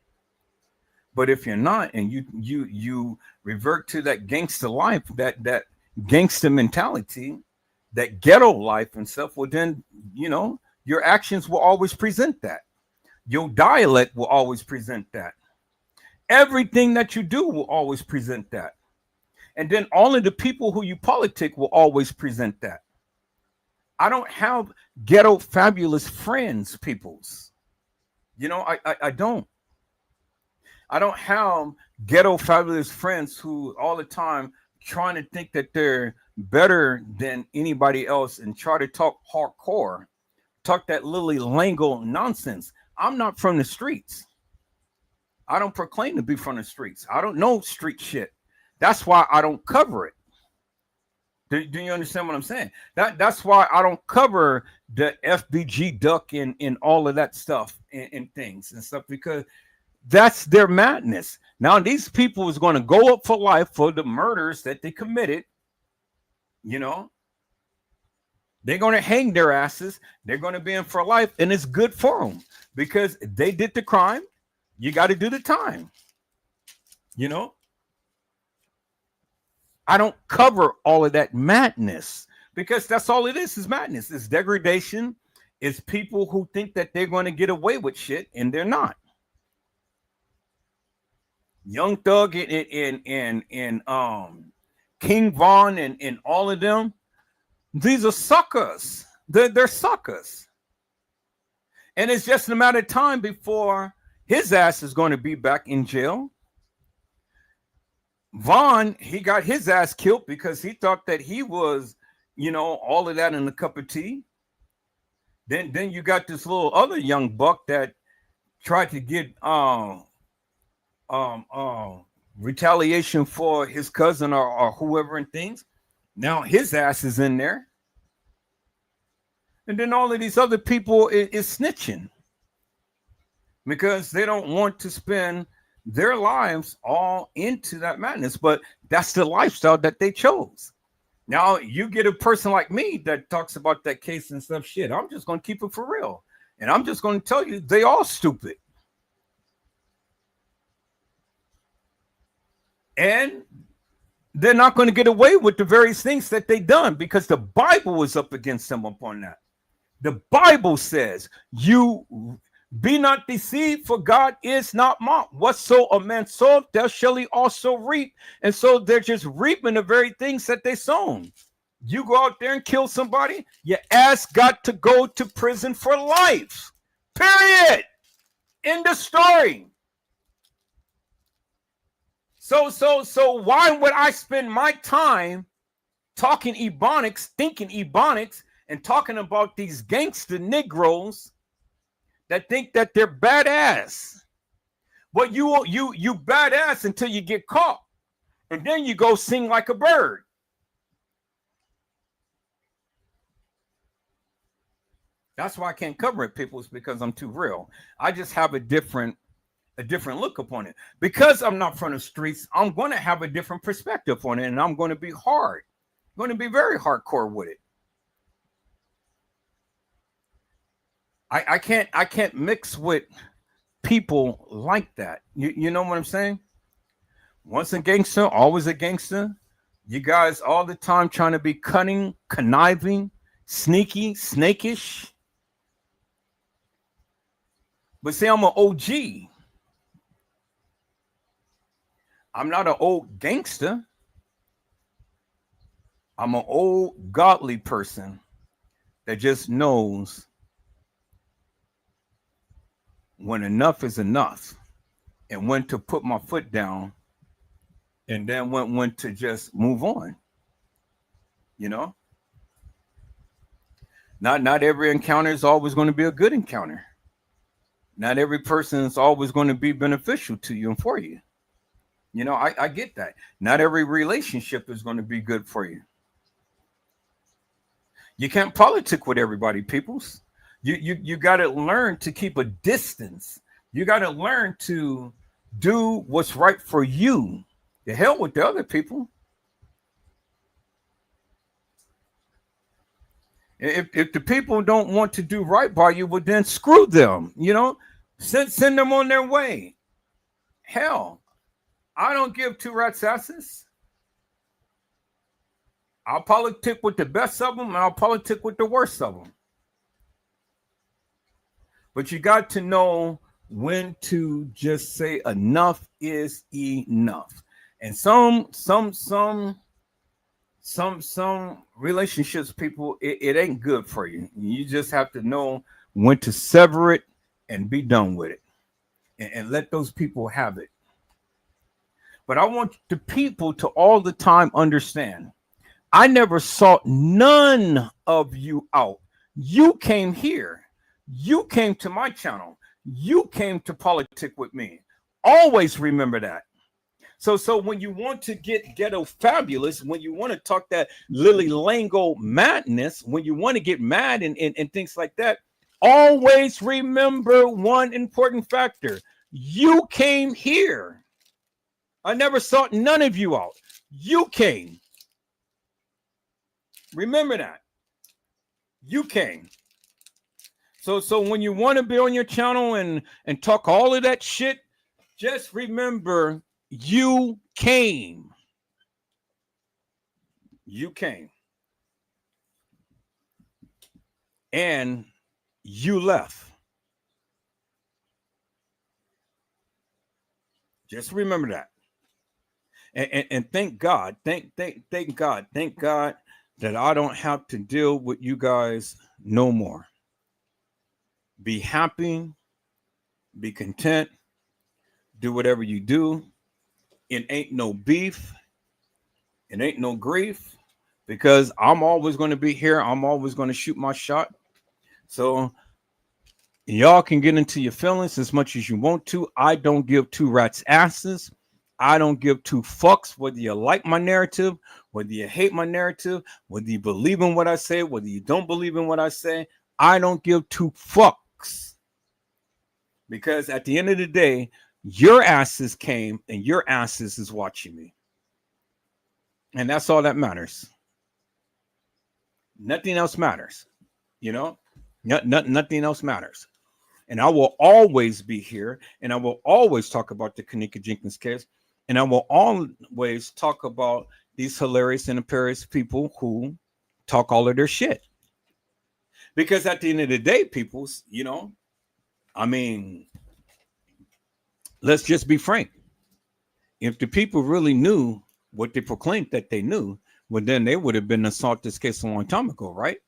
But if you're not, and you revert to that gangster life, that gangster mentality, that ghetto life and stuff, well, then, you know, your actions will always present that. Your dialect will always present that. Everything that you do will always present that. And then all of the people who you politic will always present that. I don't have ghetto fabulous friends, peoples. You know, I don't. I don't have ghetto fabulous friends who all the time trying to think that they're better than anybody else and try to talk hardcore, talk that Lily Lango nonsense. I'm not from the streets. I don't proclaim to be from the streets. I don't know street shit. That's why I don't cover it. Do you understand what I'm saying? That's why I don't cover the FBG duck and all of that stuff and things and stuff, because that's their madness. Now these people is going to go up for life for the murders that they committed. You know, they're going to hang their asses. They're going to be in for life, and it's good for them because they did the crime. You got to do the time. You know, I don't cover all of that madness because that's all it is madness. It's degradation. It's people who think that they're going to get away with shit, and they're not. Young Thug and King Von and all of them, these are suckers. They're suckers. And it's just a matter of time before his ass is going to be back in jail. Von, he got his ass killed because he thought that he was, you know, all of that in a cup of tea. Then you got this little other young buck that tried to get retaliation for his cousin or whoever and things. Now his ass is in there. And then all of these other people is snitching because they don't want to spend their lives all into that madness. But that's the lifestyle that they chose. Now you get a person like me that talks about that case and stuff. Shit, I'm just going to keep it for real. And I'm just going to tell you, they all stupid. And they're not going to get away with the various things that they done because the Bible is up against them upon that. The Bible says, you be not deceived, for God is not mocked. Whatso a man soweth, there shall he also reap. And so they're just reaping the very things that they sown. You go out there and kill somebody, your ass got to go to prison for life. Period. End of story. So why would I spend my time talking Ebonics, thinking Ebonics, and talking about these gangster Negroes that think that they're badass? Well, you badass until you get caught, and then you go sing like a bird. That's why I can't cover it, people, is because I'm too real. I just have a different look upon it. Because I'm not from the streets, I'm going to have a different perspective on it, and I'm going to be hard. I'm going to be very hardcore with it. I can't mix with people like that. You know what I'm saying? Once a gangster, always a gangster. You guys all the time trying to be cunning, conniving, sneaky, snakish. But see, I'm an OG. I'm not an old gangster. I'm an old godly person that just knows when enough is enough and when to put my foot down and then when to just move on. You know, not every encounter is always going to be a good encounter. Not every person is always going to be beneficial to you and for you. You know, I get that. Not every relationship is going to be good for you. You can't politic with everybody, peoples. You got to learn to keep a distance. You got to learn to do what's right for you. The hell with the other people. If the people don't want to do right by you, well, then screw them. You know, send them on their way. Hell, I don't give two rat's asses. I'll politic with the best of them, and I'll politic with the worst of them. But you got to know when to just say enough is enough. And some relationships, people, it ain't good for you. You just have to know when to sever it and be done with it, and let those people have it. But I want the people to all the time understand, I never sought none of you out. You came here. You came to my channel. You came to politic with me. Always remember that. So when you want to get ghetto fabulous, when you want to talk that Lily Lango madness, when you want to get mad and things like that, always remember one important factor. You came here. I never sought none of you out. You came. Remember that. You came. So when you want to be on your channel and talk all of that shit, just remember you came. You came. And you left. Just remember that. And thank God, thank God that I don't have to deal with you guys no more. Be happy, be content, do whatever you do. It ain't no beef, it ain't no grief, because I'm always going to be here. I'm always going to shoot my shot. So y'all can get into your feelings as much as you want to. I don't give two rats' asses. I don't give two fucks whether you like my narrative, whether you hate my narrative, whether you believe in what I say, whether you don't believe in what I say. I don't give two fucks. Because at the end of the day, your asses came and your asses is watching me. And that's all that matters. Nothing else matters. You know, nothing else matters. And I will always be here, and I will always talk about the Kenneka Jenkins case, and I will always talk about these hilarious and imperious people who talk all of their shit. Because at the end of the day, peoples, you know, I mean, let's just be frank. If the people really knew what they proclaimed that they knew, well, then they would have been assaulted this case a long time ago, right?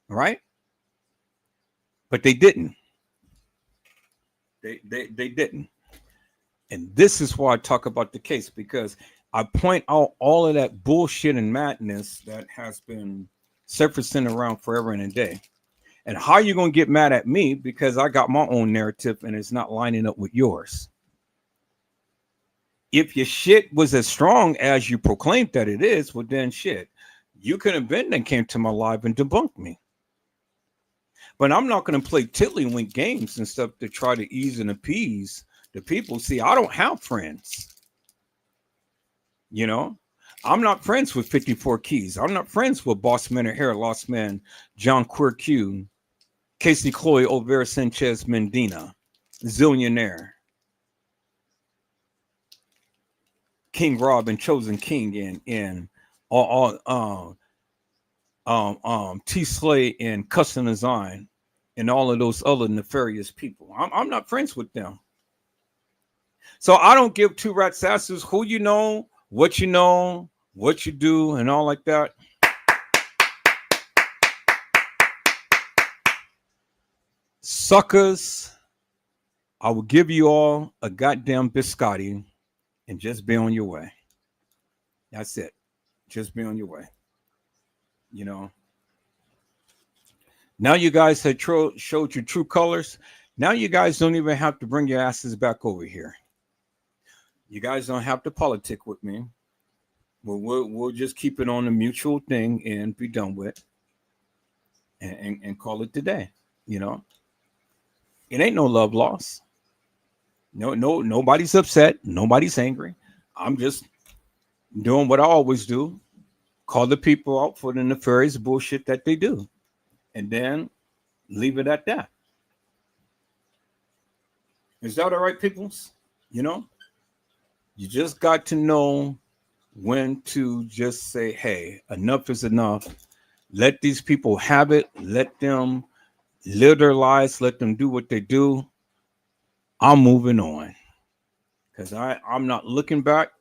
Right? But they didn't. They didn't. And this is why I talk about the case, because I point out all of that bullshit and madness that has been surfacing around forever and a day. And how are you going to get mad at me because I got my own narrative and it's not lining up with yours? If your shit was as strong as you proclaimed that it is, well, then shit, you could have been and came to my live and debunked me. But I'm not going to play tiddlywink games and stuff to try to ease and appease the people. See, I don't have friends. You know, I'm not friends with 54 Keys. I'm not friends with Boss Man or Hair Lost Man, John Queer Q, Casey Chloe, Olvera Sanchez Mendina, Zillionaire, King Rob and Chosen King, and T Slay and Custom Design, and all of those other nefarious people. I'm not friends with them. So I don't give two rats asses who you know, what you do, and all like that. Suckers, I will give you all a goddamn biscotti and just be on your way. That's it. Just be on your way. You know. Now you guys had showed your true colors. Now you guys don't even have to bring your asses back over here. You guys don't have to politic with me. We'll just keep it on a mutual thing and be done with, and call it today. You know, it ain't no love loss. No, nobody's upset. Nobody's angry. I'm just doing what I always do. Call the people out for the nefarious bullshit that they do. And then leave it at that. Is that all right, peoples? You know, you just got to know when to just say, hey, enough is enough. Let these people have it. Let them live their lives. Let them do what they do. I'm moving on. Because I'm not looking back.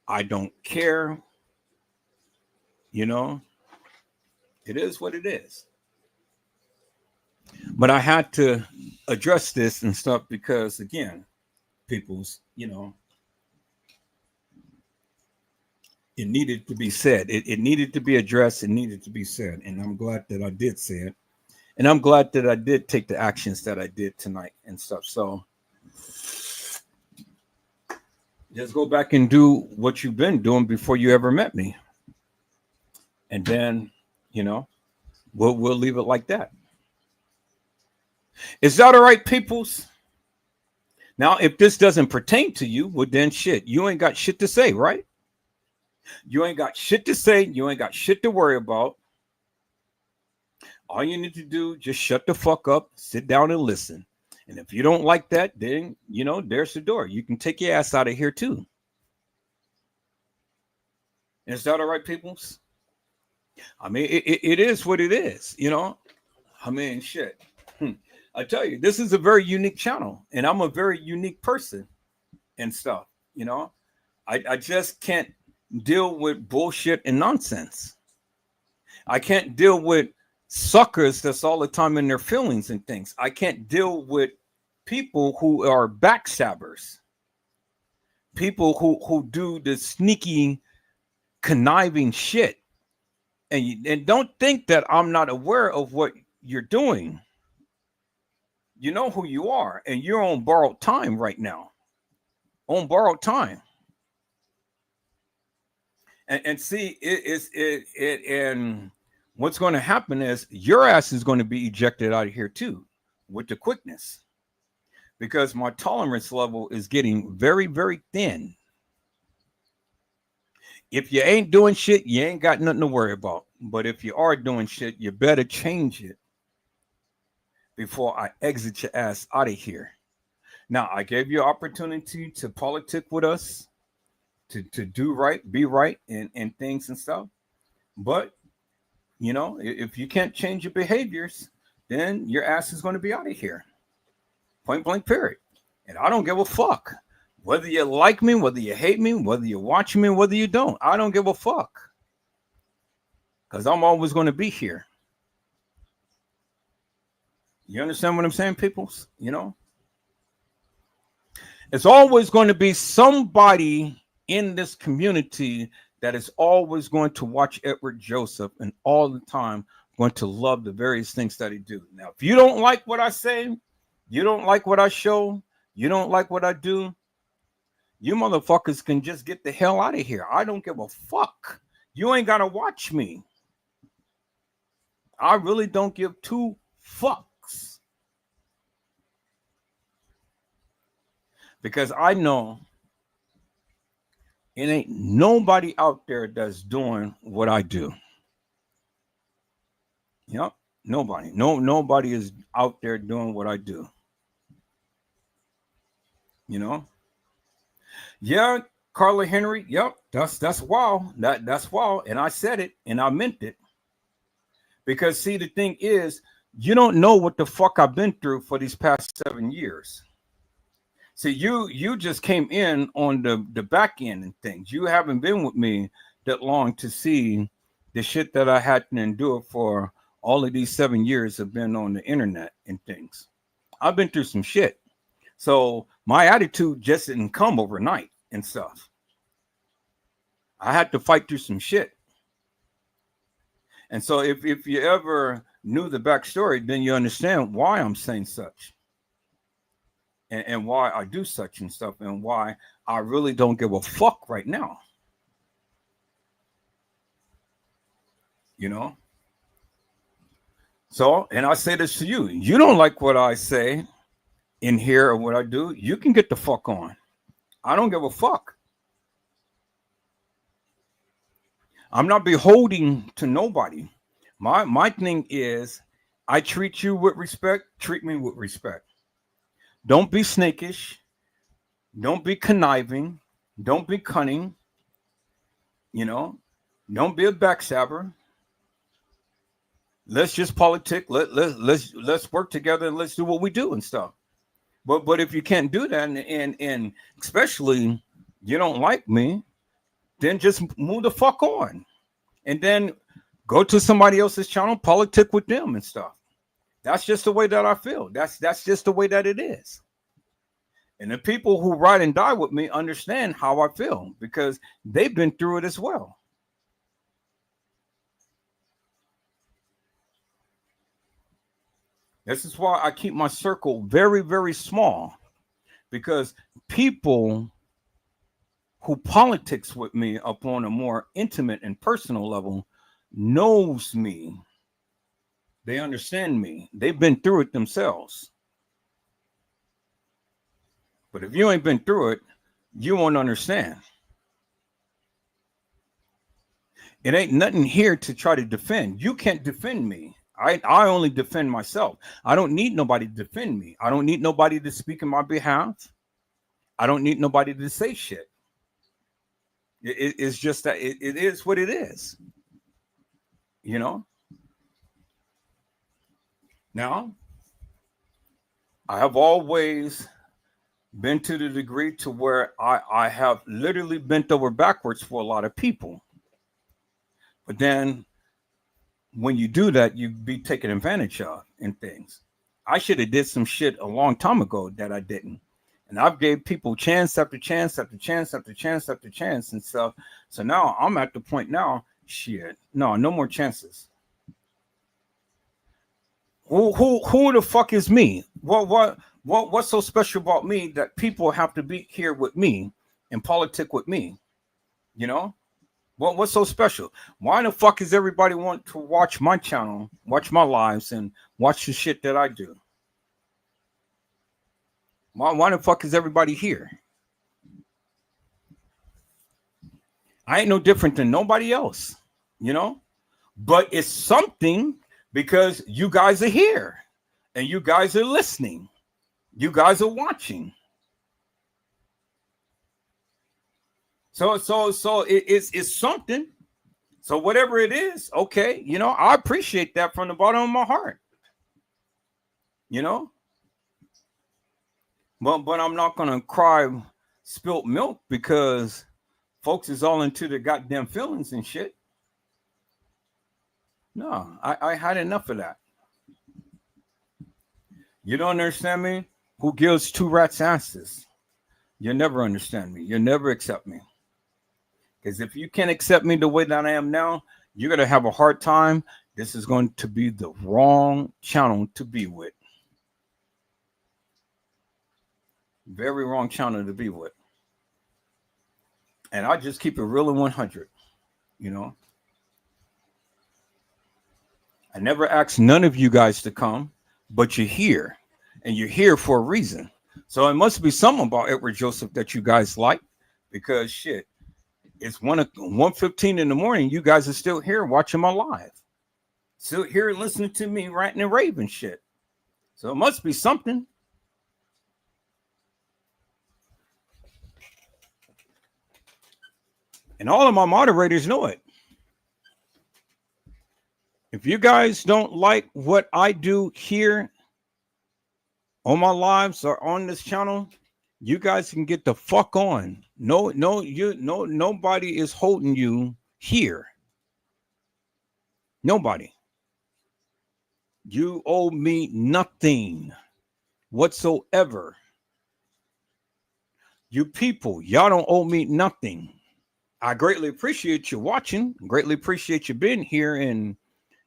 I don't care. You know, it is what it is. But I had to address this and stuff because, again, people's, you know, it needed to be said. It needed to be addressed. It needed to be said. And I'm glad that I did say it. And I'm glad that I did take the actions that I did tonight and stuff. So just go back and do what you've been doing before you ever met me. And then, you know, we'll leave it like that. Is that all right, peoples? Now, if this doesn't pertain to you, well, then shit, you ain't got shit to say, right? You ain't got shit to say. You ain't got shit to worry about. All you need to do, just shut the fuck up, sit down and listen. And if you don't like that, then, you know, there's the door. You can take your ass out of here too. Is that all right, peoples? I mean, it is what it is, you know? I mean, shit. I tell you, this is a very unique channel, and I'm a very unique person and stuff, you know? I just can't deal with bullshit and nonsense. I can't deal with suckers that's all the time in their feelings and things. I can't deal with people who are backstabbers, people who do the sneaky, conniving shit. And don't think that I'm not aware of what you're doing. You know who you are, and you're on borrowed time right now. On borrowed time. And see, and what's going to happen is your ass is going to be ejected out of here too, with the quickness, because my tolerance level is getting very, very thin. If you ain't doing shit, you ain't got nothing to worry about. But if you are doing shit, you better change it before I exit your ass out of here. Now, I gave you an opportunity to politic with us, to do right, be right, and things and stuff. But, you know, if you can't change your behaviors, then your ass is going to be out of here. Point blank, period. And I don't give a fuck. Whether you like me, whether you hate me, whether you watch me, whether you don't. I don't give a fuck. Because I'm always going to be here. You understand what I'm saying, peoples? You know? It's always going to be somebody in this community that is always going to watch Edward Joseph and all the time going to love the various things that he do. Now, if you don't like what I say, you don't like what I show, you don't like what I do, you motherfuckers can just get the hell out of here. I don't give a fuck. You ain't got to watch me. I really don't give two fucks. Because I know it ain't nobody out there that's doing what I do. Yep, nobody. Nobody is out there doing what I do. You know? Yeah, Carla Henry. Yep, that's wild. That's wild. And I said it and I meant it. Because see, the thing is, you don't know what the fuck I've been through for these past 7 years. See, you just came in on the back end and things. You haven't been with me that long to see the shit that I had to endure for all of these 7 years have been on the internet and things. I've been through some shit. So my attitude just didn't come overnight and stuff. I had to fight through some shit. And so if you ever knew the backstory, then you understand why I'm saying such. And why I do such and stuff, and why I really don't give a fuck right now. You know? So, and I say this to you. You don't like what I say in here or what I do, you can get the fuck on. I don't give a fuck. I'm not beholden to nobody. My thing is, I treat you with respect, treat me with respect. Don't be snakish. Don't be conniving. Don't be cunning. You know, don't be a backstabber. Let's just politic. Let's work together and let's do what we do and stuff. But if you can't do that, and especially you don't like me, then just move the fuck on, and then go to somebody else's channel, politic with them and stuff. That's just the way that I feel. That's just the way that it is. And the people who ride and die with me understand how I feel because they've been through it as well. This is why I keep my circle very, very small, because people who politics with me upon a more intimate and personal level knows me. They understand me. They've been through it themselves. But if you ain't been through it, you won't understand. It ain't nothing here to try to defend. You can't defend me. I only defend myself. I don't need nobody to defend me. I don't need nobody to speak in my behalf. I don't need nobody to say shit. It's just that it is what it is. You know? Now, I have always been to the degree to where I have literally bent over backwards for a lot of people. But then when you do that, you be taken advantage of in things. I should have did some shit a long time ago that I didn't. And I've gave people chance after chance after chance after chance after chance and stuff. So now I'm at the point now, shit, no more chances. Who the fuck is me? What's so special about me that people have to be here with me and politic with me? You know? What's so special? Why the fuck is everybody want to watch my channel, watch my lives, and watch the shit that I do? Why the fuck is everybody here? I ain't no different than nobody else, you know? But it's something because you guys are here and you guys are listening. You guys are watching. So it's something. So whatever it is, okay, you know, I appreciate that from the bottom of my heart. You know? But I'm not gonna cry spilt milk because folks is all into their goddamn feelings and shit. No, I had enough of that. You don't understand me? Who gives two rats asses? You'll never understand me. You'll never accept me. Because if you can't accept me the way that I am now, you're going to have a hard time. This is going to be the wrong channel to be with. Very wrong channel to be with. And I just keep it real and 100, you know. I never asked none of you guys to come, but you're here. And you're here for a reason. So it must be something about Edward Joseph that you guys like. Because shit. It's 1:15 in the morning. You guys are still here watching my live. Still here listening to me ranting and raving shit. So it must be something. And all of my moderators know it. If you guys don't like what I do here on my lives or on this channel, you guys can get the fuck on. Nobody is holding you here. Nobody. You owe me nothing whatsoever. You people, y'all don't owe me nothing. I greatly appreciate you watching. Greatly appreciate you being here and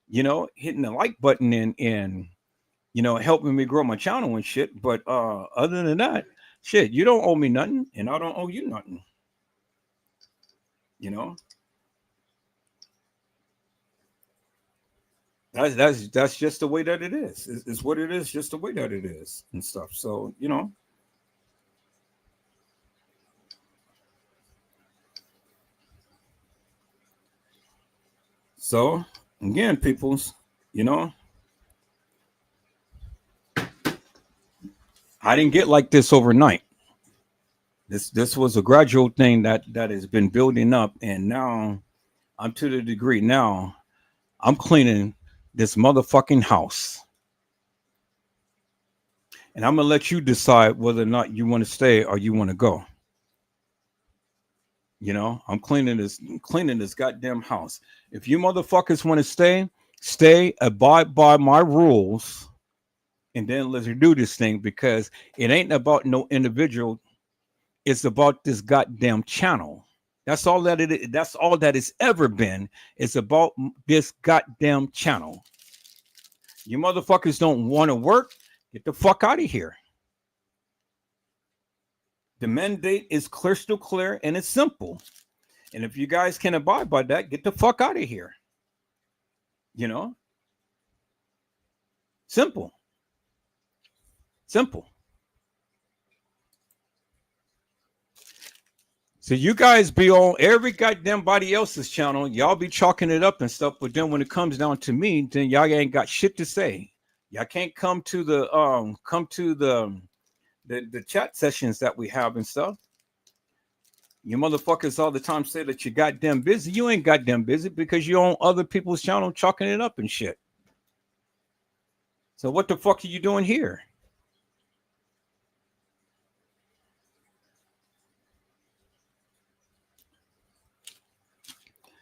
hitting the like button and helping me grow my channel and shit. But other than that, shit, you don't owe me nothing, and I don't owe you nothing. You know, that's just the way that it is. It's what it is, just the way that it is and stuff. So So again, peoples, I didn't get like this overnight. This was a gradual thing that has been building up, and now I'm to the degree now I'm cleaning this motherfucking house. And I'm gonna let you decide whether or not you want to stay or you want to go. I'm cleaning this goddamn house. If you motherfuckers want to stay, abide by my rules, and then let's do this thing, because it ain't about no individual. It's about this goddamn channel. That's all that it is. That's all that it's ever been. It's about this goddamn channel. You motherfuckers don't want to work? Get the fuck out of here. The mandate is crystal clear and it's simple. And if you guys can abide by that, get the fuck out of here. Simple. Simple. So you guys be on every goddamn body else's channel. Y'all be chalking it up and stuff. But then when it comes down to me, then y'all ain't got shit to say. Y'all can't come to the chat sessions that we have and stuff. You motherfuckers all the time say that you're goddamn busy. You ain't goddamn busy because you're on other people's channel chalking it up and shit. So what the fuck are you doing here?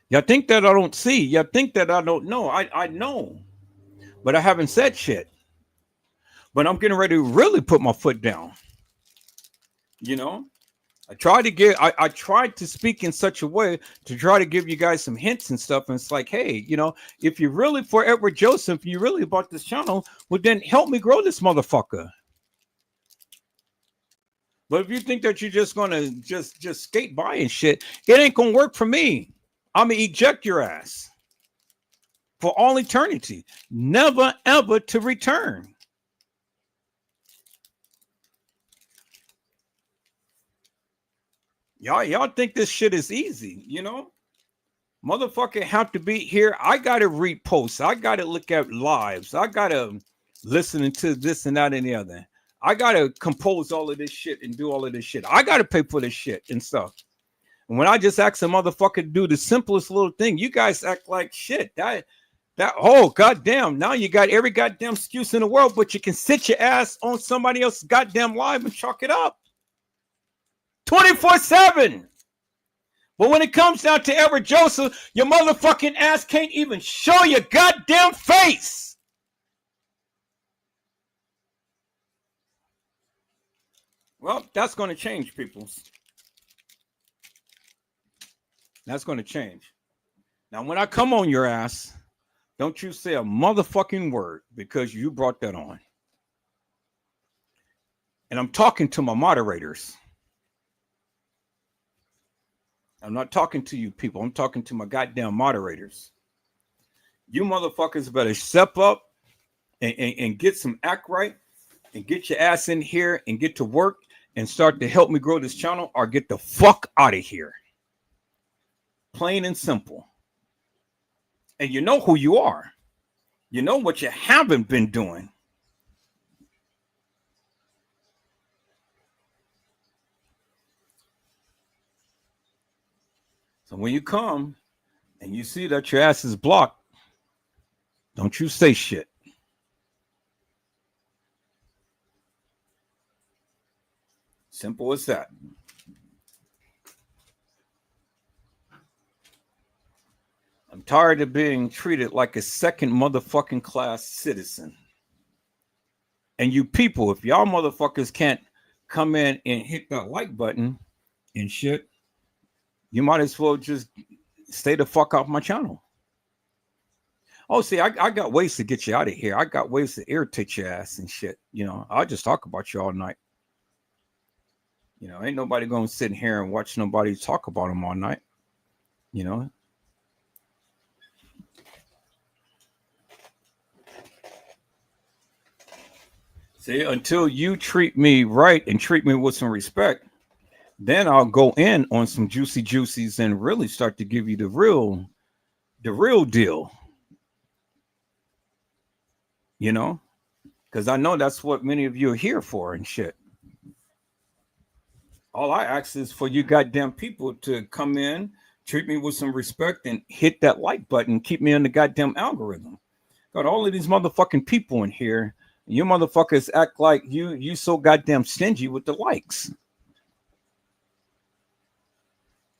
Y'all think that I don't see. Y'all think that I don't know. I know. But I haven't said shit. But I'm getting ready to really put my foot down. I tried to speak in such a way to try to give you guys some hints and stuff. And it's like, hey, if you're really for Edward Joseph, you really about this channel, well, then help me grow this motherfucker. But if you think that you're just gonna just skate by and shit, it ain't gonna work for me. I'm gonna eject your ass for all eternity, never ever to return. Y'all think this shit is easy, Motherfucker have to be here. I gotta read posts. I gotta look at lives. I gotta listen to this and that and the other. I gotta compose all of this shit and do all of this shit. I gotta pay for this shit and stuff. And when I just ask a motherfucker to do the simplest little thing, you guys act like shit. That oh goddamn, now you got every goddamn excuse in the world, but you can sit your ass on somebody else's goddamn live and chalk it up 24/7. But when it comes down to Edward Joseph, your motherfucking ass can't even show your goddamn face. Well, that's going to change, people. That's going to change. Now, when I come on your ass, don't you say a motherfucking word, because you brought that on. And I'm talking to my moderators. I'm not talking to you people. I'm talking to my goddamn moderators. You motherfuckers better step up and get some act right and get your ass in here and get to work and start to help me grow this channel, or get the fuck out of here. Plain and simple. And you know who you are. You know what you haven't been doing. So when you come and you see that your ass is blocked, don't you say shit. Simple as that. I'm tired of being treated like a second motherfucking class citizen. And you people, if y'all motherfuckers can't come in and hit that like button and shit, you might as well just stay the fuck off my channel. Oh, see, I got ways to get you out of here. I got ways to irritate your ass and shit. You know, I'll just talk about you all night. You know, ain't nobody gonna sit here and watch nobody talk about them all night. You know. See, until you treat me right and treat me with some respect, then I'll go in on some juicy juicies and really start to give you the real deal. You know, because I know that's what many of you are here for and shit. All I ask is for you goddamn people to come in, treat me with some respect, and hit that like button. Keep me in the goddamn algorithm. Got all of these motherfucking people in here. You motherfuckers act like you so goddamn stingy with the likes.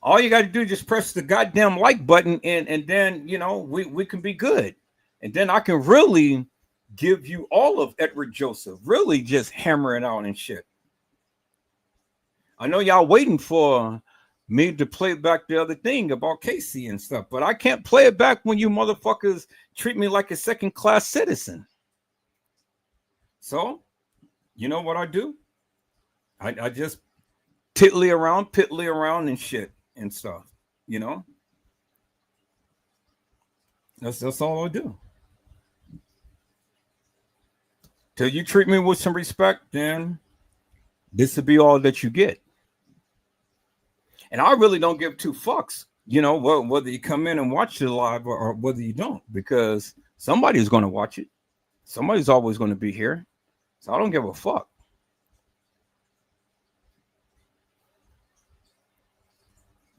All you got to do is just press the goddamn like button, and then, you know, we can be good. And then I can really give you all of Edward Joseph. Really just hammer it out and shit. I know y'all waiting for me to play back the other thing about Casey and stuff, but I can't play it back when you motherfuckers treat me like a second-class citizen. So, you know what I do? I just piddly around and shit and stuff, you know? That's all I do. Till you treat me with some respect, then this will be all that you get. And I really don't give two fucks, you know, whether you come in and watch it live or whether you don't, because somebody's going to watch it. Somebody's always going to be here. So I don't give a fuck.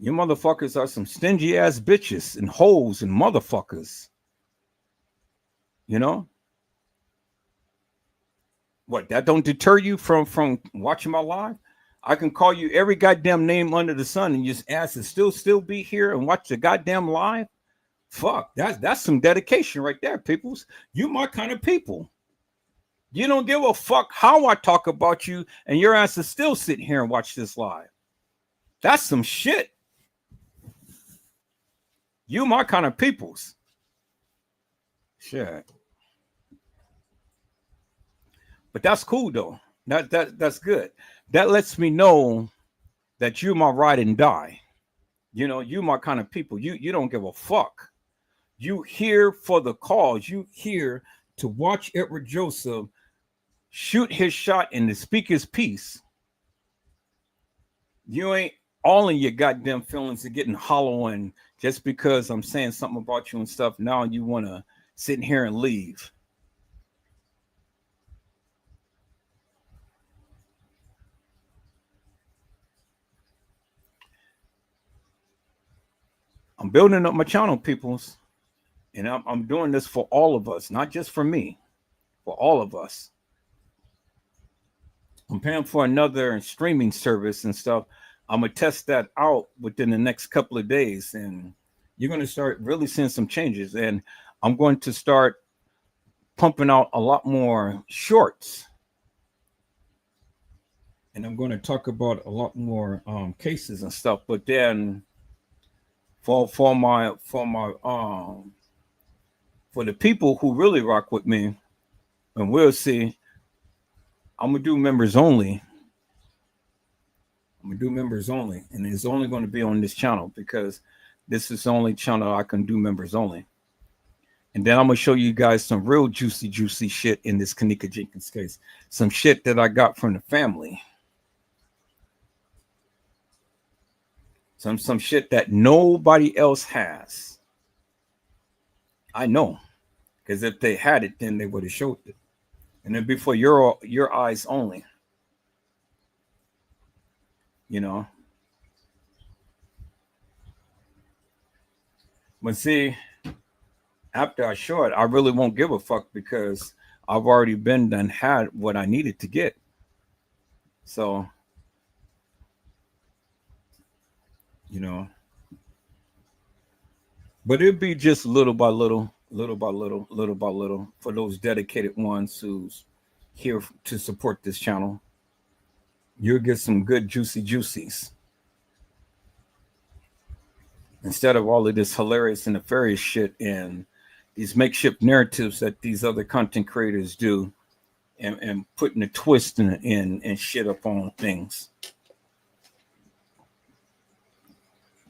You motherfuckers are some stingy ass bitches and hoes and motherfuckers. You know? What, that don't deter you from watching my live? I can call you every goddamn name under the sun and just ask to still be here and watch the goddamn live. Fuck, that's some dedication right there, peoples. You my kind of people. You don't give a fuck how I talk about you, and your ass is still sitting here and watch this live. That's some shit. You my kind of peoples. Shit. But that's cool though. That's good. That lets me know that you're my ride and die. You know, you my kind of people. You don't give a fuck. You here for the cause. You here to watch Edward Joseph shoot his shot and to speak his piece. You ain't all in your goddamn feelings and getting hollow, and just because I'm saying something about you and stuff, now you want to sit in here and leave. I'm building up my channel, peoples, and I'm doing this for all of us, not just for me, for all of us. I'm paying for another streaming service and stuff. I'm gonna test that out within the next couple of days, and you're gonna start really seeing some changes. And I'm going to start pumping out a lot more shorts, and I'm going to talk about a lot more cases and stuff. But then for the people who really rock with me, and we'll see, I'm gonna do members only. I'm gonna do members only, and it's only going to be on this channel because this is the only channel I can do members only. And then I'm gonna show you guys some real juicy shit in this Kenneka Jenkins case. Some shit that I got from the family. Some shit that nobody else has. I know, because if they had it, then they would have showed it. And it'd be for your eyes only. You know. But see, after I show it, I really won't give a fuck because I've already been done had what I needed to get. So, you know. But it'd be just little by little, little by little, little by little for those dedicated ones who's here to support this channel. You'll get some good juicy juicies. Instead of all of this hilarious and nefarious shit and these makeshift narratives that these other content creators do and putting a twist in and shit up on things.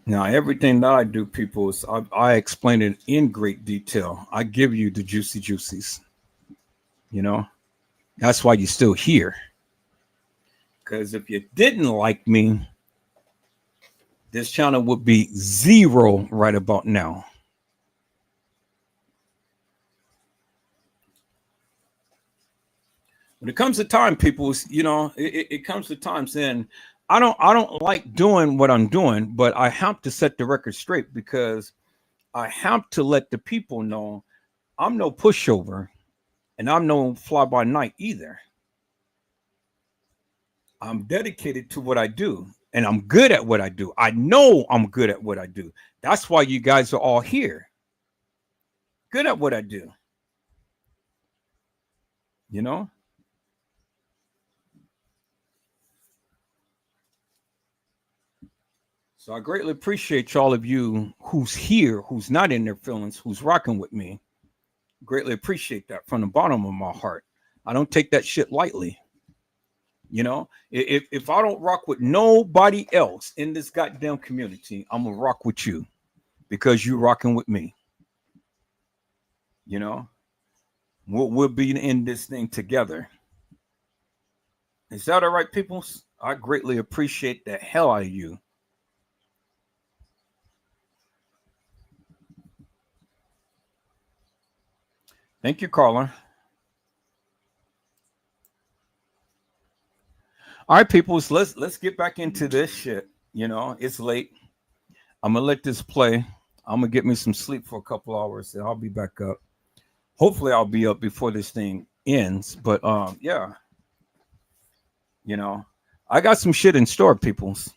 Now, everything that I do, people, is I explain it in great detail. I give you the juicy juicies. You know, that's why you're still here. Because if you didn't like me, this channel would be 0 right about now. When it comes to time, people, you know, it comes to times, and I don't like doing what I'm doing, but I have to set the record straight because I have to let the people know I'm no pushover and I'm no fly by night either. I'm dedicated to what I do and I'm good at what I do. I know I'm good at what I do. That's why you guys are all here. Good at what I do. You know? So I greatly appreciate all of you who's here, who's not in their feelings, who's rocking with me. Greatly appreciate that from the bottom of my heart. I don't take that shit lightly. You know, if I don't rock with nobody else in this goddamn community, I'm gonna rock with you because you rocking with me. You know, we'll be in this thing together. Is that all right, people? I greatly appreciate the hell out of you. Thank you, Carla. All right, people, so let's get back into this shit. You know, it's late. I'm gonna let this play. I'm gonna get me some sleep for a couple hours, and I'll be back up. Hopefully, I'll be up before this thing ends. But yeah, you know, I got some shit in store, peoples.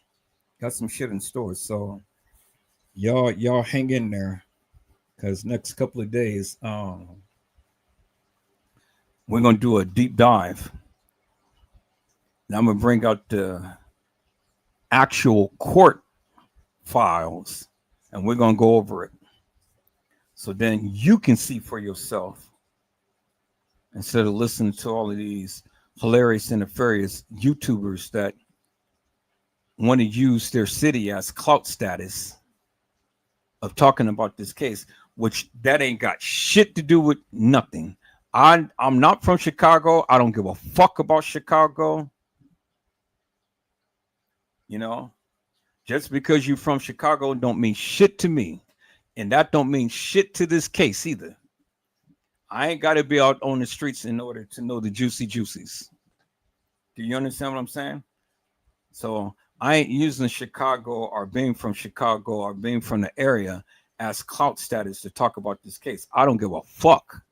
Got some shit in store. So y'all hang in there, because next couple of days, we're gonna do a deep dive. Now I'm gonna bring out the actual court files and we're gonna go over it. So then you can see for yourself instead of listening to all of these hilarious and nefarious YouTubers that want to use their city as clout status of talking about this case, which that ain't got shit to do with nothing. I'm not from Chicago. I don't give a fuck about Chicago. You know, just because you're from Chicago don't mean shit to me. And that don't mean shit to this case either. I ain't got to be out on the streets in order to know the juicy juicies. Do you understand what I'm saying? So I ain't using Chicago or being from Chicago or being from the area as clout status to talk about this case. I don't give a fuck.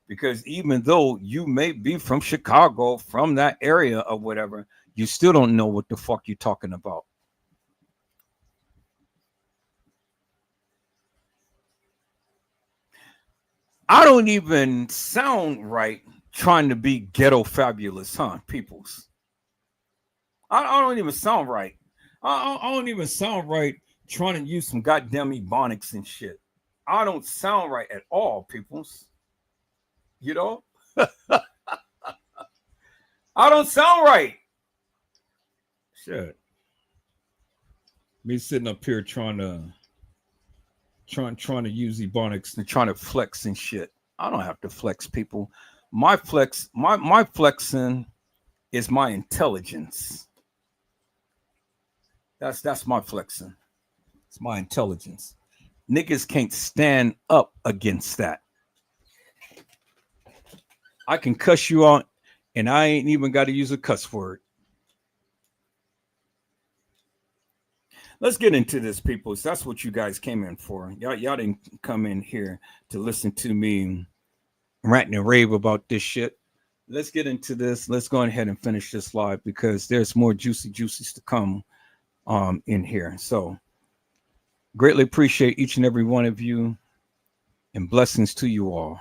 Because even though you may be from Chicago, from that area or whatever, you still don't know what the fuck you're talking about. I don't even sound right trying to be ghetto fabulous, huh, peoples? I don't even sound right. I don't even sound right trying to use some goddamn ebonics and shit. I don't sound right at all, peoples. You know? I don't sound right. Shit. Me sitting up here trying to use ebonics and trying to flex and shit. I don't have to flex, people. My flexing is my intelligence. That's my flexing. It's my intelligence. Niggas can't stand up against that. I can cuss you out and I ain't even got to use a cuss word. Let's get into this, people. So that's what you guys came in for. Y'all didn't come in here to listen to me rant and rave about this shit. Let's get into this. Let's go ahead and finish this live because there's more juicy juices to come in here. So Greatly appreciate each and every one of you, and blessings to you all.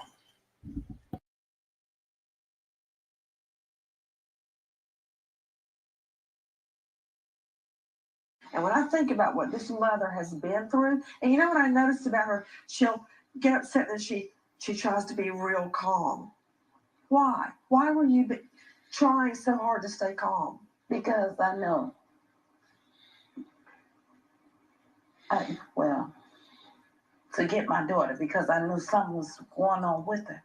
And when I think about what this mother has been through, and you know what I noticed about her, she'll get upset and she tries to be real calm. Why? Why were you trying so hard to stay calm? Because I know. Well, to get my daughter, because I knew something was going on with her.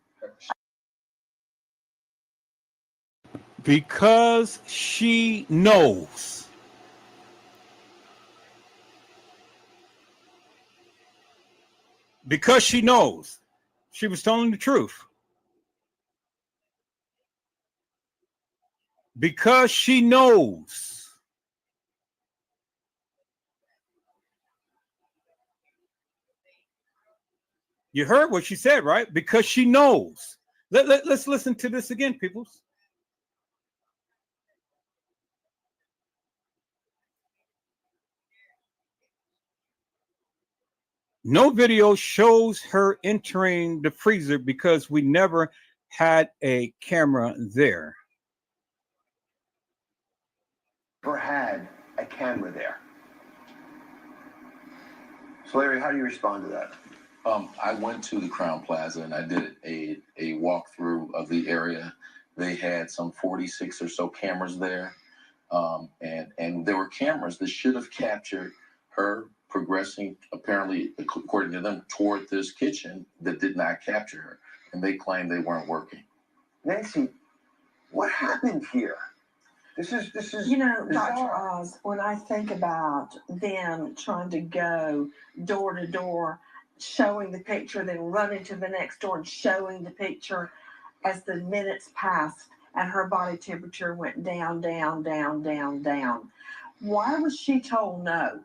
Because she knows. Because she knows. She was telling the truth. Because she knows. You heard what she said, right? Because she knows. Let's listen to this again, peoples. No video shows her entering the freezer because we never had a camera there. Never had a camera there. So Larry, how do you respond to that? I went to the Crown Plaza and I did a walkthrough of the area. They had some 46 or so cameras there. And there were cameras that should have captured her progressing, apparently, according to them, toward this kitchen that did not capture her. And they claimed they weren't working. Nancy, what happened here? This is You know, Dr. Oz, when I think about them trying to go door to door, showing the picture, then running to the next door and showing the picture as the minutes passed and her body temperature went down, down, down, down, down. Why was she told no?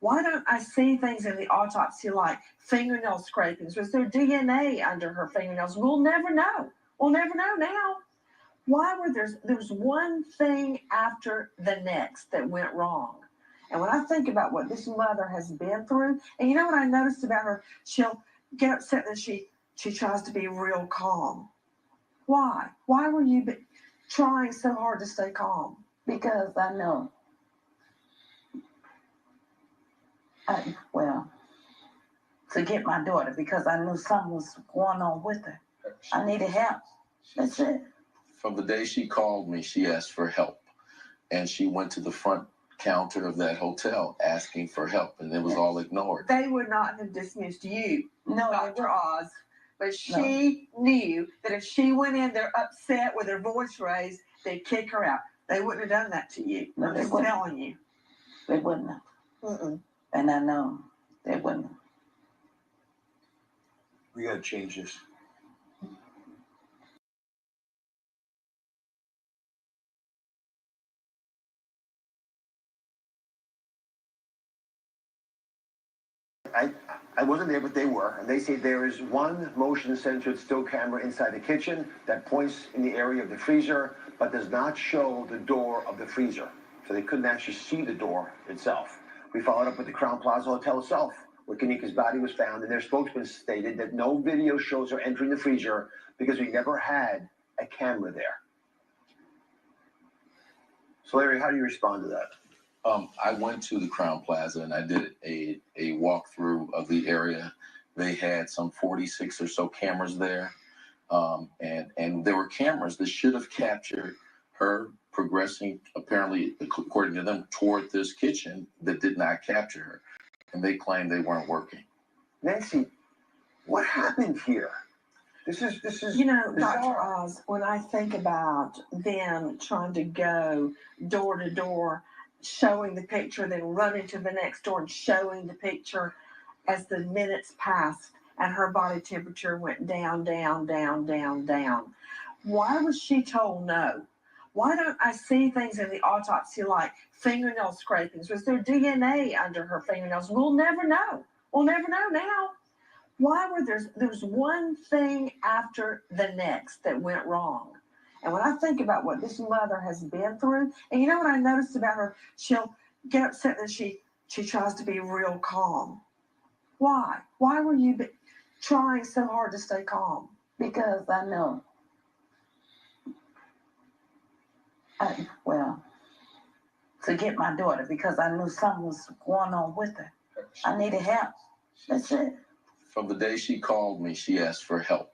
Why don't I see things in the autopsy like fingernail scrapings? Was there DNA under her fingernails? We'll never know. We'll never know now. Why were there's one thing after the next that went wrong? And when I think about what this mother has been through, and you know what I noticed about her, she'll get upset and she tries to be real calm. Why? Why were you trying so hard to stay calm? Because I know. Well, to get my daughter, because I knew something was going on with her. I needed help. That's it. From the day she called me, she asked for help. And she went to the front counter of that hotel asking for help, and it was all ignored. They would not have dismissed you, No, Dr. Oz, but she knew that if she went in there upset with her voice raised, they'd kick her out. They wouldn't have done that to you. No, I'm they just wouldn't. telling you. They wouldn't have. Mm-mm. And I know they wouldn't have. We gotta change this. I wasn't there, but they were. And they say there is one motion-censored still camera inside the kitchen that points in the area of the freezer, but does not show the door of the freezer. So they couldn't actually see the door itself. We followed up with the Crown Plaza Hotel itself, where Kenneka's body was found, and their spokesman stated that no video shows her entering the freezer because we never had a camera there. So Larry, how do you respond to that? I went to the Crown Plaza and I did a walkthrough of the area. They had some 46 or so cameras there. And there were cameras that should have captured her progressing, apparently, according to them, toward this kitchen that did not capture her. And they claimed they weren't working. Nancy, what happened here? This is You know, Dr. Oz, when I think about them trying to go door to door, showing the picture, then running to the next door and showing the picture as the minutes passed and her body temperature went down, down, down, down, down. Why was she told no? Why don't I see things in the autopsy like fingernail scrapings? Was there DNA under her fingernails? We'll never know. We'll never know now. Why were there's one thing after the next that went wrong? And when I think about what this mother has been through, and you know what I noticed about her, she'll get upset and she tries to be real calm. Why? Why were you trying so hard to stay calm? Because I know. To get my daughter, because I knew something was going on with her. I needed help. That's it. From the day she called me, she asked for help.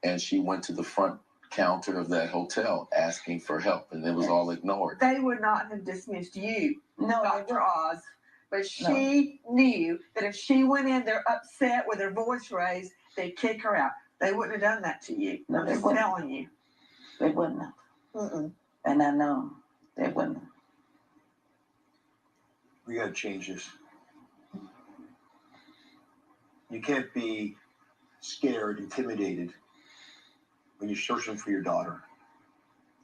And she went to the front counter of that hotel asking for help, and it was all ignored. They would not have dismissed you, No, Dr. Oz, but she knew that if she went in there upset with her voice raised, they'd kick her out. They wouldn't have done that to you. No, I'm they just wouldn't. telling you. They wouldn't have. Mm-mm. And I know they wouldn't have. We got to change this. You can't be scared, intimidated when you're searching for your daughter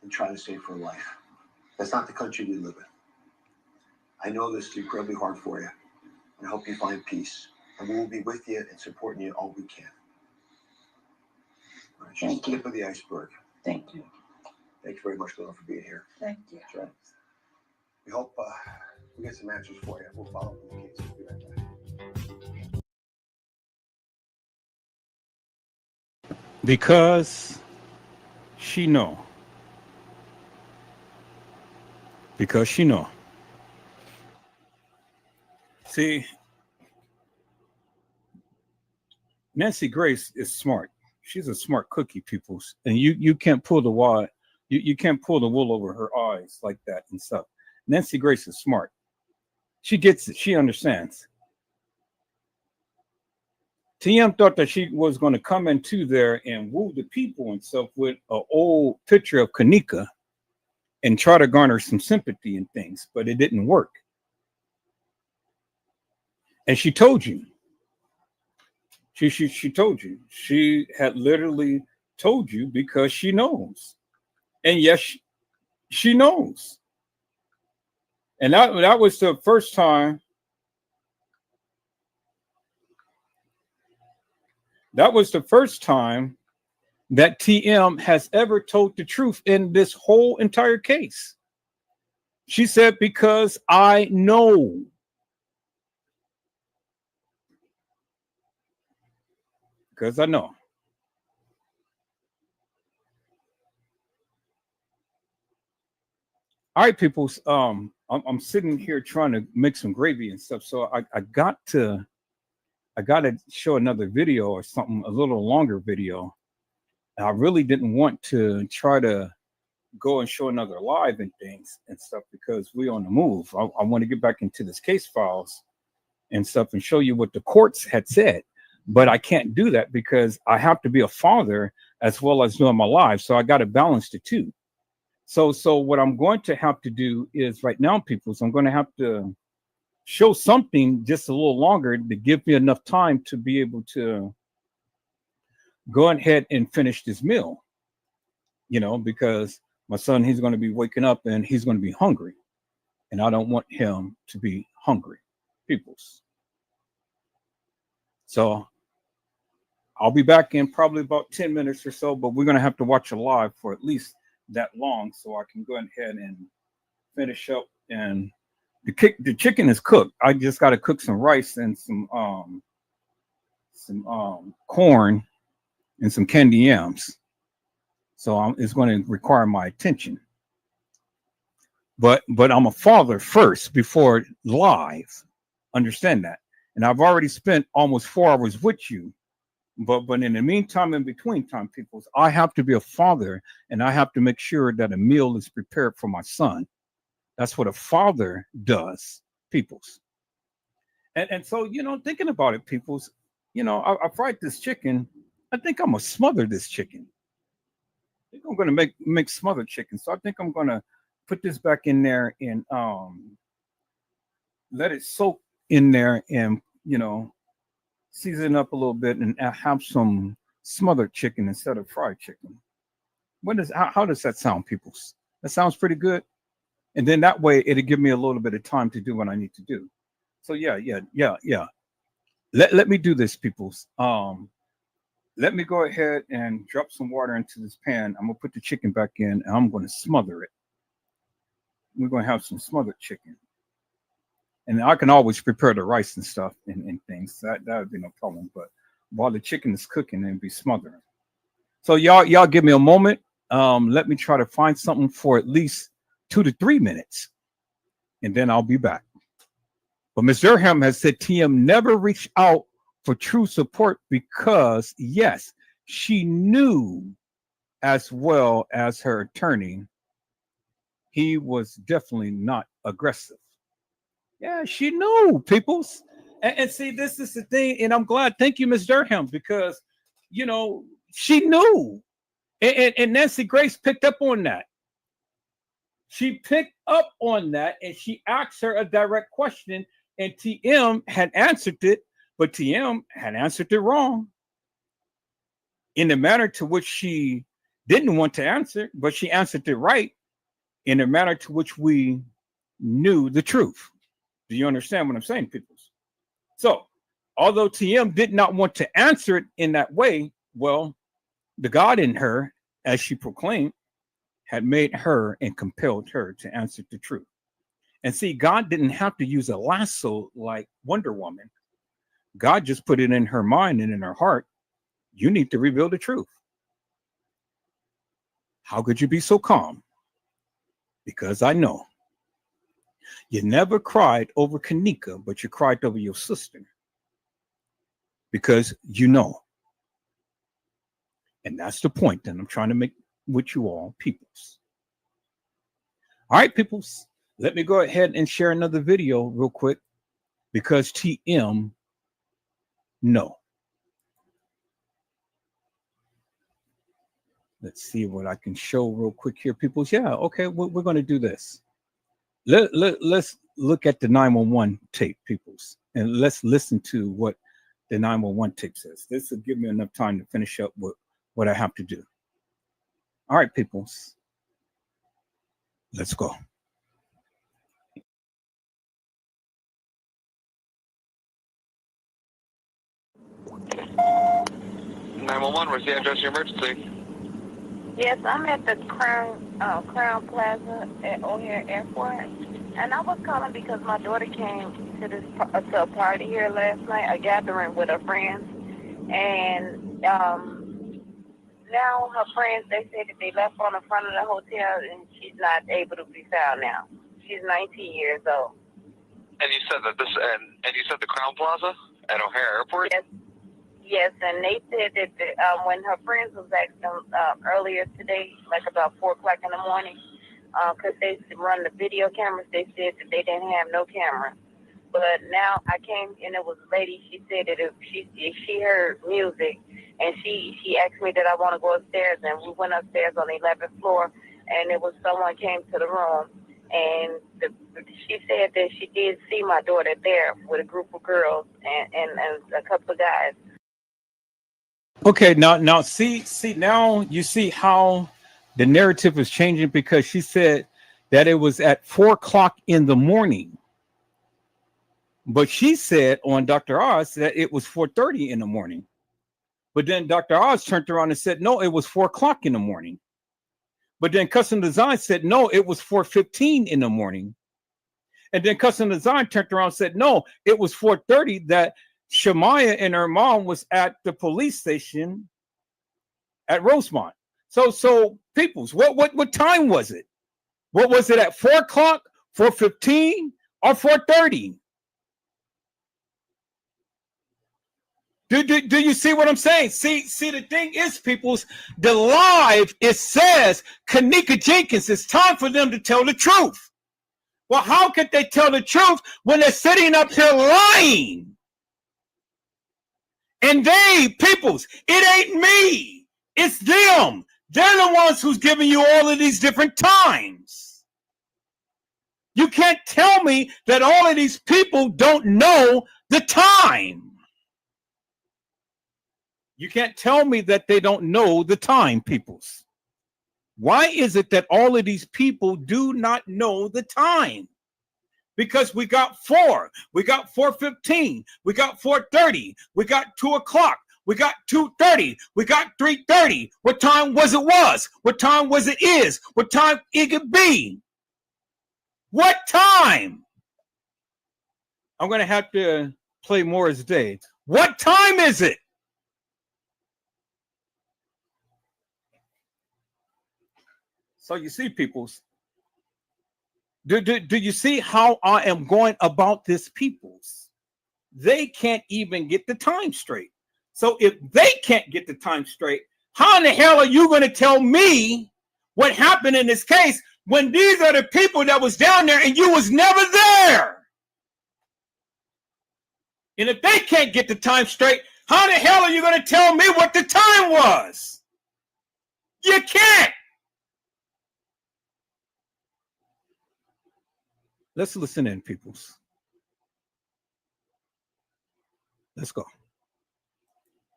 and trying to save her life. That's not the country we live in. I know this is incredibly hard for you. I hope you find peace. And we will be with you and supporting you all we can. All right, just the tip of the iceberg. Thank you. Thank you very much, Lil, for being here. Thank you. That's right. We hope we get some answers for you. We'll follow up with the case. We'll be right back. Because she know. Because she know. See, Nancy Grace is smart. She's a smart cookie, peoples. And you can't pull the wool, you can't pull the wool over her eyes like that and stuff. Nancy Grace is smart. She gets it. She understands. TM thought that she was going to come into there and woo the people and stuff with an old picture of Kenneka and try to garner some sympathy and things, but it didn't work. And she told you. She told you. She had literally told you because she knows. And yes, she knows. And that was the first time. That was the first time that TM has ever told the truth in this whole entire case. She said, because I know. Because I know. All right, people. I'm sitting here trying to make some gravy and stuff. So I got to show another video or something, a little longer video. And I really didn't want to try to go and show another live and things and stuff because we on the move. I want to get back into this case files and stuff and show you what the courts had said. But I can't do that because I have to be a father as well as doing my live. So I got to balance the two. So what I'm going to have to do is right now, people, so I'm going to have to show something just a little longer to give me enough time to be able to go ahead and finish this meal, you know, because my son, he's going to be waking up and he's going to be hungry. And I don't want him to be hungry, peoples. So I'll be back in probably about 10 minutes or so, but we're going to have to watch a live for at least that long so I can go ahead and finish up. And the chicken is cooked. I just got to cook some rice and some corn and some candy yams. So it's going to require my attention. But I'm a father first before live. Understand that. And I've already spent almost 4 hours with you. But in the meantime, in between time, people, I have to be a father and I have to make sure that a meal is prepared for my son. That's what a father does, peoples. And so, you know, thinking about it, peoples, you know, I fried this chicken. I think I'm gonna smother this chicken. I think I'm gonna make smothered chicken. So I think I'm gonna put this back in there and let it soak in there and, you know, season up a little bit and have some smothered chicken instead of fried chicken. How does that sound, peoples? That sounds pretty good. And then that way it'll give me a little bit of time to do what I need to do. So yeah. Let me do this, peoples. Let me go ahead and drop some water into this pan. I'm gonna put the chicken back in and I'm gonna smother it. We're gonna have some smothered chicken. And I can always prepare the rice and stuff and things. That would be no problem. But while the chicken is cooking, it'd be smothering. So y'all give me a moment. Let me try to find something for at least 2 to 3 minutes, and then I'll be back. But Ms. Durham has said TM never reached out for true support because, yes, she knew as well as her attorney, he was definitely not aggressive. Yeah, she knew, peoples. And see, this is the thing, and I'm glad. Thank you, Ms. Durham, because, you know, she knew. And Nancy Grace picked up on that. She picked up on that, and she asked her a direct question, and TM had answered it, but TM had answered it wrong in the manner to which she didn't want to answer, but she answered it right in a manner to which we knew the truth. Do you understand what I'm saying, people? So, although TM did not want to answer it in that way, well, the God in her, as she proclaimed, had made her and compelled her to answer the truth. And see, God didn't have to use a lasso like Wonder Woman. God just put it in her mind and in her heart. You need to reveal the truth. How could you be so calm? Because I know. You never cried over Kenneka, but you cried over your sister. Because you know. And that's the point that I'm trying to make with you all, peoples. All right, peoples. Let me go ahead and share another video real quick because TM, no. Let's see what I can show real quick here, peoples. Yeah, okay, we're going to do this. Let's look at the 911 tape, peoples, and let's listen to what the 911 tape says. This will give me enough time to finish up with what I have to do. All right, peoples. Let's go. 911, where's the address of your emergency? Yes, I'm at the Crown Plaza at O'Hare Airport, and I was calling because my daughter came to to a party here last night, a gathering with her friends, and now her friends, they said that they left on the front of the hotel, and she's not able to be found now. She's 19 years old. And you said that and you said the Crown Plaza at O'Hare Airport? Yes. Yes, and they said that when her friends was asking earlier today, like about 4 o'clock in the morning, because they run the video cameras, they said that they didn't have no camera. But now I came, and it was a lady, she said that if she heard music, and she asked me that I want to go upstairs, and we went upstairs on the 11th floor, and it was someone came to the room, and she said that she did see my daughter there with a group of girls and a couple of guys. Okay, now see now you see how the narrative is changing because she said that it was at 4 o'clock in the morning. But she said on Dr. Oz that it was 4:30 in the morning. But then Dr. Oz turned around and said, no, it was 4 o'clock in the morning. But then Custom Design said, no, it was 4:15 in the morning. And then Custom Design turned around and said, no, it was 4:30 that Shamaya and her mom was at the police station at Rosemont. So peoples, what time was it? What was it at 4 o'clock, 4:15, or 4:30? Do you see what I'm saying? See, the thing is, peoples, the live, it says Kenneka Jenkins, it's time for them to tell the truth. Well, how could they tell the truth when they're sitting up here lying? And they, peoples, it ain't me. It's them. They're the ones who's giving you all of these different times. You can't tell me that all of these people don't know the time. You can't tell me that they don't know the time, peoples. Why is it that all of these people do not know the time? Because we got 4, we got 4:15, we got 4:30, we got 2 o'clock, we got 2:30, we got 3:30. What time was it was? What time was it is? What time it could be? What time? I'm going to have to play Morris Day. What time is it? So you see, peoples, do you see how I am going about this, peoples? They can't even get the time straight. So if they can't get the time straight, how in the hell are you going to tell me what happened in this case when these are the people that was down there and you was never there? And if they can't get the time straight, how the hell are you going to tell me what the time was? You can't. Let's listen in, peoples. Let's go.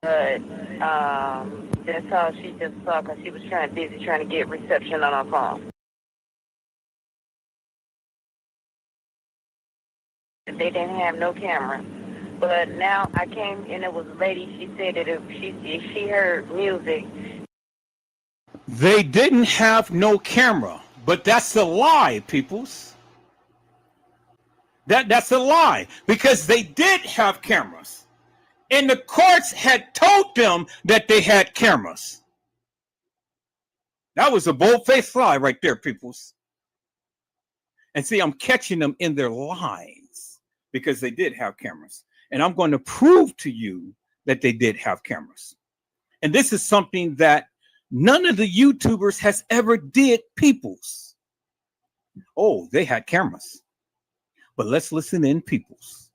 But that's all she just saw because she was busy trying to get reception on her phone. They didn't have no camera. But now I came and it was a lady. She said that if she heard music. They didn't have no camera, but that's a lie, peoples. That's a lie, because they did have cameras. And the courts had told them that they had cameras. That was a bold-faced lie right there, peoples. And see, I'm catching them in their lies because they did have cameras. And I'm going to prove to you that they did have cameras. And this is something that none of the YouTubers has ever did, peoples. Oh, they had cameras. But let's listen in, peoples.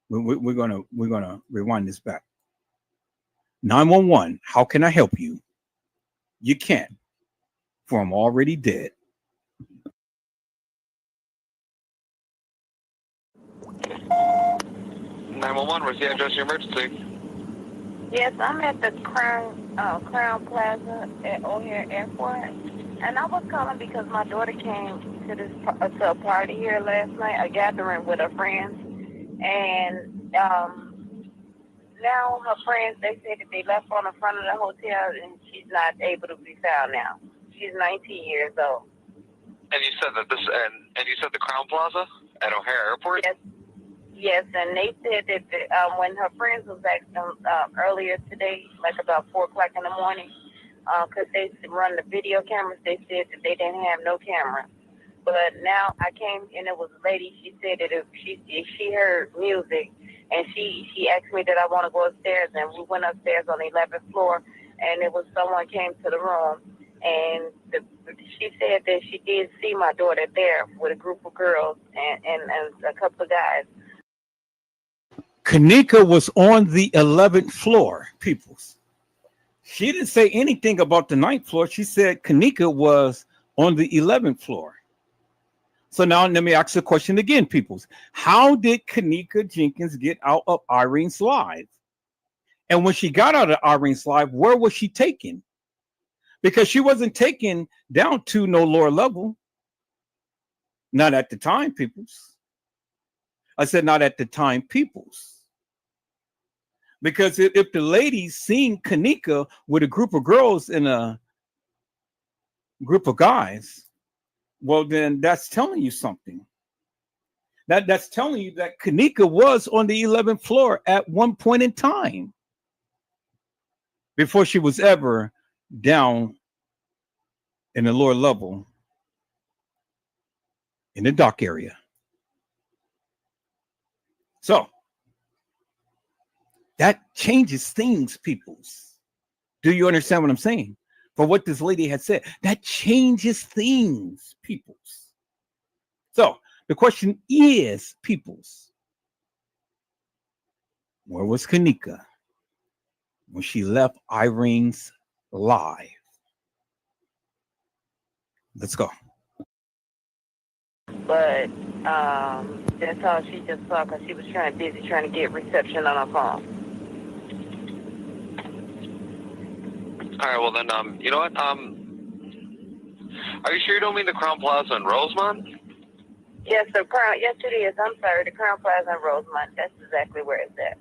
We're gonna rewind this back. 911, how can I help you? You can't, for I'm already dead. Where's the address of your emergency? Yes, I'm at the Crown Plaza at O'Hare Airport, and I was calling because my daughter came to a party here last night, a gathering with her friends, and now her friends, they said that they left on the front of the hotel, and she's not able to be found now. She's 19 years old. And you said that and you said the Crown Plaza at O'Hare Airport? Yes, and they said that when her friends was asking earlier today, like about 4 o'clock in the morning, because they run the video cameras, they said that they didn't have no camera. But now I came and it was a lady. She said that if she heard music, and she asked me that I want to go upstairs, and we went upstairs on the 11th floor, and it was someone came to the room, and she said that she did see my daughter there with a group of girls and a couple of guys. Kenneka was on the 11th floor, peoples. She didn't say anything about the 9th floor. She said Kenneka was on the 11th floor. So now let me ask the question again, peoples. How did Kenneka Jenkins get out of Irene's life? And when she got out of Irene's life, where was she taken? Because she wasn't taken down to no lower level. Not at the time, peoples. I said not at the time, peoples. Because if the ladies seen Kenneka with a group of girls and a group of guys, well, then that's telling you something. That's telling you that Kenneka was on the 11th floor at one point in time before she was ever down in the lower level in the dock area. So that changes things, peoples. Do you understand what I'm saying? For what this lady had said, that changes things, peoples. So the question is, peoples, where was Kenneka when she left Irene's life? Let's go. But that's all she just saw because she was busy trying to get reception on her phone. All right, well then, you know what? Are you sure you don't mean the Crown Plaza in Rosemont? Yes, yes, it is. I'm sorry, the Crown Plaza in Rosemont. That's exactly where it's at.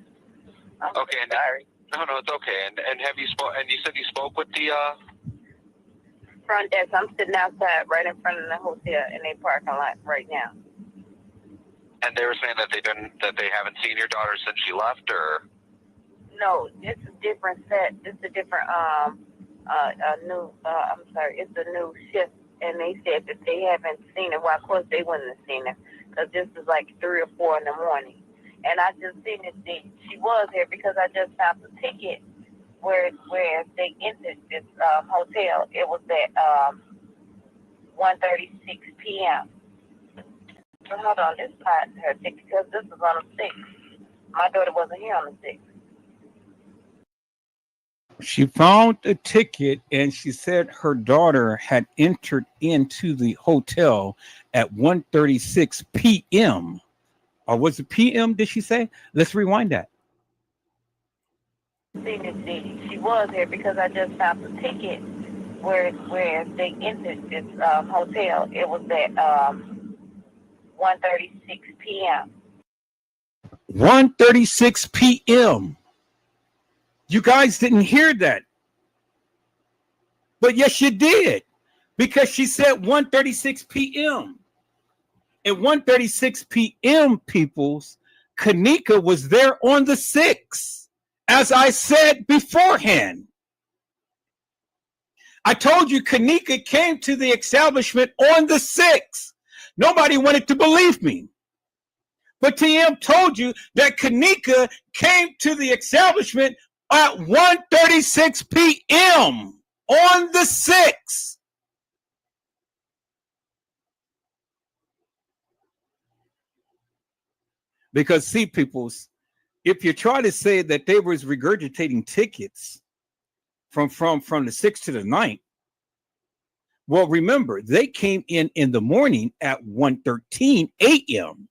I'm okay. sorry. No, it's okay. And have you and you said you spoke with the front desk? I'm sitting outside, right in front of the hotel in a parking lot right now. And they were saying that they haven't seen your daughter since she left, or? No, it's a different set. It's a different new. I'm sorry, it's a new shift. And they said that they haven't seen her. Well, of course they wouldn't have seen her because this is like 3 or 4 in the morning. And I just seen that she was here because I just found the ticket where they entered this hotel. It was at 1:36 p.m. So hold on, this is not her ticket because this is on the 6th. My daughter wasn't here on the 6th. She found a ticket and she said her daughter had entered into the hotel at 1:36 p.m. Or was it p.m. did she say? Let's rewind that. She was here because I just found the ticket where they entered this hotel. It was at 1:36 p.m. 1:36 p.m. You guys didn't hear that. But yes, you did. Because she said 1:36 p.m. At 1:36 p.m., peoples, Kenneka was there on the 6th, as I said beforehand. I told you Kenneka came to the establishment on the 6th. Nobody wanted to believe me. But TM told you that Kenneka came to the establishment at 1:36 p.m. on the 6th. Because see, peoples, if you try to say that they was regurgitating tickets from the 6th to the 9th, well, remember, they came in the morning at 1:13 a.m.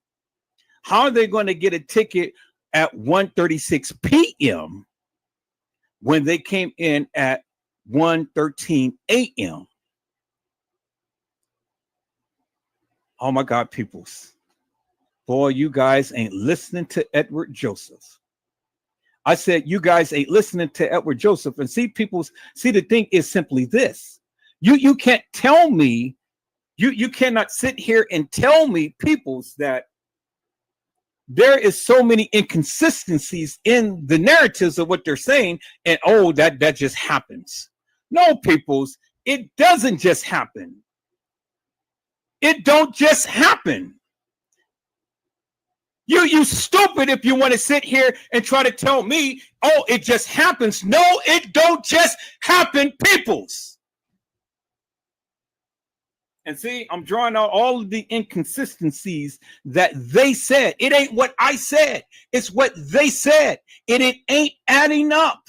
How are they going to get a ticket at 1:36 p.m. when they came in at 1:13 a.m.? Oh my God, peoples. Boy, you guys ain't listening to Edward Joseph. I said, you guys ain't listening to Edward Joseph. And see, peoples, see, the thing is simply this. You can't tell me, you cannot sit here and tell me, peoples, that there is so many inconsistencies in the narratives of what they're saying, and oh, that just happens. No, peoples, it doesn't just happen. It don't just happen. You stupid if you want to sit here and try to tell me, oh, it just happens. No, it don't just happen, peoples. And see, I'm drawing out all of the inconsistencies that they said. It ain't what I said. It's what they said. And it ain't adding up.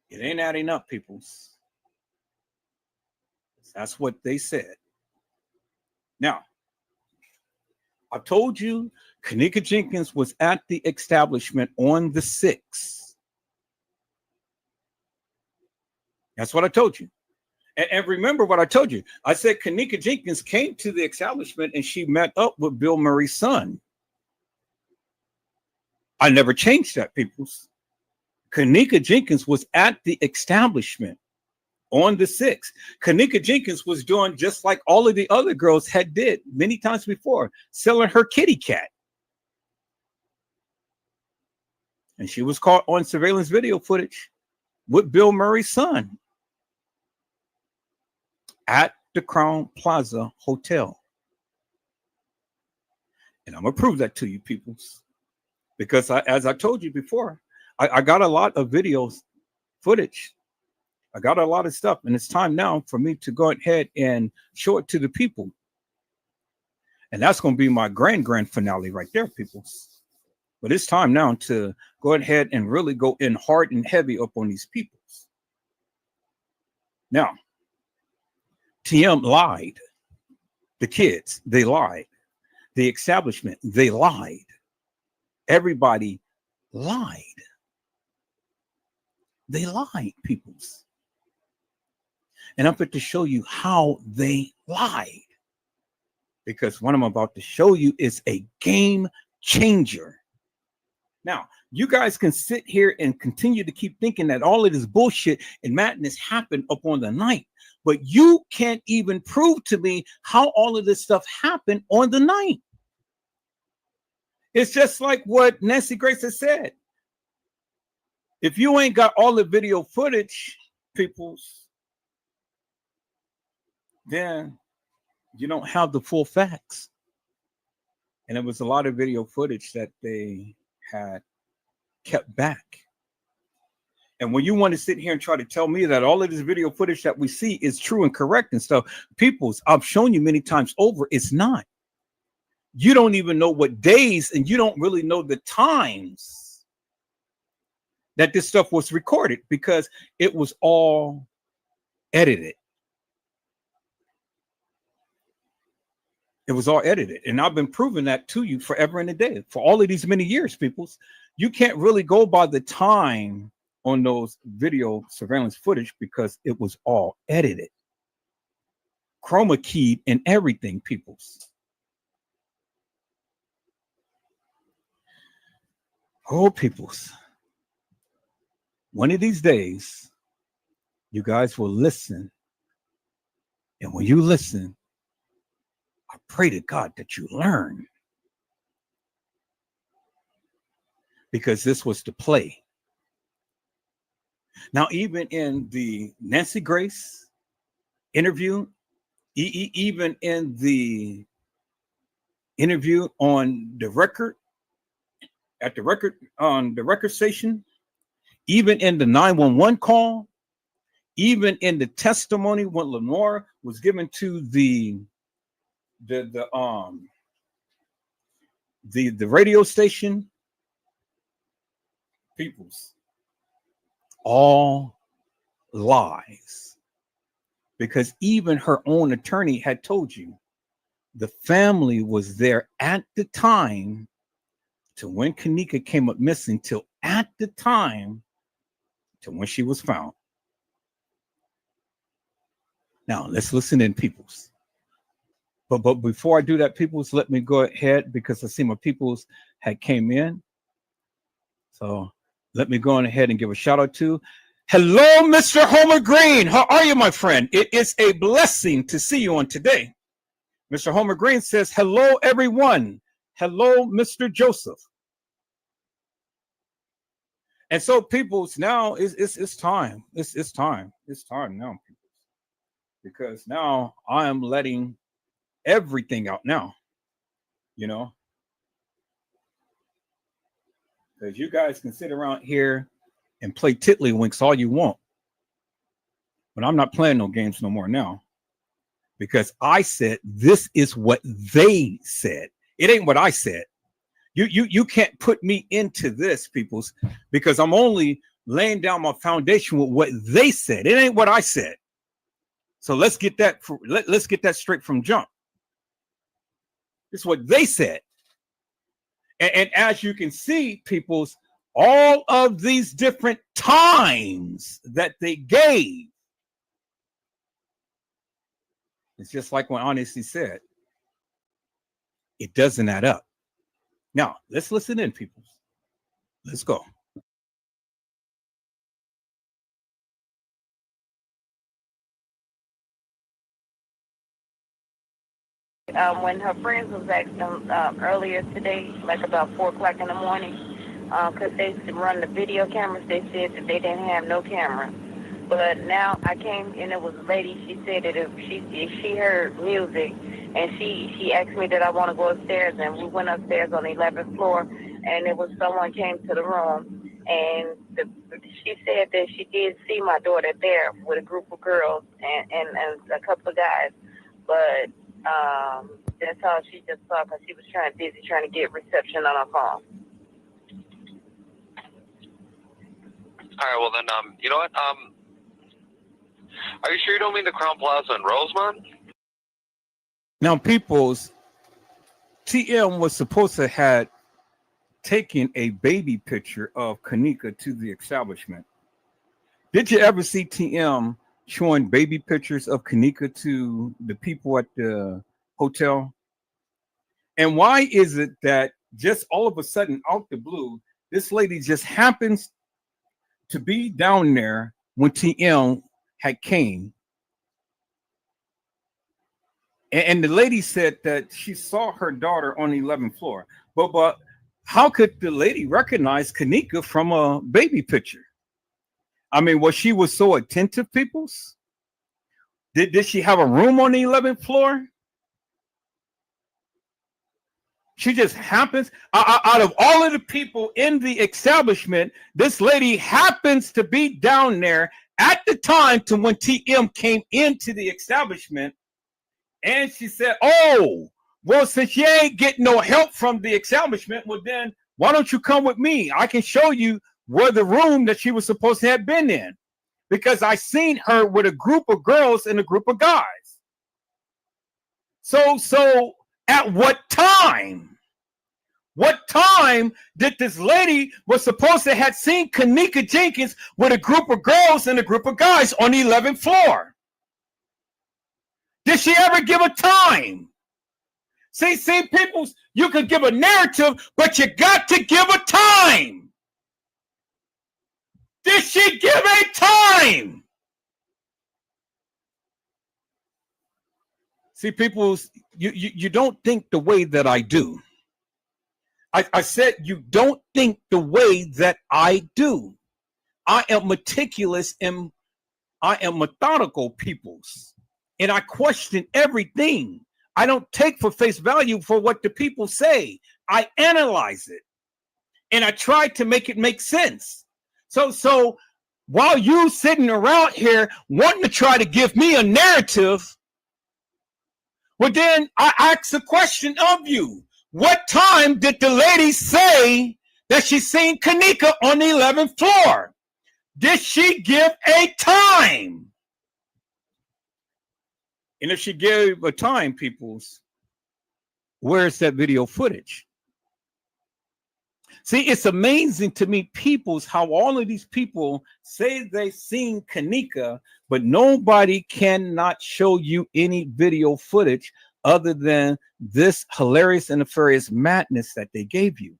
It ain't adding up, peoples. That's what they said. Now, I told you Kenneka Jenkins was at the establishment on the 6th. That's what I told you. And remember what I told you. I said Kenneka Jenkins came to the establishment and she met up with Bill Murray's son. I never changed that, peoples. Kenneka Jenkins was at the establishment on the 6th. Kenneka Jenkins was doing just like all of the other girls had did many times before, selling her kitty cat. And she was caught on surveillance video footage with Bill Murray's son at the Crown Plaza Hotel. And I'm going to prove that to you, peoples. Because as I told you before, I got a lot of videos, footage. I got a lot of stuff. And it's time now for me to go ahead and show it to the people. And that's going to be my grand finale right there, peoples. But it's time now to go ahead and really go in hard and heavy up on these peoples. Now, TM lied. The kids, they lied. The establishment, they lied. Everybody lied. They lied, peoples. And I'm going to show you how they lied. Because what I'm about to show you is a game changer. Now, you guys can sit here and continue to keep thinking that all of this bullshit and madness happened up on the night, but you can't even prove to me how all of this stuff happened on the night. It's just like what Nancy Grace has said. If you ain't got all the video footage, peoples, then you don't have the full facts. And it was a lot of video footage that they had kept back. And when you want to sit here and try to tell me that all of this video footage that we see is true and correct and stuff, peoples, I've shown you many times over, it's not. You don't even know what days, and you don't really know the times that this stuff was recorded, because it was all edited. It was all edited. And I've been proving that to you forever and a day. For all of these many years, peoples, you can't really go by the time on those video surveillance footage because it was all edited. Chroma keyed and everything, peoples. Oh, peoples. One of these days, you guys will listen. And when you listen, I pray to God that you learn. Because this was the play. Now, even in the Nancy Grace interview, even in the interview on the record, at the record, on the record station, even in the 911 call, even in the testimony when Lenore was given to the radio station, peoples, all lies. Because even her own attorney had told you the family was there at the time to when Kenneka came up missing, till at the time to when she was found. Now let's listen in, peoples. But before I do that, peoples, let me go ahead, because I see my peoples had came in. So let me go on ahead and give a shout out to, hello, Mr. Homer Green. How are you, my friend? It is a blessing to see you on today. Mr. Homer Green says, hello, everyone. Hello, Mr. Joseph. And so, peoples, now it's time. It's time. It's time now, peoples. Because now I am letting everything out now, you know. Because you guys can sit around here and play tiddlywinks all you want. But I'm not playing no games no more now. Because I said this is what they said. It ain't what I said. You can't put me into this, peoples, because I'm only laying down my foundation with what they said. It ain't what I said. So let's get that let's get that straight from jump. It's what they said. And as you can see, peoples, all of these different times that they gave, it's just like when Honesty said, it doesn't add up. Now, let's listen in, peoples. Let's go. When her friends was asking earlier today, like about 4 o'clock in the morning, because they run the video cameras, they said that they didn't have no camera. But now I came and it was a lady. She said that if she heard music, and she asked me that I want to go upstairs, and we went upstairs on the 11th floor, and it was someone came to the room, and she said that she did see my daughter there with a group of girls and a couple of guys, but that's all she just saw, because she was busy trying to get reception on her phone. All right, well then, you know what? Are you sure you don't mean the Crown Plaza in Rosemont? Now, peoples, TM was supposed to have taken a baby picture of Kenneka to the establishment. Did you ever see TM showing baby pictures of Kenneka to the people at the hotel? And why is it that just all of a sudden, out the blue, This lady just happens to be down there when TM had came. And the lady said that she saw her daughter on the 11th floor. But how could the lady recognize Kenneka from a baby picture? I mean, was she so attentive, peoples? Did she have a room on the 11th floor? She just happens, out of all of the people in the establishment, this lady happens to be down there at the time to when TM came into the establishment. And she said, oh, well, since you ain't getting no help from the establishment, well, then why don't you come with me? I can show you where the room that she was supposed to have been in, because I seen her with a group of girls and a group of guys. So at what time? What time did this lady was supposed to have seen Kenneka Jenkins with a group of girls and a group of guys on the 11th floor? Did she ever give a time? See, people, you can give a narrative, but you got to give a time. Did she give a time? See, people, you don't think the way that I do. I said you don't think the way that I do. I am meticulous and I am methodical, peoples. And I question everything. I don't take for face value for what the people say. I analyze it. And I try to make it make sense. So while you sitting around here wanting to try to give me a narrative, well, then I ask a question of you. What time did the lady say that she seen Kenneka on the 11th floor? Did she give a time? And if she gave a time, peoples, where's that video footage? See, it's amazing to me, peoples, how all of these people say they seen Kenneka, but nobody cannot show you any video footage other than this hilarious and nefarious madness that they gave you.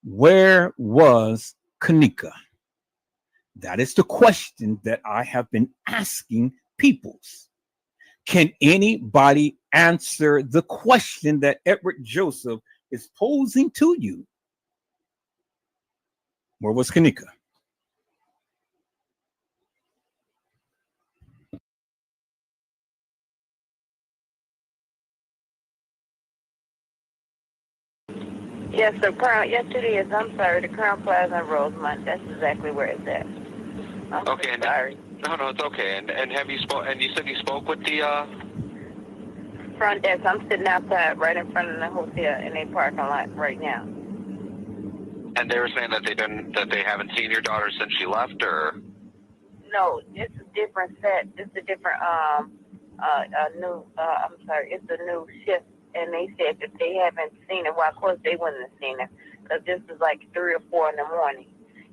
Where was Kenneka? That is the question that I have been asking peoples. Can anybody answer the question that Edward Joseph is posing to you? Where was Kenneka? Yes, the Crown. Yesterday is. I'm sorry, the Crown Plaza in Rosemont. That's exactly where it's at. I'm Okay. so sorry. No, it's okay. And have you spoke? And you said you spoke with the Front desk. I'm sitting outside, right in front of the hotel in a parking lot right now. And they were saying that they haven't seen your daughter since she left, or? No, it's a different set. It's a different new. I'm sorry, it's a new shift. And they said that they haven't seen her. Well, of course they wouldn't have seen her because this is like 3 or 4 in the morning.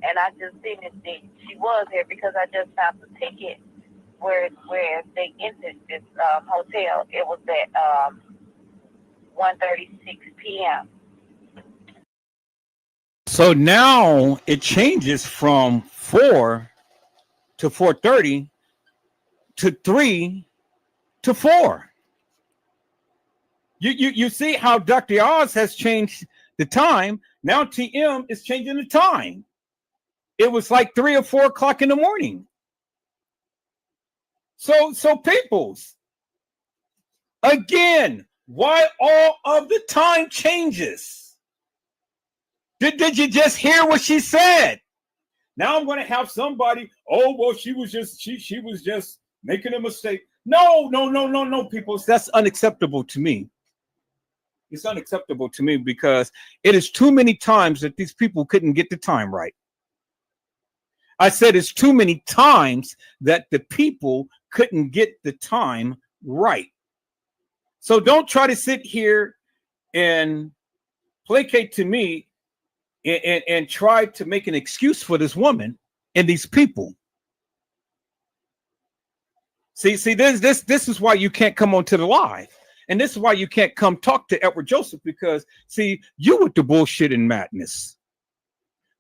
And I just seen that she was here because I just found the ticket where they entered this hotel. It was at 1:36 p.m. So now it changes from 4 to 4:30 to 3 to 4. You see how Dr. Oz has changed the time. Now TM is changing the time. It was like 3 or 4 o'clock in the morning. So peoples, again, why all of the time changes? Did you just hear what she said? Now I'm going to have somebody, oh, well, she was just making a mistake. No, peoples, that's unacceptable to me. It's unacceptable to me because it is too many times that these people couldn't get the time right. I said it's too many times that the people couldn't get the time right. So don't try to sit here and placate to me and try to make an excuse for this woman and these people. See, this is why you can't come onto the live. And this is why you can't come talk to Edward Joseph, because, see, you with the bullshit and madness.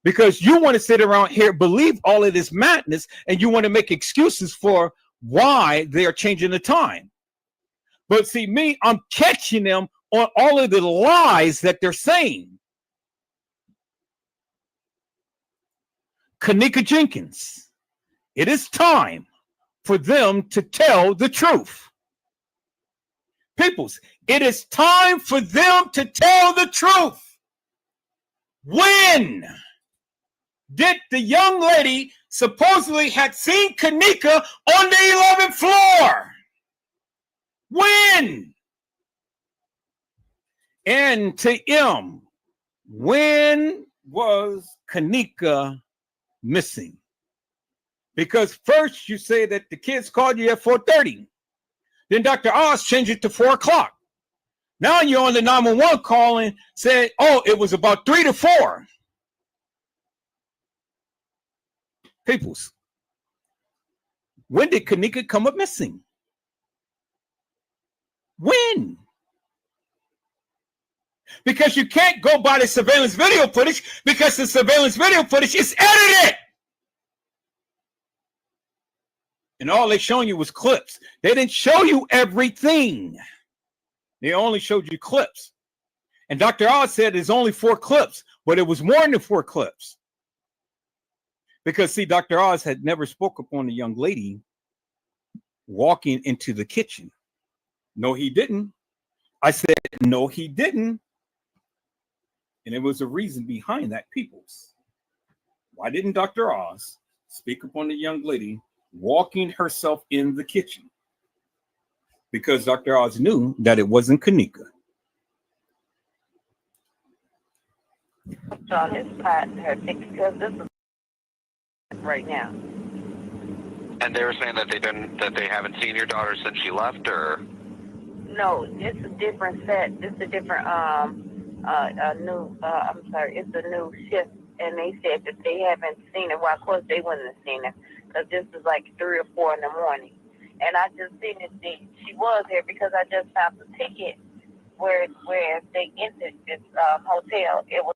Because you want to sit around here, believe all of this madness, and you want to make excuses for why they are changing the time. But see, me, I'm catching them on all of the lies that they're saying. Kenneka Jenkins, it is time for them to tell the truth. Peoples, it is time for them to tell the truth. When did the young lady supposedly had seen Kenneka on the 11th floor? When? And to M, when was Kenneka missing? Because first you say that the kids called you at 4:30. Then Dr. Oz changed it to 4 o'clock. Now you're on the 911 call and said, oh, it was about 3 to 4. Peoples, when did Kenneka come up missing? When? Because you can't go by the surveillance video footage, because the surveillance video footage is edited. And all they showing you was clips. They didn't show you everything. They only showed you clips. And Dr. Oz said it's only 4 clips, but it was more than 4 clips. Because, see, Dr. Oz had never spoke upon the young lady walking into the kitchen. No, he didn't. I said, no, he didn't. And there was a reason behind that, peoples. Why didn't Dr. Oz speak upon the young lady walking herself in the kitchen? Because Dr. Oz knew that it wasn't Kenneka. On his part, her because this is right now. And they were saying that they haven't seen your daughter since she left, or No, it's a different set. It's a different new. I'm sorry, it's a new shift, and they said that they haven't seen her. Well, of course they wouldn't have seen her because this is like 3 or 4 in the morning. And I just seen that she was here because I just found the ticket where they entered this hotel. It was.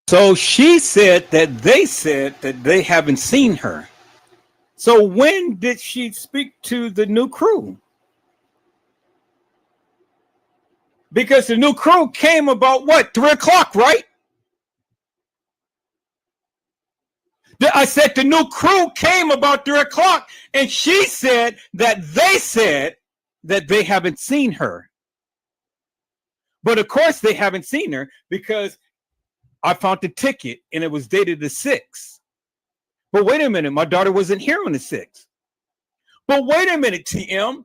So she said that they haven't seen her. So when did she speak to the new crew? Because the new crew came about what, 3 o'clock, right? I said the new crew came about 3 o'clock, and she said that they haven't seen her. But of course they haven't seen her because I found the ticket and it was dated the 6th. But wait a minute, my daughter wasn't here on the 6th. But wait a minute, TM,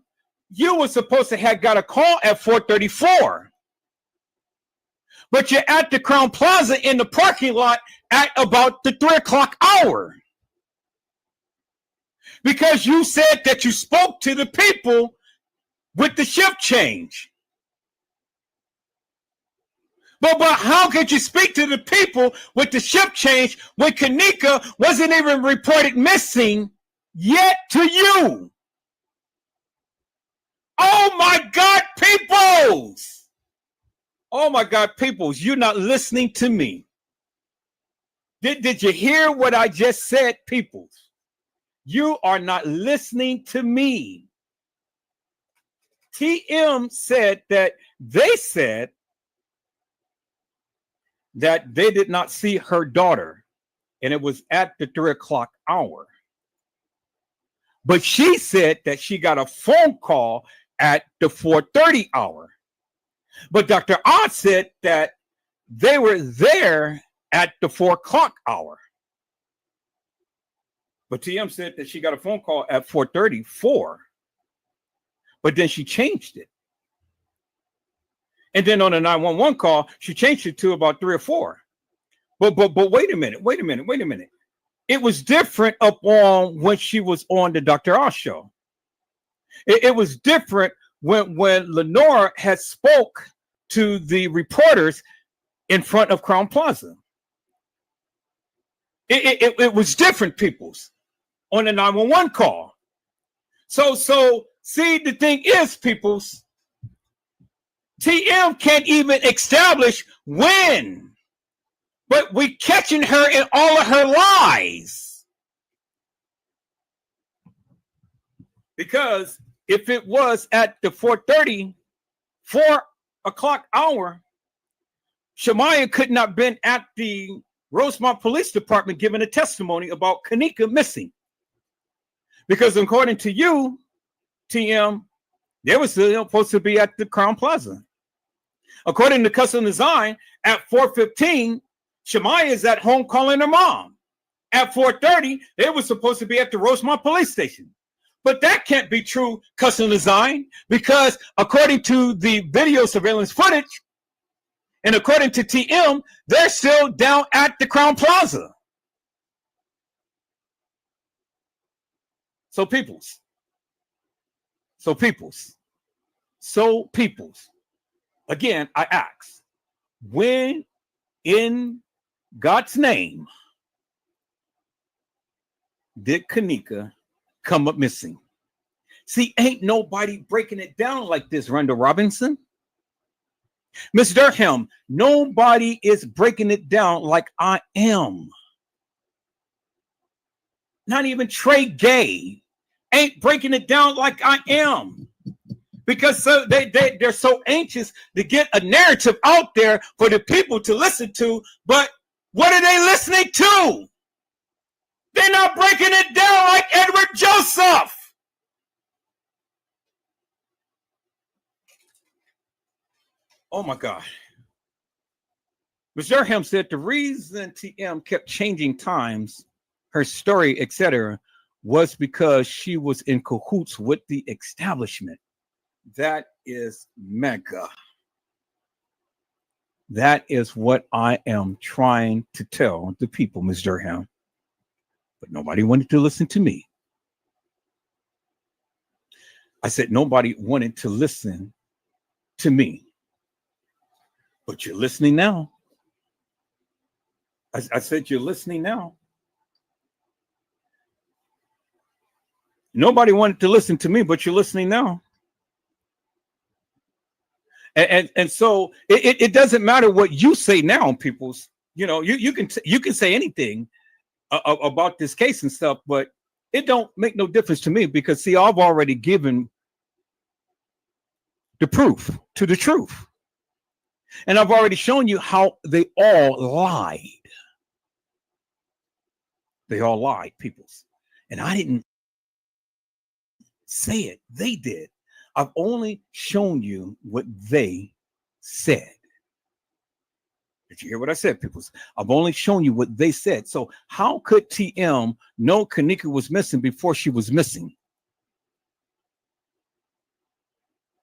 you were supposed to have got a call at 4:34. But you're at the Crown Plaza in the parking lot at about the 3 o'clock hour. Because you said that you spoke to the people with the shift change. But how could you speak to the people with the shift change when Kenneka wasn't even reported missing yet to you? Oh my God, peoples! Oh my God, peoples, you're not listening to me. Did you hear what I just said, peoples? You are not listening to me. TM said that they said that they did not see her daughter, and it was at the 3 o'clock hour. But she said that she got a phone call at the 4:30 hour. But Dr. Ott said that they were there at the 4 o'clock hour. But TM said that she got a phone call at 4:34. But then she changed it. And then on a 911 call, she changed it to about 3 or 4. But wait a minute. It was different up on when she was on the Dr. Oz show. It was different when Lenora had spoke to the reporters in front of Crown Plaza. It was different, peoples, on the 911 call. So see, the thing is, peoples, TM can't even establish when, but we catching her in all of her lies. Because if it was at the 4 o'clock hour, Shamaya could not have been at the Rosemont Police Department giving a testimony about Kenneka missing. Because according to you, TM, they were still supposed to be at the Crown Plaza. According to Custom Design, at 4:15, Shamaya is at home calling her mom. At 4:30, they were supposed to be at the Rosemont Police Station. But that can't be true, Custom Design, because according to the video surveillance footage, and according to TM, they're still down at the Crown Plaza. So peoples, again, I ask, when in God's name did Kenneka come up missing? See, ain't nobody breaking it down like this, Randall Robinson. Miss Durham, nobody is breaking it down like I am. Not even Trey Gay ain't breaking it down like I am. Because they're so anxious to get a narrative out there for the people to listen to, but what are they listening to? They're not breaking it down like Edward Joseph. Oh my God. Ms. Durham said the reason TM kept changing times, her story, etc., was because she was in cahoots with the establishment. That is mega. That is what I am trying to tell the people, Ms. Durham. But nobody wanted to listen to me. I said nobody wanted to listen to me. But you're listening now. I said you're listening now. Nobody wanted to listen to me, but you're listening now. And so it doesn't matter what you say now, peoples. You know, you can say anything about this case and stuff, but it don't make no difference to me because see, I've already given the proof to the truth. And I've already shown you how they all lied. They all lied, peoples. And I didn't say it. They did. I've only shown you what they said. Did you hear what I said, peoples? I've only shown you what they said. So how could TM know Kenneka was missing before she was missing?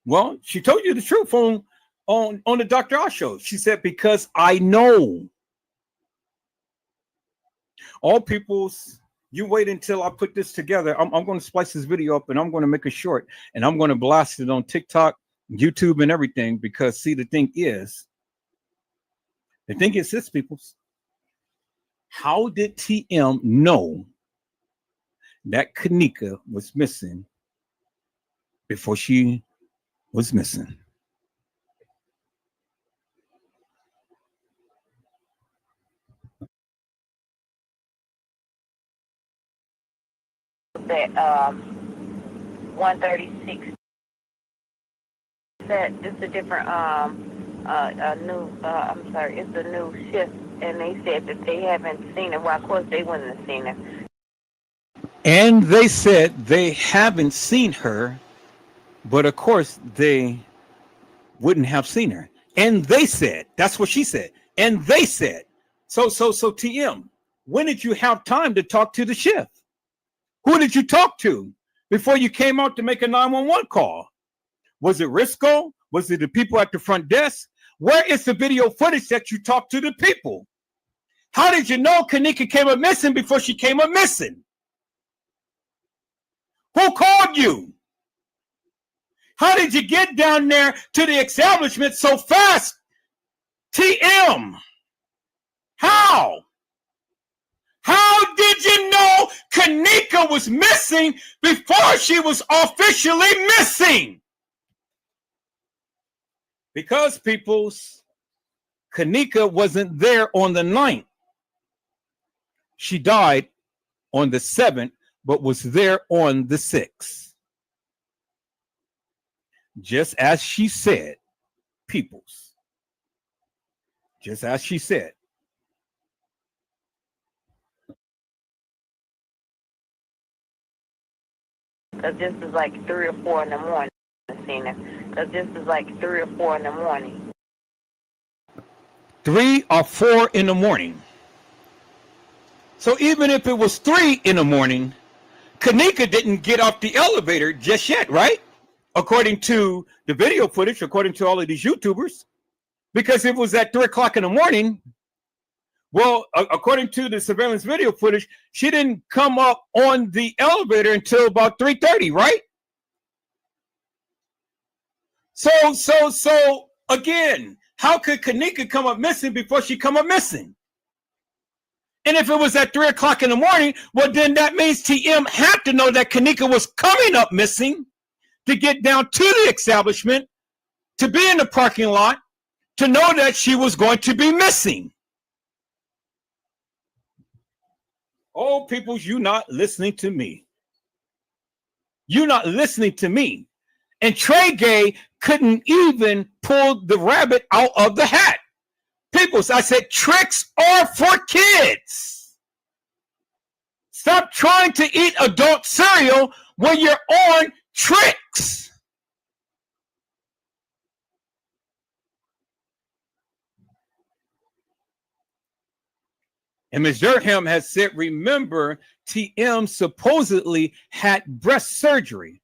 Well, she told you the truth on the Dr. Oz show. She said, because I know. All peoples, you wait until I put this together. I'm going to splice this video up and I'm going to make it short and I'm going to blast it on TikTok, YouTube, and everything. Because see, the thing is this, peoples. How did TM know that Kenneka was missing before she was missing? That 136. That it's a different it's a new shift, and they said that they haven't seen her. Well, of course they wouldn't have seen her. And they said they haven't seen her, but of course they wouldn't have seen her. And they said, that's what she said. And they said, so TM, when did you have time to talk to the shift? Who did you talk to before you came out to make a 911 call? Was it Risco? Was it the people at the front desk? Where is the video footage that you talked to the people? How did you know Kenneka came up missing before she came up missing? Who called you? How did you get down there to the establishment so fast? TM. How? How did you know Kenneka was missing before she was officially missing? Because people's Kenneka wasn't there on the 9th. She died on the 7th, but was there on the 6th. Just as she said, peoples. Just as she said. Because this is like 3 or 4 in the morning, Cena. Because this is like 3 or 4 in the morning. 3 or 4 in the morning. So even if it was 3 in the morning, Kenneka didn't get off the elevator just yet, right? According to the video footage, according to all of these YouTubers. Because it was at 3 o'clock in the morning. Well, according to the surveillance video footage, she didn't come up on the elevator until about 3:30, right? So again, how could Kenneka come up missing before she come up missing? And if it was at 3 o'clock in the morning, well, then that means TM had to know that Kenneka was coming up missing to get down to the establishment, to be in the parking lot, to know that she was going to be missing. Oh, peoples, you not listening to me. You're not listening to me. And Trey Gay couldn't even pull the rabbit out of the hat. Peoples, I said tricks are for kids. Stop trying to eat adult cereal when you're on tricks. And Ms. Durham has said, remember, TM supposedly had breast surgery.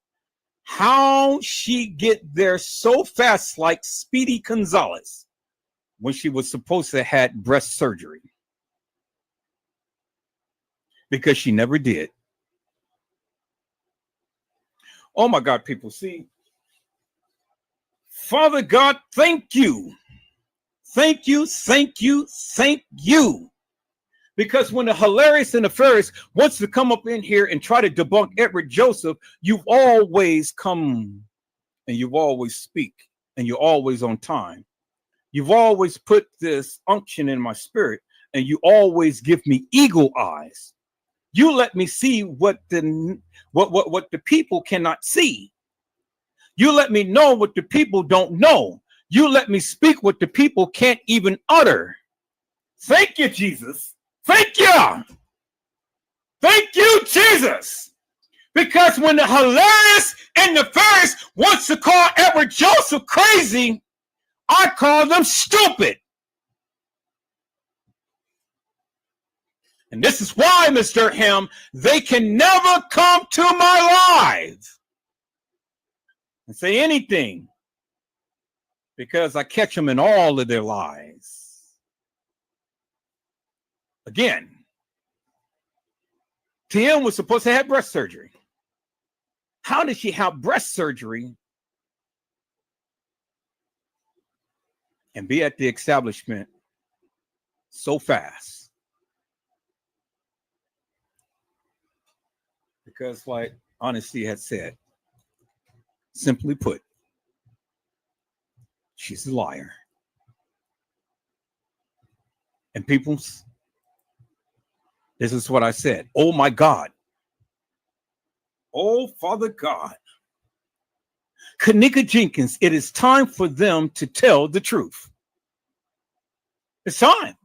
How she get there so fast like Speedy Gonzalez when she was supposed to have had breast surgery? Because she never did. Oh my God, people, see. Father God, thank you. Thank you, thank you, thank you. Because when the hilarious and the furious wants to come up in here and try to debunk Edward Joseph, you've always come and you've always speak and you're always on time. You've always put this unction in my spirit and you always give me eagle eyes. You let me see what the people cannot see. You let me know what the people don't know. You let me speak what the people can't even utter. Thank you, Jesus. Thank you. Thank you, Jesus. Because when the hilarious and the furious wants to call Edward Joseph crazy, I call them stupid. And this is why, Mr. Ham, they can never come to my live and say anything. Because I catch them in all of their lies. Again, TM was supposed to have breast surgery. How did she have breast surgery and be at the establishment so fast? Because like Honesty had said, simply put, she's a liar. And people, this is what I said. Oh my God. Oh, Father God. Kenneka Jenkins, it is time for them to tell the truth. It's time.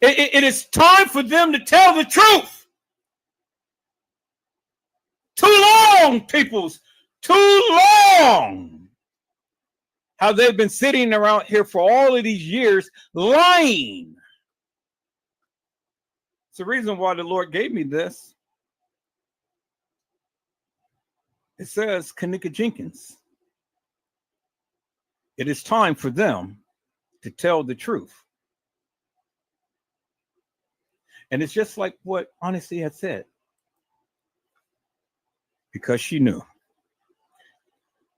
It is time for them to tell the truth. Too long, peoples. Too long. How they've been sitting around here for all of these years lying. It's the reason why the Lord gave me this. It says, Kenneka Jenkins, it is time for them to tell the truth. And it's just like what Honesty had said. Because she knew.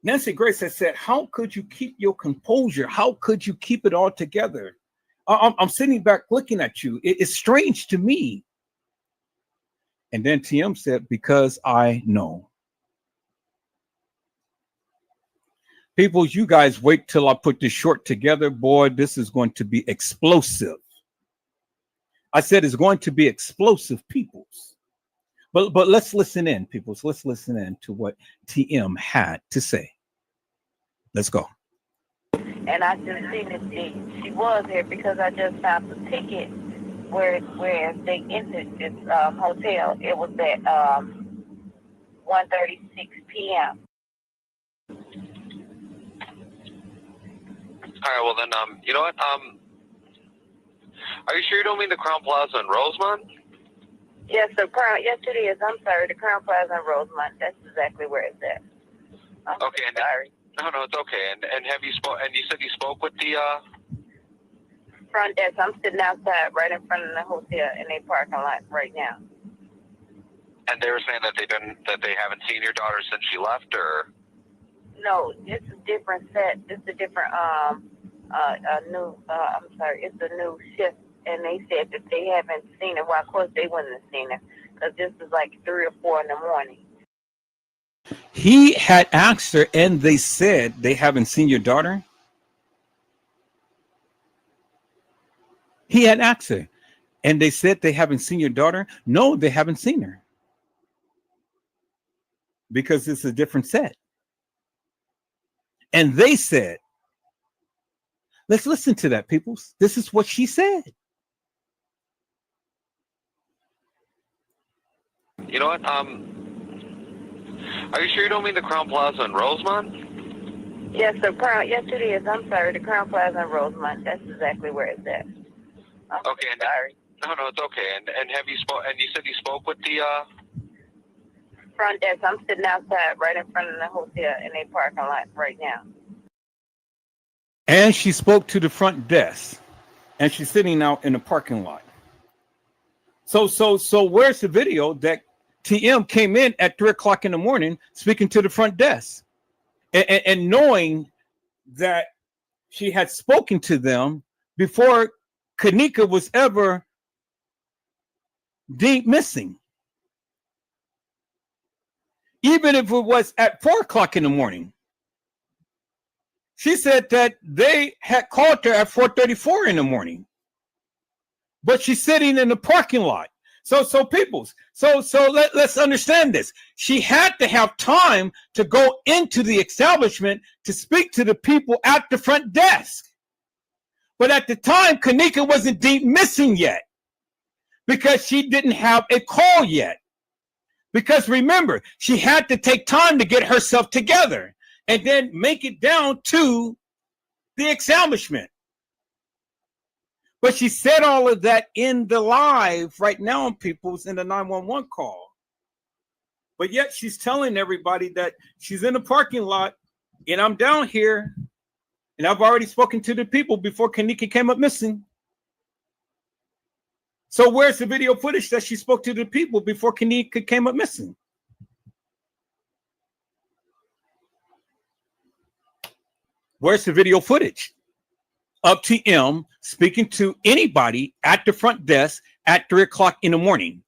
Nancy Grace has said, how could you keep your composure? How could you keep it all together? I'm sitting back looking at you. It's strange to me. And then TM said, because I know. People, you guys wait till I put this short together. Boy, this is going to be explosive. I said it's going to be explosive, peoples. But let's listen in, peoples. Let's listen in to what TM had to say. Let's go. And I just seen that she was here because I just found the ticket where they entered this hotel. It was at 1:36 p.m. All right, well then, you know what? Are you sure you don't mean the Crown Plaza in Rosemont? Yes, it is. I'm sorry, the Crown Plaza in Rosemont. That's exactly where it's at. I'm Okay, sorry. No, it's okay. And have you spoke? And you said you spoke with the Front desk. I'm sitting outside, right in front of the hotel in their parking lot right now. And they were saying that they haven't seen your daughter since she left, or? No, it's a different set. It's a different new. I'm sorry, it's a new shift, and they said that they haven't seen her. Well, of course they wouldn't have seen her because this is like 3 or 4 in the morning. He had asked her, and they said they haven't seen your daughter. He had asked her, and they said they haven't seen your daughter. No, they haven't seen her because it's a different set. And they said, let's listen to that, peoples. This is what she said. You know what? Are you sure you don't mean the Crown Plaza in Rosemont? Yes, yes, it is. I'm sorry, the Crown Plaza in Rosemont. That's exactly where it's at. Okay, sorry. No, it's okay. And have you spoke? And you said you spoke with the Front desk. I'm sitting outside, right in front of the hotel in their parking lot right now. And she spoke to the front desk, and she's sitting out in the parking lot. So where's the video that TM came in at 3 o'clock in the morning speaking to the front desk and knowing that she had spoken to them before Kenneka was ever deemed missing? Even if it was at 4 o'clock in the morning. She said that they had called her at 4:34 in the morning, but she's sitting in the parking lot. So peoples, let's understand this. She had to have time to go into the establishment to speak to the people at the front desk. But at the time, Kenneka wasn't deemed missing yet because she didn't have a call yet. Because remember, she had to take time to get herself together and then make it down to the establishment. But she said all of that in the live right now, people's in the 911 call. But yet she's telling everybody that she's in the parking lot and I'm down here and I've already spoken to the people before Kenneka came up missing. So where's the video footage that she spoke to the people before Kenneka came up missing? Where's the video footage of TM speaking to anybody at the front desk at 3 o'clock in the morning?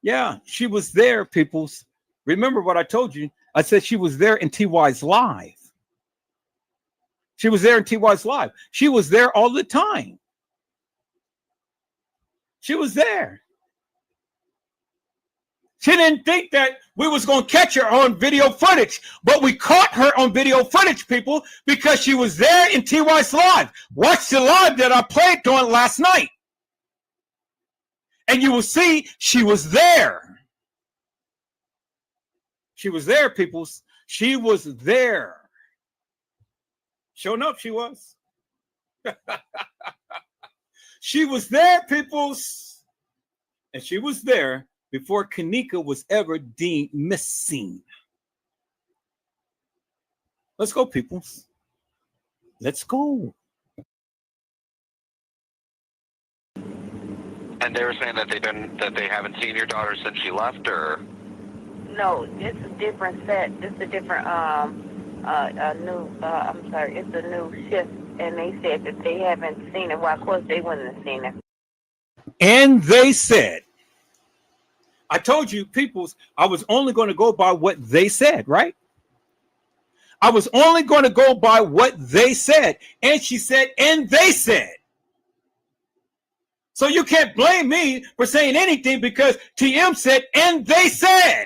Yeah, she was there, peoples. Remember what I told you? I said she was there in TY's live. She was there in TY's live. She was there all the time. She was there. She didn't think that we was going to catch her on video footage, but we caught her on video footage, people, because she was there in TY's live. Watch the live that I played during last night. And you will see she was there. She was there, peoples. She was there. Showing up, she was. She was there, peoples. And she was there before Kenneka was ever deemed missing. Let's go, peoples. Let's go. And they were saying that they haven't seen your daughter since she left, or? No, it's a different set. It's a different new. I'm sorry, it's a new shift, and they said that they haven't seen her. Well, of course they wouldn't have seen her. And they said, I told you, peoples, I was only going to go by what they said, right? I was only going to go by what they said. And she said, and they said. So you can't blame me for saying anything because TM said, and they said.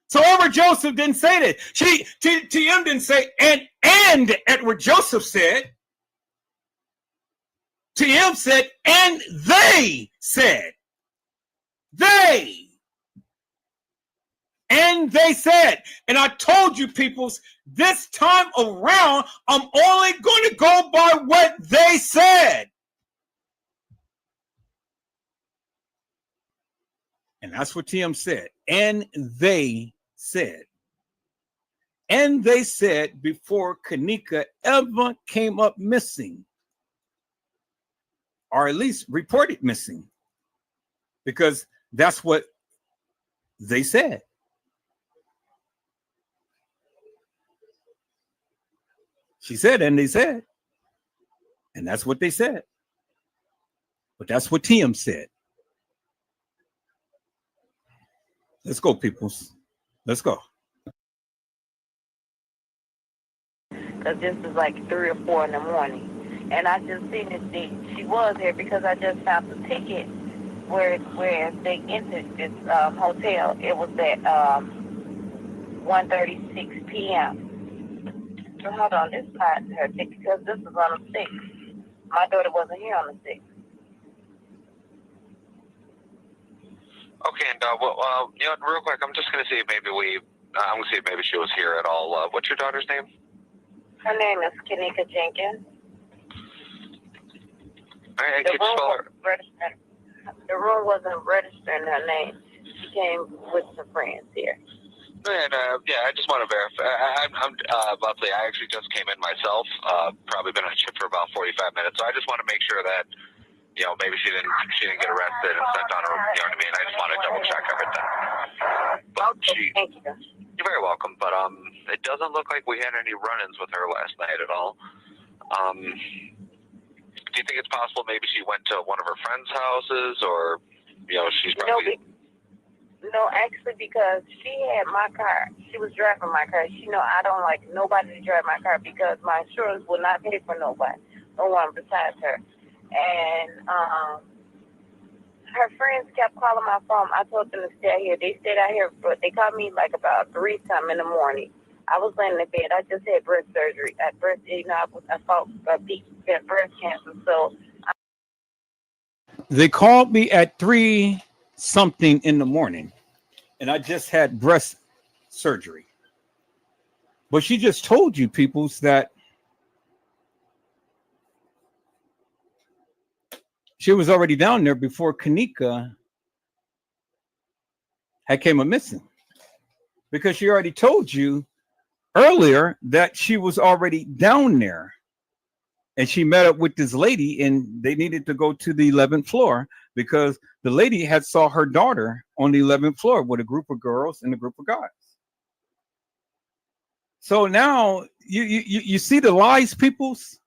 So Edward Joseph didn't say that. TM didn't say, and Edward Joseph said. TM said, and they said. They. And they said, and I told you, peoples, this time around, I'm only going to go by what they said. And that's what TM said. And they said. And they said before Kenneka ever came up missing, or at least reported missing, because that's what they said. She said, and they said. And that's what they said. But that's what TM said. Let's go, peoples. Let's go. Because this is like 3 or 4 in the morning. And I just seen that she was here because I just found the ticket where they entered this hotel. It was at 1:36 p.m. So hold on, this is not her ticket because this is on the 6th. My daughter wasn't here on the 6th. Okay, and you know, real quick, I'm just gonna see if maybe I'm gonna see if maybe she was here at all. What's your daughter's name? Her name is Kenneka Jenkins. All right, can you spell her? The room wasn't registering her name. She came with some friends here. And yeah, I just want to verify. I'm about to say I actually just came in myself. Probably been on shift for about 45 minutes, so I just want to make sure that maybe she didn't get arrested and sent on her. You know what I mean? I just want to double check everything. But Thank you. You're very welcome. But it doesn't look like we had any run-ins with her last night at all. Do you think it's possible maybe she went to one of her friends' houses, or she's probably? No, actually, because she had my car. She was driving my car. I don't like nobody to drive my car because my insurance will not pay for nobody, no one besides her. And her friends kept calling my phone. I told them to stay out here. They stayed out here, but they called me like about 3-something in the morning. I was laying in bed. I just had breast surgery. I fought breast cancer. So they called me at 3-something in the morning, and I just had breast surgery. But she just told you, peoples, that she was already down there before Kenneka had came up missing, because she already told you earlier that she was already down there, and she met up with this lady, and they needed to go to the 11th floor because the lady had saw her daughter on the 11th floor with a group of girls and a group of guys. So now you see the lies, peoples.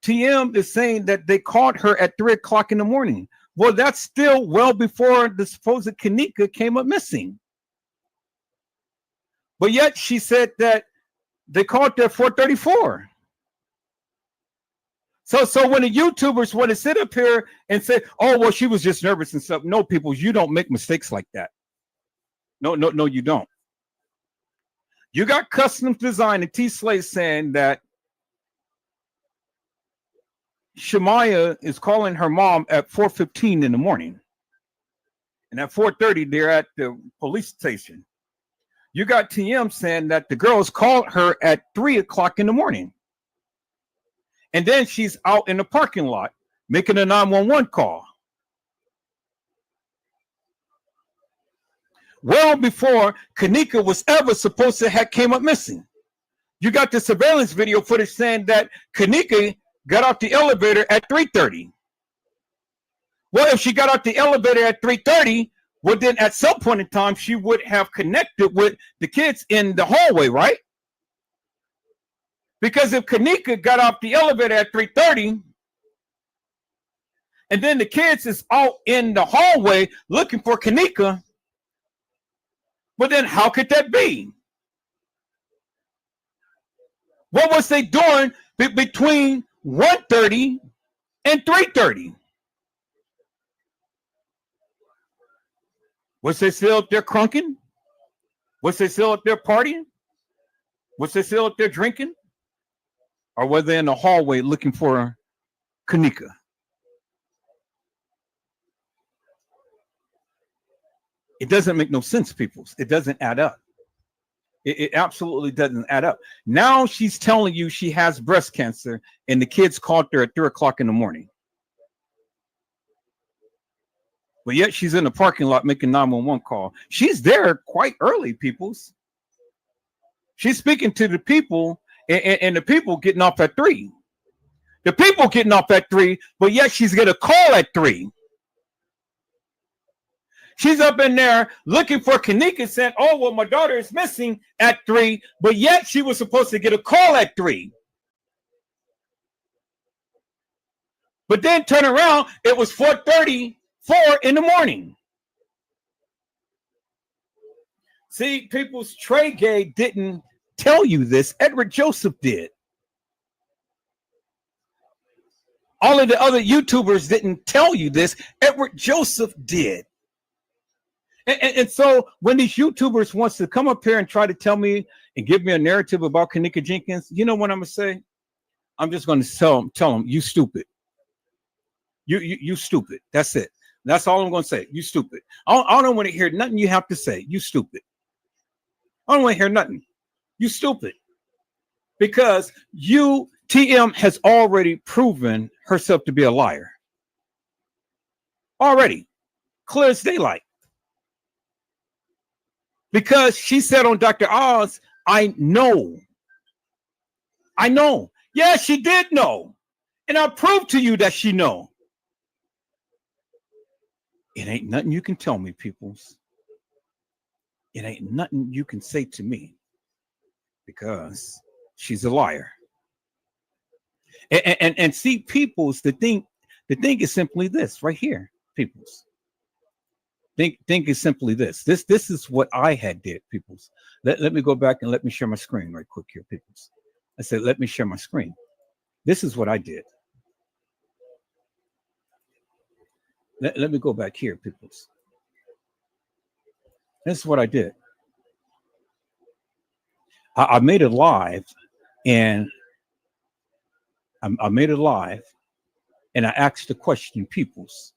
TM is saying that they caught her at 3 o'clock in the morning. Well, that's still well before the supposed Kenneka came up missing. But yet she said that they caught her at 4:34. So when the YouTubers want to sit up here and say, oh, well, she was just nervous and stuff. No, people, you don't make mistakes like that. No, you don't. You got Customs Design and T-Slay saying that Shemaya is calling her mom at 4:15 in the morning. And at 4:30, they're at the police station. You got TM saying that the girls called her at 3 o'clock in the morning. And then she's out in the parking lot making a 911 call. Well before Kenneka was ever supposed to have came up missing. You got the surveillance video footage saying that Kenneka got out the elevator at 3:30. Well, if she got out the elevator at 3:30, well, then at some point in time, she would have connected with the kids in the hallway, right? Because if Kenneka got off the elevator at 3:30, and then the kids is out in the hallway looking for Kenneka. But then how could that be? What was they doing between 1:30 and 3:30? Was they still up there crunking? Was they still up there partying? Was they still up there drinking? Or were they in the hallway looking for Kenneka? It doesn't make no sense, people. It doesn't add up. It absolutely doesn't add up. Now she's telling you she has breast cancer, and the kids called her at 3 o'clock in the morning. But yet she's in the parking lot making 911 call. She's there quite early, peoples. She's speaking to the people, and the people getting off at 3. The people getting off at 3, but yet she's getting a call at 3. She's up in there looking for Kenneka, said, oh, well, my daughter is missing at 3, but yet she was supposed to get a call at 3. But then turn around, it was 4:34 in the morning. See, people's Trey Gay didn't tell you this. Edward Joseph did. All of the other YouTubers didn't tell you this. Edward Joseph did. And so when these YouTubers wants to come up here and try to tell me and give me a narrative about Kenneka Jenkins, you know what I'm going to say? I'm just going to tell them, you stupid. You stupid. That's it. That's all I'm going to say. You stupid. I don't want to hear nothing you have to say. You stupid. I don't want to hear nothing. You stupid. Because TM has already proven herself to be a liar. Already. Clear as daylight. Because she said on Dr. Oz, I know. I know. Yeah, she did know. And I'll prove to you that she know. It ain't nothing you can tell me, peoples. It ain't nothing you can say to me. Because she's a liar. And see, peoples, the thing is simply this right here, peoples. Think is simply this. This is what I had did, peoples. Let me go back and let me share my screen right quick here, peoples. I said, let me share my screen. This is what I did. Let me go back here, peoples. This is what I did. I made it live, and I made it live, and I asked the question, peoples.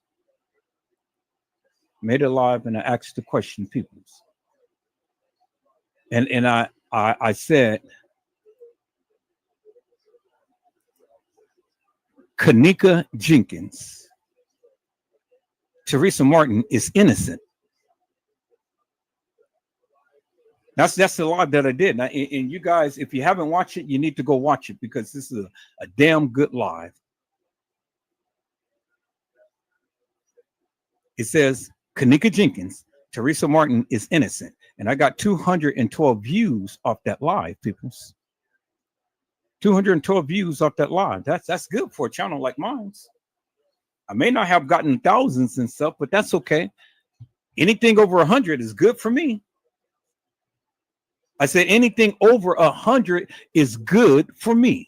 Made it live, and I asked the question, peoples. And I said, Kenneka Jenkins, Teresa Martin is innocent. That's the live that I did. And you guys, if you haven't watched it, you need to go watch it because this is a damn good live. It says, Kenneka Jenkins, Teresa Martin is innocent. And I got 212 views off that live, peoples. 212 views off that live. That's good for a channel like mine. I may not have gotten thousands and stuff, but that's okay. Anything over 100 is good for me. I said anything over 100 is good for me.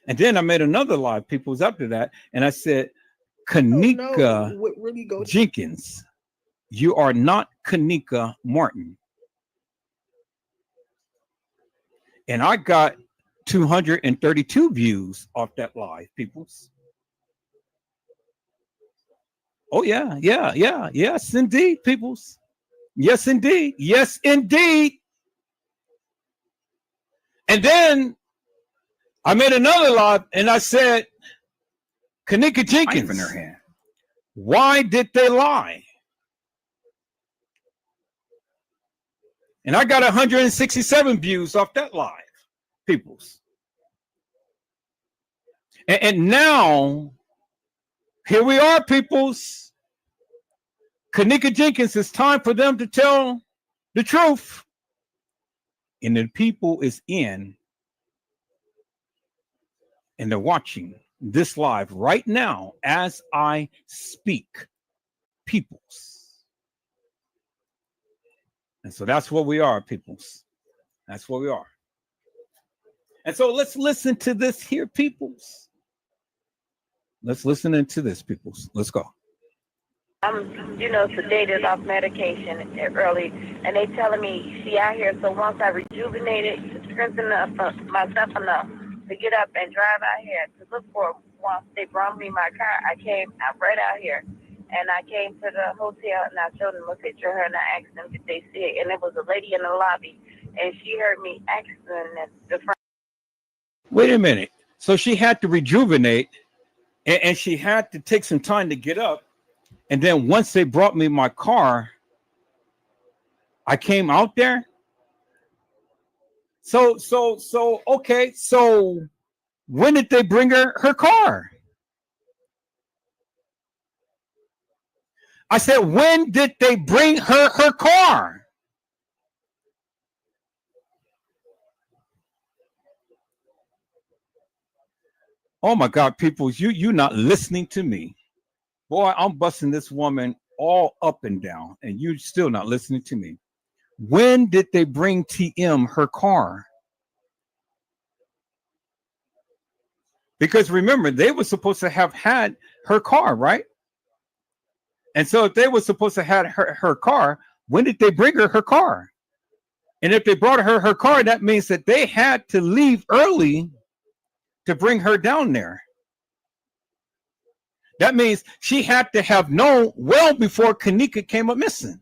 And then I made another live, peoples, after that, and I said, Kenneka Jenkins, you are not Kenneka Martin. And I got 232 views off that live, peoples. Oh, yeah. Yes, indeed, peoples. Yes, indeed. Yes, indeed. And then I made another live and I said, Kenneka Jenkins, in her hand. Why did they lie? And I got 167 views off that live, peoples. And now, here we are, peoples. Kenneka Jenkins, it's time for them to tell the truth. And the people is in, and they're watching this live right now as I speak, peoples. And so that's what we are, peoples. That's what we are. And so let's listen to this here, peoples. Let's listen into this, peoples. Let's go. I'm, sedated off medication early, and they telling me she out here. So once I rejuvenated, to strengthen myself enough to get up and drive out here to look for her. Once they brought me my car, I right out here, and I came to the hotel, and I showed them a picture of her, and I asked them if they see it, and it was a lady in the lobby, and she heard me asking the front. Wait a minute. So she had to rejuvenate, and she had to take some time to get up. And then once they brought me my car, I came out there. So, okay. So when did they bring her car? I said, when did they bring her car? Oh my God, people, you not listening to me. Boy, I'm busting this woman all up and down, and you still not listening to me. When did they bring TM her car? Because remember, they were supposed to have had her car, right? And so if they were supposed to have her car, when did they bring her car? And if they brought her car, that means that they had to leave early to bring her down there. That means she had to have known well before Kenneka came up missing.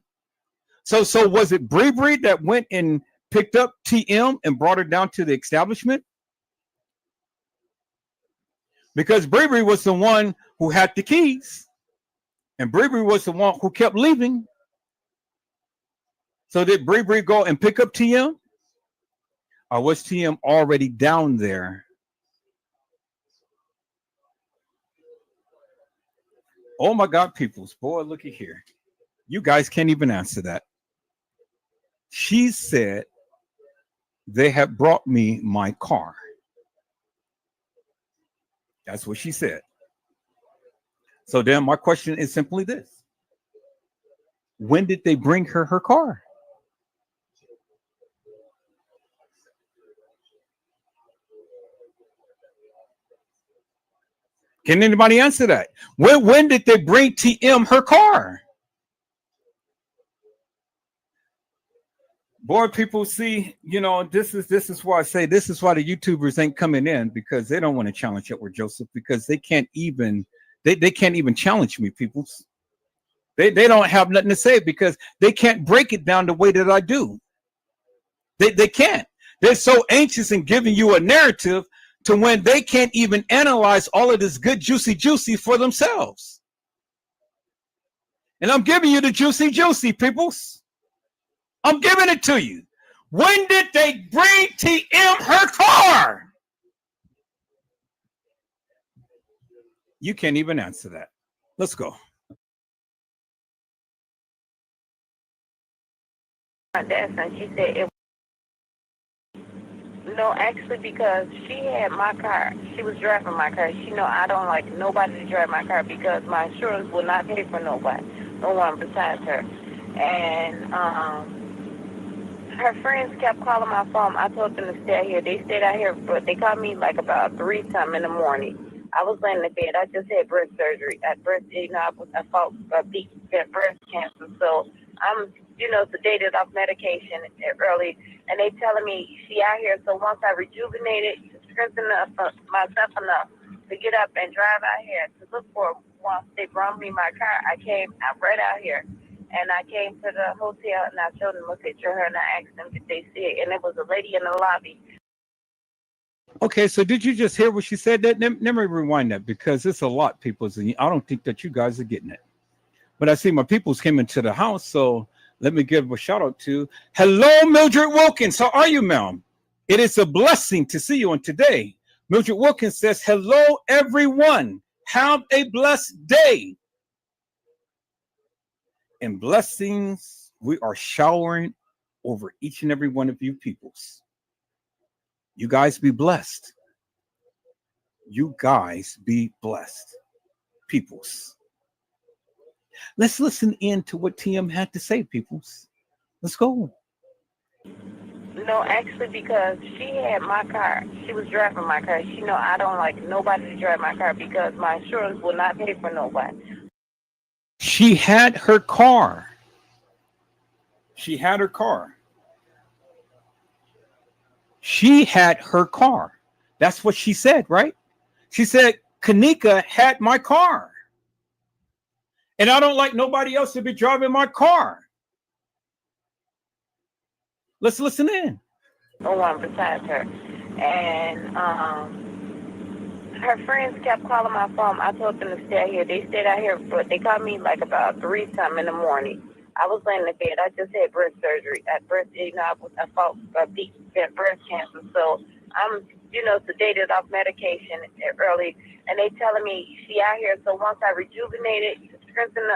So was it Bree that went and picked up TM and brought her down to the establishment? Because Bree was the one who had the keys, and Bree was the one who kept leaving. So did Bree go and pick up TM? Or was TM already down there? Oh my God, peoples, boy, looky here. You guys can't even answer that. She said they had brought me my car. That's what she said. So then my question is simply this. When did they bring her car? Can anybody answer that? When did they bring TM her car? Boy, people, see, this is why I say this is why the YouTubers ain't coming in, because they don't want to challenge Edward Joseph, because they can't even challenge me, people. They don't have nothing to say because they can't break it down the way that I do. They can't. They're so anxious in giving you a narrative to when they can't even analyze all of this good juicy for themselves. And I'm giving you the juicy, peoples. I'm giving it to you. When did they bring TM her car? You can't even answer that. Let's go. She said no, actually, because she had my car. She was driving my car. She know I don't like nobody to drive my car because my insurance will not pay for no one besides her. And her friends kept calling my phone. I told them to stay out here. They stayed out here, but they called me like about 3-something in the morning. I was laying in bed. I just had breast surgery. I fought breast cancer. So I'm, sedated off medication early, and they telling me she out here. So once I rejuvenated, to strengthen myself enough to get up and drive out here to look for her. Once they brought me my car, I came right out here, and I came to the hotel, and I showed them a picture of her, and I asked them if they see it, and it was a lady in the lobby. Okay, so did you just hear what she said? Let me rewind that, because it's a lot, people. And I don't think that you guys are getting it. But I see my peoples came into the house, so let me give a shout out to hello, Mildred Wilkins. How are you, ma'am? It is a blessing to see you on today. Mildred Wilkins says, hello, everyone. Have a blessed day. And blessings we are showering over each and every one of you peoples. You guys be blessed. You guys be blessed, peoples. Let's listen in to what TM had to say, peoples. Let's go. No, actually, because she had my car. She was driving my car. She know I don't like nobody to drive my car because my insurance will not pay for nobody. She had her car. She had her car. She had her car. That's what she said, right? She said, Kenneka had my car. And I don't like nobody else to be driving my car. Let's listen in. No one besides her. And her friends kept calling my phone. I told them to stay out here. They stayed out here, but they called me like about 3-something in the morning. I was laying in bed. I just had breast surgery. I fought deep breast cancer. So I'm, sedated off medication early. And they telling me she out here. So once I rejuvenated, strengthened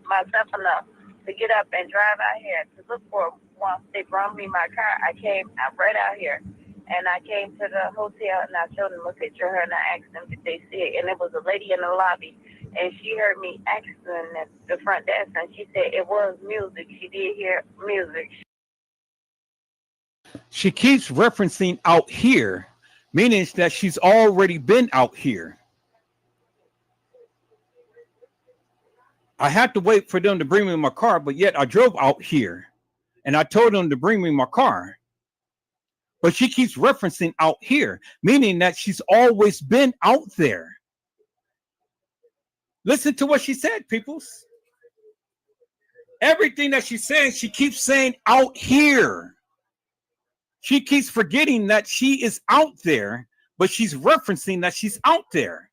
myself enough to get up and drive out here to look for. Once they brought me my car, I came right out here. And I came to the hotel and I showed them a picture of her and I asked them if they see it. And it was a lady in the lobby. And she heard me asking at the front desk and she said it was music. She did hear music. She keeps referencing out here, meaning that she's already been out here. I had to wait for them to bring me my car, but yet I drove out here and I told them to bring me my car. But she keeps referencing out here, meaning that she's always been out there. Listen to what she said, peoples. Everything that she says, she keeps saying out here. She keeps forgetting that she is out there, but she's referencing that she's out there.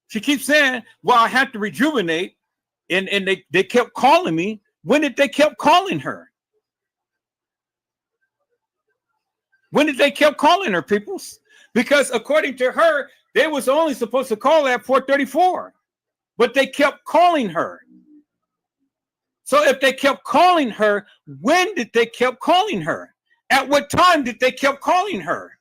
She keeps saying, well, I had to rejuvenate, and they kept calling me. When did they kept calling her? When did they kept calling her, peoples? Because according to her, they was only supposed to call at 4:34, but they kept calling her. So if they kept calling her, when did they kept calling her? At what time did they kept calling her?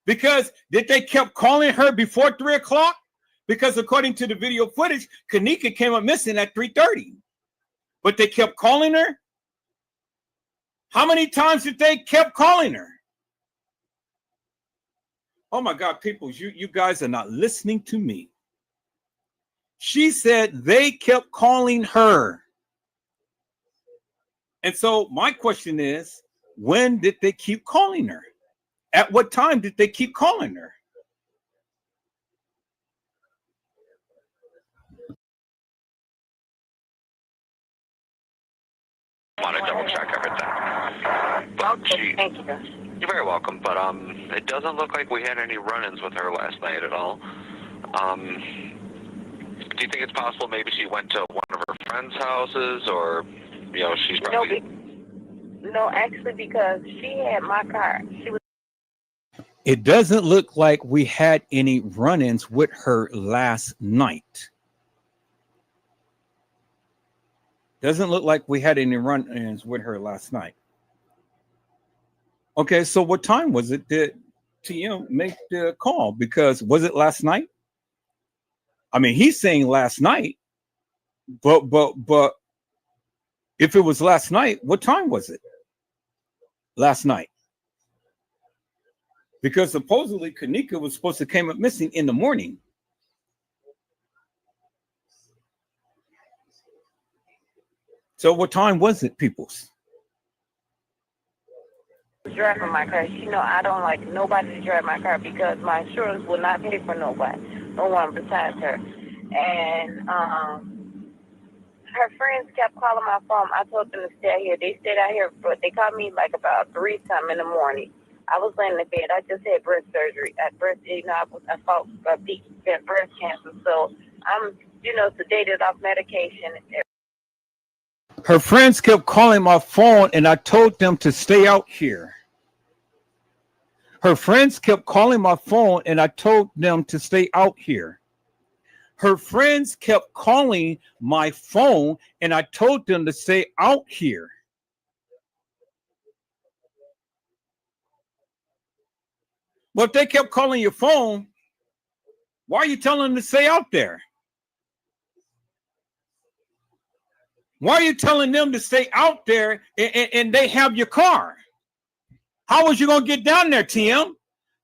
Because did they kept calling her before 3 o'clock? Because according to the video footage, Kenneka came up missing at 3:30. But they kept calling her? How many times did they kept calling her? Oh my God, people, you guys are not listening to me. She said they kept calling her. And so my question is, when did they keep calling her? At what time did they keep calling her? Want to double check everything. But Thank you. You're very welcome. But it doesn't look like we had any run-ins with her last night at all. Do you think it's possible maybe she went to one of her friends' houses, or she's probably? No, actually, because she had my car. She was. It doesn't look like we had any run-ins with her last night. Doesn't look like we had any run-ins with her last night. Okay, so what time was it that TM make the call? Because was it last night? I mean, he's saying last night, but if it was last night, what time was it? Last night. Because supposedly Kenneka was supposed to come up missing in the morning. So what time was it, peoples? Driving my car. She know I don't like nobody to drive my car because my insurance will not pay for nobody. No one besides her. And her friends kept calling my phone. I told them to stay out here. They stayed out here, but they called me like about 3-something in the morning. I was laying in bed. I just had breast surgery. I fought deep breast cancer. So I'm, sedated off medication. Her friends kept calling my phone and I told them to stay out here. Her friends kept calling my phone and I told them to stay out here. Her friends kept calling my phone, and I told them to stay out here. Well, if they kept calling your phone, why are you telling them to stay out there? Why are you telling them to stay out there and they have your car? How was you going to get down there, TM?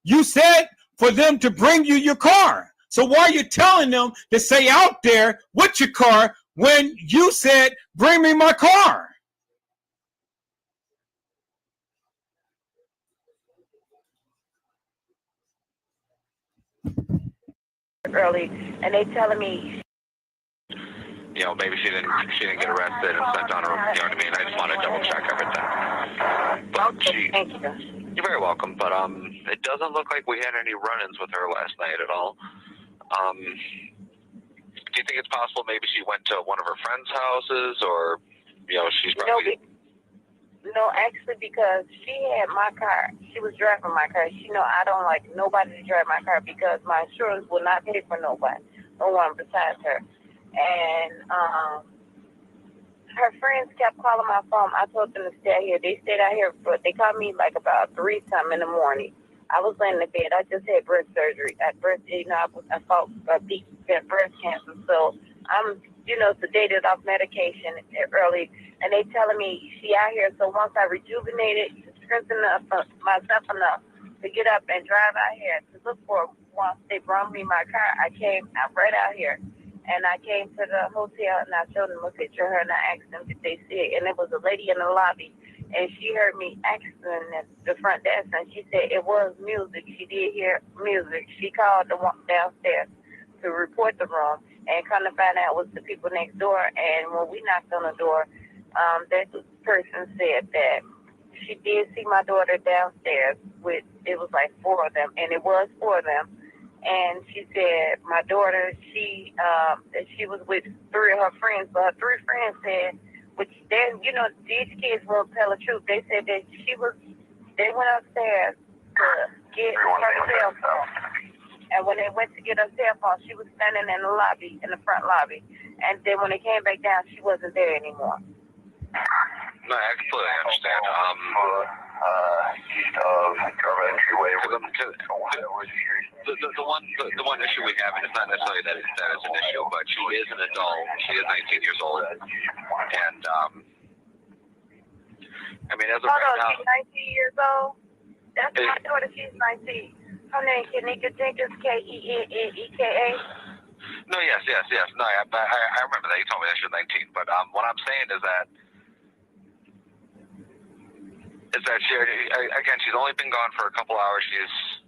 You said for them to bring you your car. So why are you telling them to stay out there with your car when you said, bring me my car? Early, and they telling me, you know, maybe she didn't get arrested and sent on her, you know what I mean? I just want to double check everything. But thank you. You're very welcome, but it doesn't look like we had any run-ins with her last night at all. Do you think it's possible maybe she went to one of her friends' houses, or, you know, she's probably... No, actually, because she had my car. She was driving my car. She know I don't like nobody to drive my car because my insurance will not pay for nobody, no one besides her. And her friends kept calling my phone. I told them to stay out here. They stayed out here, but they called me like about 3-something in the morning. I was laying in bed. I just had breast surgery. At birth, you know, I fought deep breast cancer. So I'm, you know, sedated off medication early. And they telling me she out here. So once I rejuvenated, strengthened myself enough to get up and drive out here to look for her. Once they brought me my car, I came right out here. And I came to the hotel and I showed them a picture of her and I asked them if they see it. And it was a lady in the lobby. And she heard me asking at the front desk and she said it was music. She did hear music. She called the one downstairs to report the room and come to find out it was the people next door. And when we knocked on the door, that person said that she did see my daughter downstairs with, it was like 4 of them, and it was 4 of them. And she said my daughter, she was with 3 of her friends, but her 3 friends said, which then, you know, these kids won't tell the truth. They said that they went upstairs to get her cell phone. And when they went to get her cell phone, she was standing in the lobby, in the front lobby. And then when they came back down, she wasn't there anymore. No, I completely understand. East of entryway. The one issue we have, and it's not necessarily that it's an issue, but she is an adult. She is 19 years old, and I mean, as of right now, she's 19 years old. That's my daughter. She's 19. Her name Kenneka Jenkins, Kenneka. No, yes. No, I remember that. You told me that she was 19. But what I'm saying is that she, again, she's only been gone for a couple hours. She's,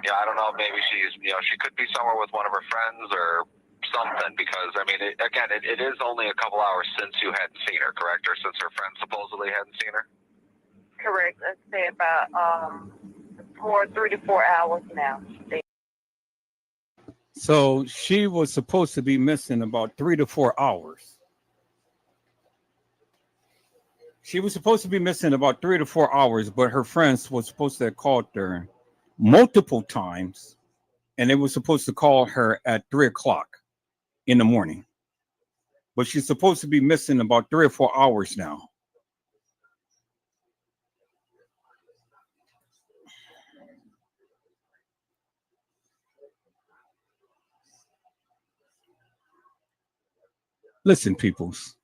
you know, I don't know, maybe she's, you know, she could be somewhere with one of her friends or something, because, I mean, it is only a couple hours since you hadn't seen her, correct? Or since her friends supposedly hadn't seen her? Correct. Let's say about 3 to 4 hours now. So she was supposed to be missing about 3 to 4 hours. She was supposed to be missing about 3 to 4 hours, but her friends were supposed to have called her multiple times, and they were supposed to call her at 3 o'clock in the morning. But she's supposed to be missing about 3 or 4 hours now. Listen, peoples,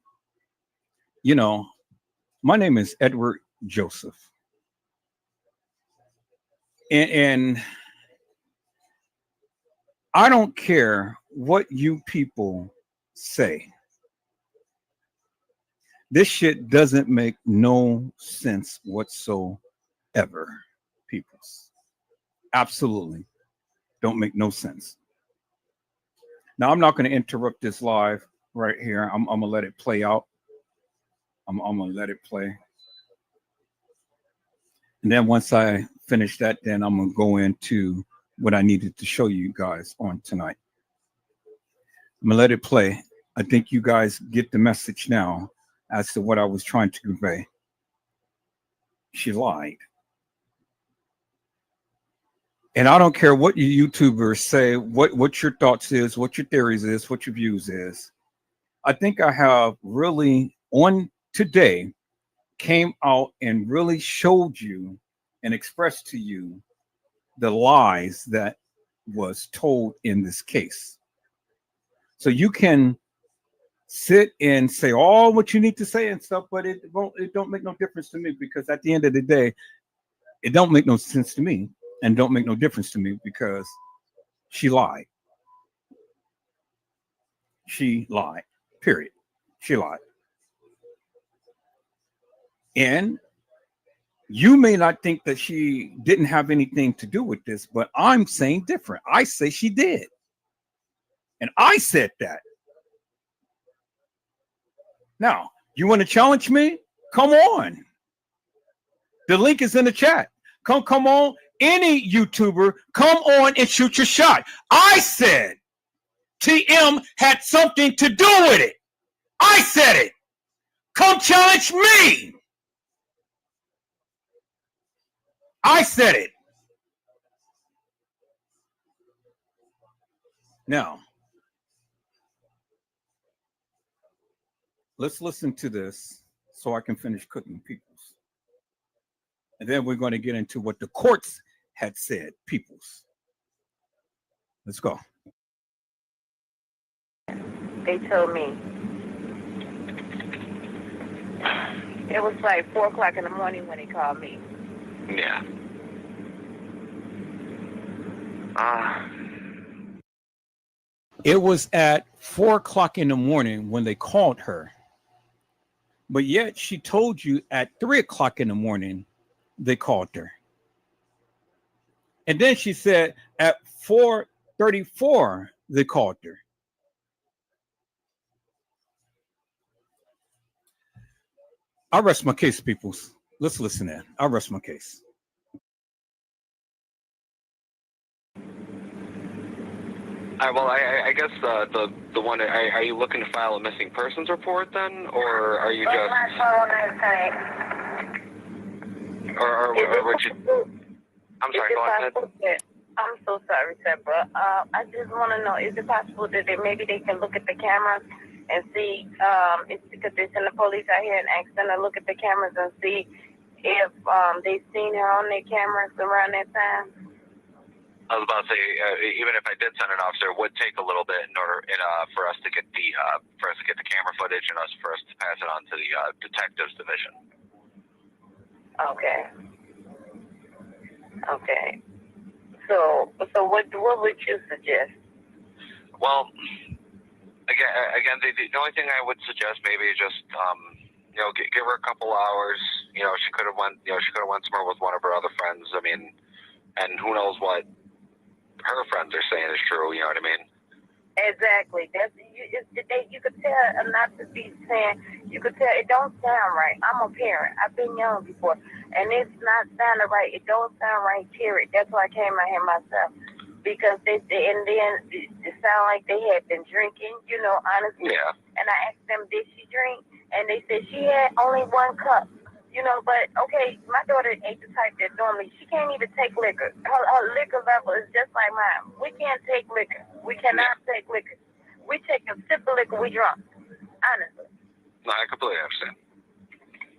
you know, my name is Edward Joseph. And I don't care what you people say. This shit doesn't make no sense whatsoever, peoples. Absolutely. Don't make no sense. Now, I'm not going to interrupt this live right here. I'm going to let it play out. I'm going to let it play. And then once I finish that, then I'm going to go into what I needed to show you guys on tonight. I'm going to let it play. I think you guys get the message now as to what I was trying to convey. She lied. And I don't care what you YouTubers say, what your thoughts is, what your theories is, what your views is. I think I have really on today came out and really showed you and expressed to you the lies that was told in this case. So you can sit and say all what you need to say and stuff, but it don't make no difference to me, because at the end of the day, it don't make no sense to me and don't make no difference to me, because she lied. She lied. Period. She lied. And you may not think that she didn't have anything to do with this, but I'm saying different. I say she did. And I said that. Now, you want to challenge me? Come on. The link is in the chat. Come on. Any YouTuber, come on and shoot your shot. I said TM had something to do with it. I said it. Come challenge me. I said it. Now, let's listen to this so I can finish cooking peoples. And then we're going to get into what the courts had said, peoples. Let's go. They told me it was like 4 o'clock in the morning when they called me. Yeah. It was at 4 o'clock in the morning when they called her. But yet she told you at 3 o'clock in the morning they called her. And then she said at 4:34 they called her. I rest my case, peoples. Let's listen in. I rest my case. Well, I guess the one. Are you looking to file a missing persons report then, or are you just? Or would you? I'm sorry. Go ahead. I'm so sorry, sir, but I just want to know: is it possible that maybe they can look at the cameras and see? It's because they send the police out here and ask them to look at the cameras and see if they've seen her on their cameras around that time. I was about to say, even if I did send an officer, it would take a little bit in order for us to get the camera footage and for us to pass it on to the detectives division. Okay. Okay. So what would you suggest? Well, again, the only thing I would suggest maybe is just give her a couple hours. She could have went somewhere with one of her other friends. I mean, and who knows what her friends are saying is true. You know what I mean? Exactly. You could tell, not to be saying, you could tell it don't sound right. I'm a parent. I've been young before, and it's not sounding right. It don't sound right, period. That's why I came out here myself, because it sounded like they had been drinking, honestly. Yeah. And I asked them, did she drink? And they said she had only 1 cup. But okay, my daughter ain't the type that normally, she can't even take liquor. Her liquor level is just like mine. We can't take liquor. We cannot take liquor. We take a sip of liquor, we drunk. Honestly. No, I completely understand.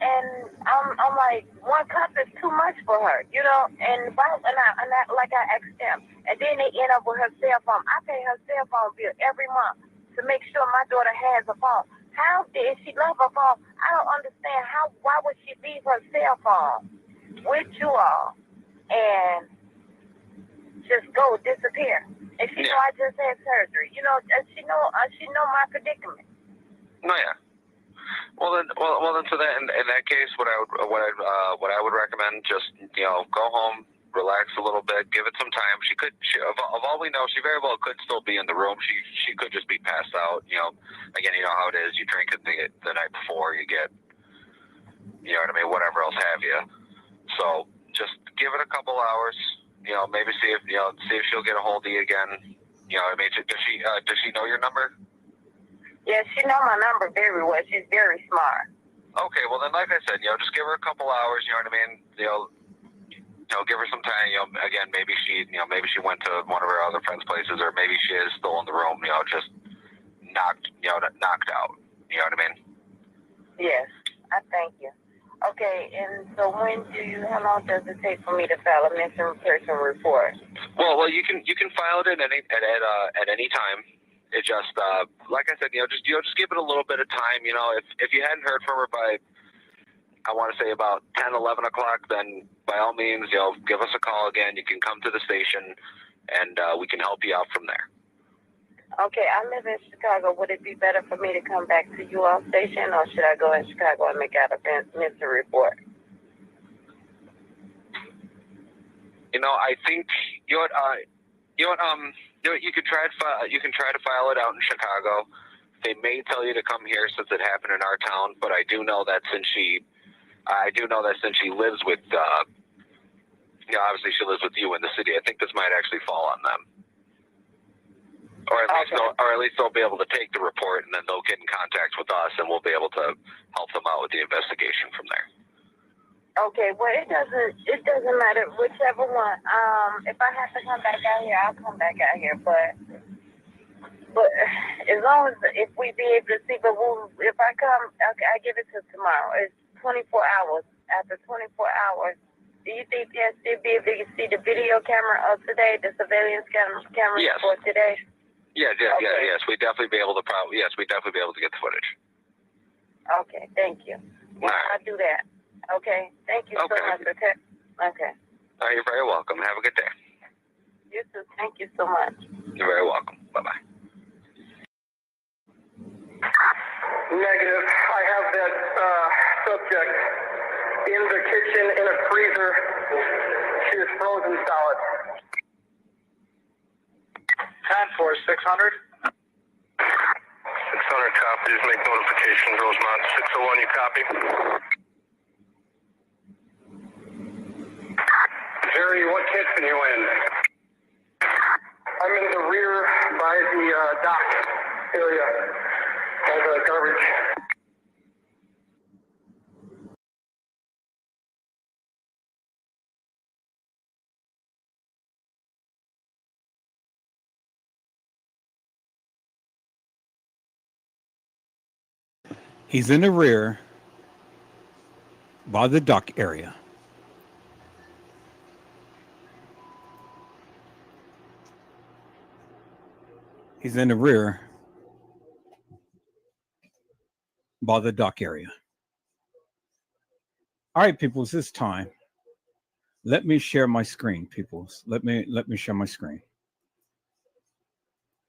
And I'm like, 1 cup is too much for her, and like I asked them. And then they end up with her cell phone. I pay her cell phone bill every month to make sure my daughter has a phone. How did she love her phone? I don't understand why would she leave her cell phone with you all and just go disappear? And she know I just had surgery. She know my predicament. No, yeah. Well then, to that in that case, what I would recommend, just go home, relax a little bit, give it some time. Of all we know, she very well could still be in the room. She could just be passed out. Again, you know how it is. You drink it the night before, you get, whatever else have you. So just give it a couple hours. Maybe see if she'll get a hold of you again. Does she know your number? Yeah, she know my number very well. She's very smart. Okay, well then, like I said, just give her a couple hours. You know what I mean? give her some time. Again, maybe she went to one of her other friends' places, or maybe she is still in the room. Just knocked out. You know what I mean? Yes, I thank you. Okay, and so how long does it take for me to file a missing person report? Well, you can file it at any time. It just like I said, just give it a little bit of time. If you hadn't heard from her by, I want to say about 10, 11 o'clock, then by all means, give us a call again. You can come to the station, and we can help you out from there. Okay, I live in Chicago. Would it be better for me to come back to you all station, or should I go in Chicago and make out a missing report? I think you could try to file it out in Chicago. They may tell you to come here since it happened in our town, but I do know that since she lives with obviously she lives with you in the city, I think this might actually fall on them. Or at least they'll be able to take the report, and then they'll get in contact with us, and we'll be able to help them out with the investigation from there. Okay, well, it doesn't matter whichever one. If I have to come back out here, I'll come back out here. But as long as if we be able to see, if I come, okay, I give it to tomorrow. It's 24 hours. After 24 hours, do you think they'll still be able to see the video camera of today, the surveillance camera Yes. for today? Yes. We'd definitely be able to get the footage. Okay, thank you. Well, I'll do that. Okay, thank you so much. Okay. You're very welcome. Have a good day. You too. Thank you so much. You're very welcome. Bye-bye. Negative. I have that subject in the kitchen in a freezer. She is frozen solid. 10-4, 600. 600 copies. Make notification. Rosemont 601. You copy? Jerry, what kitchen you in? I'm in the rear by the dock area. By the garbage. He's in the rear by the dock area. He's in the rear by the dock area. All right, peoples, it's time. Let me share my screen, peoples. Let me share my screen.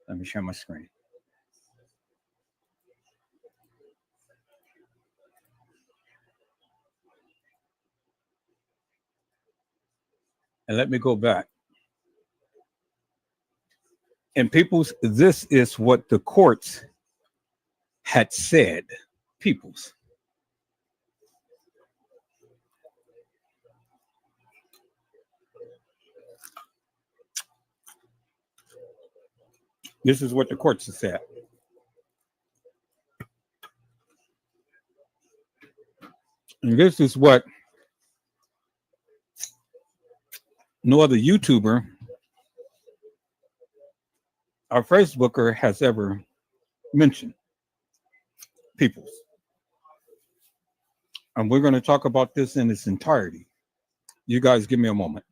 Let me share my screen. And let me go back. And peoples, this is what the courts had said, peoples. This is what the courts have said. And this is what no other YouTuber or Facebooker has ever mentioned, peoples. And we're going to talk about this in its entirety. You guys give me a moment.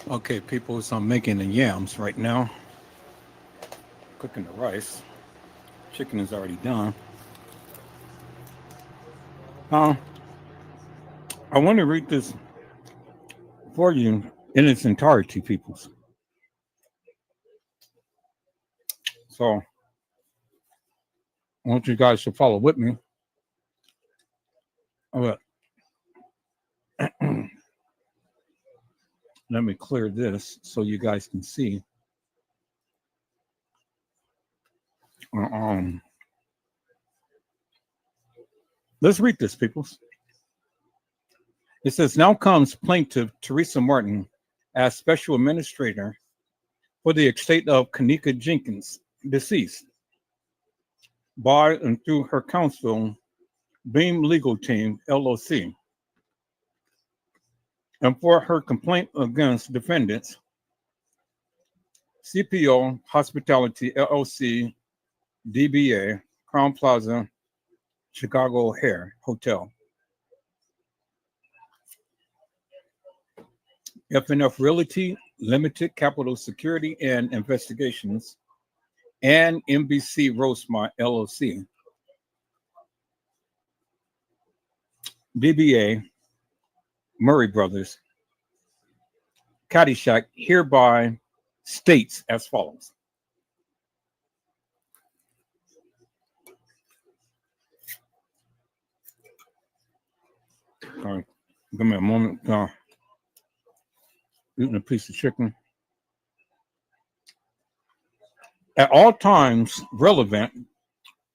Okay, people, so I'm making the yams right now. Cooking the rice. Chicken is already done. I want to read this for you. in its entirety, peoples. So I want you guys to follow with me. Let me clear this so you guys can see. Let's read this, peoples. It says, now comes plaintiff Teresa Martin as special administrator for the estate of Kenneka Jenkins, deceased, by and through her counsel, Beam Legal Team, LLC, and for her complaint against defendants, CPO Hospitality, LLC, DBA, Crown Plaza, Chicago O'Hare Hotel, FNF Realty Limited, Capital Security and Investigations, and NBC Rosemont, LLC, DBA Murray Brothers, Caddyshack, hereby states as follows. All right, give me a moment. Eating a piece of chicken. At all times relevant,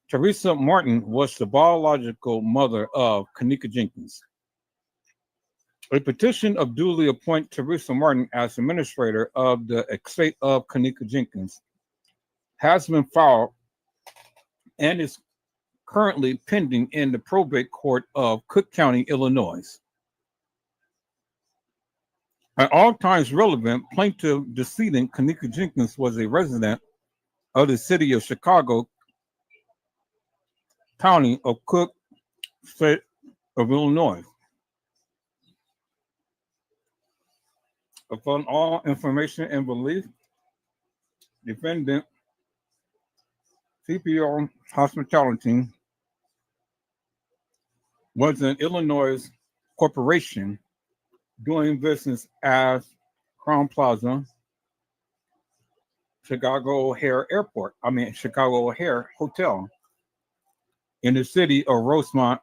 Teresa Martin was the biological mother of Kenneka Jenkins. A petition of duly appoint Teresa Martin as administrator of the estate of Kenneka Jenkins has been filed and is currently pending in the probate court of Cook County, Illinois. At all times relevant, plaintiff decedent Kenneka Jenkins was a resident of the city of Chicago, County of Cook, State of Illinois. Upon all information and belief, defendant CPO Hospitality was an Illinois corporation doing business as Crown Plaza, Chicago O'Hare Hotel in the city of Rosemont,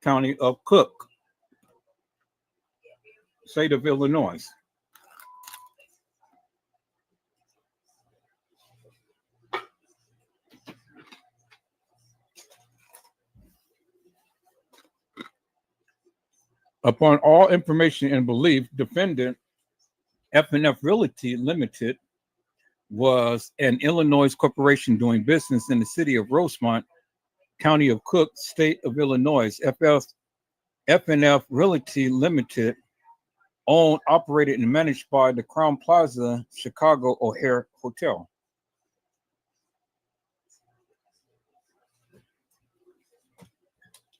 County of Cook, State of Illinois. Upon all information and belief, defendant FNF Realty Limited was an Illinois corporation doing business in the city of Rosemont, County of Cook, State of Illinois. FNF Realty Limited, owned, operated, and managed by the Crown Plaza Chicago O'Hare Hotel.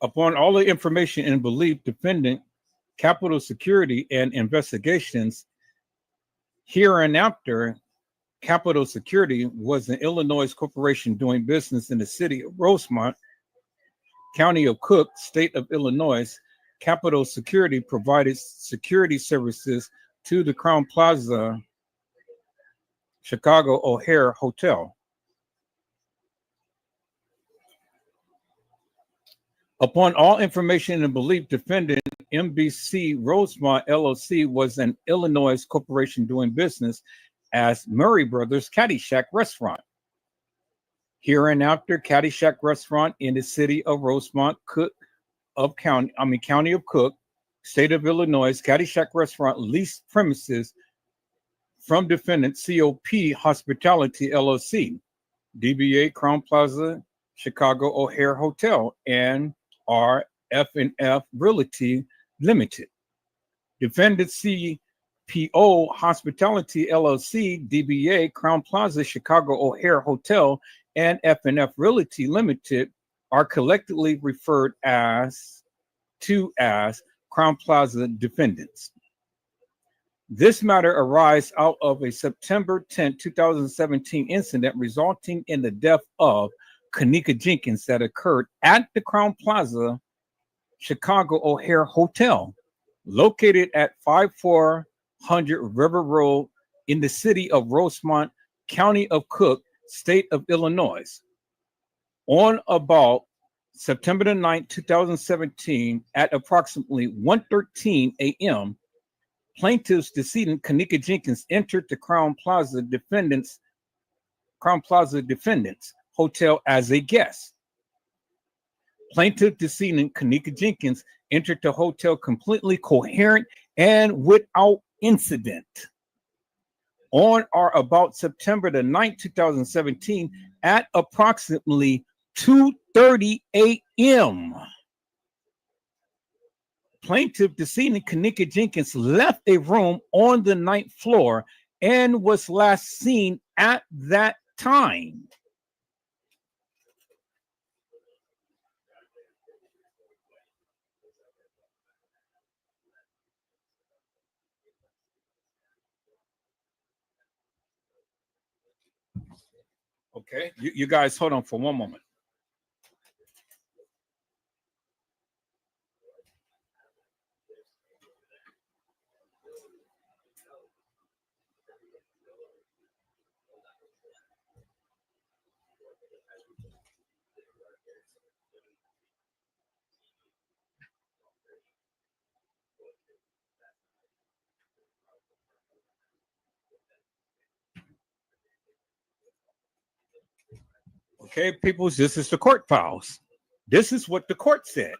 Upon all the information and belief, defendant Capital Security and Investigations, hereinafter Capital Security was an Illinois corporation doing business in the city of Rosemont, County of Cook, State of Illinois. Capital Security provided security services to the Crown Plaza Chicago O'Hare Hotel. Upon all information and belief, defendant NBC Rosemont LLC was an Illinois corporation doing business as Murray Brothers Caddyshack Restaurant. Hereinafter, Caddyshack Restaurant in the city of Rosemont, County of Cook, State of Illinois. Caddyshack Restaurant leased premises from defendant COP Hospitality LLC, DBA Crown Plaza Chicago O'Hare Hotel, and RFNF Realty Limited. Defendant CPO Hospitality LLC, DBA Crown Plaza Chicago O'Hare Hotel, and FNF Realty Limited are collectively referred to as Crown Plaza defendants. This matter arises out of a September 10, 2017 incident resulting in the death of Kenneka Jenkins that occurred at the Crown Plaza Chicago O'Hare Hotel, located at 54 River Road in the city of Rosemont, County of Cook, State of Illinois. On about September the 9th, 2017, at approximately 1:13 a.m., plaintiff's decedent Kenneka Jenkins entered the Crown Plaza Defendants Hotel as a guest. Plaintiff decedent Kenneka Jenkins entered the hotel completely coherent and without incident. On or about September the 9th, 2017, at approximately 2:30 a.m., plaintiff decedent Kenneka Jenkins left a room on the 9th floor and was last seen at that time. Okay, you guys hold on for one moment. Okay, peoples, this is the court files. This is what the court said.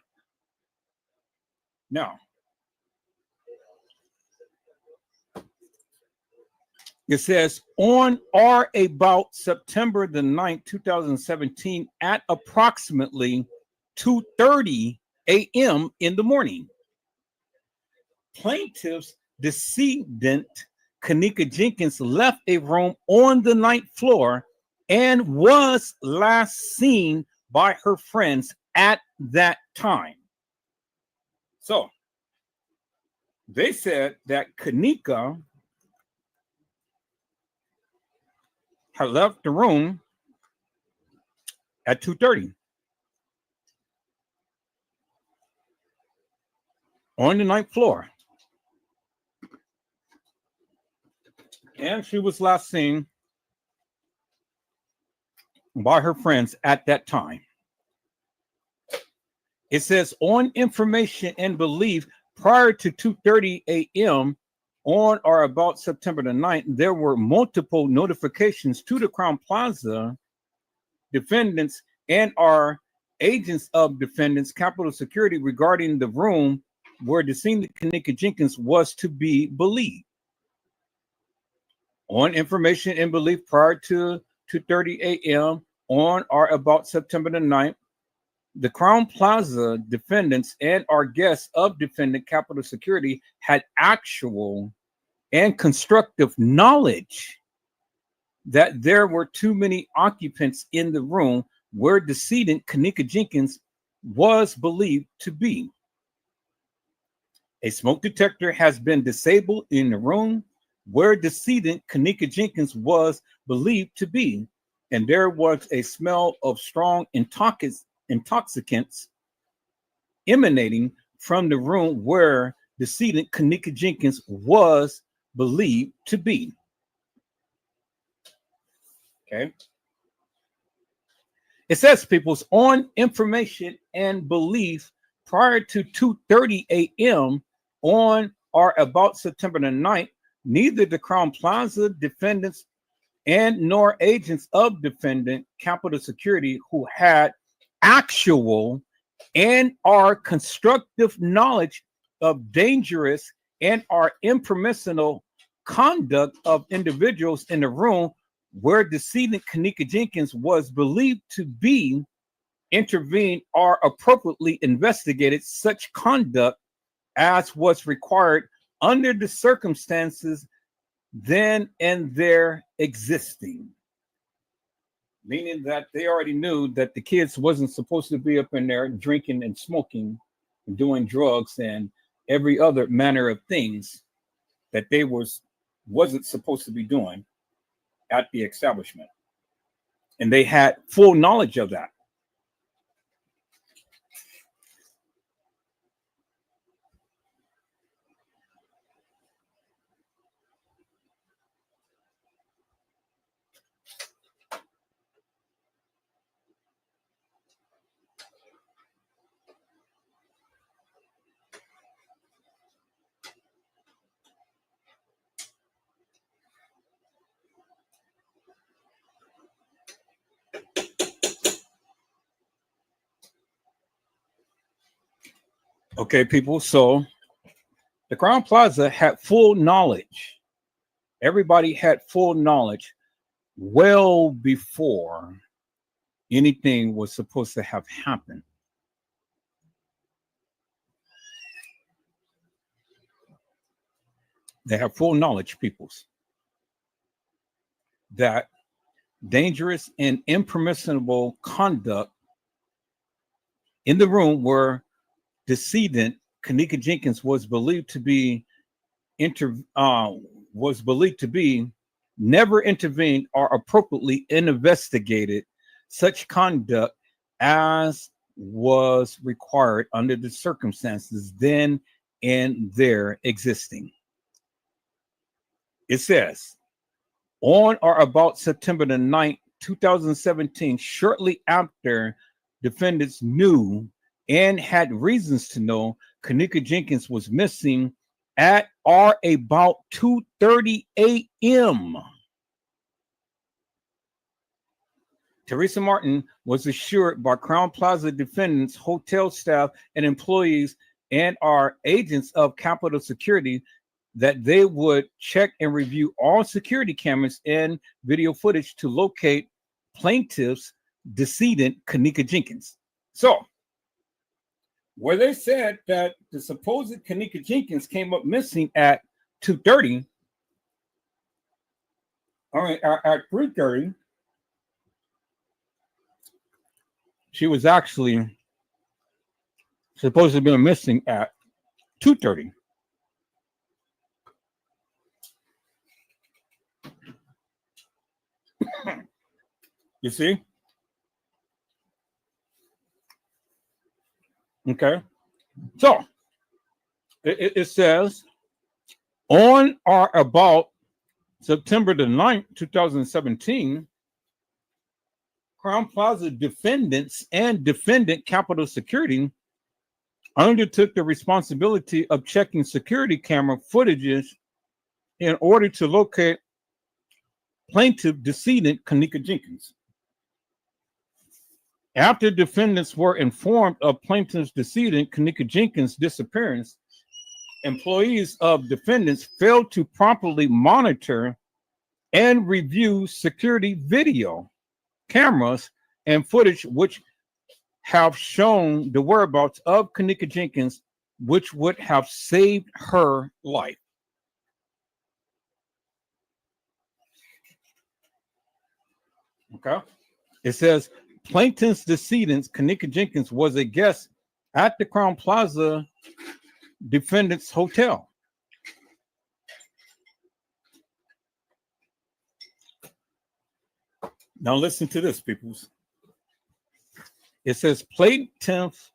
Now, it says on or about September the 9th, 2017, at approximately 2:30 a.m. in the morning, plaintiff's decedent Kenneka Jenkins left a room on the 9th floor and was last seen by her friends at that time. So they said that Kenneka had left the room at 2:30 on the 9th floor. And she was last seen by her friends at that time. It says on information and belief prior to 2:30 a.m. on or about September the 9th, there were multiple notifications to the Crown Plaza defendants and our agents of defendants, Capitol Security, regarding the room where decedent Kenneka Jenkins was to be believed. On information and belief prior to 2:30 a.m. on or about September the 9th, the Crown Plaza defendants and our guests of defendant Capitol Security had actual and constructive knowledge that there were too many occupants in the room where decedent Kenneka Jenkins was believed to be. A smoke detector has been disabled in the room where decedent Kenneka Jenkins was believed to be, and there was a smell of strong intoxicants emanating from the room where decedent Kenneka Jenkins was believed to be. Okay. It says, people's on information and belief prior to 2:30 a.m. on or about September the 9th, neither the Crown Plaza defendants and nor agents of defendant Capitol Security who had actual and our constructive knowledge of dangerous and our impermissible conduct of individuals in the room where decedent Kenneka Jenkins was believed to be intervened or appropriately investigated such conduct as was required under the circumstances then and there existing. Meaning that they already knew that the kids wasn't supposed to be up in there drinking and smoking and doing drugs and every other manner of things that they wasn't supposed to be doing at the establishment. And they had full knowledge of that. Okay, people. So the Crown Plaza had full knowledge. Everybody had full knowledge well before anything was supposed to have happened. They have full knowledge, peoples, that dangerous and impermissible conduct in the room where decedent Kenneka Jenkins was believed to be was believed to be never intervened or appropriately investigated such conduct as was required under the circumstances then and there existing. It says, on or about September the 9th, 2017, shortly after defendants knew and had reasons to know Kenneka Jenkins was missing at or about 2:30 a.m. Teresa Martin was assured by Crown Plaza defendants, hotel staff, and employees and our agents of Capitol Security that they would check and review all security cameras and video footage to locate plaintiff's decedent Kenneka Jenkins. So, where they said that the supposed Kenneka Jenkins came up missing at 2:30, all right, at 3:30, she was actually supposed to be missing at 2:30. You see? Okay. So it says on or about September the 9th, 2017, Crown Plaza defendants and defendant Capitol Security undertook the responsibility of checking security camera footages in order to locate plaintiff decedent Kenneka Jenkins. After defendants were informed of plaintiff's decedent Kenneka Jenkins' disappearance, employees of defendants failed to properly monitor and review security video cameras and footage which have shown the whereabouts of Kenneka Jenkins, which would have saved her life. Okay. It says plaintiff's decedent Kenneka Jenkins was a guest at the Crown Plaza defendant's hotel. Now listen to this, peoples. It says plaintiff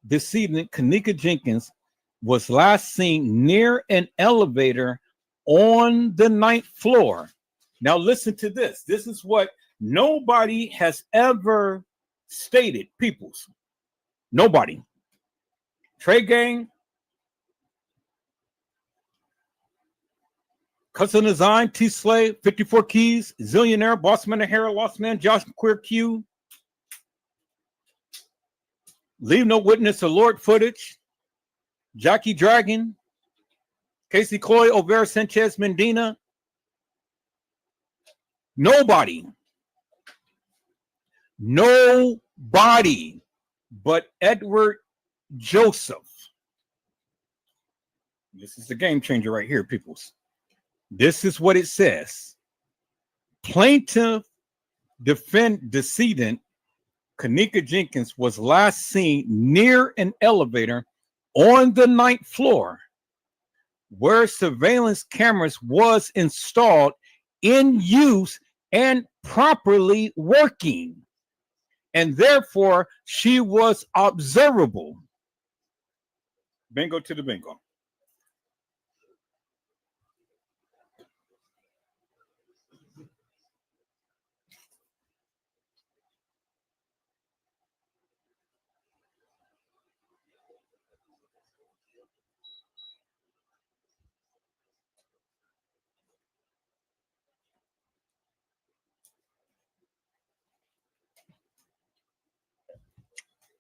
decedent Kenneka Jenkins was last seen near an elevator on the 9th floor. Now listen to this. This is what nobody has ever stated, peoples. Nobody. Trey Gang, Cousin Design, T Slave, 54 Keys, Zillionaire, Bossman O'Hara, Lost Man, Josh Queer Q, Leave No Witness of Lord footage, Jackie Dragon, Casey Coy, Overa Sanchez Mendina. Nobody but Edward Joseph. This is the game changer right here, peoples. This is what it says. Plaintiff decedent Kenneka Jenkins was last seen near an elevator on the 9th floor where surveillance cameras was installed in use and properly working, and therefore she was observable. Bingo to the bingo.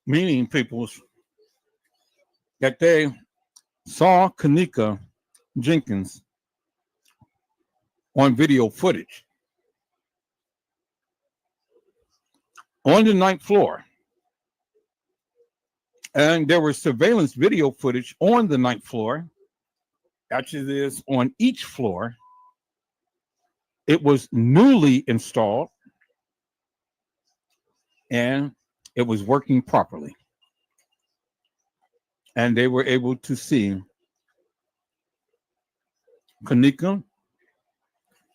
Meaning, peoples, that they saw Kenneka Jenkins on video footage on the 9th floor. And there was surveillance video footage on the 9th floor. Actually, there's on each floor. It was newly installed and it was working properly. And they were able to see Kenneka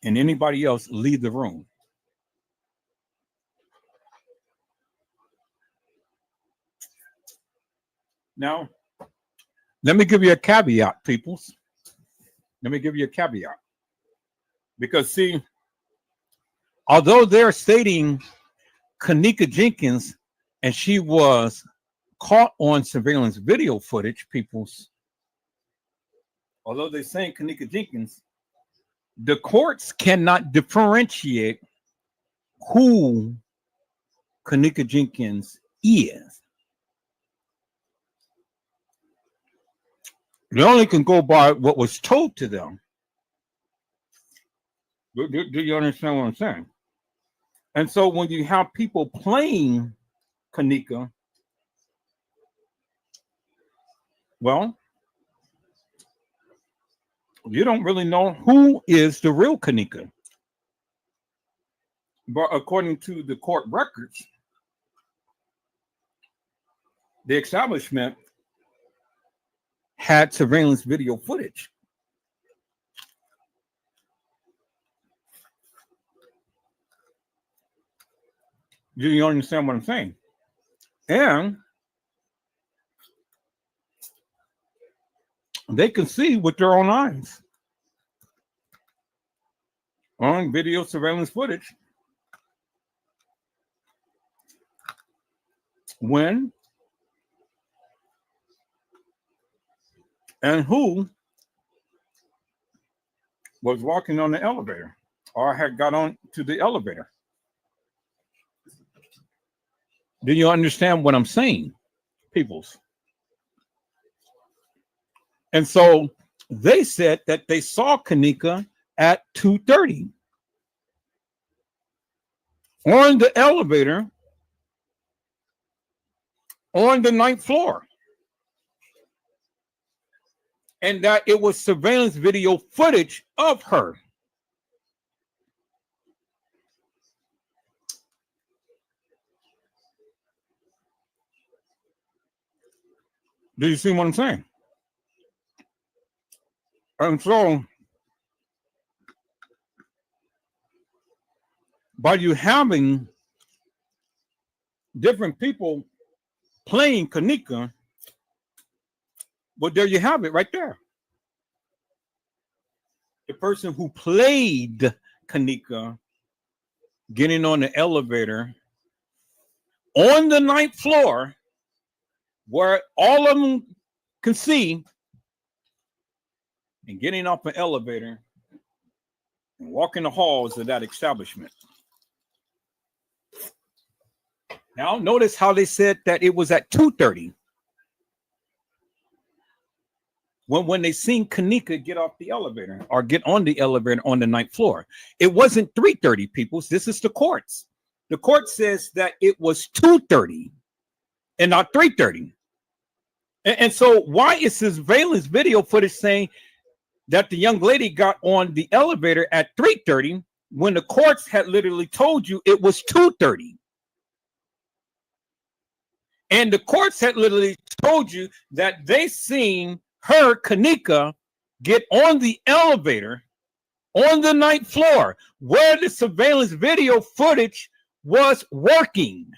and anybody else leave the room. Now, let me give you a caveat, peoples. Let me give you a caveat. Because, see, although they're stating Kenneka Jenkins and she was caught on surveillance video footage, peoples, although they're saying Kenneka Jenkins, the courts cannot differentiate who Kenneka Jenkins is. They only can go by what was told to them. Do you understand what I'm saying? And so when you have people playing Kenneka, well, you don't really know who is the real Kenneka. But according to the court records, the establishment had surveillance video footage. Do you understand what I'm saying? And they can see with their own eyes on video surveillance footage when and who was walking on the elevator or had got on to the elevator. Do you understand what I'm saying, peoples? And so they said that they saw Kenneka at 2:30 on the elevator on the 9th floor. And that it was surveillance video footage of her. Do you see what I'm saying? And so, by you having different people playing Kenneka, well, there you have it right there. The person who played Kenneka getting on the elevator on the 9th floor where all of them can see and getting off an elevator and walking the halls of that establishment. Now, notice how they said that it was at 2:30 when they seen Kenneka get off the elevator or get on the elevator on the 9th floor. It wasn't 3:30, people. This is the courts. The court says that it was 2:30 and not 3:30. And so why is surveillance video footage saying that the young lady got on the elevator at 3:30 when the courts had literally told you it was 2:30? And the courts had literally told you that they seen her, Kenneka, get on the elevator on the 9th floor where the surveillance video footage was working.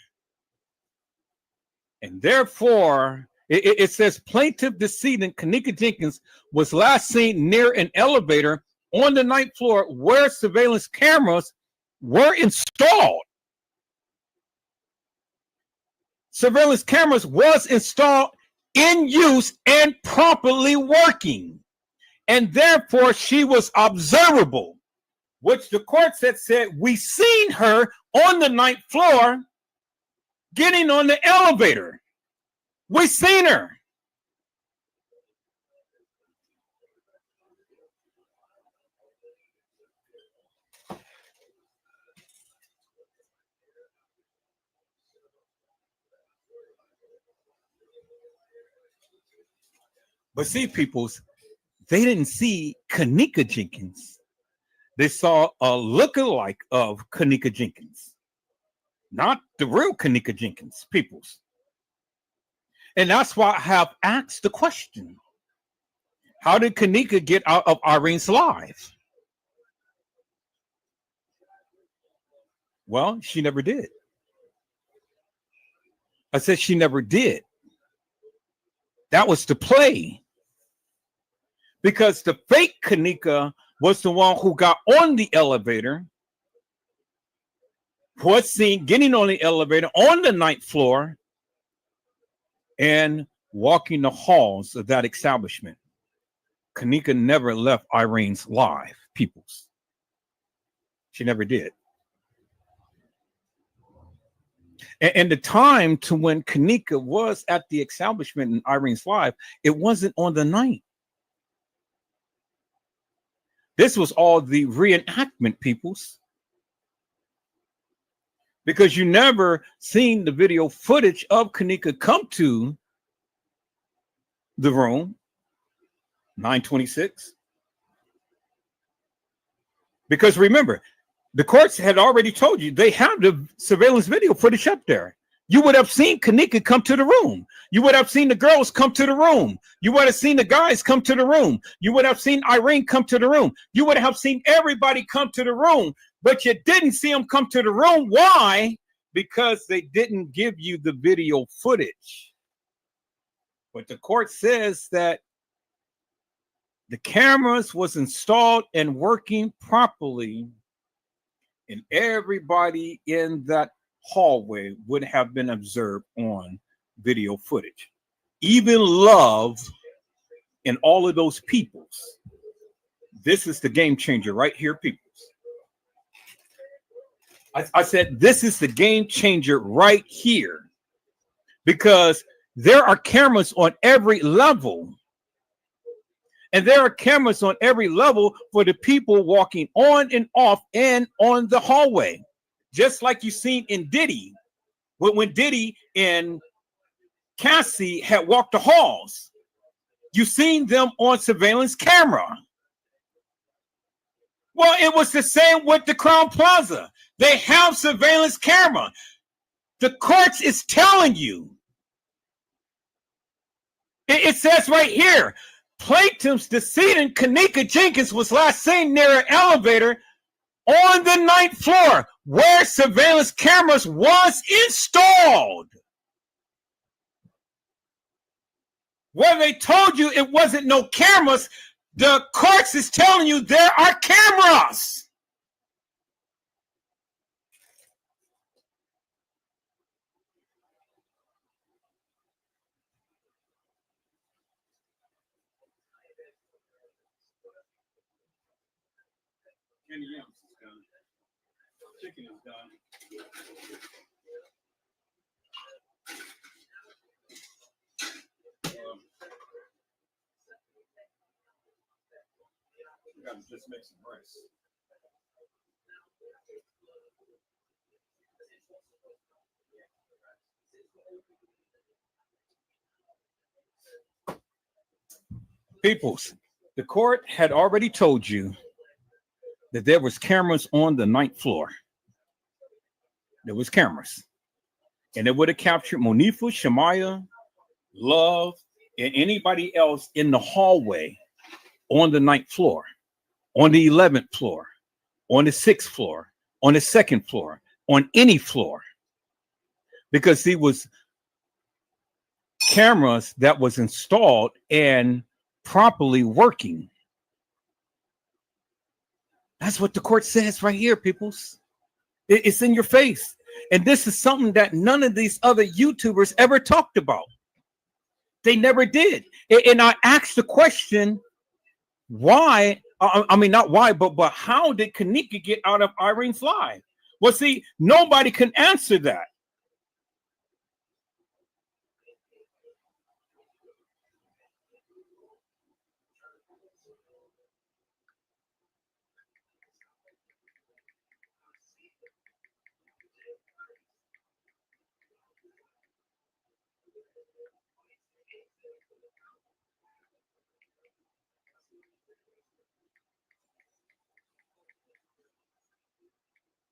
And therefore, it says plaintiff decedent Kenneka Jenkins was last seen near an elevator on the 9th floor where surveillance cameras were installed. Surveillance cameras was installed, in use, and properly working. And therefore, she was observable, which the courts had said, we seen her on the 9th floor getting on the elevator. We seen her. But see, peoples, they didn't see Kenneka Jenkins. They saw a lookalike of Kenneka Jenkins, not the real Kenneka Jenkins, peoples. And that's why I have asked the question: how did Kenneka get out of Irene's life? Well, she never did. I said she never did. That was the play. Because the fake Kenneka was the one who got on the elevator, was seen getting on the elevator on the 9th floor and walking the halls of that establishment. Kenneka never left Irene's life, peoples. She never did. And the time to when Kenneka was at the establishment in Irene's life, it wasn't on the 9th. This was all the reenactment, peoples. Because you never seen the video footage of Kenneka come to the room, 926. Because remember, the courts had already told you they have the surveillance video footage up there. You would have seen Kenneka come to the room. You would have seen the girls come to the room. You would have seen the guys come to the room. You would have seen Irene come to the room. You would have seen everybody come to the room, but you didn't see them come to the room. Why? Because they didn't give you the video footage. But the court says that the cameras was installed and working properly, and everybody in that hallway would have been observed on video footage. Even Love and all of those peoples. This is the game changer right here, peoples. I said this is the game changer right here, because there are cameras on every level. And there are cameras on every level for the people walking on and off and on the hallway. Just like you seen in Diddy, when Diddy and Cassie had walked the halls. You seen them on surveillance camera. Well, it was the same with the Crown Plaza. They have surveillance camera. The courts is telling you. It says right here, plaintiff's decedent Kenneka Jenkins was last seen near an elevator on the 9th floor where surveillance cameras was installed. Where they told you it wasn't no cameras, the courts is telling you there are cameras. Chicken is done. We gotta just make some rice. Peoples, the court had already told you that there was cameras on the 9th floor. There was cameras. And it would have captured Monifa, Shamaya, Love, and anybody else in the hallway on the 9th floor, on the 11th floor, on the 6th floor, on the 2nd floor, on any floor. Because there was cameras that was installed and properly working. That's what the court says right here, peoples. It's in your face. And this is something that none of these other YouTubers ever talked about. They never did. And I asked the question, why? I mean, not why, but how did Kenneka get out of Irene's life? Well, see, nobody can answer that.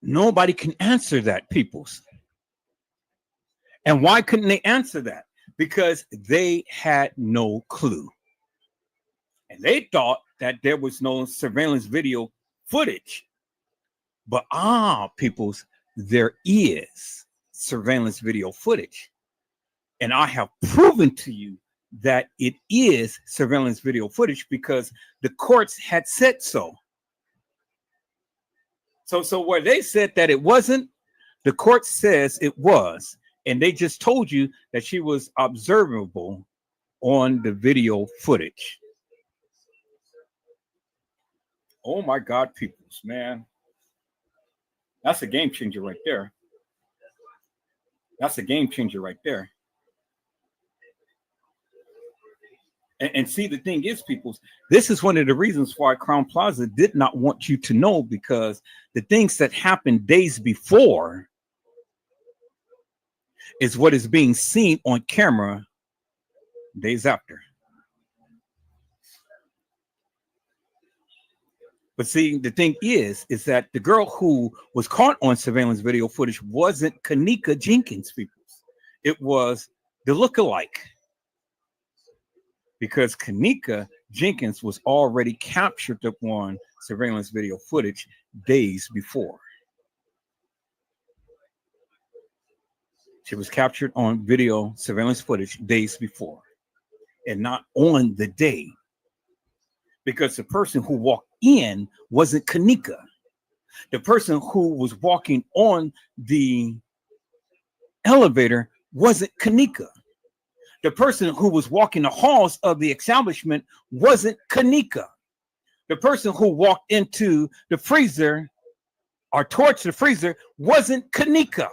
Nobody can answer that, peoples. And why couldn't they answer that? Because they had no clue. And they thought that there was no surveillance video footage. But peoples, there is surveillance video footage. And I have proven to you that it is surveillance video footage because the courts had said so. So where they said that it wasn't, the court says it was. And they just told you that she was observable on the video footage. Oh my God, peoples, man. That's a game changer right there. That's a game changer right there. And see, the thing is, peoples, this is one of the reasons why Crown Plaza did not want you to know, because the things that happened days before is what is being seen on camera days after. But see, the thing is that the girl who was caught on surveillance video footage wasn't Kenneka Jenkins, people. It was the lookalike. Because Kenneka Jenkins was already captured on surveillance video footage days before. She was captured on video surveillance footage days before, and not on the day. Because the person who walked in wasn't Kenneka. The person who was walking on the elevator wasn't Kenneka. The person who was walking the halls of the establishment wasn't Kenneka. The person who walked into the freezer or towards the freezer wasn't Kenneka.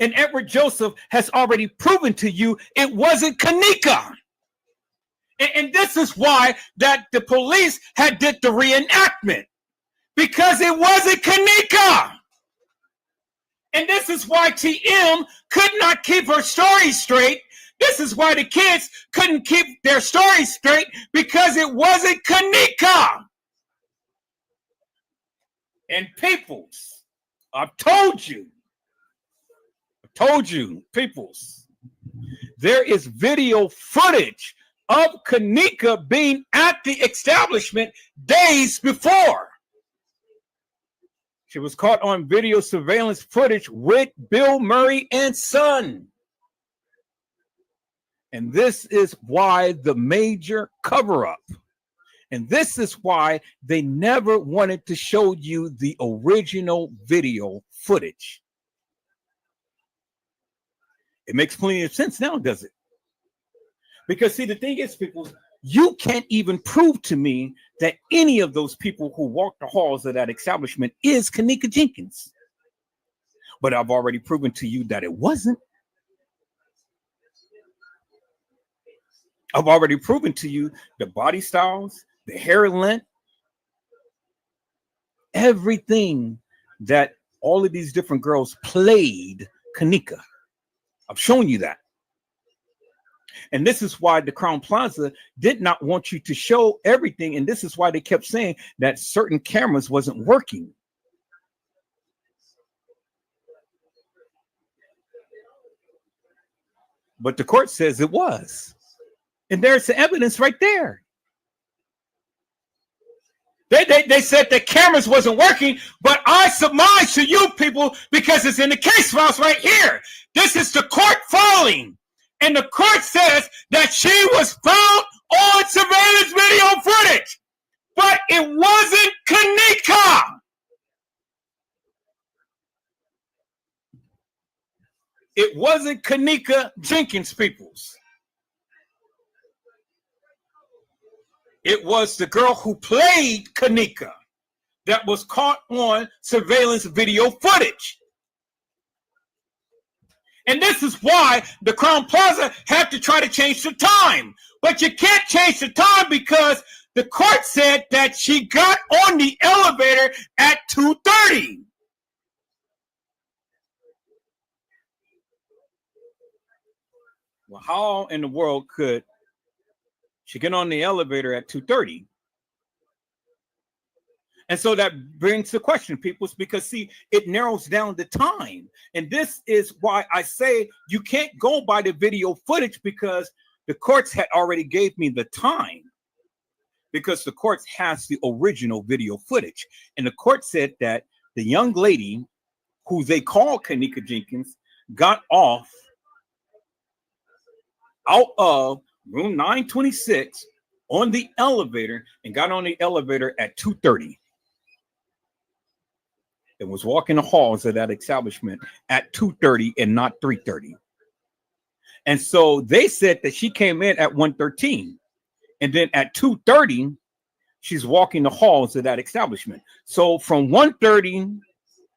And Edward Joseph has already proven to you it wasn't Kenneka. And this is why that the police had did the reenactment, because it wasn't Kenneka. And this is why TM could not keep her story straight. This is why the kids couldn't keep their story straight, because it wasn't Kenneka. And peoples, I've told you, peoples, there is video footage of Kenneka being at the establishment days before. She was caught on video surveillance footage with Bill Murray and son. And this is why the major cover-up. And this is why they never wanted to show you the original video footage. It makes plenty of sense now, does it? Because see, the thing is, people, you can't even prove to me that any of those people who walked the halls of that establishment is Kenneka Jenkins. But I've already proven to you that it wasn't. I've already proven to you the body styles, the hair length, everything that all of these different girls played Kenneka. I've shown you that. And this is why the Crown Plaza did not want you to show everything. And this is why they kept saying that certain cameras wasn't working. But the court says it was. And there's the evidence right there. They said the cameras wasn't working, but I surmise to you people, because it's in the case files right here. This is the court filing. And the court says that she was found on surveillance video footage, but it wasn't Kenneka. It wasn't Kenneka Jenkins, peoples. It was the girl who played Kenneka that was caught on surveillance video footage. And this is why the Crown Plaza had to try to change the time. But you can't change the time because the court said that she got on the elevator at 2:30. Well, how in the world could she get on the elevator at 2:30? And so that brings the question, peoples, because see, it narrows down the time. And this is why I say you can't go by the video footage, because the courts had already gave me the time, because the courts has the original video footage. And the court said that the young lady who they call Kenneka Jenkins got off out of room 926 on the elevator and got on the elevator at 2:30. And was walking the halls of that establishment at 2:30 and not 3:30. And so they said that she came in at 1:13. And then at 2:30, she's walking the halls of that establishment. So from 1:30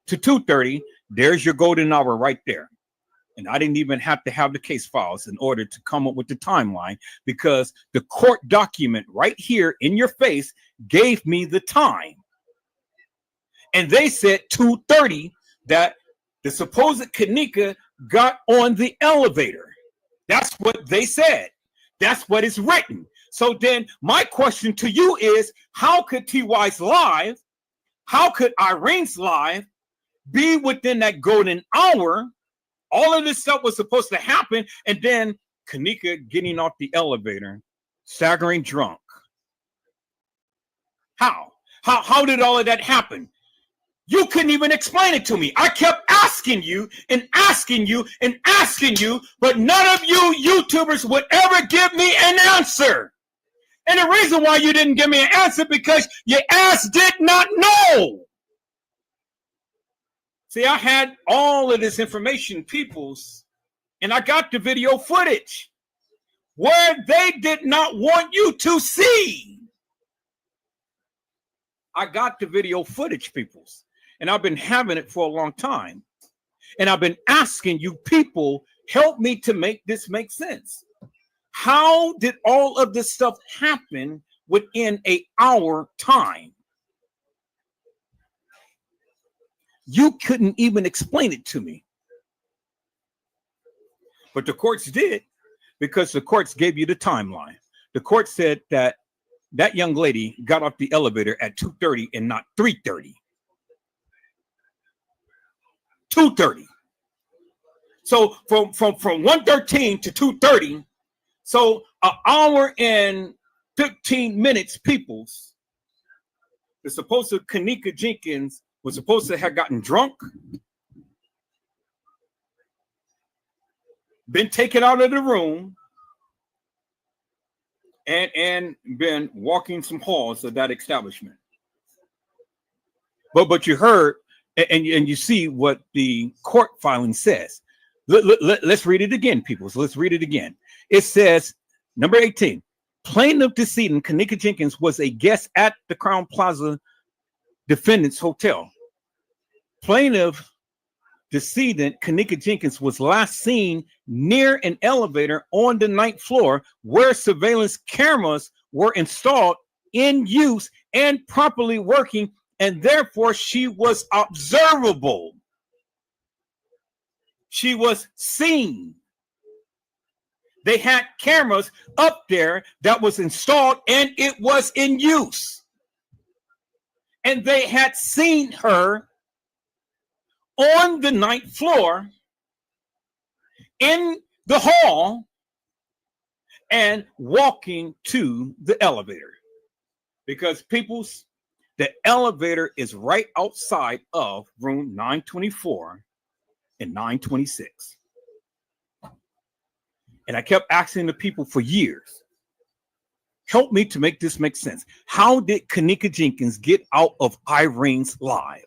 to 2:30, there's your golden hour right there. And I didn't even have to have the case files in order to come up with the timeline, because the court document right here in your face gave me the time. And they said 2:30 that the supposed Kenneka got on the elevator. That's what they said. That's what is written. So then my question to you is, how could TY's live, how could Irene's live be within that golden hour? All of this stuff was supposed to happen, and then Kenneka getting off the elevator, staggering drunk. How did all of that happen? You couldn't even explain it to me. I kept asking you and asking you and asking you, but none of you YouTubers would ever give me an answer. And the reason why you didn't give me an answer, because your ass did not know. See, I had all of this information, peoples, and I got the video footage where they did not want you to see. I got the video footage, peoples, and I've been having it for a long time. And I've been asking you people, help me to make this make sense. How did all of this stuff happen within an hour time? You couldn't even explain it to me. But the courts did, because the courts gave you the timeline. The court said that that young lady got off the elevator at 2:30 and not 3:30. 2:30. So from 1:13 to 2:30, so an hour and 15 minutes, peoples, the supposed Kenneka Jenkins was supposed to have gotten drunk, been taken out of the room, and been walking some halls of that establishment. But you heard and you see what the court filing says. Let's read it again, people. So let's read it again. It says, number 18, plaintiff decedent Kenneka Jenkins was a guest at the Crown Plaza Defendant's Hotel. Plaintiff decedent Kenneka Jenkins was last seen near an elevator on the 9th floor where surveillance cameras were installed, in use, and properly working, and therefore she was observable. She was seen. They had cameras up there that was installed, and it was in use. And they had seen her on the 9th floor in the hall and walking to the elevator. Because people's, the elevator is right outside of room 924 and 926. And I kept asking the people for years, help me to make this make sense. How did Kenneka Jenkins get out of Irene's live?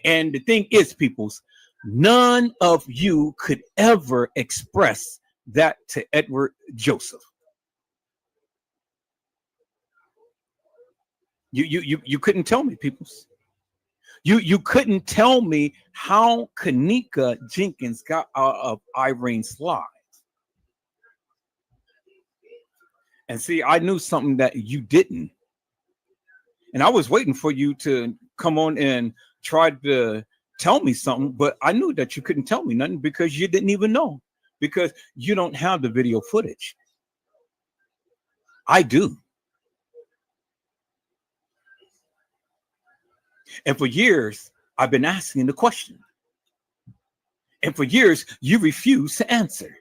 And the thing is, peoples, none of you could ever express that to Edward Joseph. You couldn't tell me, peoples. You couldn't tell me how Kenneka Jenkins got out of Irene's live. And see, I knew something that you didn't. And I was waiting for you to come on and try to tell me something, but I knew that you couldn't tell me nothing because you didn't even know. because you don't have the video footage. I do. And for years, I've been asking the question. And for years, you refuse to answer.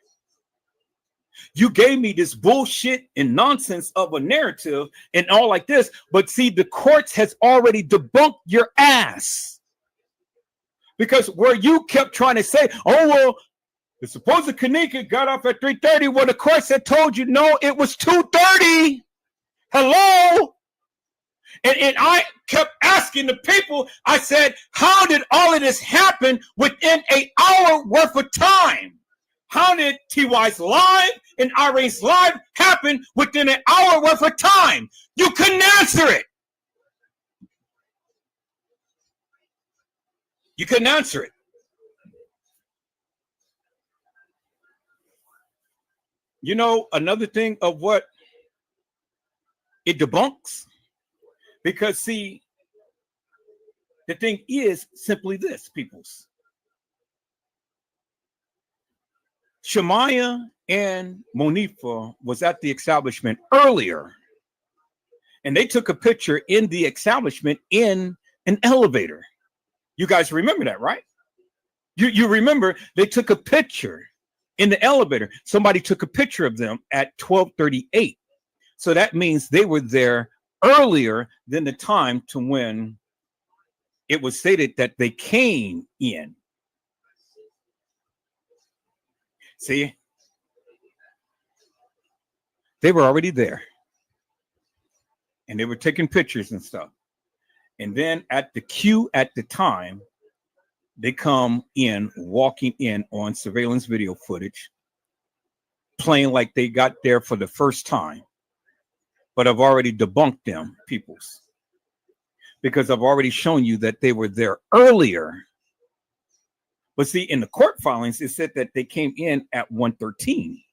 You gave me this bullshit and nonsense of a narrative and all like this. But see, the courts has already debunked your ass. Because where you kept trying to say, oh, well, the supposed Kenneka got off at 3:30. Well, the courts had told you, no, it was 2:30. Hello? And I kept asking the people, I said, how did all of this happen within an hour worth of time? How did TY's live and Irene's live happen within an hour worth of time? You couldn't answer it. You couldn't answer it. You know, another thing of what it debunks, because see, the thing is simply this, peoples. Shemaya and Monifa was at the establishment earlier, and they took a picture in the establishment in an elevator. You guys remember that, right? You remember they took a picture in the elevator. Somebody took a picture of them at 12:38. So that means they were there earlier than the time to when it was stated that they came in. See, they were already there and they were taking pictures and stuff. And then at the queue at the time, they come in, walking in on surveillance video footage, playing like they got there for the first time. But I've already debunked them, peoples, because I've already shown you that they were there earlier. But see, in the court filings, it said that they came in at 1:13.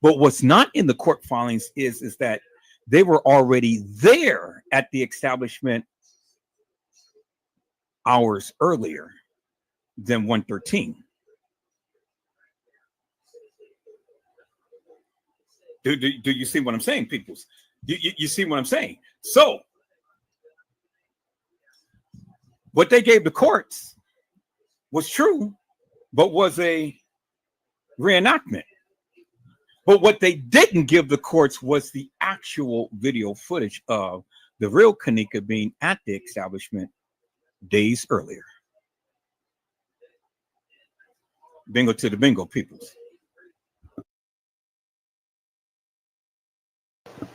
But what's not in the court filings is that they were already there at the establishment hours earlier than 1:13. Do you see what I'm saying, peoples? You see what I'm saying? So what they gave the courts was true, but was a reenactment. But what they didn't give the courts was the actual video footage of the real Kenneka being at the establishment days earlier. Bingo to the bingo, peoples.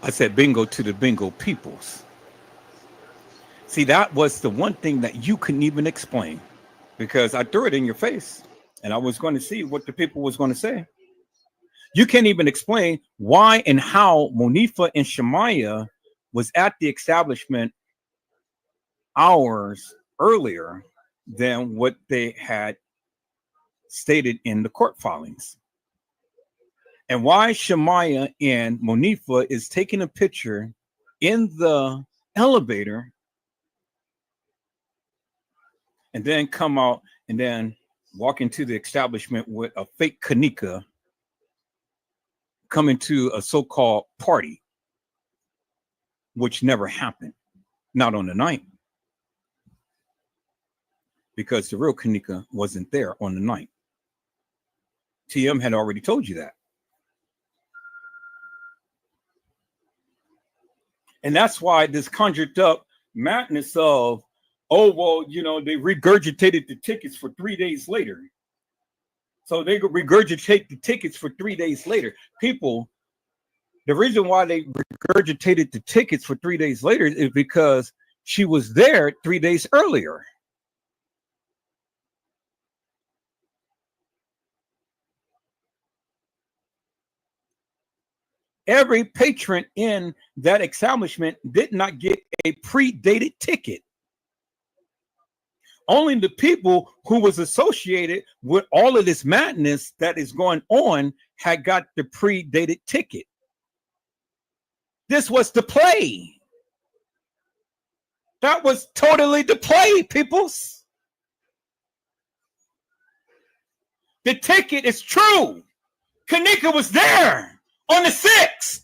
I said bingo to the bingo, peoples. See, that was the one thing that you couldn't even explain, because I threw it in your face and I was going to see what the people was going to say. You can't even explain why and how Monifa and Shemaya was at the establishment hours earlier than what they had stated in the court filings. And why Shemaya and Monifa is taking a picture in the elevator and then come out and then walk into the establishment with a fake Kenneka coming to a so-called party, which never happened, not on the night, because the real Kenneka wasn't there on the night. TM had already told you that. And that's why this conjured up madness of, oh, well, you know, they regurgitated the tickets for 3 days later. So they could regurgitate the tickets for 3 days later. People, the reason why they regurgitated the tickets for 3 days later is because she was there 3 days earlier. Every patron in that establishment did not get a pre-dated ticket. Only the people who was associated with all of this madness that is going on had got the pre-dated ticket. This was the play. That was totally the play, peoples. The ticket is true. Kenneka was there on the 6th.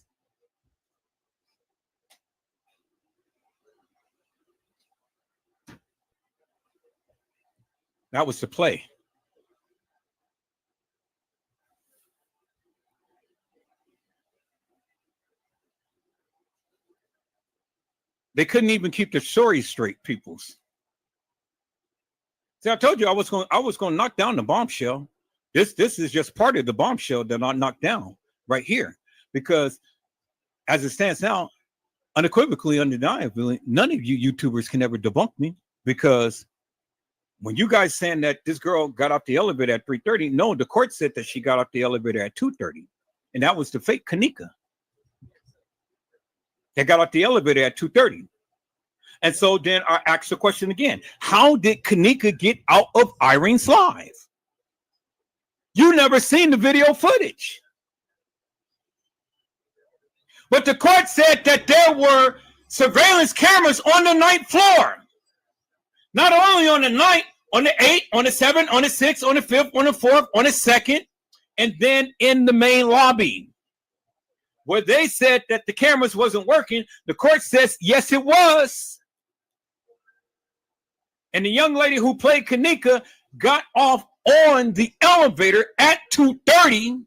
That was the play. They couldn't even keep the story straight, peoples. See, I told you I was going to knock down the bombshell. This is just part of the bombshell that I knocked down right here, because as it stands now, unequivocally, undeniably, none of you YouTubers can ever debunk me, because when you guys saying that this girl got off the elevator at 3:30, no, the court said that she got off the elevator at 2:30, and that was the fake Kenneka. They got off the elevator at 2:30. And so then I asked the question again. How did Kenneka get out of Irene's live? You never seen the video footage. But the court said that there were surveillance cameras on the 9th floor. Not only on the 9th, on the 8th, on the 7th, on the 6th, on the 5th, on the 4th, on the 2nd, and then in the main lobby. Where they said that the cameras wasn't working, the court says, yes, it was. And the young lady who played Kenneka got off on the elevator at 2:30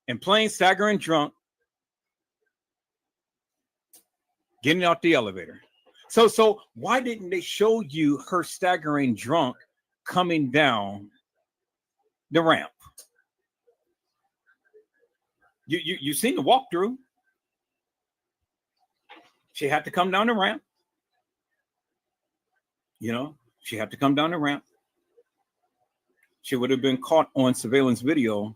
and plain staggering drunk, getting out the elevator. So why didn't they show you her staggering drunk coming down the ramp? You seen the walkthrough. She had to come down the ramp. You know, she had to come down the ramp. She would have been caught on surveillance video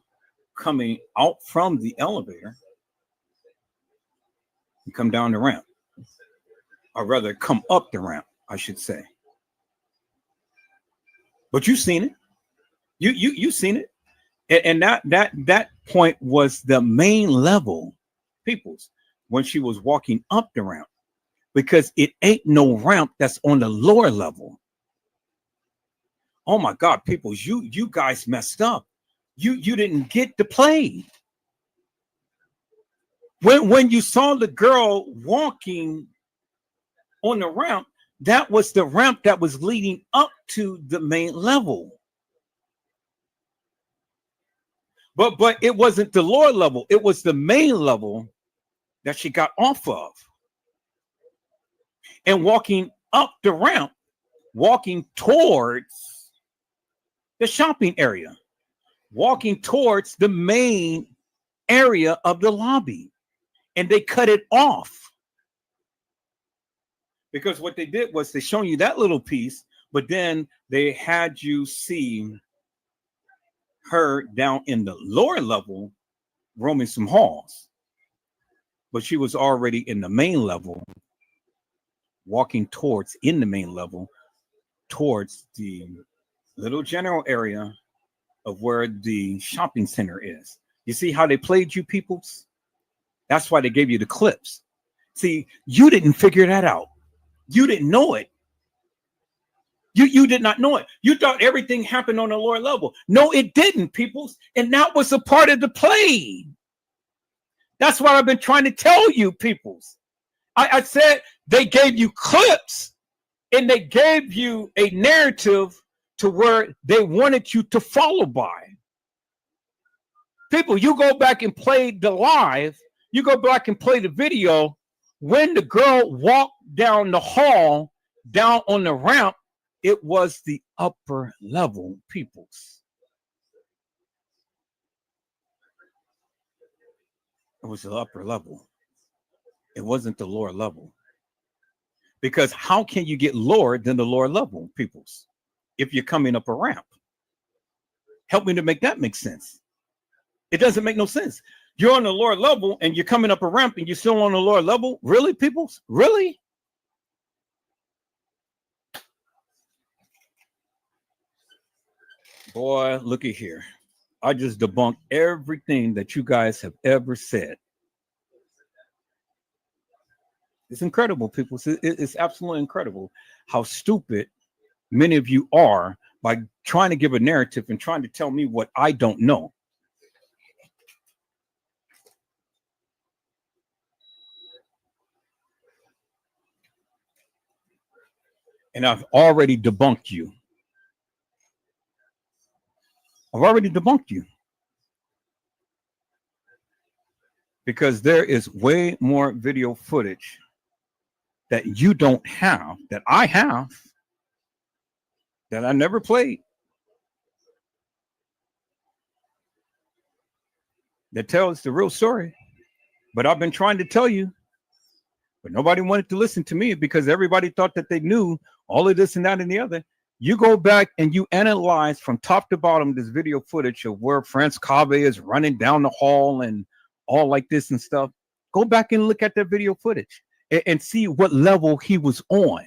coming out from the elevator and come down the ramp, or rather come up the ramp, I should say. But you seen it. You seen it. And that point was the main level, peoples, when she was walking up the ramp, because it ain't no ramp that's on the lower level. Oh my God, peoples, you guys messed up. You didn't get the play. When you saw the girl walking on the ramp, that was the ramp that was leading up to the main level. But it wasn't the lower level. It was the main level that she got off of. And walking up the ramp, walking towards the shopping area, walking towards the main area of the lobby. And they cut it off. Because what they did was they showed you that little piece, but then they had you see her down in the lower level roaming some halls. But she was already in the main level, walking towards, in the main level, towards the little general area of where the shopping center is. You see how they played you, peoples? That's why they gave you the clips. See, you didn't figure that out. You didn't know it. You did not know it. You thought everything happened on the lower level. No, it didn't, peoples. And that was a part of the play. That's what I've been trying to tell you, peoples. I said they gave you clips and they gave you a narrative to where they wanted you to follow by. People, you go back and play the live, you go back and play the video when the girl walked down the hall, down on the ramp. It was the upper level, peoples. It was the upper level. It wasn't the lower level. Because how can you get lower than the lower level, peoples, if you're coming up a ramp? Help me to make that make sense. It doesn't make no sense. You're on the lower level and you're coming up a ramp and you're still on the lower level. Really, peoples? Really? Boy, looky here. I just debunked everything that you guys have ever said. It's incredible, people. It's absolutely incredible how stupid many of you are by trying to give a narrative and trying to tell me what I don't know. And I've already debunked you. I've already debunked you. Because there is way more video footage that you don't have, that I have, that I never played, that tells the real story. But I've been trying to tell you, but nobody wanted to listen to me because everybody thought that they knew all of this and that and the other. You go back and you analyze from top to bottom this video footage of where France Cave is running down the hall and all like this and stuff. Go back and look at that video footage and see what level he was on.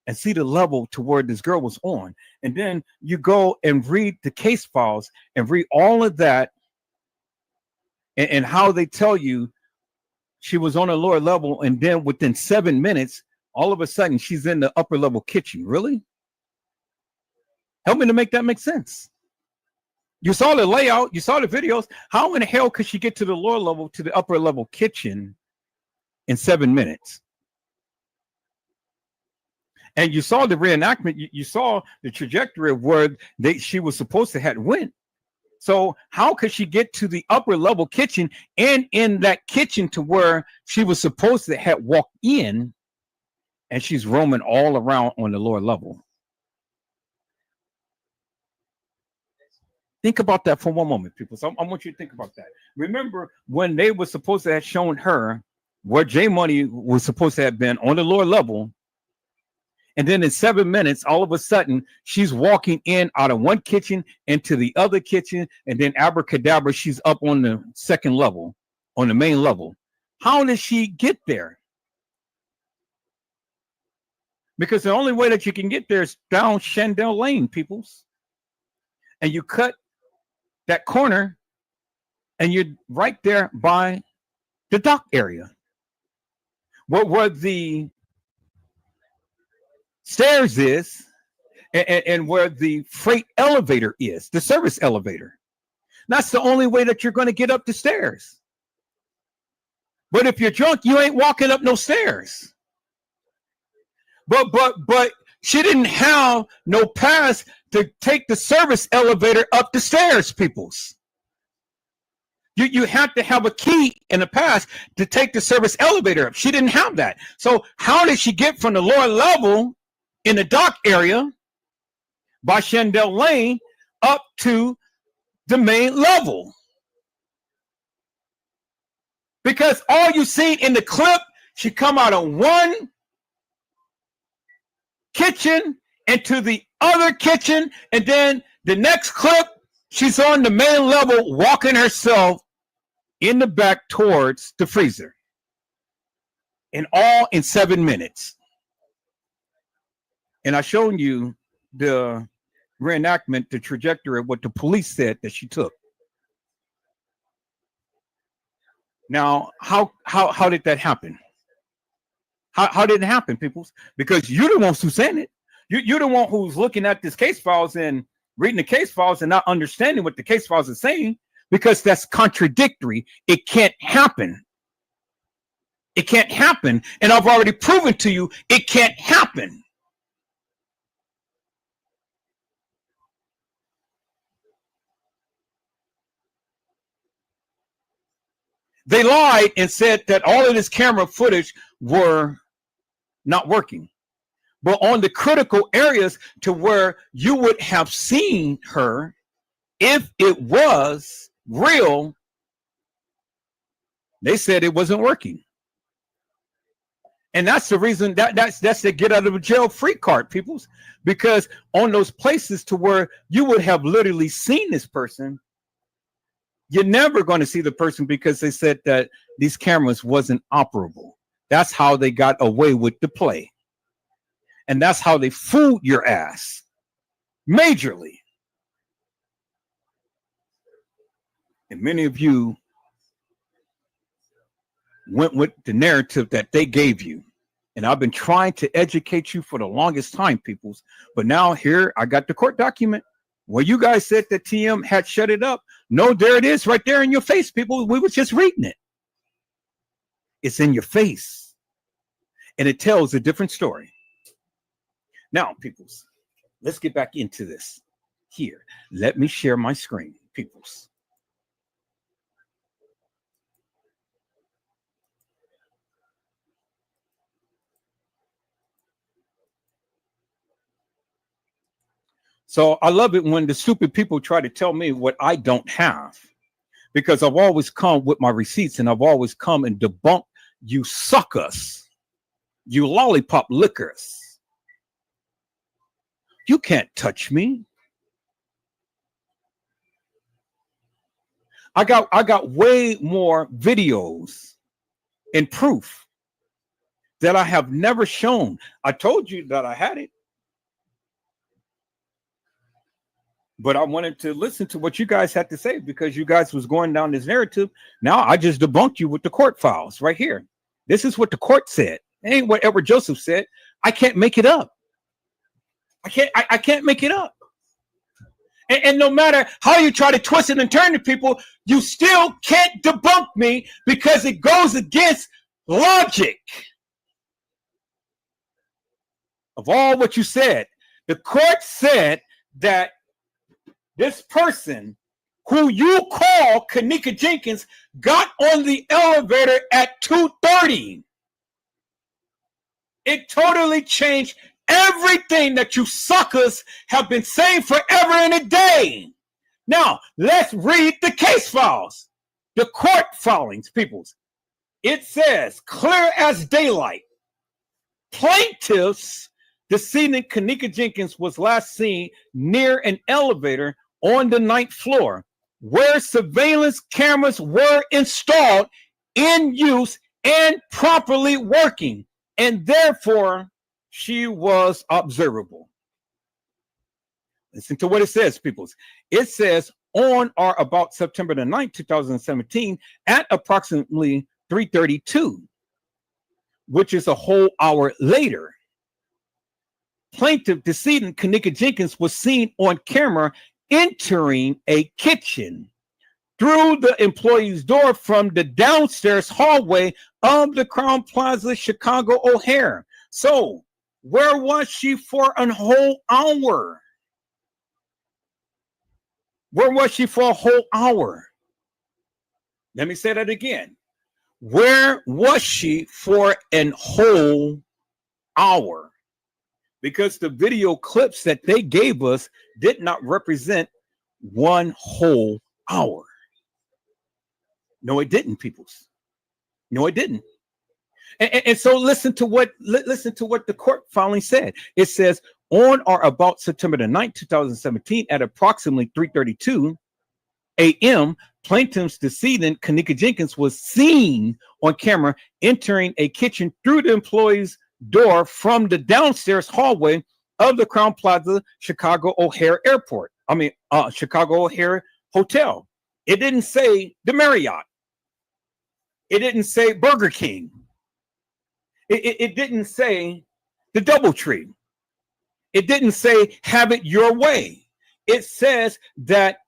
And see the level to where this girl was on. And then you go and read the case files and read all of that and how they tell you she was on a lower level. And then within 7 minutes, all of a sudden she's in the upper level kitchen. Really? Help me to make that make sense. You saw the layout, you saw the videos. How in the hell could she get to the lower level to the upper level kitchen in 7 minutes? And you saw the reenactment, you saw the trajectory of where she was supposed to have went. So how could she get to the upper level kitchen and in that kitchen to where she was supposed to have walked in, and she's roaming all around on the lower level? Think about that for one moment, people. So I want you to think about that. Remember when they were supposed to have shown her where J Money was supposed to have been on the lower level, and then in 7 minutes, all of a sudden, she's walking in out of one kitchen into the other kitchen, and then abracadabra, she's up on the second level, on the main level. How did she get there? Because the only way that you can get there is down Shandell Lane, peoples. And you cut that corner, and you're right there by the dock area. Where the stairs is, and where the freight elevator is, the service elevator. That's the only way that you're going to get up the stairs. But if you're drunk, you ain't walking up no stairs. But she didn't have no pass to take the service elevator up the stairs, peoples. You have to have a key and a pass to take the service elevator up. She didn't have that. So how did she get from the lower level in the dock area by Shandell Lane up to the main level? Because all you seen in the clip, she come out of one kitchen into the other kitchen, and then the next clip, she's on the main level walking herself in the back towards the freezer. And all in 7 minutes. And I showed you the reenactment, the trajectory of what the police said that she took. Now, how did that happen? How did it happen, people? Because you're the ones who said it. You're the one who's looking at this case files and reading the case files and not understanding what the case files are saying, because that's contradictory. It can't happen. It can't happen. And I've already proven to you it can't happen. They lied and said that all of this camera footage were not working. But on the critical areas to where you would have seen her, if it was real, they said it wasn't working. And that's the reason that's the get out of jail free card, peoples. Because on those places to where you would have literally seen this person, you're never going to see the person because they said that these cameras wasn't operable. That's how they got away with the play. And that's how they fooled your ass majorly. And many of you went with the narrative that they gave you. And I've been trying to educate you for the longest time, peoples. But now here I got the court document where you guys said that TM had shut it up. No, there it is right there in your face, people. We were just reading it. It's in your face. And it tells a different story. Now, peoples, let's get back into this. Here, let me share my screen, peoples. So I love it when the stupid people try to tell me what I don't have, because I've always come with my receipts and I've always come and debunked you suckers, you lollipop lickers. You can't touch me. I got way more videos and proof that I have never shown. I told you that I had it. But I wanted to listen to what you guys had to say because you guys was going down this narrative. Now I just debunked you with the court files right here. This is what the court said. It ain't what Edward Joseph said. I can't make it up. I can't make it up. And no matter how you try to twist it and turn to people, you still can't debunk me because it goes against logic of all what you said. The court said that this person who you call Kenneka Jenkins got on the elevator at 2:30. It totally changed everything that you suckers have been saying forever and a day. Now, let's read the case files. The court filings, peoples. It says, clear as daylight. Plaintiff's decedent Kenneka Jenkins was last seen near an elevator on the 9th floor where surveillance cameras were installed, in use, and properly working, and therefore she was observable. Listen to what it says, peoples. It says on or about September the 9th, 2017, at approximately 3:32, which is a whole hour later, plaintiff decedent Kenneka Jenkins was seen on camera entering a kitchen through the employee's door from the downstairs hallway of the Crown Plaza Chicago O'Hare. So, where was she for a whole hour? Where was she for a whole hour? Let me say that again. Where was she for a whole hour? Because the video clips that they gave us did not represent one whole hour. No, it didn't, peoples. No, it didn't. And so listen to what the court filing said. It says on or about September the 9th, 2017, at approximately 3:32 a.m., plaintiff's decedent Kenneka Jenkins was seen on camera entering a kitchen through the employee's door from the downstairs hallway of the Crown Plaza Chicago O'Hare Airport. Chicago O'Hare Hotel. It didn't say the Marriott. It didn't say Burger King. It didn't say the DoubleTree. It didn't say have it your way. It says that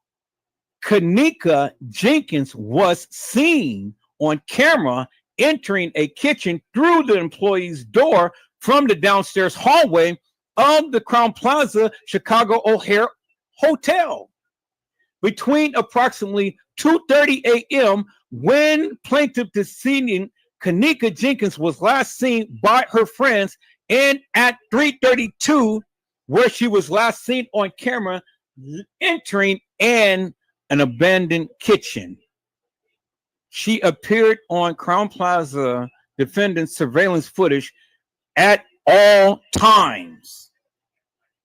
Kenneka Jenkins was seen on camera entering a kitchen through the employee's door from the downstairs hallway of the Crown Plaza Chicago O'Hare Hotel between approximately 2:30 a.m. when plaintiff decedent Kenneka Jenkins was last seen by her friends, and at 3:32 where she was last seen on camera entering an abandoned kitchen. She appeared on Crown Plaza defendant's surveillance footage at all times.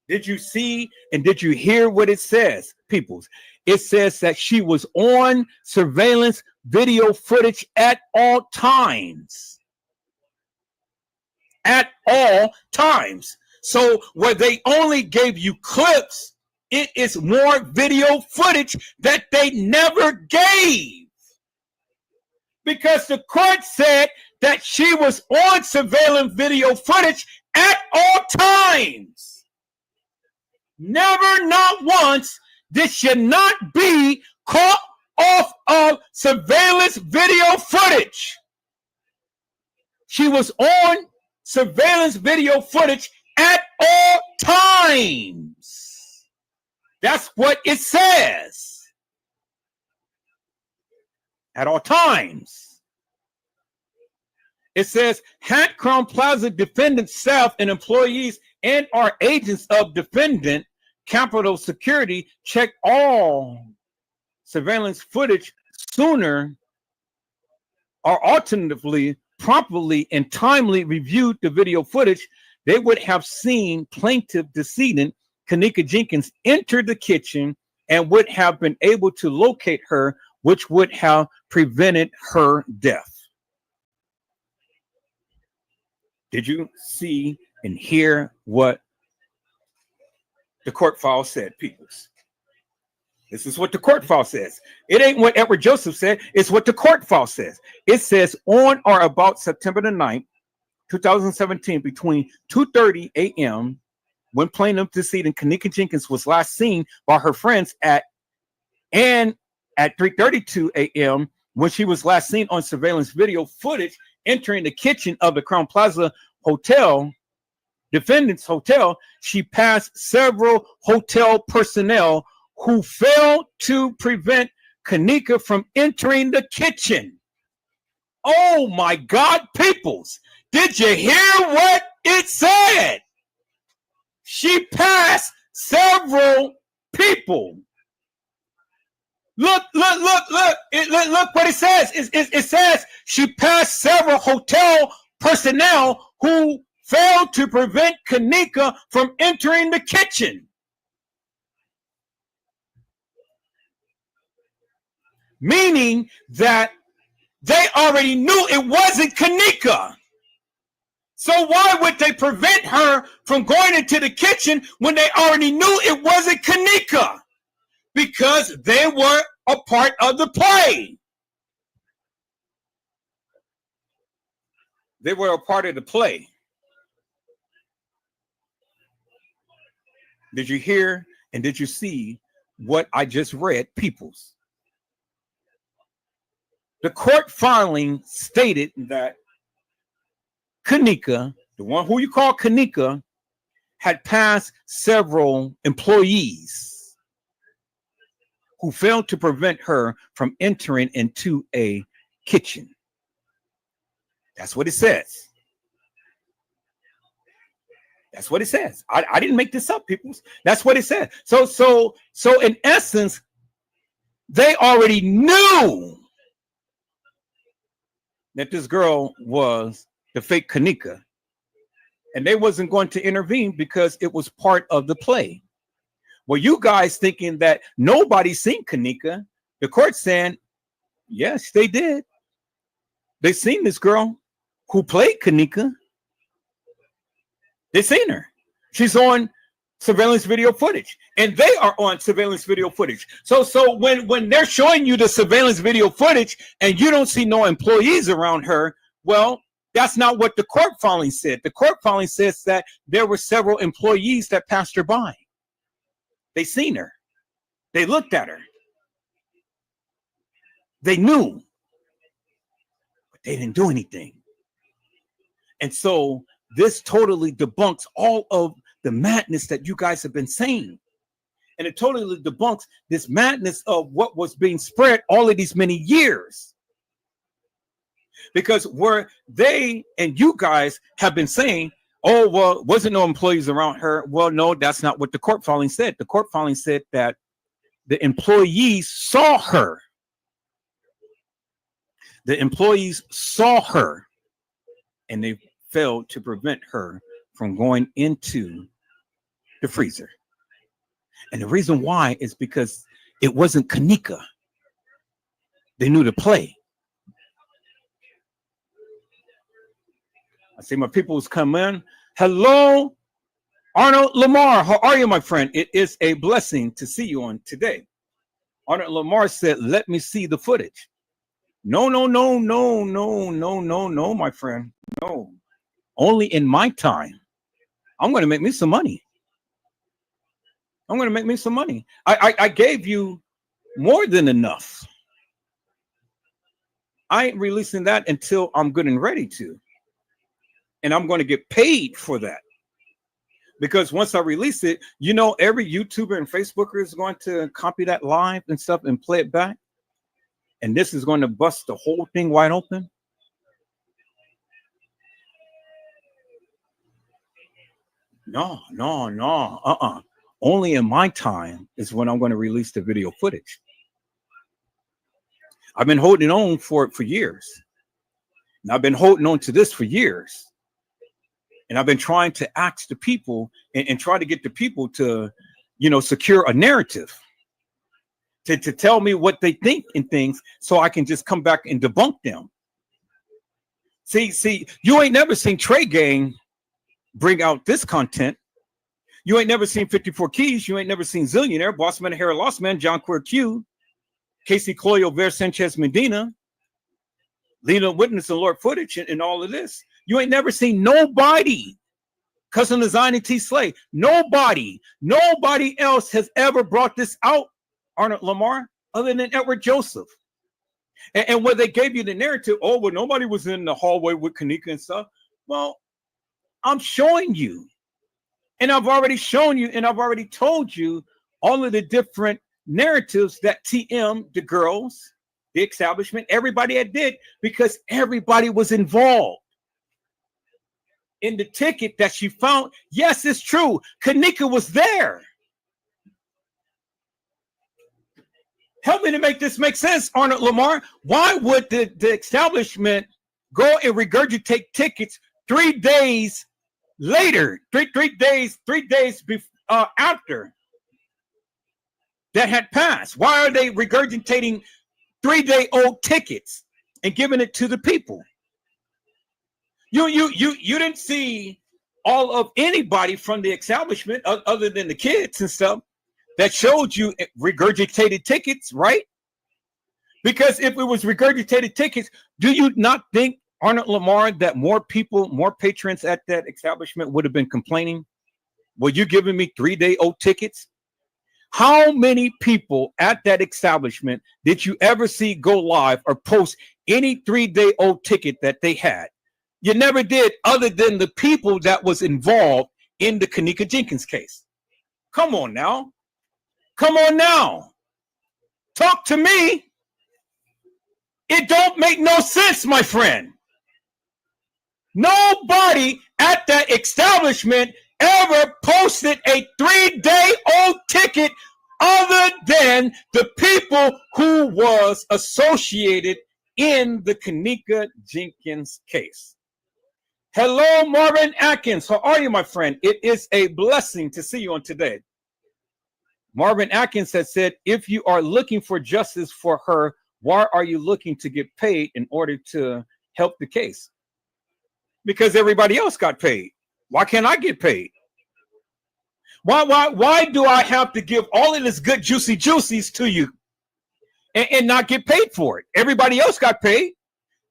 Did you see and did you hear what it says, peoples? It says that she was on surveillance video footage at all times. At all times. So where they only gave you clips, it is more video footage that they never gave. Because the court said that she was on surveillance video footage at all times. Never, not once, did she not be caught off of surveillance video footage. She was on surveillance video footage at all times. That's what it says. At all times. It says, had Crown Plaza defendant staff and employees and our agents of defendant Capitol Security check all surveillance footage sooner, or alternatively properly and timely reviewed the video footage, they would have seen plaintiff decedent Kenneka Jenkins enter the kitchen and would have been able to locate her, which would have prevented her death. Did you see and hear what the court file said, peoples? This is what the court file says. It ain't what Edward Joseph said. It's what the court file says. It says on or about September the 9th, 2017, between 2:30 a.m., when plaintiff decedent Kenneka Jenkins was last seen by her friends at 3:32 a.m., when she was last seen on surveillance video footage entering the kitchen of the Crown Plaza Hotel, defendant's hotel, she passed several hotel personnel who failed to prevent Kenneka from entering the kitchen. Oh my God, peoples, did you hear what it said? She passed several people. Look what it says. It says she passed several hotel personnel who failed to prevent Kenneka from entering the kitchen. Meaning that they already knew it wasn't Kenneka. So why would they prevent her from going into the kitchen when they already knew it wasn't Kenneka? Because they were a part of the play. They were a part of the play. Did you hear and did you see what I just read, peoples? The court filing stated that Kenneka, the one who you call Kenneka, had passed several employees who failed to prevent her from entering into a kitchen. That's what it says. That's what it says. I didn't make this up, people. That's what it said. So in essence, they already knew that this girl was the fake Kenneka, and they wasn't going to intervene because it was part of the play. Well, you guys thinking that nobody seen Kenneka, the court saying, yes, they did. They seen this girl who played Kenneka. They seen her. She's on surveillance video footage, and they are on surveillance video footage. So when they're showing you the surveillance video footage and you don't see no employees around her, well, that's not what the court filing said. The court filing says that there were several employees that passed her by. They seen her. They looked at her. They knew, but they didn't do anything. And so this totally debunks all of the madness that you guys have been saying. And it totally debunks this madness of what was being spread all of these many years. Because where they and you guys have been saying, oh, well, wasn't no employees around her. Well, no, that's not what the court filing said. The court filing said that the employees saw her. The employees saw her, and they failed to prevent her from going into the freezer. And the reason why is because it wasn't Kenneka. They knew the play. I see my people's come in. Hello, Arnold Lamar. How are you, my friend? It is a blessing to see you on today. Arnold Lamar said, let me see the footage. No, no, no, no, no, no, no, no, my friend. No. Only in my time. I'm going to make me some money. I'm going to make me some money. I gave you more than enough. I ain't releasing that until I'm good and ready to. And I'm going to get paid for that. Because once I release it, you know, every YouTuber and Facebooker is going to copy that live and stuff and play it back. And this is going to bust the whole thing wide open. No. Only in my time is when I'm going to release the video footage. I've been holding on for it for years. And I've been holding on to this for years. And I've been trying to ask the people and try to get the people to, you know, secure a narrative to tell me what they think in things so I can just come back and debunk them. See, you ain't never seen Trey Gang bring out this content. You ain't never seen 54 Keys. You ain't never seen Zillionaire, Bossman, Hair Lost Man, John Queer Q, Casey Cloyo, Ver Sanchez Medina, Lena Witness and Lord Footage, and all of this. You ain't never seen nobody, Cousin Design and T Slay. Nobody else has ever brought this out, Arnold Lamar, other than Edward Joseph. And where they gave you the narrative, oh, well, nobody was in the hallway with Kenneka and stuff. Well, I'm showing you. And I've already shown you, and I've already told you all of the different narratives that TM, the girls, the establishment, everybody had did, because everybody was involved. In the ticket that she found, yes, it's true. Kenneka was there. Help me to make this make sense, Arnold Lamar. Why would the establishment go and regurgitate tickets 3 days later, three days after that had passed? Why are they regurgitating 3-day-old tickets and giving it to the people? You didn't see all of anybody from the establishment other than the kids and stuff that showed you regurgitated tickets, right? Because if it was regurgitated tickets, do you not think, Arnold Lamar, that more people, more patrons at that establishment would have been complaining? Well, you giving me 3-day-old tickets? How many people at that establishment did you ever see go live or post any 3-day-old ticket that they had? You never did, other than the people that was involved in the Kenneka Jenkins case. Come on now. Come on now. Talk to me. It don't make no sense, my friend. Nobody at that establishment ever posted a 3-day-old ticket other than the people who was associated in the Kenneka Jenkins case. Hello, Marvin Atkins. How are you, my friend? It is a blessing to see you on today. Marvin Atkins has said, if you are looking for justice for her, why are you looking to get paid in order to help the case? Because everybody else got paid. Why can't I get paid? Why do I have to give all of this good juicies to you and not get paid for it? Everybody else got paid.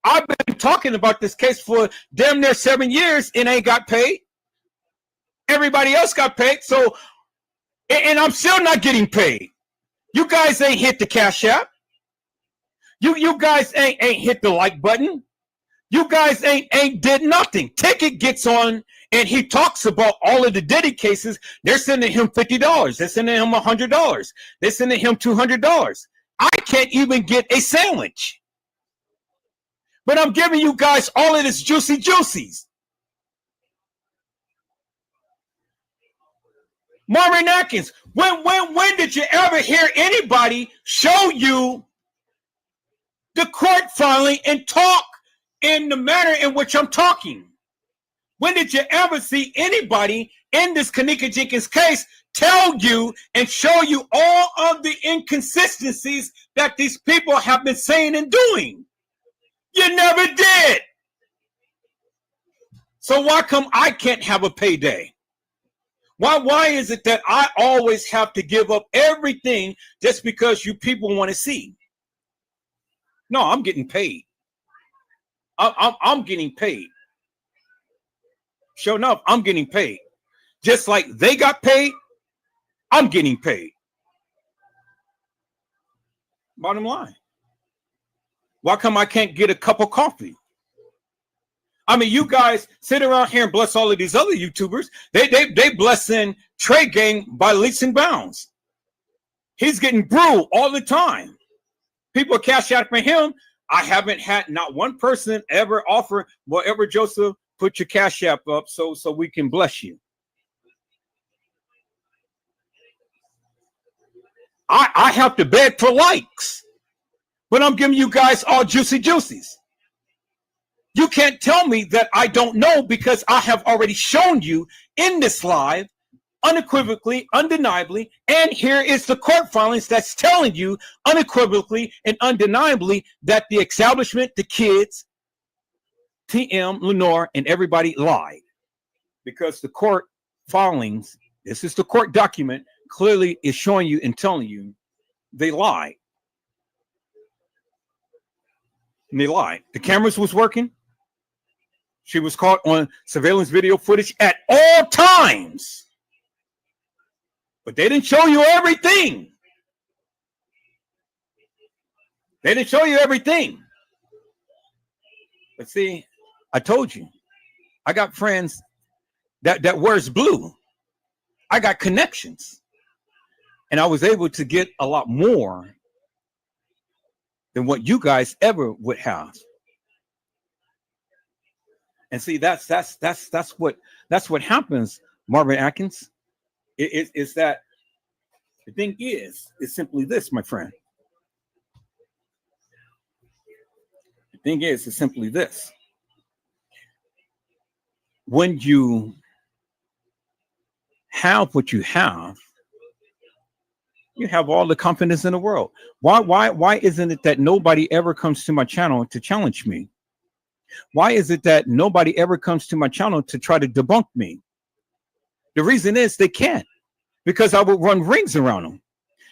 I've been talking about this case for damn near 7 years and ain't got paid. Everybody else got paid. So, and I'm still not getting paid. You guys ain't hit the Cash App. You guys ain't hit the like button. You guys ain't did nothing. Ticket gets on and he talks about all of the Diddy cases. They're sending him $50. They're sending him $100. They're sending him $200. I can't even get a sandwich. But I'm giving you guys all of this juicies. Marvin Atkins, when did you ever hear anybody show you the court filing and talk in the manner in which I'm talking? When did you ever see anybody in this Kenneka Jenkins case tell you and show you all of the inconsistencies that these people have been saying and doing? You never did. So why come I can't have a payday? Why is it that I always have to give up everything just because you people want to see? No, I'm getting paid. I'm getting paid. Sure enough, I'm getting paid. Just like they got paid, I'm getting paid. Bottom line. Why come I can't get a cup of coffee? I mean, you guys sit around here and bless all of these other YouTubers. They blessing Trey Gang by leaps and bounds. He's getting brew all the time. People cash out for him. I haven't had not one person ever offer, well, ever Joseph, put your cash app up so we can bless you. I have to beg for likes, but I'm giving you guys all juicy juicies. You can't tell me that I don't know because I have already shown you in this live unequivocally, undeniably, and here is the court filings that's telling you unequivocally and undeniably that the establishment, the kids, TM, Lenore, and everybody lied. Because the court filings, this is the court document, clearly is showing you and telling you they lied. And they lied. The cameras was working. She was caught on surveillance video footage at all times. But they didn't show you everything. They didn't show you everything. But see, I told you, I got friends that wears blue. I got connections. And I was able to get a lot more than what you guys ever would have. And see, that's what happens, Marvin Atkins. It's that the thing is simply this, my friend. The thing is simply this. When you have what you have all the confidence in the world. Why isn't it that nobody ever comes to my channel to challenge me? Why is it that nobody ever comes to my channel to try to debunk me? The reason is they can't, because I would run rings around them.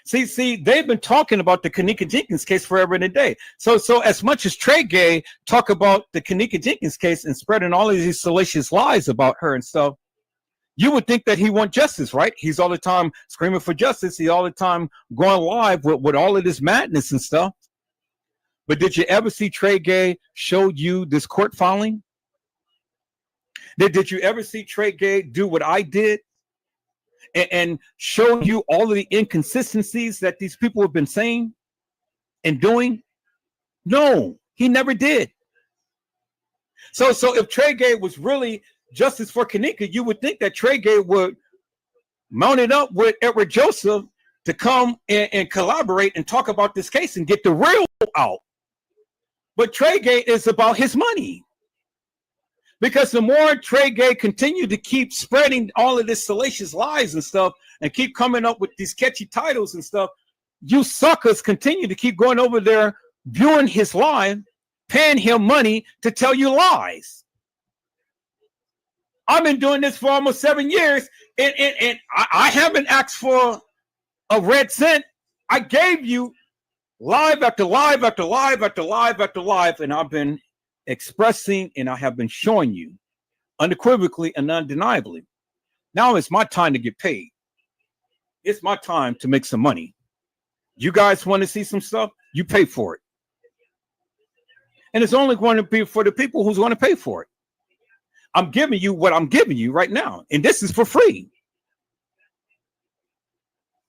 See, they've been talking about the Kenneka Jenkins case forever and a day. So as much as Trey Gay talk about the Kenneka Jenkins case and spreading all of these salacious lies about her and stuff, you would think that he wants justice, right? He's all the time screaming for justice. He's all the time going live with all of this madness and stuff. But did you ever see Trey Gay show you this court filing? Did you ever see Trey Gay do what I did and show you all of the inconsistencies that these people have been saying and doing? No, he never did. So if Trey Gay was really justice for Kenneka, you would think that Trey Gay would mount it up with Edward Joseph to come and collaborate and talk about this case and get the real out. But Trey Gay is about his money. Because the more Trey Gay continued to keep spreading all of this salacious lies and stuff and keep coming up with these catchy titles and stuff, you suckers continue to keep going over there, viewing his live, paying him money to tell you lies. I've been doing this for almost 7 years, and I haven't asked for a red cent. I gave you live after live after live after live after live, and I've been expressing and I have been showing you unequivocally and undeniably. Now it's my time to get paid. It's my time to make some money. You guys want to see some stuff? You pay for it. And it's only going to be for the people who's going to pay for it. I'm giving you what I'm giving you right now, and this is for free.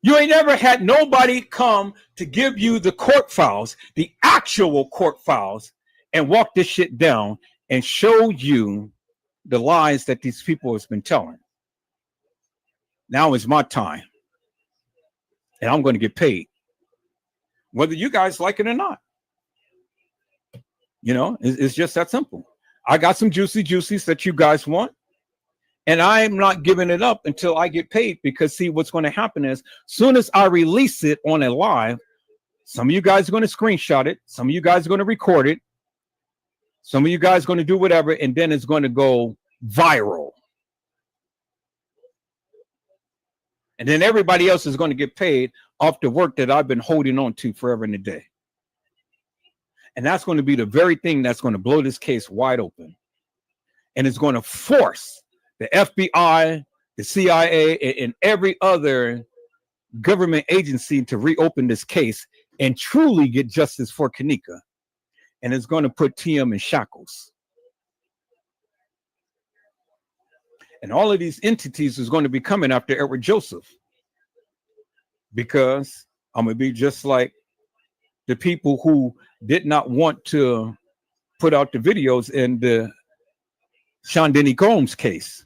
You ain't never had nobody come to give you the court files, the actual court files, and walk this shit down and show you the lies that these people has been telling. Now is my time, and I'm going to get paid, whether you guys like it or not. You know, it's just that simple. I got some juicy juicies that you guys want, and I'm not giving it up until I get paid, because see, what's going to happen is soon as I release it on a live, some of you guys are going to screenshot it. Some of you guys are going to record it. Some of you guys are going to do whatever, and then it's going to go viral. And then everybody else is going to get paid off the work that I've been holding on to forever and a day. And that's going to be the very thing that's going to blow this case wide open. And it's going to force the FBI, the CIA, and every other government agency to reopen this case and truly get justice for Kenneka. And it's going to put TM in shackles. And all of these entities is going to be coming after Edward Joseph, because I'm going to be just like the people who did not want to put out the videos in the Sean Denny Combs case.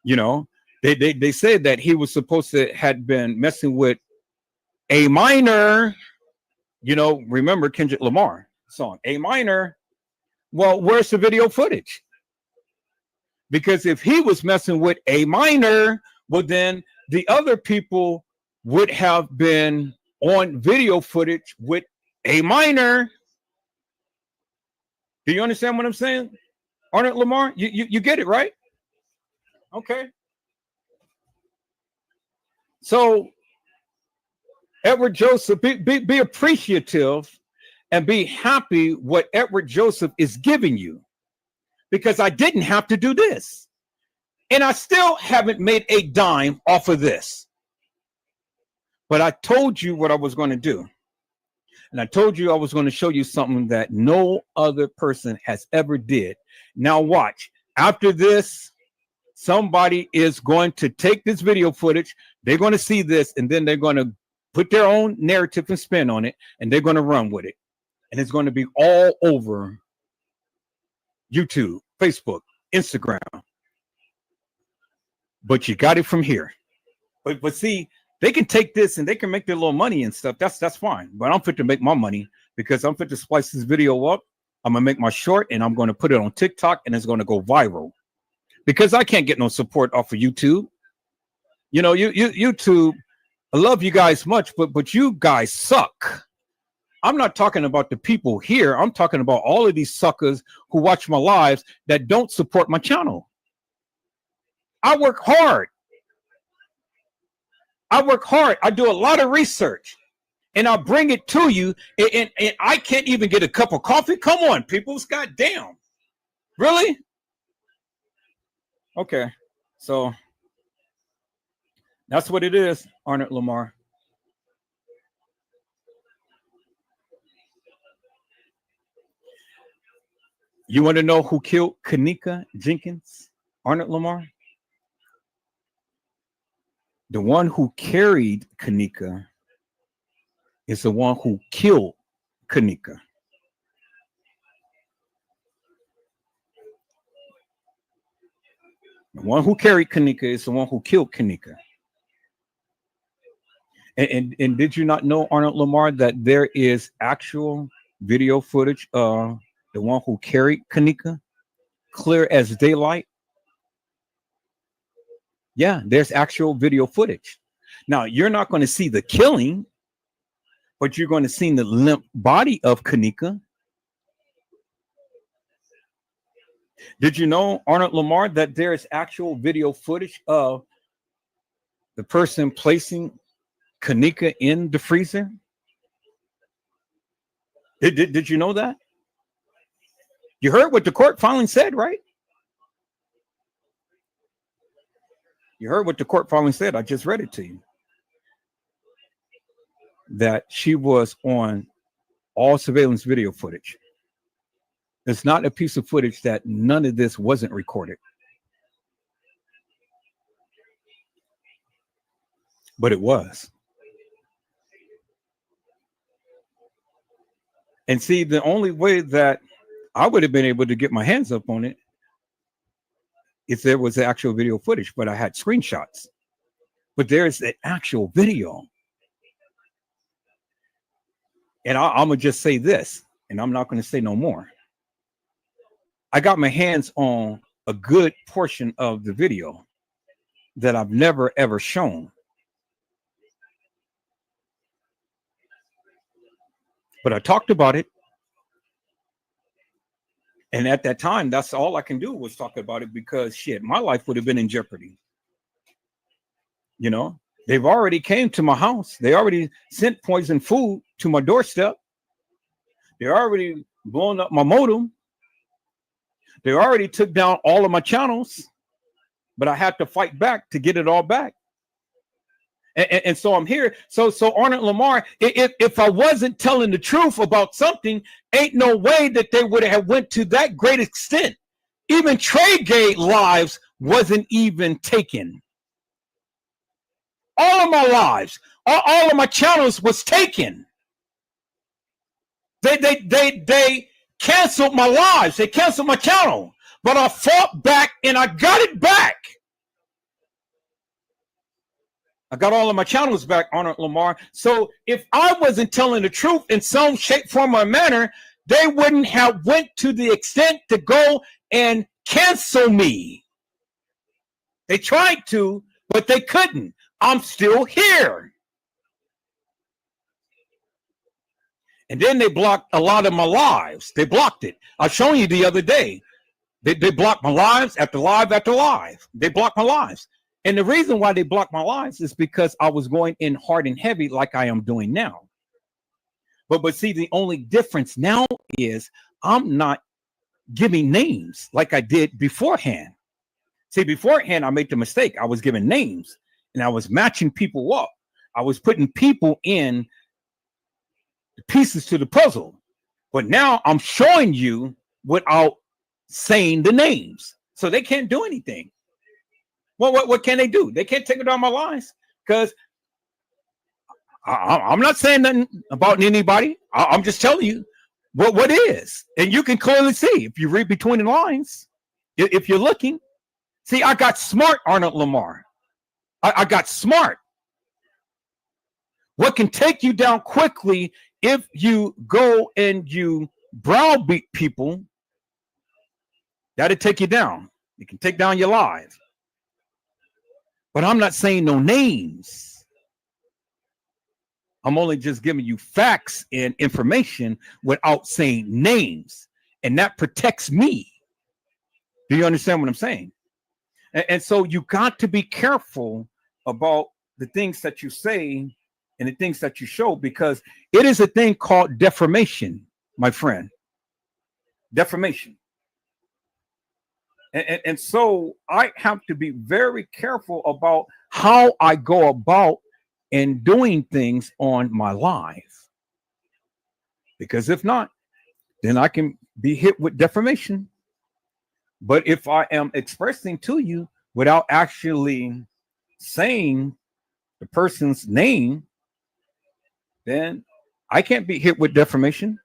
You know, they said that he was supposed to had been messing with a minor. You know, remember Kendrick Lamar song, A Minor. Well, where's the video footage? Because if he was messing with a minor, well, then the other people would have been on video footage with a minor. Do you understand what I'm saying? Arnold Lamar, you get it, right? Okay. So, Edward Joseph, be appreciative and be happy what Edward Joseph is giving you, because I didn't have to do this. And I still haven't made a dime off of this. But I told you what I was going to do. And I told you I was going to show you something that no other person has ever did. Now watch. After this, somebody is going to take this video footage. They're going to see this, and then they're going to put their own narrative and spin on it, and they're going to run with it. And it's going to be all over YouTube, Facebook, Instagram. But you got it from here. But see, they can take this and they can make their little money and stuff. That's fine. But I'm fit to make my money, because I'm fit to splice this video up. I'm going to make my short, and I'm going to put it on TikTok, and it's going to go viral. Because I can't get no support off of YouTube. You know, YouTube, I love you guys much, but you guys suck. I'm not talking about the people here. I'm talking about all of these suckers who watch my lives that don't support my channel. I work hard. I do a lot of research, and I bring it to you, and I can't even get a cup of coffee. Come on, people. Goddamn. Really? Okay. So that's what it is, Arnold Lamar. You want to know who killed Kenneka Jenkins, Arnold Lamar? The one who carried Kenneka is the one who killed Kenneka. The one who carried Kenneka is the one who killed Kenneka. And did you not know, Arnold Lamar, that there is actual video footage of the one who carried Kenneka, clear as daylight? Yeah, there's actual video footage. Now, you're not going to see the killing, but you're going to see the limp body of Kenneka. Did you know, Arnold Lamar, that there is actual video footage of the person placing Kenneka in the freezer? Did you know that? You heard what the court filing said, right? You heard what the court filing said. I just read it to you. That she was on all surveillance video footage. It's not a piece of footage that none of this wasn't recorded. But it was. And see, the only way that I would have been able to get my hands up on it if there was actual video footage, but I had screenshots. But there's the actual video. And I'm going to just say this, and I'm not going to say no more. I got my hands on a good portion of the video that I've never, ever shown. But I talked about it. And at that time, that's all I can do was talk about it, because shit, my life would have been in jeopardy. You know, they've already came to my house. They already sent poison food to my doorstep. They already blown up my modem. They already took down all of my channels, but I had to fight back to get it all back. And so I'm here. So Arnold Lamar, if I wasn't telling the truth about something, ain't no way that they would have went to that great extent. Even Traygate lives wasn't even taken. All of my lives, all of my channels was taken. They canceled my lives. They canceled my channel. But I fought back and I got it back. I got all of my channels back, Arnold Lamar. So if I wasn't telling the truth in some shape, form, or manner, they wouldn't have went to the extent to go and cancel me. They tried to, but they couldn't. I'm still here. And then they blocked a lot of my lives. They blocked it. I showed you the other day. They blocked my lives after live after live. They blocked my lives. And the reason why they blocked my lives is because I was going in hard and heavy like I am doing now. But see, the only difference now is I'm not giving names like I did beforehand. See, beforehand, I made the mistake. I was giving names and I was matching people up. I was putting people in the pieces to the puzzle. But now I'm showing you without saying the names. So they can't do anything. Well, what can they do? They can't take it on my lines because I'm not saying nothing about anybody. I'm just telling you what is. And you can clearly see if you read between the lines, if you're looking. See, I got smart, Arnold Lamar. I got smart. What can take you down quickly if you go and you browbeat people, that'll take you down. It can take down your lives. But I'm not saying no names. I'm only just giving you facts and information without saying names. And that protects me. Do you understand what I'm saying? And so you got to be careful about the things that you say and the things that you show, because it is a thing called defamation, my friend. Defamation. And so I have to be very careful about how I go about in doing things on my live. Because if not, then I can be hit with defamation. But if I am expressing to you without actually saying the person's name, then I can't be hit with defamation.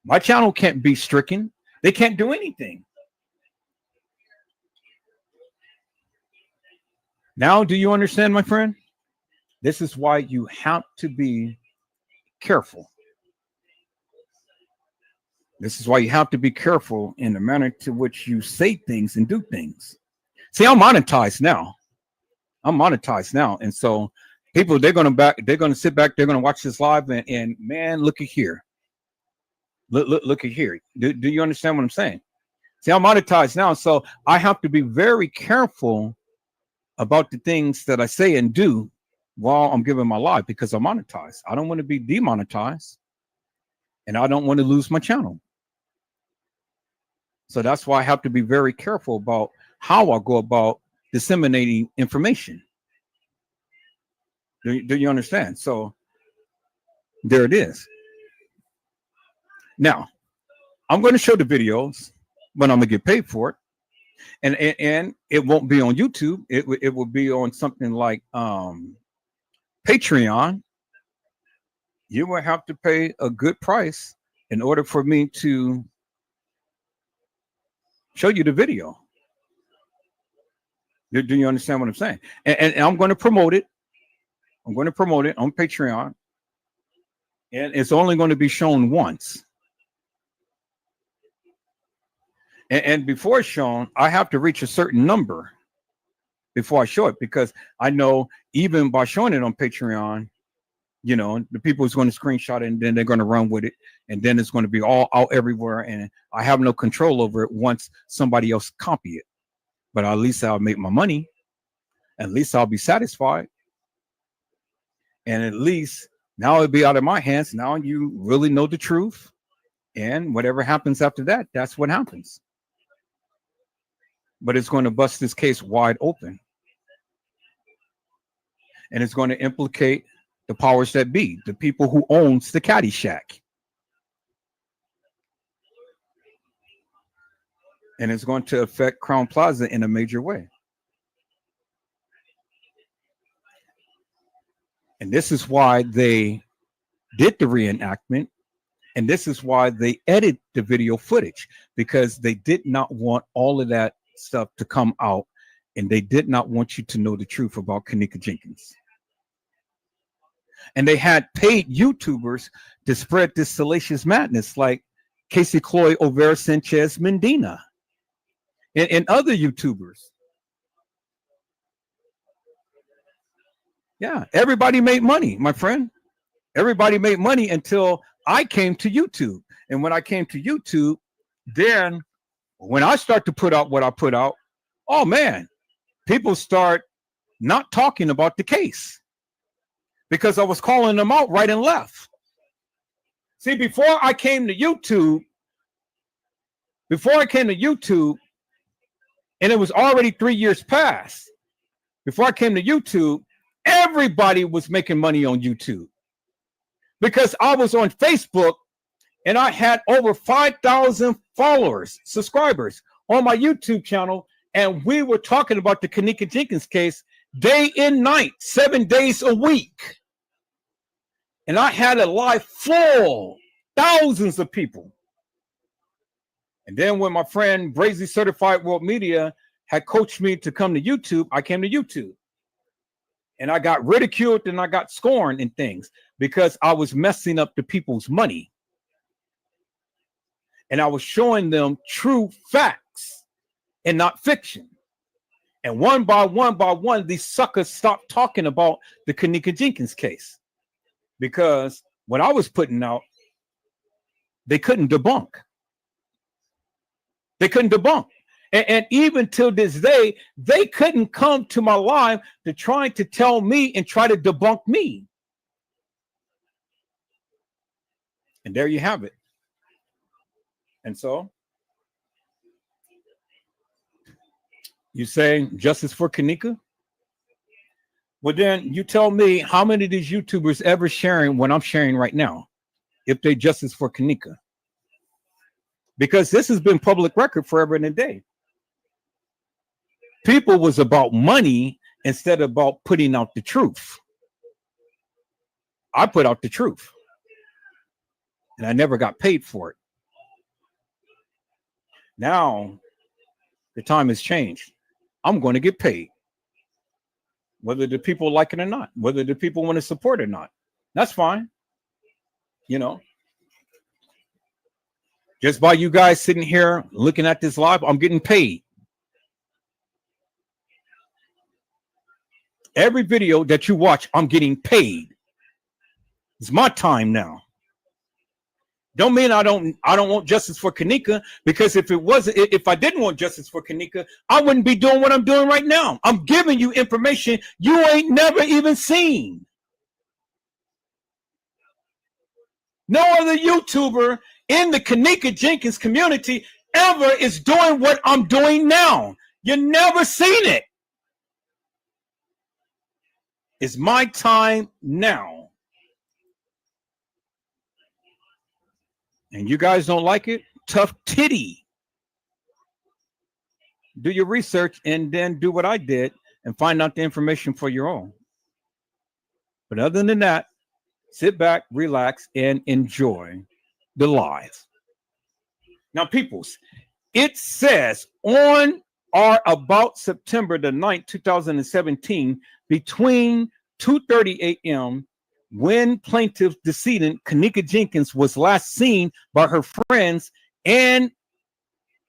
My channel can't be stricken. They can't do anything. Now, do you understand, my friend? This is why you have to be careful. This is why you have to be careful in the manner to which you say things and do things. See, I'm monetized now. I'm monetized now. And so people, they're going to sit back, they're going to watch this live and man, look at here. Look at here. Do you understand what I'm saying? See, I'm monetized now. So I have to be very careful about the things that I say and do while I'm giving my life, because I'm monetized. I don't want to be demonetized and I don't want to lose my channel. So that's why I have to be very careful about how I go about disseminating information. Do you understand? So there it is. Now, I'm going to show the videos, but I'm going to get paid for it. And it won't be on YouTube. It will be on something like Patreon. You will have to pay a good price in order for me to show you the video. Do you understand what I'm saying? And I'm going to promote it. I'm going to promote it on Patreon. And it's only going to be shown once. And before it's shown, I have to reach a certain number before I show it, because I know even by showing it on Patreon, you know, the people is going to screenshot it and then they're going to run with it. And then it's going to be all out everywhere. And I have no control over it once somebody else copy it. But at least I'll make my money. At least I'll be satisfied. And at least now it'll be out of my hands. Now you really know the truth. And whatever happens after that, that's what happens. But it's going to bust this case wide open. And it's going to implicate the powers that be, the people who owns the Caddyshack. And it's going to affect Crown Plaza in a major way. And this is why they did the reenactment. And this is why they edited the video footage, because they did not want all of that stuff to come out. And they did not want you to know the truth about Kenneka Jenkins. And they had paid YouTubers to spread this salacious madness, like Casey Cloy, Overa Sanchez Mendina, and other YouTubers. Yeah, everybody made money, my friend. Everybody made money until I came to YouTube. And when I came to YouTube, then when I start to put out what I put out, oh man, people start not talking about the case because I was calling them out right and left. See, before I came to YouTube, and it was already 3 years past, before I came to YouTube, everybody was making money on YouTube because I was on Facebook and I had over 5,000 followers, subscribers on my YouTube channel. And we were talking about the Kenneka Jenkins case day and night, 7 days a week. And I had a live full, thousands of people. And then when my friend Brazy Certified World Media had coached me to come to YouTube, I came to YouTube. And I got ridiculed and I got scorned and things because I was messing up the people's money. And I was showing them true facts and not fiction. And one by one, these suckers stopped talking about the Kenneka Jenkins case because what I was putting out, they couldn't debunk. They couldn't debunk. And even till this day, they couldn't come to my live to try to tell me and try to debunk me. And there you have it. And so you saying justice for Kenneka? Well, then you tell me how many of these YouTubers ever sharing what I'm sharing right now, if they justice for Kenneka? Because this has been public record forever and a day. People was about money instead of about putting out the truth. I put out the truth. And I never got paid for it. Now, the time has changed. I'm going to get paid. Whether the people like it or not. Whether the people want to support it or not. That's fine. You know. Just by you guys sitting here looking at this live, I'm getting paid. Every video that you watch, I'm getting paid. It's my time now. Don't mean I don't want justice for Kenneka, because if I didn't want justice for Kenneka, I wouldn't be doing what I'm doing right now. I'm giving you information you ain't never even seen. No other YouTuber in the Kenneka Jenkins community ever is doing what I'm doing now. You never seen it. It's my time now. And you guys don't like it? Tough titty. Do your research and then do what I did and find out the information for your own. But other than that, sit back, relax, and enjoy the live. Now, peoples, it says on or about September the 9th, 2017, between 2:30 a.m., when plaintiff decedent Kenneka Jenkins was last seen by her friends, and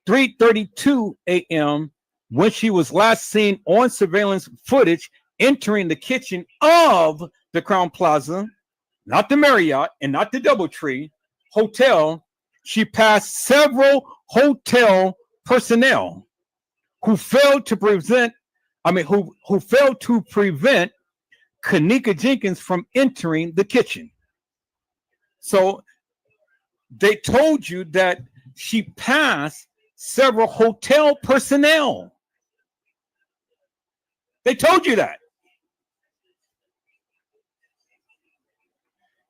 3:32 a.m. when she was last seen on surveillance footage entering the kitchen of the Crown Plaza, not the Marriott and not the Doubletree Hotel. She passed several hotel personnel who failed to prevent Kenneka Jenkins from entering the kitchen. So They told you that she passed several hotel personnel. They told you that.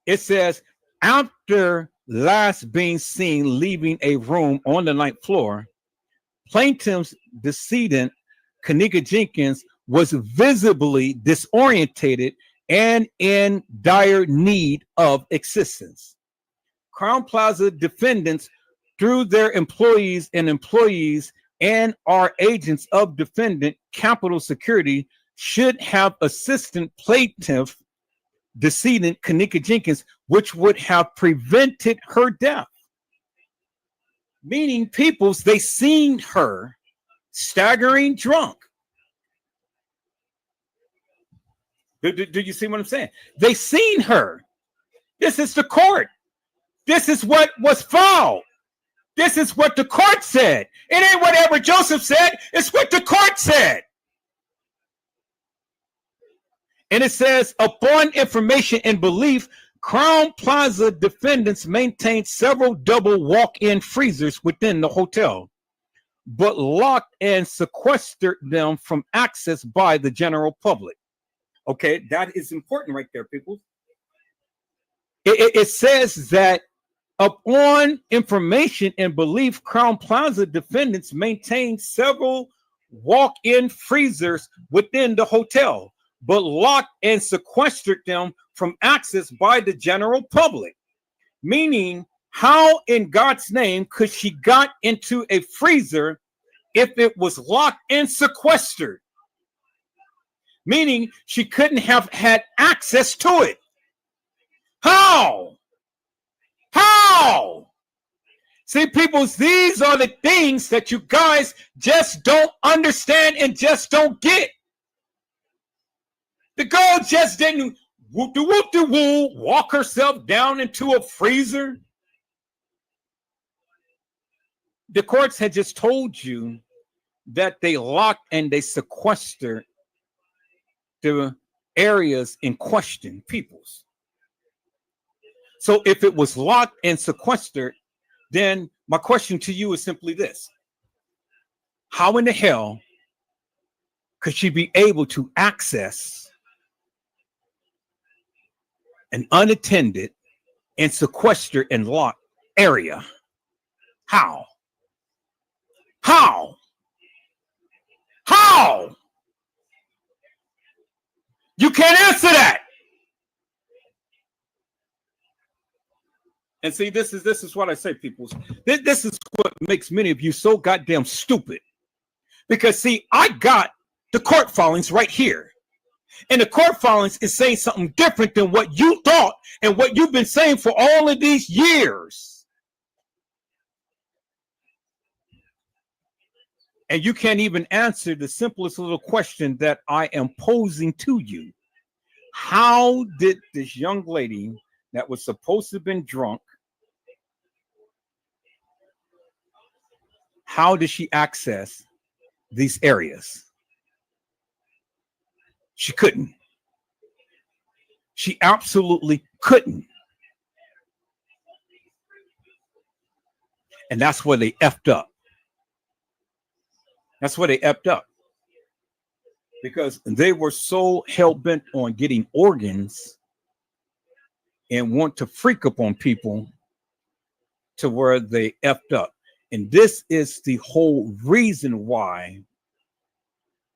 It says, after last being seen leaving a room on the 9th floor, plaintiff's decedent, Kenneka Jenkins, was visibly disorientated and in dire need of assistance. Crown Plaza defendants, through their employees and are agents of defendant Capital Security, should have assisted plaintiff decedent Kenneka Jenkins, which would have prevented her death. Meaning, peoples, they seen her staggering drunk. Do you see what I'm saying? They seen her. This is the court. This is what was filed. This is what the court said. It ain't whatever Joseph said. It's what the court said. And it says, upon information and belief, Crown Plaza defendants maintained several double walk-in freezers within the hotel, but locked and sequestered them from access by the general public. Okay, that is important right there, people. It says that upon information and belief, Crown Plaza defendants maintained several walk-in freezers within the hotel, but locked and sequestered them from access by the general public. Meaning, how in God's name could she got into a freezer if it was locked and sequestered? Meaning, she couldn't have had access to it. How? How? See, people, these are the things that you guys just don't understand and just don't get. The girl just didn't whoop-de-whoop-de-woo walk herself down into a freezer. The courts had just told you that they locked and they sequestered the areas in question, peoples. So if it was locked and sequestered, then my question to you is simply this. How in the hell could she be able to access an unattended and sequestered and locked area? How? How? How? You can't answer that. And see, this is what I say, people. This is what makes many of you so goddamn stupid. Because see, I got the court filings right here. And the court filings is saying something different than what you thought and what you've been saying for all of these years. And you can't even answer the simplest little question that I am posing to you. How did this young lady that was supposed to have been drunk, how did she access these areas? She couldn't. She absolutely couldn't. And that's where they effed up. That's where they effed up. Because they were so hell-bent on getting organs and want to freak up on people to where they effed up. And this is the whole reason why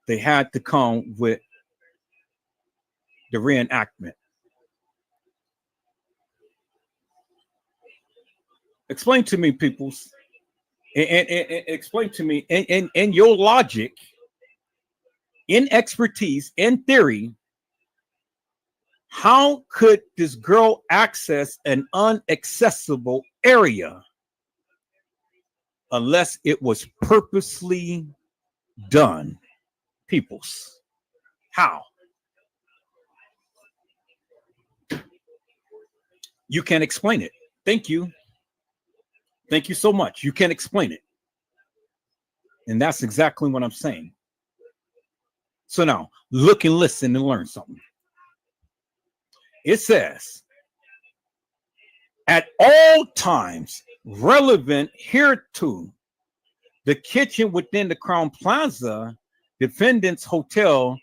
they had to come with the reenactment. Explain to me, peoples, and explain to me in your logic, in expertise, in theory, how could this girl access an inaccessible area unless it was purposely done? Peoples, how? You can't explain it. Thank you. Thank you so much. You can't explain it. And that's exactly what I'm saying. So now, look and listen and learn something. It says, At all times relevant hereto, the kitchen within the Crown Plaza Defendant's Hotel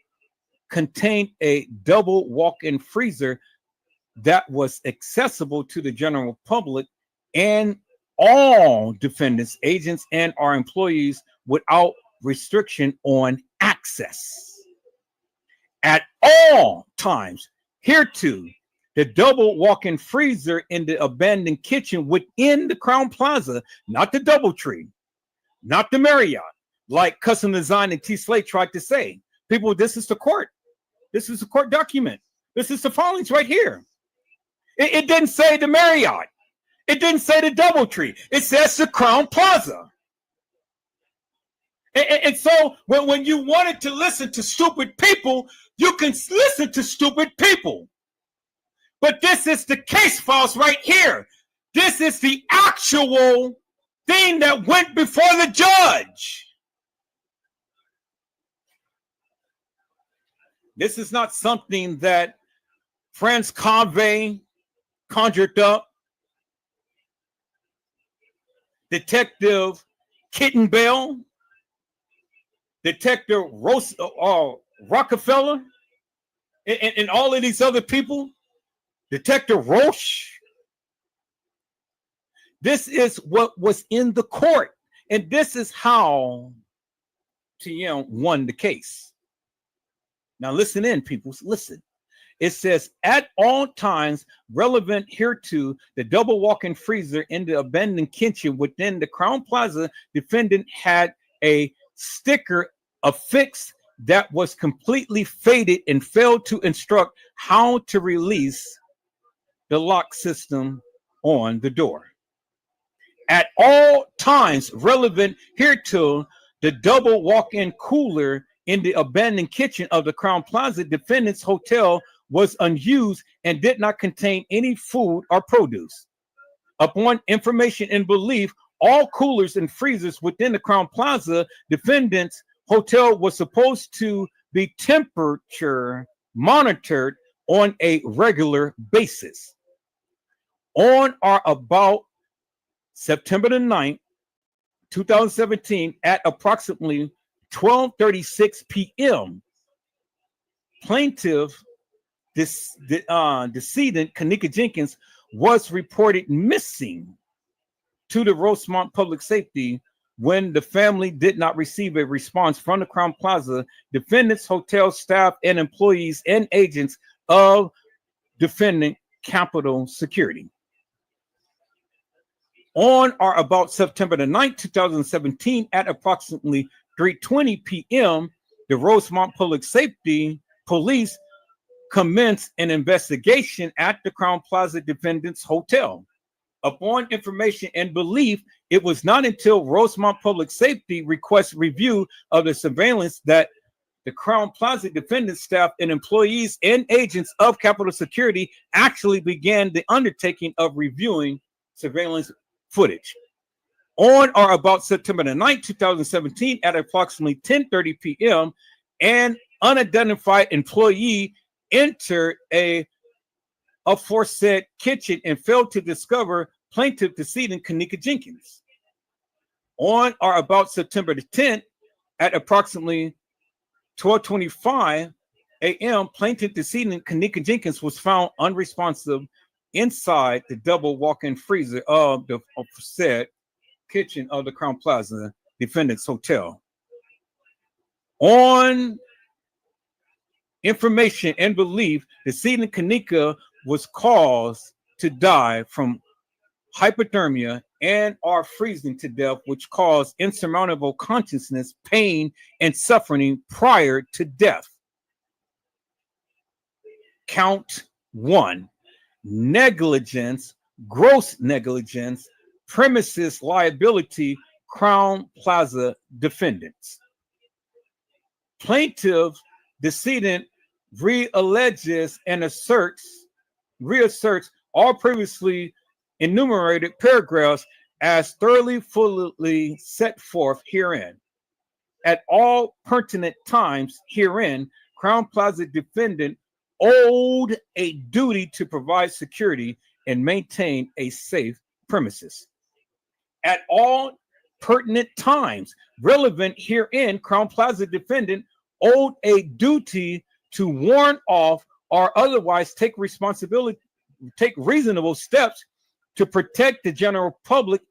contained a double walk-in freezer that was accessible to the general public and all defendants, agents, and our employees without restriction on access. At all times hereto, the double walk-in freezer in the abandoned kitchen within the Crown Plaza, not the DoubleTree, not the Marriott, like Custom Design and T. Slate tried to say. People, this is the court. This is a court document. This is the filings right here. It didn't say the Marriott. It didn't say the DoubleTree. It says the Crown Plaza. And so when you wanted to listen to stupid people, you can listen to stupid people. But this is the case files right here. This is the actual thing that went before the judge. This is not something that Franz Convey conjured up. Detective Kitten Bell, Detective Rockefeller, and all of these other people, Detective Roche. This is what was in the court, and this is how TM won the case. Now listen in, people, listen. It says, at all times relevant hereto, the double walk-in freezer in the abandoned kitchen within the Crown Plaza defendant had a sticker affixed that was completely faded and failed to instruct how to release the lock system on the door. At all times relevant hereto, the double walk-in cooler in the abandoned kitchen of the Crown Plaza Defendant's Hotel was unused and did not contain any food or produce. Upon information and belief, all coolers and freezers within the Crown Plaza Defendant's Hotel was supposed to be temperature monitored on a regular basis. On or about September the 9th, 2017, at approximately 12:36 p.m., plaintiff, decedent Kenneka Jenkins was reported missing to the Rosemont Public Safety when the family did not receive a response from the Crown Plaza Defendant's Hotel staff and employees and agents of defendant Capital Security. On or about September the 9th, 2017, at approximately 3:20 p.m., the Rosemont Public Safety Police commenced an investigation at the Crown Plaza Defendant's Hotel. Upon information and belief, it was not until Rosemont Public Safety requested review of the surveillance that the Crown Plaza Defendant staff and employees and agents of Capital Security actually began the undertaking of reviewing surveillance footage. On or about September the 9th, 2017, at approximately 10:30 p.m., an unidentified employee entered a aforesaid kitchen and failed to discover plaintiff decedent Kenneka Jenkins. On or about September the 10th, at approximately 12:25 a.m., plaintiff decedent Kenneka Jenkins was found unresponsive inside the double walk-in freezer of the said kitchen of the Crown Plaza Defendant's Hotel. On information and belief, decedent Kenneka was caused to die from hypothermia and or freezing to death, which caused insurmountable consciousness, pain, and suffering prior to death. Count 1, negligence, gross negligence, premises liability, Crown Plaza defendants. Plaintiff decedent reasserts all previously enumerated paragraphs as thoroughly fully set forth herein. At all pertinent times herein, Crown Plaza defendant owed a duty to provide security and maintain a safe premises. At all pertinent times relevant herein, Crown Plaza defendant owed a duty to warn off or otherwise take reasonable steps to protect the general public,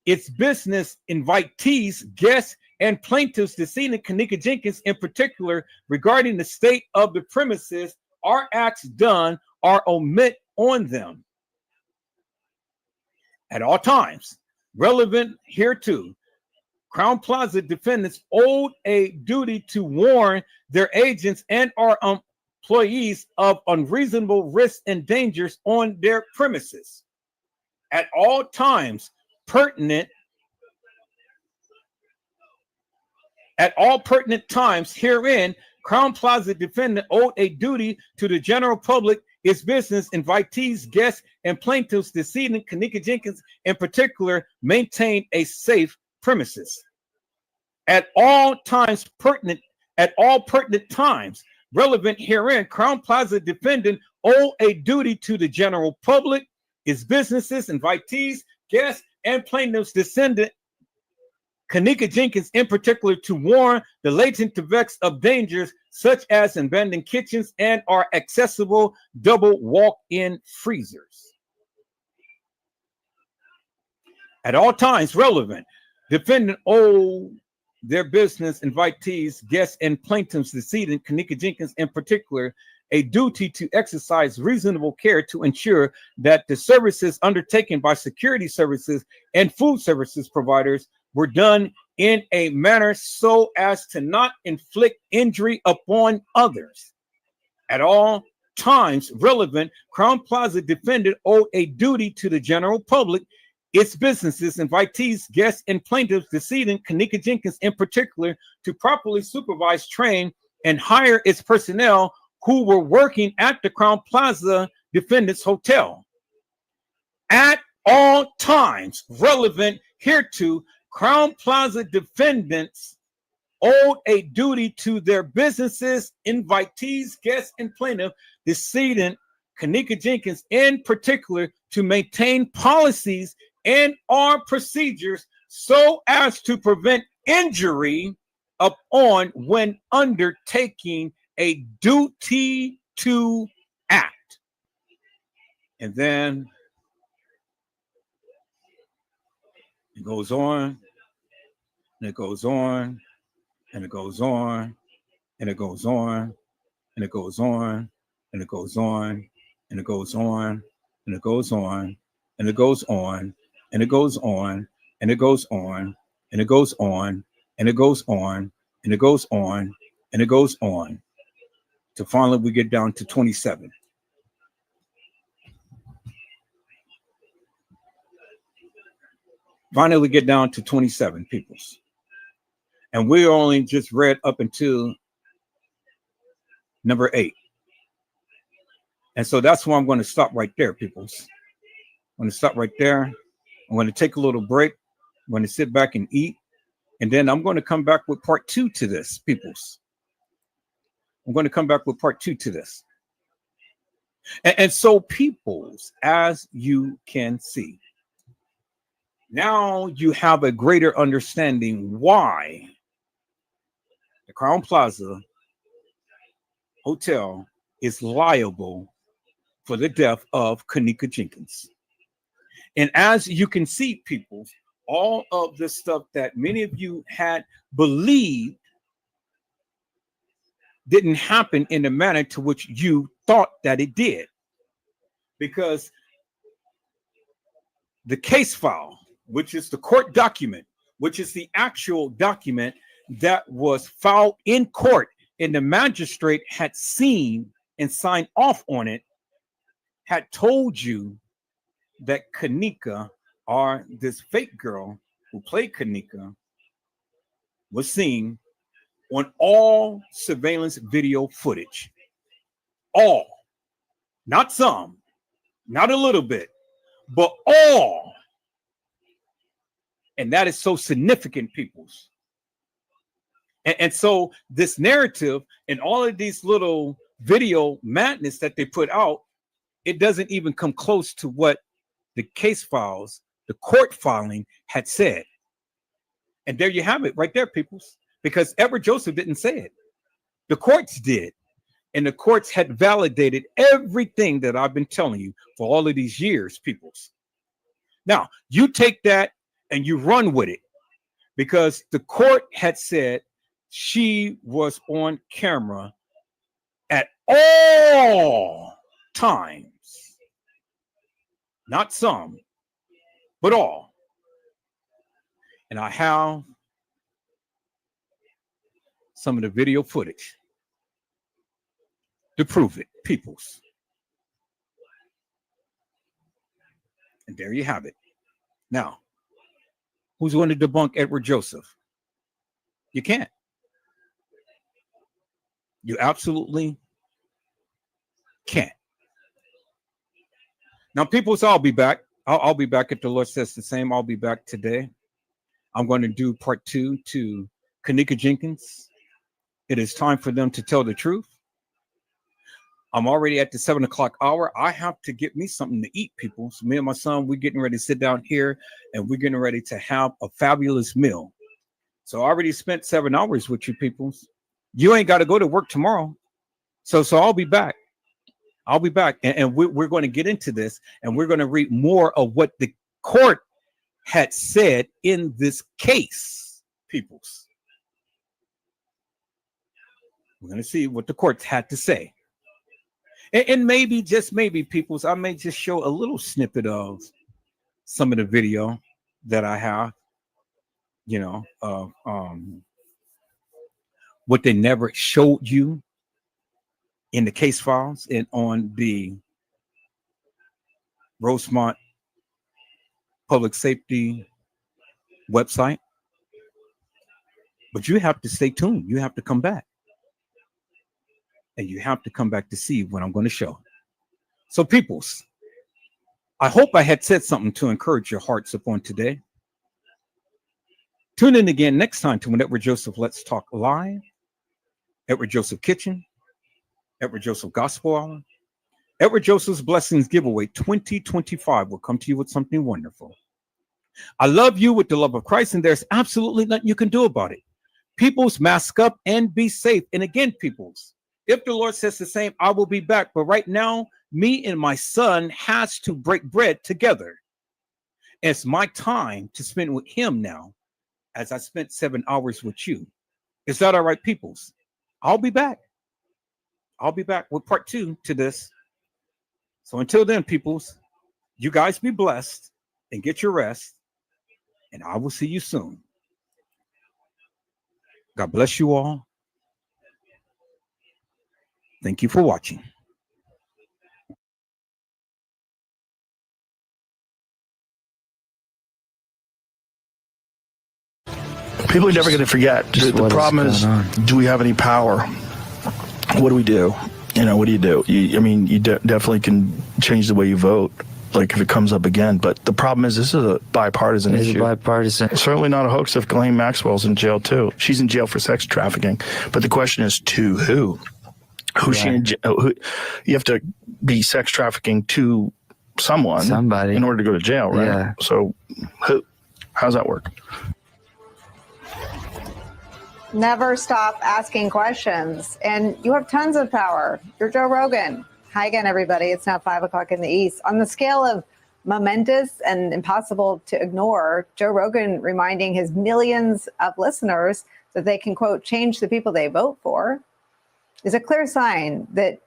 its business invitees, guests, and plaintiffs, decedent Kenneka Jenkins in particular, regarding the state of the premises, or acts done or omit on them. At all times relevant hereto, Crown Plaza defendants owed a duty to warn their agents and or employees of unreasonable risks and dangers on their premises. At all times pertinent times herein, Crown Plaza defendant owed a duty to the general public, its business invitees, guests, and plaintiffs, decedent Kenneka Jenkins in particular, maintain a safe premises. At all pertinent times relevant herein, Crown Plaza defendant owe a duty to the general public, its businesses, invitees, guests, and plaintiffs, descendant Kenneka Jenkins in particular, to warn the latent effects of dangers such as abandoned kitchens and are accessible double walk-in freezers. At all times relevant, defendant owe their business invitees, guests, and plaintiffs, decedent Kenneka Jenkins in particular, a duty to exercise reasonable care to ensure that the services undertaken by security services and food services providers were done in a manner so as to not inflict injury upon others. At all times relevant, Crown Plaza defendant owed a duty to the general public, its businesses, invitees, guests, and plaintiffs, decedent Kenneka Jenkins in particular, to properly supervise, train, and hire its personnel who were working at the Crown Plaza Defendants Hotel. At all times relevant hereto, Crown Plaza defendants owed a duty to their businesses, invitees, guests, and plaintiffs, decedent Kenneka Jenkins in particular, to maintain policies and or procedures so as to prevent injury upon when undertaking a duty to act. And then it goes on, and it goes on, and it goes on, and it goes on, and it goes on, and it goes on, and it goes on, and it goes on, and it goes on, and it goes on, and it goes on, and it goes on, and it goes on, and it goes on, and it goes on, to finally we get down to 27. Finally, we get down to 27, peoples. And we only just read up until number 8. And so that's why I'm going to stop right there, peoples. I'm going to stop right there. I'm going to take a little break. I'm going to sit back and eat. And then I'm going to come back with part 2 to this, peoples. I'm going to come back with part 2 to this. And so, peoples, as you can see, now you have a greater understanding why the Crown Plaza Hotel is liable for the death of Kenneka Jenkins. And as you can see, people, all of the stuff that many of you had believed didn't happen in the manner to which you thought that it did. Because the case file, which is the court document, which is the actual document that was filed in court and the magistrate had seen and signed off on it, had told you that Kenneka, or this fake girl who played Kenneka, was seen on all surveillance video footage. All. Not some, not a little bit, but all. And that is so significant, peoples. And so this narrative and all of these little video madness that they put out it doesn't even come close to what the case files, the court filing had said. And there you have it right there, peoples, because Edward Joseph didn't say it. The courts did. And the courts had validated everything that I've been telling you for all of these years, peoples. Now, you take that and you run with it, because the court had said she was on camera at all times. Not some, but all. And I have some of the video footage to prove it, peoples. And there you have it. Now, who's going to debunk Edward Joseph? You can't. You absolutely can't. Now, peoples, I'll be back. I'll be back if the Lord says the same. I'll be back today. I'm going to do part 2 to Kenneka Jenkins. It is time for them to tell the truth. I'm already at the 7 o'clock hour. I have to get me something to eat, people. So me and my son, we're getting ready to sit down here and we're getting ready to have a fabulous meal. So I already spent 7 hours with you people. You ain't got to go to work tomorrow. So I'll be back. I'll be back. And we're going to get into this, and we're going to read more of what the court had said in this case, peoples. We're going to see what the courts had to say. And maybe, just maybe, peoples, I may just show a little snippet of some of the video that I have, you know, what they never showed you in the case files and on the Rosemont Public Safety website. But you have to stay tuned. You have to come back. And you have to come back to see what I'm going to show. So, peoples, I hope I had said something to encourage your hearts upon today. Tune in again next time to when Edward Joseph Let's Talk Live, Edward Joseph Kitchen, Edward Joseph Gospel Hour, Edward Joseph's Blessings Giveaway 2025 will come to you with something wonderful. I love you with the love of Christ, and there's absolutely nothing you can do about it. Peoples, mask up and be safe. And again, peoples, if the Lord says the same, I will be back. But right now, me and my son has to break bread together. It's my time to spend with him now, as I spent 7 hours with you. Is that all right, peoples? I'll be back. I'll be back with part 2 to this. So until then, peoples, you guys be blessed and get your rest. And I will see you soon. God bless you all. Thank you for watching. People are never going to forget. The problem is, do we have any power? What do we do? You know, what do you do? You definitely can change the way you vote, like if it comes up again. But the problem is, this is a bipartisan issue. It's bipartisan. Certainly not a hoax if Ghislaine Maxwell's in jail too. She's in jail for sex trafficking. But the question is, to who? Who's she in jail? You have to be sex trafficking to somebody in order to go to jail, right? Yeah. So who? How's that work? Never stop asking questions. And you have tons of power. You're Joe Rogan. Hi again, everybody. It's now 5 o'clock in the East. On the scale of momentous and impossible to ignore, Joe Rogan reminding his millions of listeners that they can, quote, change the people they vote for, is a clear sign that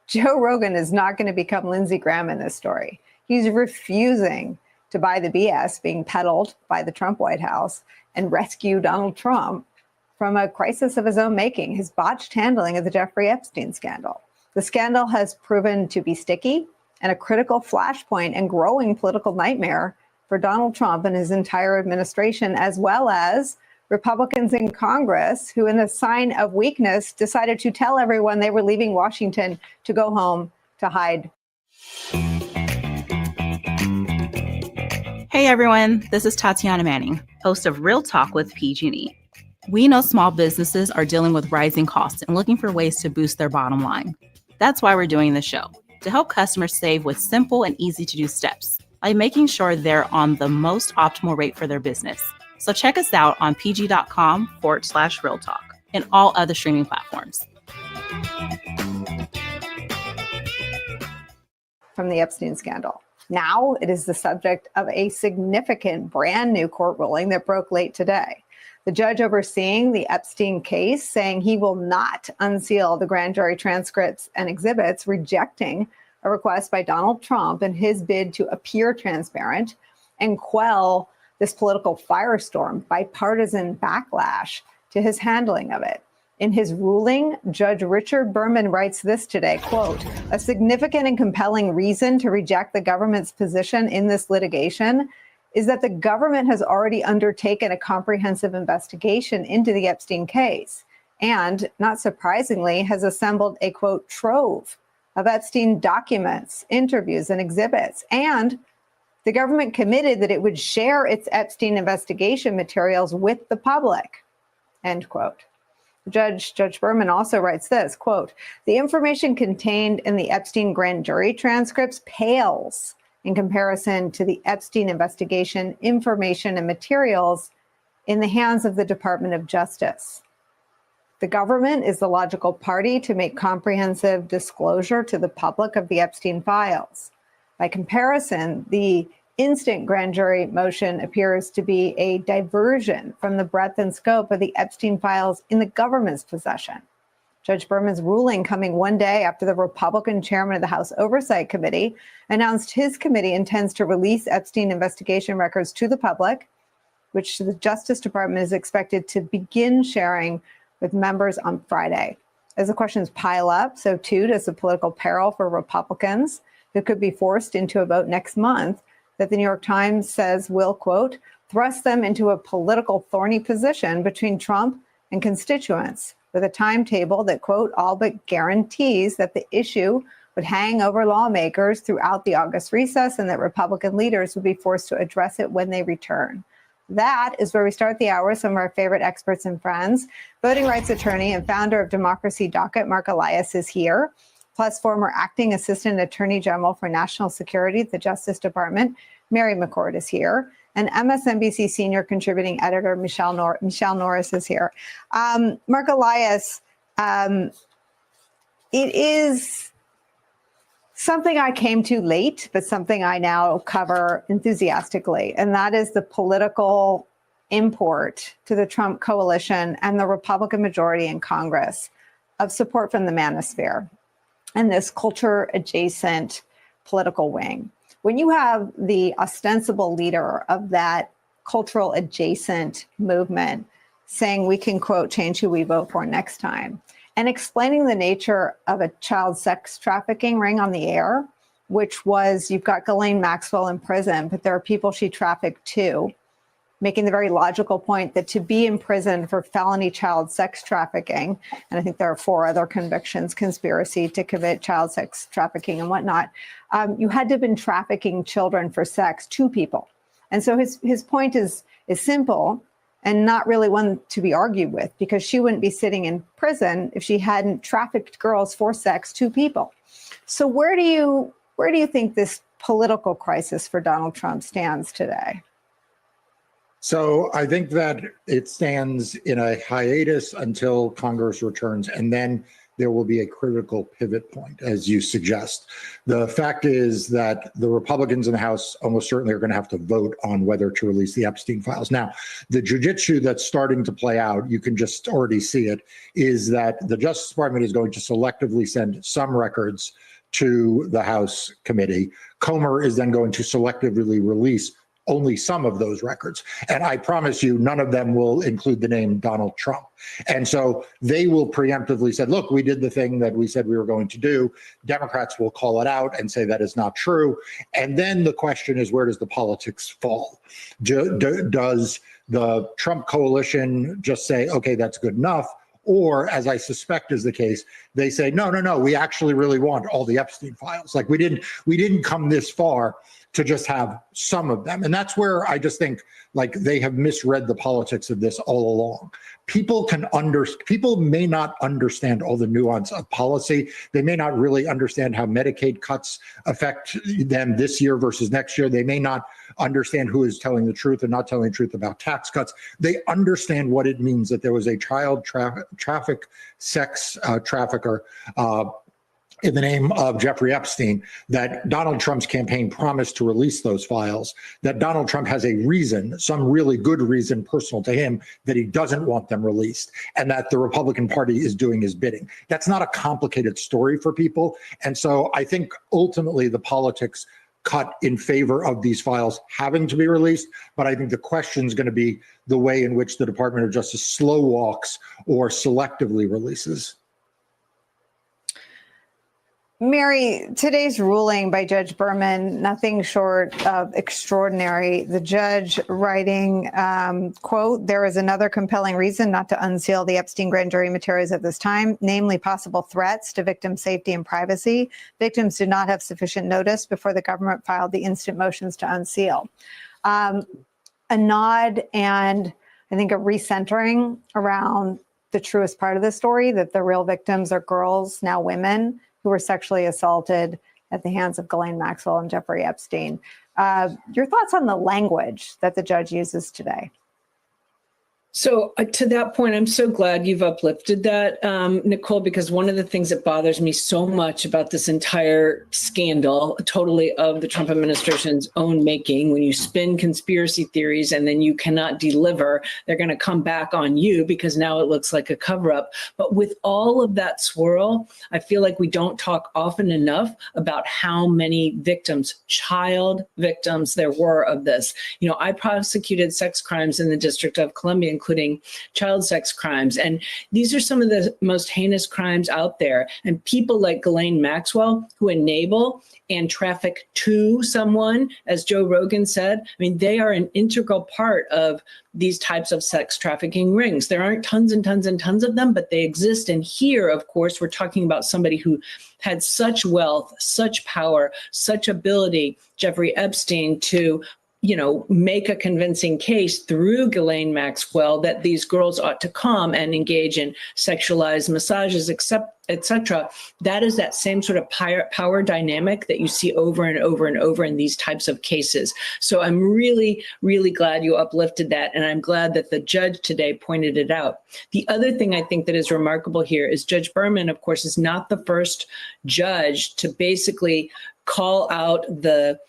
Joe Rogan is not going to become Lindsey Graham in this story. He's refusing to buy the BS being peddled by the Trump White House and rescue Donald Trump from a crisis of his own making, his botched handling of the Jeffrey Epstein scandal. The scandal has proven to be sticky and a critical flashpoint and growing political nightmare for Donald Trump and his entire administration, as well as Republicans in Congress who, in a sign of weakness, decided to tell everyone they were leaving Washington to go home to hide. Hey everyone, this is Tatiana Manning, host of Real Talk with PG&E. We know small businesses are dealing with rising costs and looking for ways to boost their bottom line. That's why we're doing this show. to help customers save with simple and easy to do steps by making sure they're on the most optimal rate for their business. So check us out on pg.com/Real Talk and all other streaming platforms. From the Epstein scandal. Now it is the subject of a significant brand new court ruling that broke late today. The judge overseeing the Epstein case saying he will not unseal the grand jury transcripts and exhibits, rejecting a request by Donald Trump in his bid to appear transparent and quell this political firestorm, bipartisan backlash to his handling of it. In his ruling, Judge Richard Berman writes this today, quote, "A significant and compelling reason to reject the government's position in this litigation is that the government has already undertaken a comprehensive investigation into the Epstein case and, not surprisingly, has assembled a, quote, trove of Epstein documents, interviews, and exhibits. And the government committed that it would share its Epstein investigation materials with the public," end quote. Judge Berman also writes this, quote, "The information contained in the Epstein grand jury transcripts pales in comparison to the Epstein investigation information and materials in the hands of the Department of Justice. The government is the logical party to make comprehensive disclosure to the public of the Epstein files. By comparison, the instant grand jury motion appears to be a diversion from the breadth and scope of the Epstein files in the government's possession." Judge Berman's ruling coming one day after the Republican chairman of the House Oversight Committee announced his committee intends to release Epstein investigation records to the public, which the Justice Department is expected to begin sharing with members on Friday. As the questions pile up, so too does the political peril for Republicans who could be forced into a vote next month that the New York Times says will, quote, "thrust them into a political thorny position between Trump and constituents with a timetable that, quote, all but guarantees that the issue would hang over lawmakers throughout the August recess and that Republican leaders would be forced to address it when they return." That is where we start the hour. Some of our favorite experts and friends. Voting rights attorney and founder of Democracy Docket, Mark Elias, is here, plus former acting assistant attorney general for national security at the Justice Department, Mary McCord, is here. And MSNBC senior contributing editor, Michelle Norris, is here. Mark Elias, it is something I came to late, but something I now cover enthusiastically, and that is the political import to the Trump coalition and the Republican majority in Congress of support from the manosphere and this culture-adjacent political wing. When you have the ostensible leader of that cultural adjacent movement saying we can, quote, change who we vote for next time, and explaining the nature of a child sex trafficking ring on the air, which was, you've got Ghislaine Maxwell in prison, but there are people she trafficked too, making the very logical point that to be imprisoned for felony child sex trafficking, and I think there are 4 other convictions, conspiracy to commit child sex trafficking and whatnot, you had to have been trafficking children for sex to people. And so his point is simple and not really one to be argued with, because she wouldn't be sitting in prison if she hadn't trafficked girls for sex to people. So where do you think this political crisis for Donald Trump stands today? So I think that it stands in a hiatus until Congress returns, and then there will be a critical pivot point, as you suggest. The fact is that the Republicans in the House almost certainly are going to have to vote on whether to release the Epstein files. Now, the jujitsu that's starting to play out, you can just already see it, is that the Justice Department is going to selectively send some records to the House committee. Comer is then going to selectively release only some of those records. And I promise you, none of them will include the name Donald Trump. And so they will preemptively say, look, we did the thing that we said we were going to do. Democrats will call it out and say that is not true. And then the question is, where does the politics fall? Does the Trump coalition just say, okay, that's good enough? Or, as I suspect is the case, they say, no, we actually really want all the Epstein files. Like we didn't come this far to just have some of them. And that's where I just think like they have misread the politics of this all along. People may not understand all the nuance of policy. They may not really understand how Medicaid cuts affect them this year versus next year. They may not understand who is telling the truth and not telling the truth about tax cuts. They understand what it means that there was a child sex trafficker in the name of Jeffrey Epstein, that Donald Trump's campaign promised to release those files, that Donald Trump has a reason, some really good reason personal to him, that he doesn't want them released, and that the Republican Party is doing his bidding. That's not a complicated story for people. And so I think ultimately the politics cut in favor of these files having to be released. But I think the question is going to be the way in which the Department of Justice slow walks or selectively releases. Mary, today's ruling by Judge Berman, nothing short of extraordinary. The judge writing, quote, "There is another compelling reason not to unseal the Epstein grand jury materials at this time, namely possible threats to victim safety and privacy. Victims did not have sufficient notice before the government filed the instant motions to unseal." A nod and I think a recentering around the truest part of the story, that the real victims are girls, now women, who were sexually assaulted at the hands of Ghislaine Maxwell and Jeffrey Epstein. Your thoughts on the language that the judge uses today? So to that point, I'm so glad you've uplifted that, Nicole, because one of the things that bothers me so much about this entire scandal, totally of the Trump administration's own making, when you spin conspiracy theories and then you cannot deliver, they're going to come back on you because now it looks like a cover up. But with all of that swirl, I feel like we don't talk often enough about how many victims, child victims there were of this. You know, I prosecuted sex crimes in the District of Columbia, including child sex crimes. And these are some of the most heinous crimes out there. And people like Ghislaine Maxwell, who enable and traffic to someone, as Joe Rogan said, I mean, they are an integral part of these types of sex trafficking rings. There aren't tons and tons and tons of them, but they exist. And here, of course, we're talking about somebody who had such wealth, such power, such ability, Jeffrey Epstein, to make a convincing case through Ghislaine Maxwell that these girls ought to come and engage in sexualized massages, etc. That is that same sort of power dynamic that you see over and over and over in these types of cases. So I'm really, really glad you uplifted that. And I'm glad that the judge today pointed it out. The other thing I think that is remarkable here is Judge Berman, of course, is not the first judge to basically call out the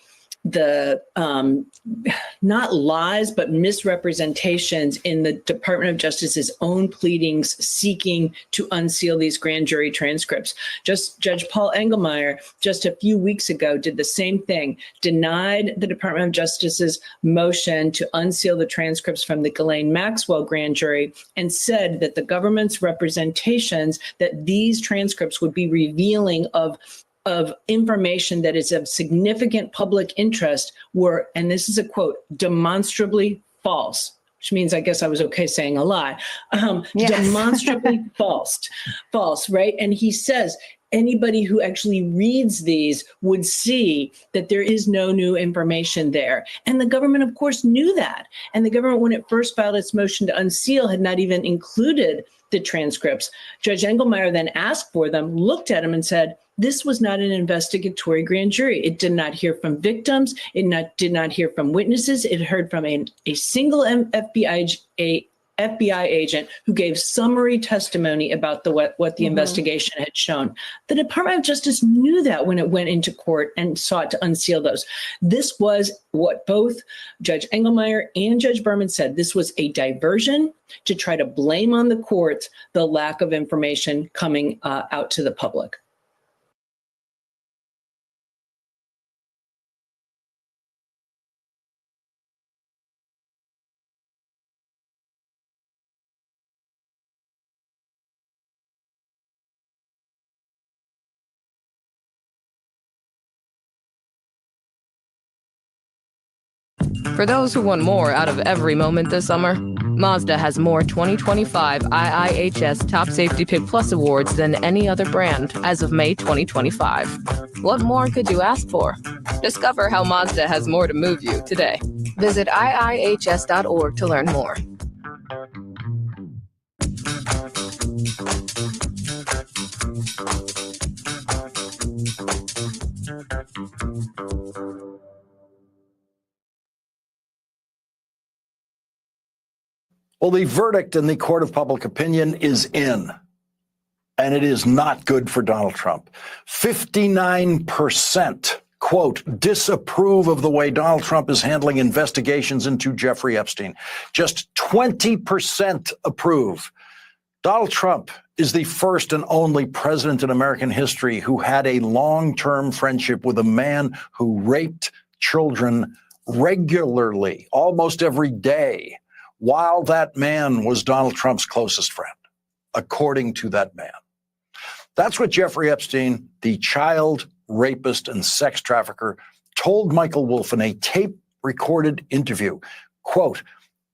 not lies, but misrepresentations in the Department of Justice's own pleadings seeking to unseal these grand jury transcripts. Just Judge Paul Engelmeyer, just a few weeks ago, did the same thing, denied the Department of Justice's motion to unseal the transcripts from the Ghislaine Maxwell grand jury and said that the government's representations that these transcripts would be revealing of information that is of significant public interest were, and this is a quote, demonstrably false, which means I guess I was okay saying a lie, yes. Demonstrably false, right? And he says, anybody who actually reads these would see that there is no new information there. And the government, of course, knew that. And the government, when it first filed its motion to unseal, had not even included the transcripts. Judge Engelmeyer then asked for them, looked at them and said, this was not an investigatory grand jury. It did not hear from victims. It did not hear from witnesses. It heard from a single FBI agent who gave summary testimony about what the investigation had shown. The Department of Justice knew that when it went into court and sought to unseal those. This was what both Judge Engelmeyer and Judge Berman said. This was a diversion to try to blame on the courts the lack of information coming out to the public. For those who want more out of every moment this summer, Mazda has more 2025 IIHS Top Safety Pick Plus awards than any other brand as of May 2025. What more could you ask for? Discover how Mazda has more to move you today. Visit iihs.org to learn more. Well, the verdict in the court of public opinion is in, and it is not good for Donald Trump. 59%, quote, disapprove of the way Donald Trump is handling investigations into Jeffrey Epstein. Just 20% approve. Donald Trump is the first and only president in American history who had a long-term friendship with a man who raped children regularly, almost every day, while that man was Donald Trump's closest friend, according to that man. That's what Jeffrey Epstein, the child rapist and sex trafficker, told Michael Wolff in a tape-recorded interview. Quote,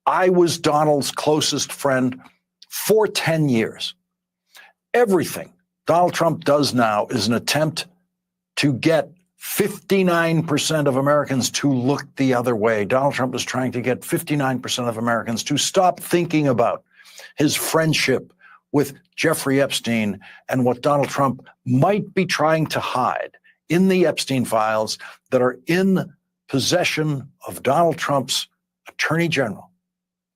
I was Donald's closest friend for 10 years. Everything Donald Trump does now is an attempt to get 59% of Americans to look the other way. Donald Trump is trying to get 59% of Americans to stop thinking about his friendship with Jeffrey Epstein and what Donald Trump might be trying to hide in the Epstein files that are in possession of Donald Trump's attorney general,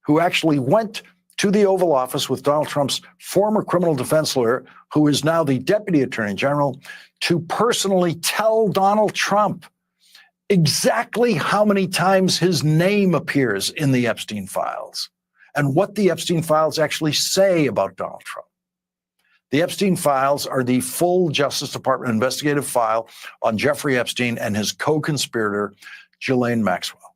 who actually went to the Oval Office with Donald Trump's former criminal defense lawyer, who is now the deputy attorney general, to personally tell Donald Trump exactly how many times his name appears in the Epstein files and what the Epstein files actually say about Donald Trump. The Epstein files are the full Justice Department investigative file on Jeffrey Epstein and his co-conspirator, Ghislaine Maxwell.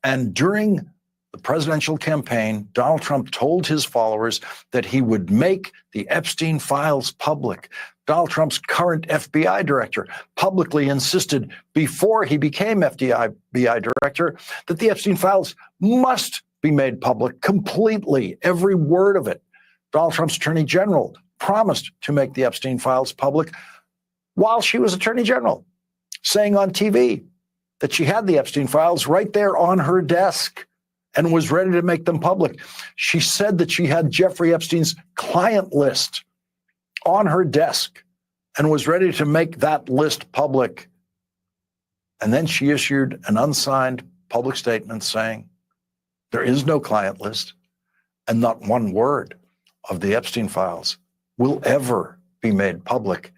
And during the presidential campaign, Donald Trump told his followers that he would make the Epstein files public. Donald Trump's current FBI director publicly insisted before he became FBI director that the Epstein files must be made public completely, every word of it. Donald Trump's attorney general promised to make the Epstein files public while she was attorney general, saying on TV that she had the Epstein files right there on her desk and was ready to make them public. She said that she had Jeffrey Epstein's client list on her desk and was ready to make that list public. And then she issued an unsigned public statement saying there is no client list and not one word of the Epstein files will ever be made public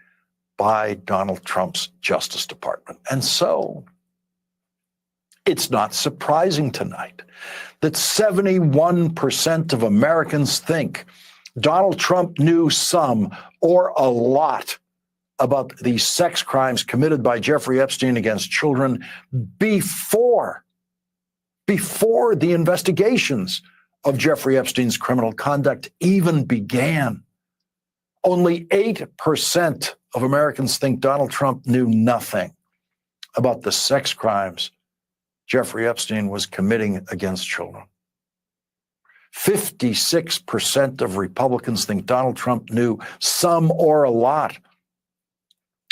by Donald Trump's Justice Department. And so it's not surprising tonight that 71% of Americans think Donald Trump knew some or a lot about the sex crimes committed by Jeffrey Epstein against children before the investigations of Jeffrey Epstein's criminal conduct even began. Only 8% of Americans think Donald Trump knew nothing about the sex crimes Jeffrey Epstein was committing against children. 56% of Republicans think Donald Trump knew some or a lot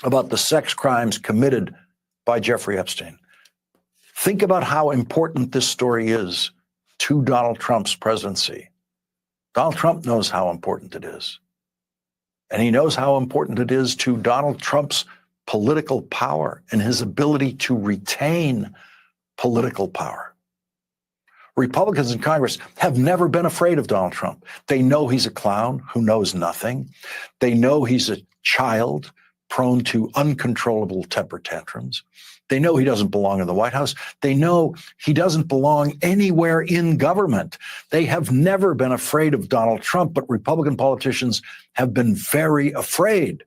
about the sex crimes committed by Jeffrey Epstein. Think about how important this story is to Donald Trump's presidency. Donald Trump knows how important it is. And he knows how important it is to Donald Trump's political power and his ability to retain political power. Republicans in Congress have never been afraid of Donald Trump. They know he's a clown who knows nothing. They know he's a child prone to uncontrollable temper tantrums. They know he doesn't belong in the White House. They know he doesn't belong anywhere in government. They have never been afraid of Donald Trump, but Republican politicians have been very afraid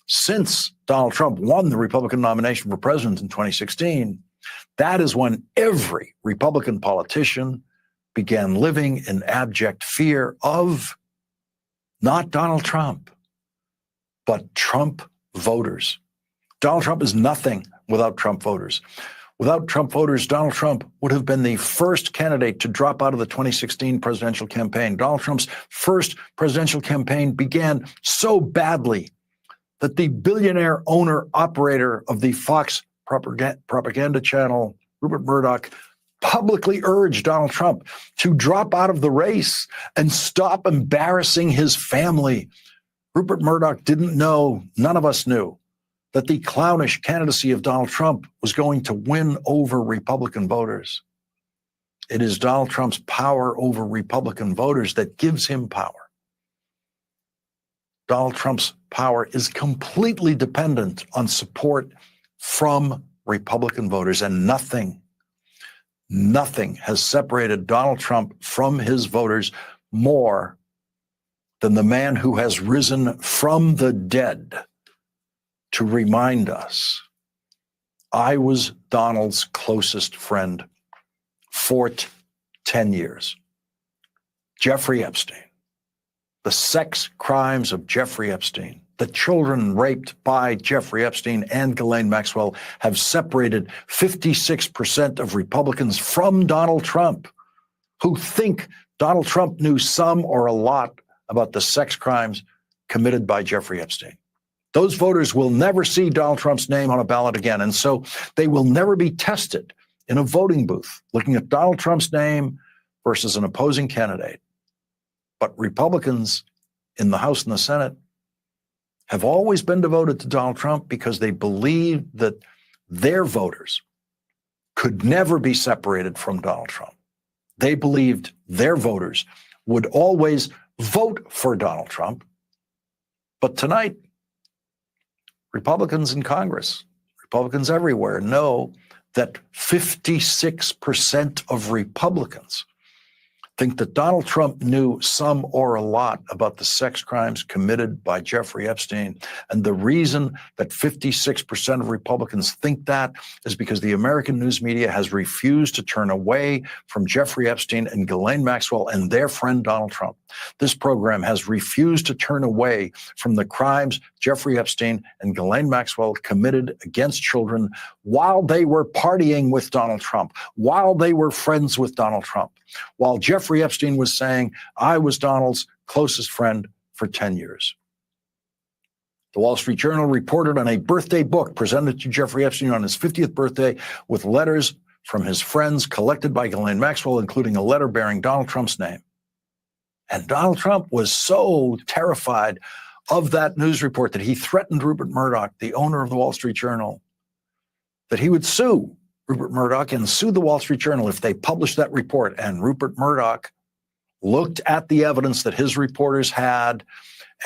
since Donald Trump won the Republican nomination for president in 2016. That is when every Republican politician began living in abject fear of not Donald Trump, but Trump voters. Donald Trump is nothing without Trump voters. Without Trump voters, Donald Trump would have been the first candidate to drop out of the 2016 presidential campaign. Donald Trump's first presidential campaign began so badly that the billionaire owner-operator of the Fox propaganda channel, Rupert Murdoch, publicly urged Donald Trump to drop out of the race and stop embarrassing his family. Rupert Murdoch didn't know, none of us knew, that the clownish candidacy of Donald Trump was going to win over Republican voters. It is Donald Trump's power over Republican voters that gives him power. Donald Trump's power is completely dependent on support from Republican voters, and nothing has separated Donald Trump from his voters more than the man who has risen from the dead to remind us, I was Donald's closest friend for 10 years. Jeffrey Epstein, the sex crimes of Jeffrey Epstein, the children raped by Jeffrey Epstein and Ghislaine Maxwell have separated 56% of Republicans from Donald Trump, who think Donald Trump knew some or a lot about the sex crimes committed by Jeffrey Epstein. Those voters will never see Donald Trump's name on a ballot again, and so they will never be tested in a voting booth looking at Donald Trump's name versus an opposing candidate. But Republicans in the House and the Senate have always been devoted to Donald Trump because they believe that their voters could never be separated from Donald Trump. They believed their voters would always vote for Donald Trump. But tonight, Republicans in Congress, Republicans everywhere know that 56% of Republicans think that Donald Trump knew some or a lot about the sex crimes committed by Jeffrey Epstein. And the reason that 56% of Republicans think that is because the American news media has refused to turn away from Jeffrey Epstein and Ghislaine Maxwell and their friend Donald Trump. This program has refused to turn away from the crimes Jeffrey Epstein and Ghislaine Maxwell committed against children while they were partying with Donald Trump, while they were friends with Donald Trump, while Jeffrey Epstein was saying, I was Donald's closest friend for 10 years. The Wall Street Journal reported on a birthday book presented to Jeffrey Epstein on his 50th birthday with letters from his friends collected by Ghislaine Maxwell, including a letter bearing Donald Trump's name. And Donald Trump was so terrified of that news report that he threatened Rupert Murdoch, the owner of the Wall Street Journal, that he would sue Rupert Murdoch and sue the Wall Street Journal if they published that report. And Rupert Murdoch looked at the evidence that his reporters had,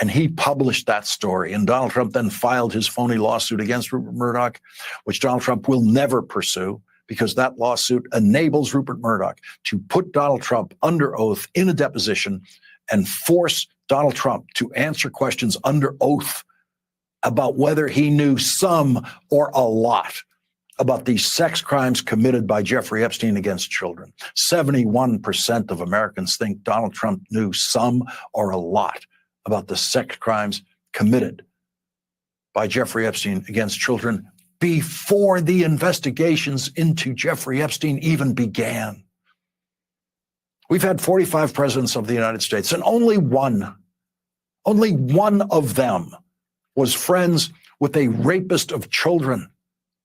and he published that story. And Donald Trump then filed his phony lawsuit against Rupert Murdoch, which Donald Trump will never pursue, because that lawsuit enables Rupert Murdoch to put Donald Trump under oath in a deposition and force Donald Trump to answer questions under oath about whether he knew some or a lot about the sex crimes committed by Jeffrey Epstein against children. 71% of Americans think Donald Trump knew some or a lot about the sex crimes committed by Jeffrey Epstein against children before the investigations into Jeffrey Epstein even began. We've had 45 presidents of the United States, and only one of them was friends with a rapist of children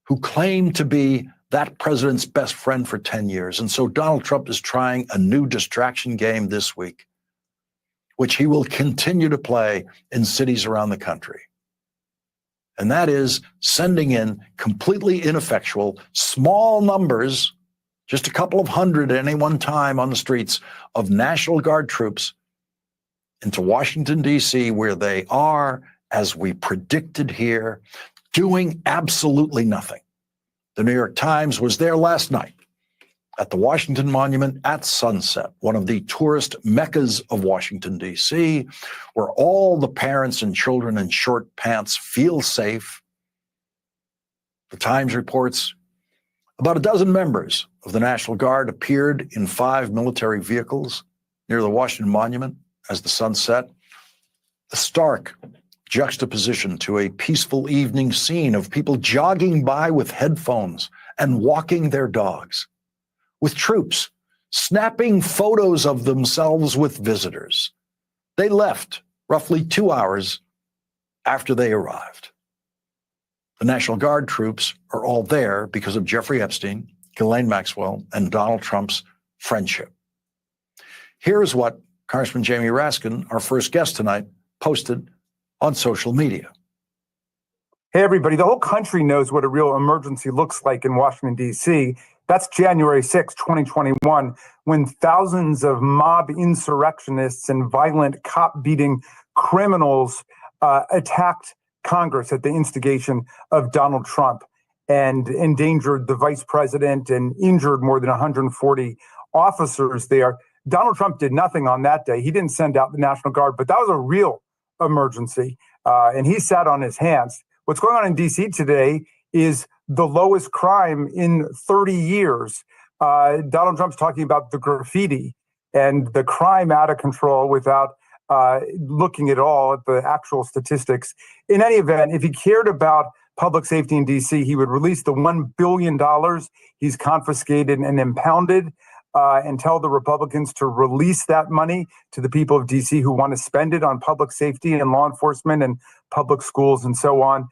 who claimed to be that president's best friend for 10 years. And so Donald Trump is trying a new distraction game this week, which he will continue to play in cities around the country. And that is sending in completely ineffectual, small numbers, just a couple of hundred at any one time on the streets, of National Guard troops into Washington, D.C., where they are, as we predicted here, doing absolutely nothing. The New York Times was there last night at the Washington Monument at sunset, one of the tourist meccas of Washington, D.C., where all the parents and children in short pants feel safe. The Times reports about a dozen members of the National Guard appeared in 5 military vehicles near the Washington Monument as the sun set. A stark juxtaposition to a peaceful evening scene of people jogging by with headphones and walking their dogs, with troops snapping photos of themselves with visitors. They left roughly 2 hours after they arrived. The National Guard troops are all there because of Jeffrey Epstein, Ghislaine Maxwell, and Donald Trump's friendship. Here's what Congressman Jamie Raskin, our first guest tonight, posted on social media. Hey, everybody. The whole country knows what a real emergency looks like in Washington, D.C. That's January 6, 2021, when thousands of mob insurrectionists and violent cop-beating criminals attacked Congress at the instigation of Donald Trump and endangered the vice president and injured more than 140 officers there. Donald Trump did nothing on that day. He didn't send out the National Guard, but that was a real emergency, and he sat on his hands. What's going on in D.C. today is the lowest crime in 30 years. Donald Trump's talking about the graffiti and the crime out of control without looking at all at the actual statistics. In any event, if he cared about public safety in D.C., he would release the $1 billion he's confiscated and impounded and tell the Republicans to release that money to the people of D.C. who want to spend it on public safety and law enforcement and public schools and so on.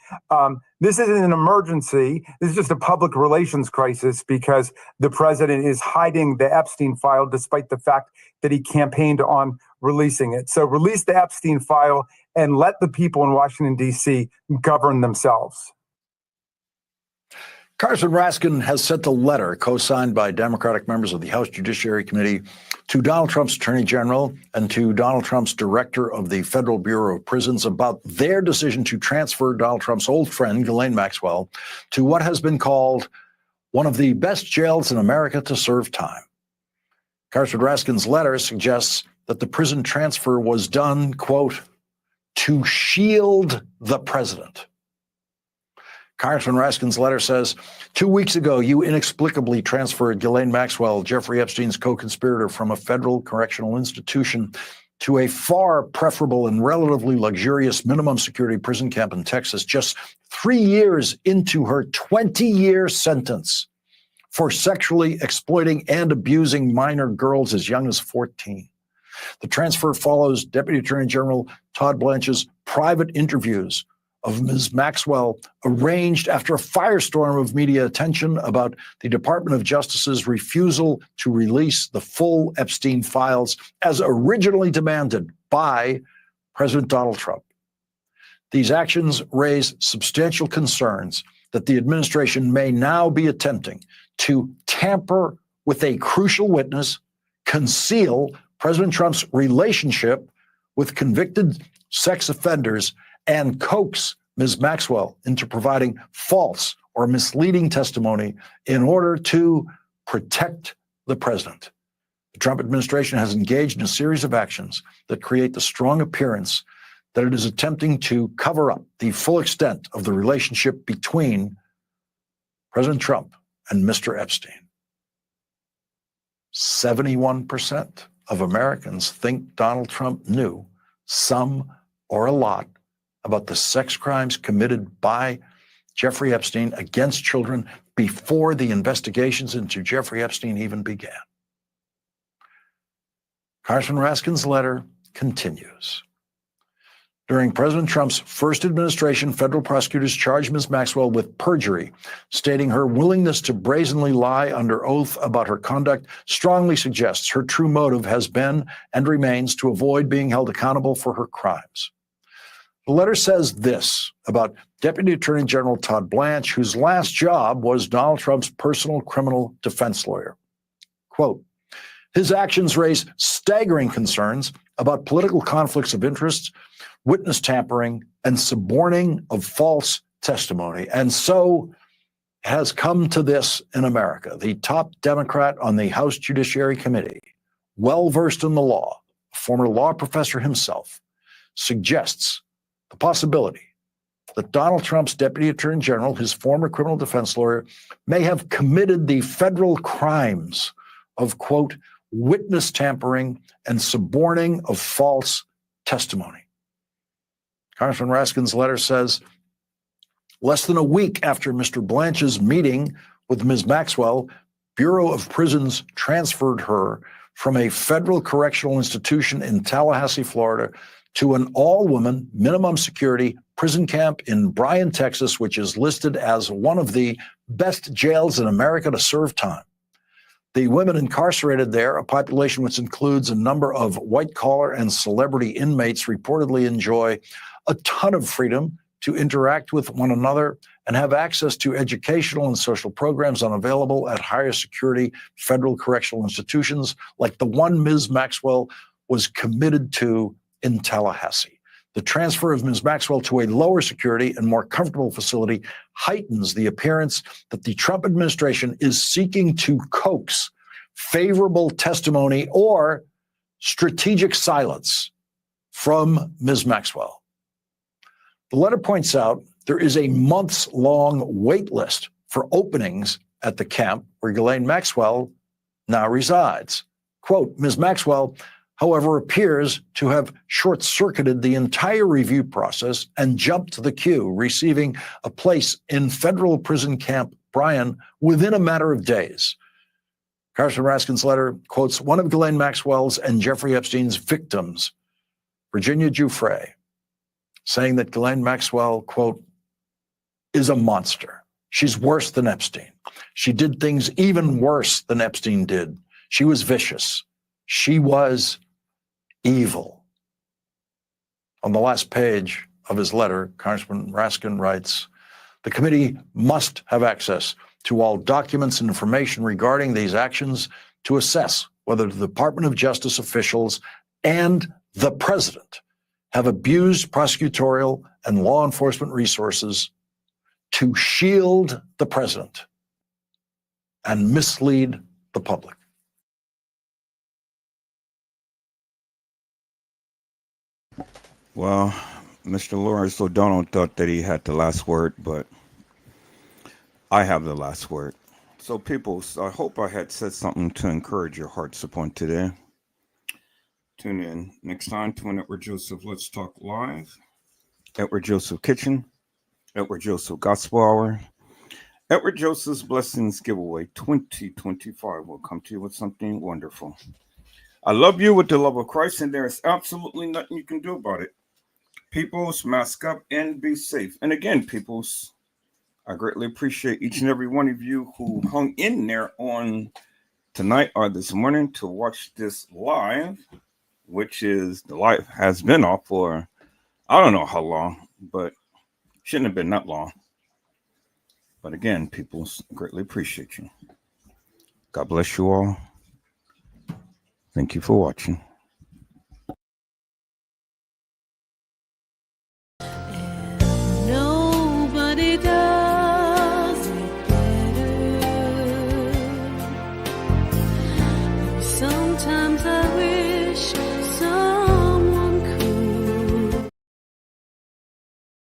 This isn't an emergency. This is just a public relations crisis because the president is hiding the Epstein file despite the fact that he campaigned on releasing it. So release the Epstein file and let the people in Washington, D.C. govern themselves. Congressman Raskin has sent a letter co-signed by Democratic members of the House Judiciary Committee to Donald Trump's Attorney General and to Donald Trump's Director of the Federal Bureau of Prisons about their decision to transfer Donald Trump's old friend, Ghislaine Maxwell, to what has been called one of the best jails in America to serve time. Congressman Raskin's letter suggests that the prison transfer was done, quote, to shield the president. Congressman Raskin's letter says, 2 weeks ago, you inexplicably transferred Ghislaine Maxwell, Jeffrey Epstein's co-conspirator, from a federal correctional institution to a far preferable and relatively luxurious minimum security prison camp in Texas just 3 years into her 20-year sentence for sexually exploiting and abusing minor girls as young as 14. The transfer follows Deputy Attorney General Todd Blanche's private interviews of Ms. Maxwell, arranged after a firestorm of media attention about the Department of Justice's refusal to release the full Epstein files as originally demanded by President Donald Trump. These actions raise substantial concerns that the administration may now be attempting to tamper with a crucial witness, conceal President Trump's relationship with convicted sex offenders, and coax Ms. Maxwell into providing false or misleading testimony in order to protect the president. The Trump administration has engaged in a series of actions that create the strong appearance that it is attempting to cover up the full extent of the relationship between President Trump and Mr. Epstein. 71% of Americans think Donald Trump knew some or a lot about the sex crimes committed by Jeffrey Epstein against children before the investigations into Jeffrey Epstein even began. Congressman Raskin's letter continues. During President Trump's first administration, federal prosecutors charged Ms. Maxwell with perjury, stating her willingness to brazenly lie under oath about her conduct strongly suggests her true motive has been and remains to avoid being held accountable for her crimes. The letter says this about Deputy Attorney General Todd Blanche, whose last job was Donald Trump's personal criminal defense lawyer. Quote, his actions raise staggering concerns about political conflicts of interest, witness tampering, and suborning of false testimony. And so has come to this in America. The top Democrat on the House Judiciary Committee, well-versed in the law, a former law professor himself, suggests the possibility that Donald Trump's Deputy Attorney General, his former criminal defense lawyer, may have committed the federal crimes of, quote, witness tampering and suborning of false testimony. Congressman Raskin's letter says, less than a week after Mr. Blanche's meeting With Ms. Maxwell, Bureau of Prisons transferred her from a federal correctional institution in Tallahassee, Florida, to an all-woman minimum security prison camp in Bryan, Texas, which is listed as one of the best jails in America to serve time. The women incarcerated there, a population which includes a number of white-collar and celebrity inmates, reportedly enjoy a ton of freedom to interact with one another and have access to educational and social programs unavailable at higher security federal correctional institutions like the one Ms. Maxwell was committed to in Tallahassee. The transfer of Ms. Maxwell to a lower security and more comfortable facility heightens the appearance that the Trump administration is seeking to coax favorable testimony or strategic silence from Ms. Maxwell. The letter points out there is a months-long wait list for openings at the camp where Ghislaine Maxwell now resides. Quote, Ms. Maxwell, however, appears to have short-circuited the entire review process and jumped to the queue, receiving a place in federal prison camp Bryan within a matter of days. Congressman Raskin's letter quotes one of Ghislaine Maxwell's and Jeffrey Epstein's victims, Virginia Giuffre, saying that Ghislaine Maxwell, quote, is a monster. She's worse than Epstein. She did things even worse than Epstein did. She was vicious. She was evil. On the last page of his letter, Congressman Raskin writes, the committee must have access to all documents and information regarding these actions to assess whether the Department of Justice officials and the president have abused prosecutorial and law enforcement resources to shield the president and mislead the public. Well, Mr. Lawrence O'Donnell thought that he had the last word, but I have the last word. So, people, I hope I had said something to encourage your hearts upon today. Tune in next time to an Edward Joseph Let's Talk Live, Edward Joseph Kitchen, Edward Joseph Gospel Hour, Edward Joseph's Blessings Giveaway 2025 will come to you with something wonderful. I love you with the love of Christ, and there is absolutely nothing you can do about it. Peoples, mask up and be safe. And again, peoples, I greatly appreciate each and every one of you who hung in there on tonight or this morning to watch this live, which is the live has been off for I don't know how long, but shouldn't have been that long. But again, peoples, greatly appreciate you. God bless you all. Thank you for watching.